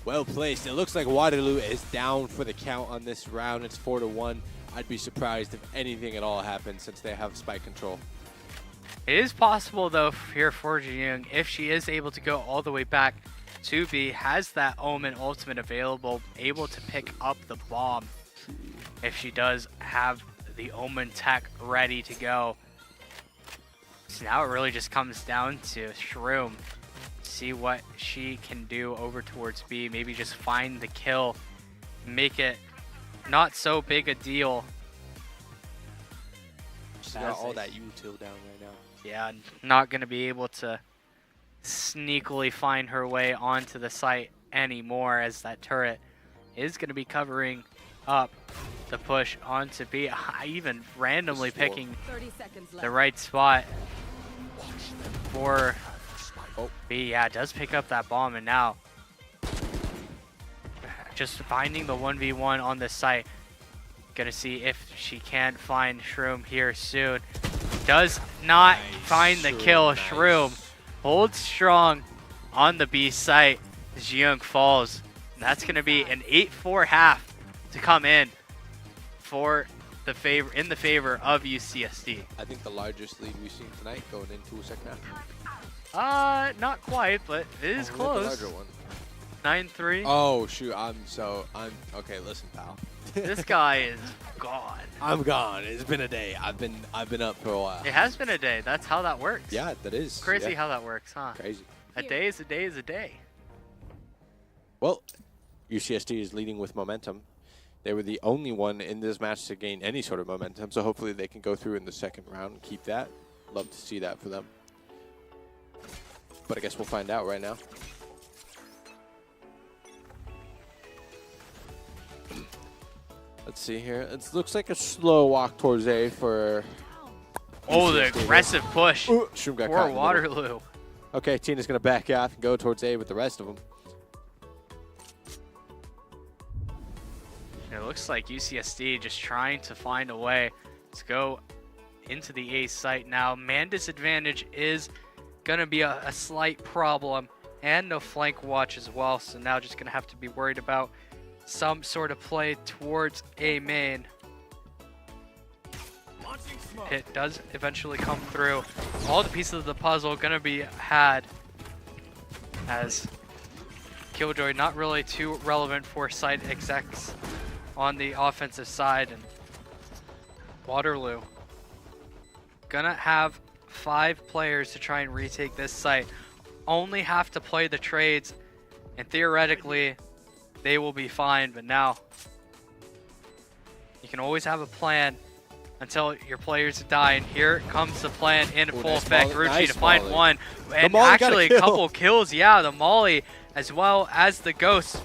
S1: Well placed. It looks like Waterloo is down for the count on this round. It's 4-1. I'd be surprised if anything at all happens since they have spike control.
S4: It is possible though here for Jiyoung, if she is able to go all the way back to B, has that Omen ultimate available, able to pick up the bomb if she does have the Omen tech ready to go. So now it really just comes down to Shroom. See what she can do over towards B. Maybe just find the kill, make it not so big a deal.
S1: She's got all that util down right now.
S4: Yeah, not going to be able to sneakily find her way onto the site anymore, as that turret is going to be covering up the push onto B. Even randomly picking
S3: 30 seconds left.
S4: the right spot for B. Yeah, does pick up that bomb, and now just finding the 1v1 on the site. Gonna see if she can find Shroom here soon. Does not find the kill.
S1: Nice.
S4: Shroom holds strong on the B site. Jiyoung falls. And that's gonna be an 8-4 half to come in for the favor of UCSD.
S1: I think the largest lead we've seen tonight going into a second half.
S4: Not quite, but it is
S1: The
S4: close.
S1: larger one.
S4: 9-3.
S1: Oh shoot! I'm okay. Listen, pal.
S4: This guy is gone.
S1: I'm gone. It's been a day. I've been up for a while.
S4: It has been a day. That's how that works.
S1: Yeah, that is
S4: Crazy
S1: yeah.
S4: how that works, huh?
S1: Crazy.
S4: A day is a day is a day.
S1: Well, UCSD is leading with momentum. They were the only one in this match to gain any sort of momentum, so hopefully they can go through in the second round and keep that. Love to see that for them. But I guess we'll find out right now. Let's see here. It looks like a slow walk towards A for...
S4: Oh, the
S1: UCSD.
S4: aggressive push
S1: Ooh, Shroom got caught
S4: for
S1: in the middle.
S4: Waterloo.
S1: Okay, Tina's going to back off and go towards A with the rest of them.
S4: It looks like UCSD just trying to find a way to go into the A site now. Man disadvantage is going to be a slight problem, and no flank watch as well, so now just going to have to be worried about some sort of play towards A main. It does eventually come through. All the pieces of the puzzle going to be had, as Killjoy not really too relevant for site execs on the offensive side, and Waterloo gonna have 5 players to try and retake this site. Only have to play the trades, and theoretically they will be fine, but now you can always have a plan until your players die, and here comes the plan in full
S1: nice
S4: effect.
S1: volley.
S4: Rucci
S1: Nice
S4: to find
S1: volley.
S4: one, and
S1: Molly got a
S4: actually a
S1: kill.
S4: couple kills. Yeah, the Molly as well as the Ghost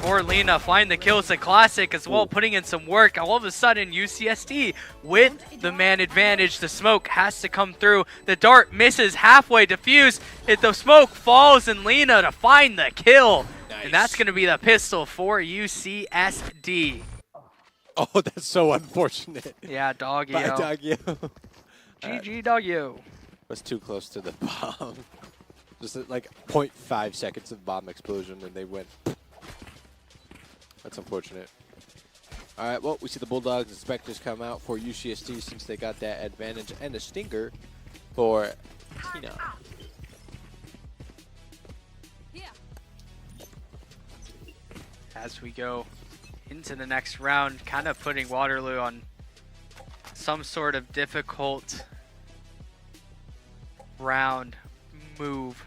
S4: for Lena. Find the kills, the classic as well, putting in some work. All of a sudden, UCSD with the man advantage. The smoke has to come through. The dart misses halfway, defuse. If the smoke falls, and Lena to find the kill.
S1: Nice.
S4: And that's going to be the pistol for UCSD.
S1: Oh, that's so unfortunate.
S4: Yeah, Doggio.
S1: Bye, Doggio.
S4: GG, Doggio.
S1: Was too close to the bomb. Just like 0.5 seconds of bomb explosion, and they went. That's unfortunate. All right, well, we see the Bulldogs and Spectres come out for UCSD since they got that advantage, and a stinger for Tina.
S4: As we go into the next round, kind of putting Waterloo on some sort of difficult round move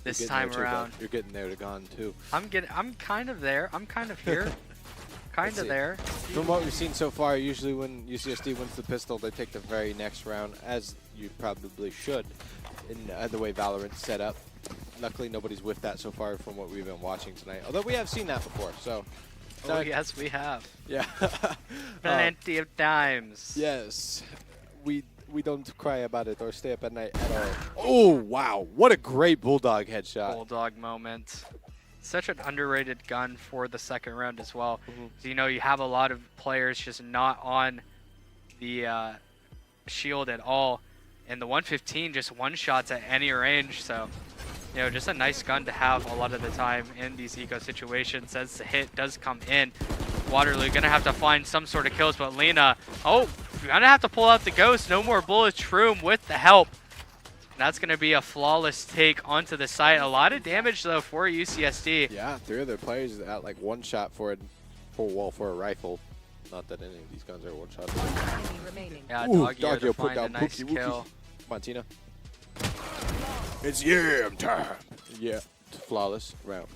S4: this time around.
S1: You're getting there to gone too.
S4: I'm kind of there. I'm kind of here. Kind of there.
S1: From what we've seen so far, usually when UCSD wins the pistol, they take the very next round, as you probably should, in the way Valorant's set up. Luckily, nobody's whiffed that so far from what we've been watching tonight. Although we have seen that before, so.
S4: Oh, yes, we have.
S1: Yeah.
S4: Plenty of times.
S1: Yes. We don't cry about it or stay up at night at all. Oh, wow. What a great Bulldog headshot.
S4: Bulldog moment. Such an underrated gun for the second round as well. So, you know, you have a lot of players just not on the shield at all. And the 115 just one-shots at any range. So, you know, just a nice gun to have a lot of the time in these eco situations as the hit does come in. Waterloo gonna have to find some sort of kills, but Lena, oh, you're gonna have to pull out the ghost. No more bullets, Shroom with the help. And that's gonna be a flawless take onto the site. A lot of damage though for UCSD.
S1: Yeah, 3 of their players at like one shot for a rifle. Not that any of these guns are one shot.
S4: Yeah,
S1: Ooh,
S4: Doggio to
S1: put
S4: find a
S1: down
S4: nice
S1: Wookie.
S4: kill.
S1: Come on, Tina. It's yam time. Yeah, flawless round.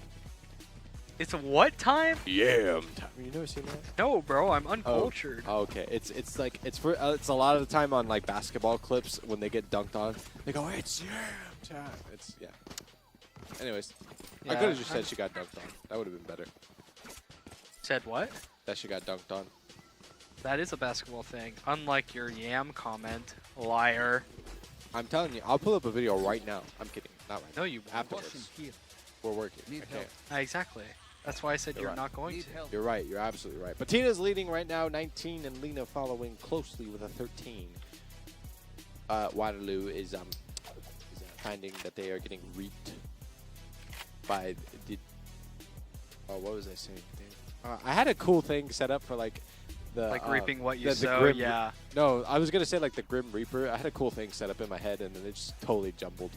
S4: It's what time?
S1: Yam time. You never seen that?
S4: No, bro, I'm uncultured.
S1: Oh, okay. It's like it's a lot of the time on like basketball clips when they get dunked on. They go, it's yam time. It's yeah. Anyways, I could have just said she got dunked on. That would have been better.
S4: Said what?
S1: That she got dunked on.
S4: That is a basketball thing. Unlike your yam comment, liar.
S1: I'm telling you, I'll pull up a video right now. I'm kidding. Not right now.
S4: No, you won't.
S1: Afterwards. We're working.
S5: Need
S1: Okay.
S5: help.
S4: Exactly. That's why I said
S1: You're
S4: you're
S1: right.
S4: not going
S5: Need
S4: to.
S5: help.
S1: You're right. You're absolutely right. But Tina's leading right now, 19, and Lena following closely with a 13. Waterloo is finding that they are getting reaped by the. Oh, what was I saying? I had a cool thing set up for like the
S4: reaping what you
S1: the
S4: sow.
S1: Grim
S4: Yeah.
S1: No, I was gonna say like the Grim Reaper. I had a cool thing set up in my head, and then it just totally jumbled.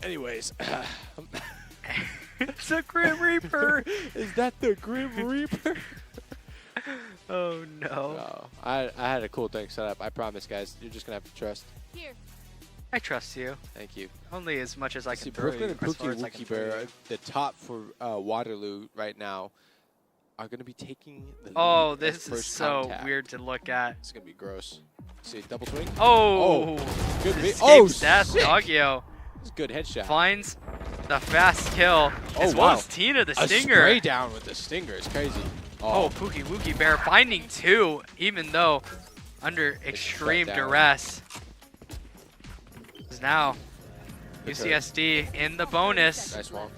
S1: Anyways.
S4: It's a Grim Reaper.
S1: Is that the Grim Reaper?
S4: Oh no.
S1: No, I had a cool thing set up. I promise, guys. You're just gonna have to trust.
S3: Here.
S4: I trust you.
S1: Thank you.
S4: Only as much as I
S1: See,
S4: can throw
S1: Brooklyn
S4: you.
S1: and
S4: As far
S1: Pookie
S4: as I can
S1: Wookie
S4: throw
S1: Bear,
S4: you.
S1: the top for Waterloo right now, are gonna be taking the
S4: Oh,
S1: lead at
S4: this is
S1: first
S4: so
S1: contact.
S4: weird to look at.
S1: It's gonna be gross. See, double swing.
S4: Oh,
S1: good.
S4: escapes
S1: Oh,
S4: death.
S1: sick.
S4: Doggio
S1: It's a good headshot.
S4: finds the fast kill.
S1: Oh,
S4: as well
S1: wow.
S4: as Tina, the
S1: A
S4: stinger.
S1: spray down with the stinger is crazy.
S4: Oh, Pookie Wookie Bear finding 2, even though under extreme
S1: down.
S4: duress. Is now
S1: Good turn.
S4: UCSD in the bonus.
S1: Nice one.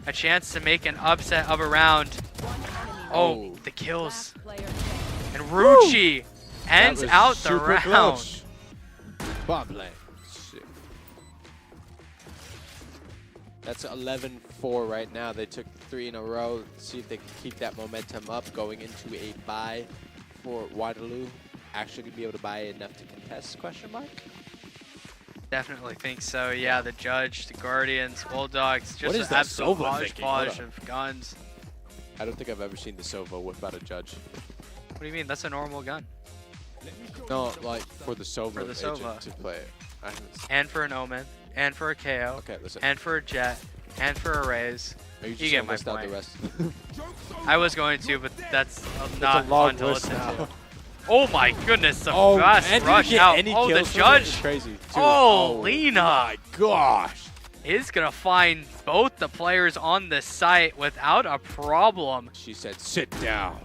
S4: A chance to make an upset of a round. Oh, the kills.
S3: Last player
S4: And Ruchi ends
S1: That was
S4: out the
S1: super
S4: round.
S1: close. Bob Lang. Sick. That's 11-4 right now. They took 3 in a row. See if they can keep that momentum up going into a bye for Waterloo. Actually be able to buy enough to contest, question mark?
S4: Definitely think so. Yeah, the Judge, the Guardians, Bulldogs,
S1: What
S4: just
S1: is
S4: an
S1: that
S4: absolute
S1: Sova thinking? Hold
S4: hodgepodge
S1: up.
S4: of guns.
S1: I don't think I've ever seen the Sova without a judge.
S4: What do you mean? That's a normal gun.
S1: No, like for the Sova
S4: For the
S1: agent
S4: Sova.
S1: to play it. I haven't seen-
S4: And for an Omen, and for a KO,
S1: Okay, listen.
S4: and for a Jet, and for a Raze.
S1: Are you
S4: you
S1: just
S4: get
S1: gonna
S4: my
S1: list out the
S4: point.
S1: rest?
S4: I was going to, but that's
S1: It's
S4: not
S1: a long
S4: fun to
S1: list
S4: listen
S1: now.
S4: to. Oh my goodness, the
S1: Oh,
S4: fast
S1: and did
S4: rush
S1: he get
S4: out.
S1: any
S4: Oh, the
S1: kills from it?
S4: Judge.
S1: It's crazy. Too.
S4: Oh, Lena.
S1: My gosh.
S4: is going to find both the players on the site without a problem.
S1: She said, sit down.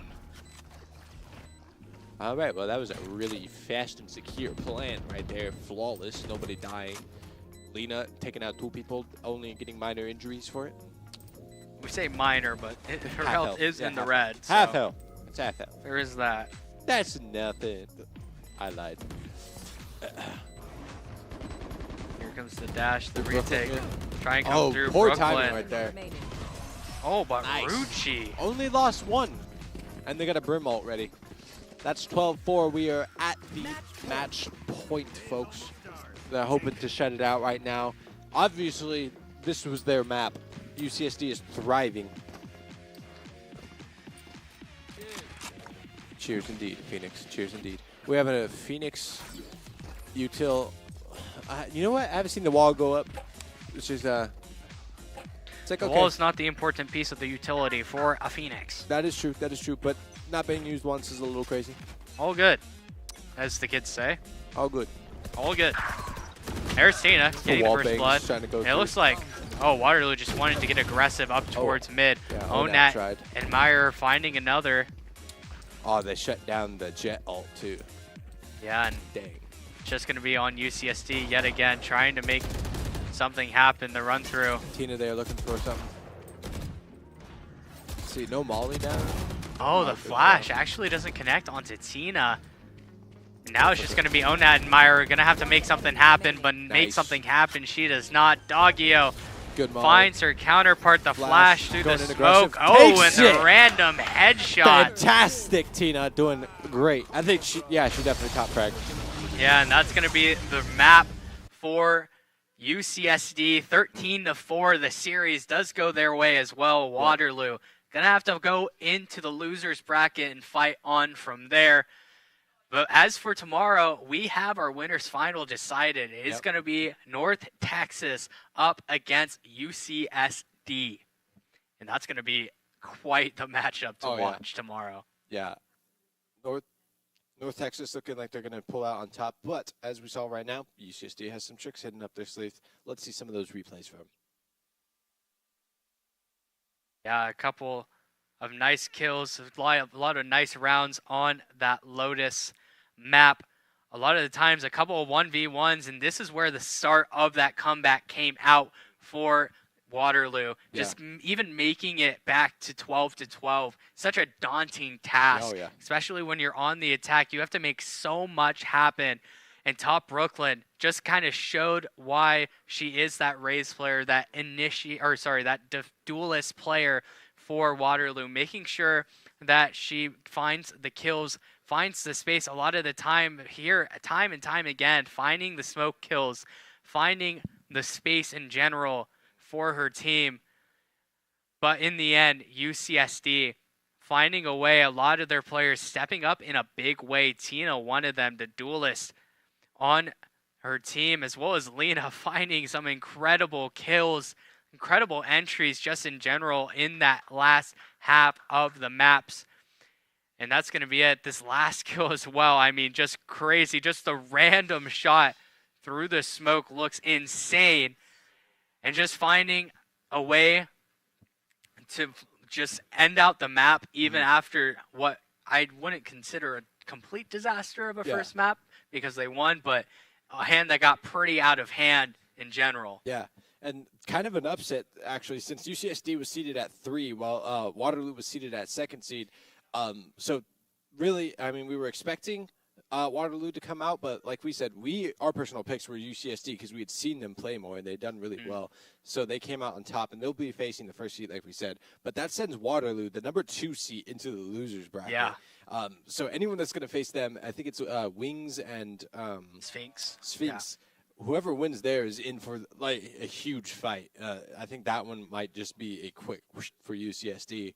S1: All right, well, that was a really fast and secure plan right there. Flawless, nobody dying. Lena taking out 2 people, only getting minor injuries for it.
S4: We say minor, but her
S1: Half
S4: health is in the red.
S1: Half
S4: so
S1: health. It's half health.
S4: there is that.
S1: That's nothing. I lied.
S4: Here comes the dash, the
S1: Brooklyn,
S4: retake.
S1: yeah.
S4: Try and come through
S1: poor
S4: Brooklyn.
S1: timing right there.
S3: Remaining.
S4: Oh, but
S1: Nice.
S4: Rucci.
S1: Only lost 1. And they got a Brim ult ready. That's 12-4. We are at the match point, folks. They're hoping to shut it out right now. Obviously, this was their map. UCSD is thriving. Cheers indeed, Phoenix. Cheers indeed. We have a Phoenix util. You know what? I haven't seen the wall go up. Which is, it's like,
S4: The
S1: okay.
S4: wall is not the important piece of the utility for a Phoenix.
S1: That is true. That is true. But not being used once is a little crazy.
S4: All good, as the kids say.
S1: All good.
S4: All good. There's Tina getting the
S1: wall
S4: first
S1: bangs
S4: blood.
S1: trying to go
S4: It
S1: through.
S4: looks like, oh, Waterloo just wanted to get aggressive up towards mid.
S1: Yeah,
S4: Onat
S1: Onat tried.
S4: and Meyer finding another.
S1: Oh, they shut down the jet ult too.
S4: Yeah, and
S1: Dang.
S4: just going to be on UCSD yet again, trying to make something happen, the run through.
S1: Tina there looking for something. Let's see, no Molly down.
S4: Oh, the
S1: good
S4: flash
S1: job.
S4: actually doesn't connect onto Tina. And now it's just going to be Onat and Meyer going to have to make something happen, but make
S1: Nice.
S4: something happen. She does not. Doggio
S1: Good Molly.
S4: finds her counterpart, the flash through the
S1: going in
S4: smoke.
S1: aggressive.
S4: Oh, and
S1: Takes
S4: the
S1: it.
S4: random headshot.
S1: Fantastic, Tina. Doing great. I think she definitely top frag.
S4: Yeah, and that's going to be the map for UCSD. 13-4. The series does go their way as well. Waterloo going to have to go into the losers bracket and fight on from there. But as for tomorrow, we have our winners final decided. It's
S1: Yep.
S4: going to be North Texas up against UCSD. And that's going to be quite the matchup to
S1: Oh, yeah.
S4: watch tomorrow.
S1: Yeah. North Texas looking like they're going to pull out on top. But as we saw right now, UCSD has some tricks hidden up their sleeves. Let's see some of those replays from them.
S4: Yeah, a couple of nice kills, a lot of nice rounds on that Lotus map. A lot of the times, a couple of 1v1s, and this is where the start of that comeback came out for Waterloo.
S1: Yeah.
S4: Just even making it back to 12-12, such a daunting task,
S1: Oh, yeah.
S4: especially when you're on the attack. You have to make so much happen. And Top Brooklyn just kind of showed why she is that Raze player, that duelist player for Waterloo, making sure that she finds the kills, finds the space a lot of the time here, time and time again, finding the smoke kills, finding the space in general for her team. But in the end, UCSD finding a way, a lot of their players stepping up in a big way. Tina, one of them, the duelist on her team, as well as Lena finding some incredible kills, incredible entries just in general in that last half of the maps. And that's going to be it. This last kill as well. I mean, just crazy. Just the random shot through the smoke looks insane. And just finding a way to just end out the map even after what I wouldn't consider a complete disaster of a first map because they won, but a hand that got pretty out of hand in general.
S1: Yeah, and kind of an upset, actually, since UCSD was seated at 3 while Waterloo was seated at 2nd seed. So really, I mean, we were expecting Waterloo to come out, but like we said, our personal picks were UCSD because we had seen them play more and they'd done really well. So they came out on top, and they'll be facing the first seed, like we said. But that sends Waterloo, the number 2 seed, into the losers bracket.
S4: Yeah.
S1: So anyone that's going to face them, I think it's Wings and
S4: Sphinx.
S1: Sphinx. Whoever wins there is in for like a huge fight. I think that one might just be a quick whoosh for UCSD,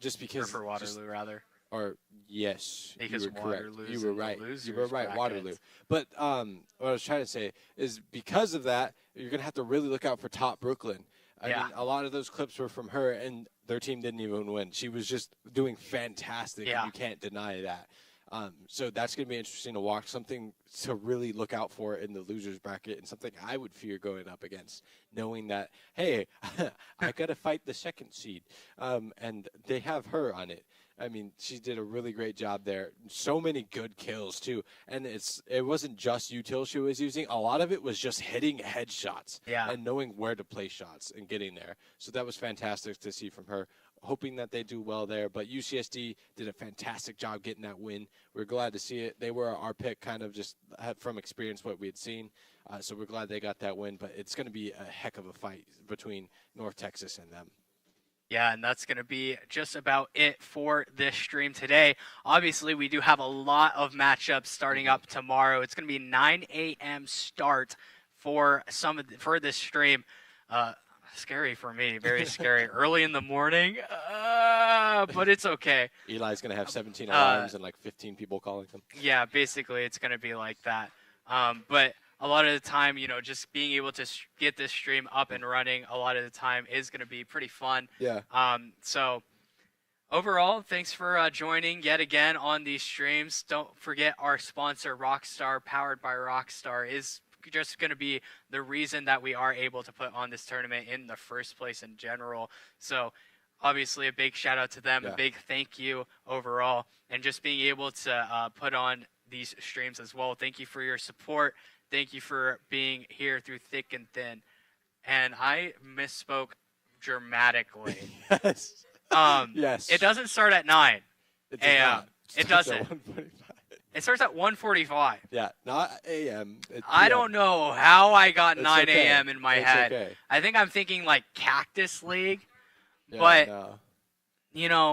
S1: just because.
S4: Or for Waterloo, rather.
S1: Or yes,
S4: Because
S1: you were correct.
S4: Waterloo's
S1: You were
S4: in the
S1: right. You
S4: losers
S1: were right.
S4: bracket.
S1: Waterloo. But what I was trying to say is because of that, you're gonna have to really look out for Top Brooklyn. I mean, a lot of those clips were from her, and their team didn't even win. She was just doing fantastic, and you can't deny that. So that's going to be interesting to watch, something to really look out for in the losers bracket, and something I would fear going up against, knowing that, hey, I got to fight the second seed, and they have her on it. I mean, she did a really great job there. So many good kills too, and it wasn't just util she was using. A lot of it was just hitting headshots and knowing where to place shots and getting there. So that was fantastic to see from her. Hoping that they do well there, but UCSD did a fantastic job getting that win. We're glad to see it. They were our pick, kind of just from experience what we had seen. So we're glad they got that win, but it's going to be a heck of a fight between North Texas and them.
S4: Yeah, and that's going to be just about it for this stream today. Obviously, we do have a lot of matchups starting up tomorrow. It's going to be 9 a.m. start for this stream. Scary for me, very scary. Early in the morning, but it's okay.
S1: Eli's going to have 17 alarms and like 15 people calling him.
S4: Yeah, basically it's going to be like that. But a lot of the time, just being able to get this stream up and running a lot of the time is going to be pretty fun.
S1: Yeah.
S4: So overall, thanks for joining yet again on these streams. Don't forget our sponsor, Rockstar, powered by Rockstar, is just going to be the reason that we are able to put on this tournament in the first place in general. So obviously a big shout out to them, a big thank you overall, and just being able to put on these streams as well. Thank you for your support. Thank you for being here through thick and thin. And I misspoke dramatically.
S1: Yes. Yes.
S4: It doesn't start at 9 a.m. It doesn't.
S1: 1:45.
S4: It starts at 1:45.
S1: Yeah, not a.m.
S4: I don't know how I got 9
S1: okay.
S4: a.m. in my head.
S1: Okay.
S4: I think I'm thinking like Cactus League,
S1: Yeah,
S4: but
S1: no.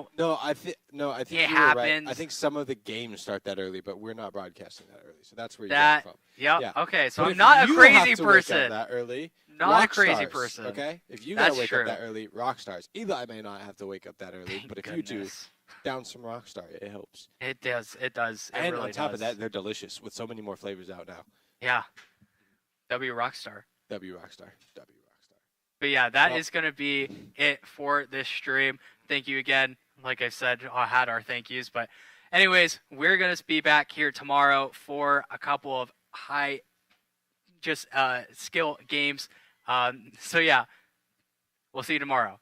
S1: No, I think
S4: it
S1: you're right.
S4: happens.
S1: I think some of the games start that early, but we're not broadcasting that early, so that's where you're
S4: that.
S1: from.
S4: Yep.
S1: Yeah.
S4: Okay, so
S1: But
S4: I'm
S1: if
S4: not a
S1: you
S4: crazy
S1: have to wake
S4: person.
S1: up that early.
S4: Not a crazy
S1: Rockstars,
S4: person.
S1: Okay, if you
S4: That's
S1: gotta wake
S4: true.
S1: up that early, Rockstars. Eli may not have to wake up that early,
S4: Thank
S1: but if you do,
S4: goodness.
S1: down some Rockstar, it helps.
S4: It does. It does. It
S1: And
S4: really
S1: on top
S4: does.
S1: of that, they're delicious with so many more flavors out now.
S4: Yeah. W Rockstar.
S1: W Rockstar. W Rockstar.
S4: But yeah, that is
S1: Well-
S4: going to be it for this stream. Thank you again. Like I said, I had our thank yous. But anyways, we're going to be back here tomorrow for a couple of high skill games. So yeah, we'll see you tomorrow.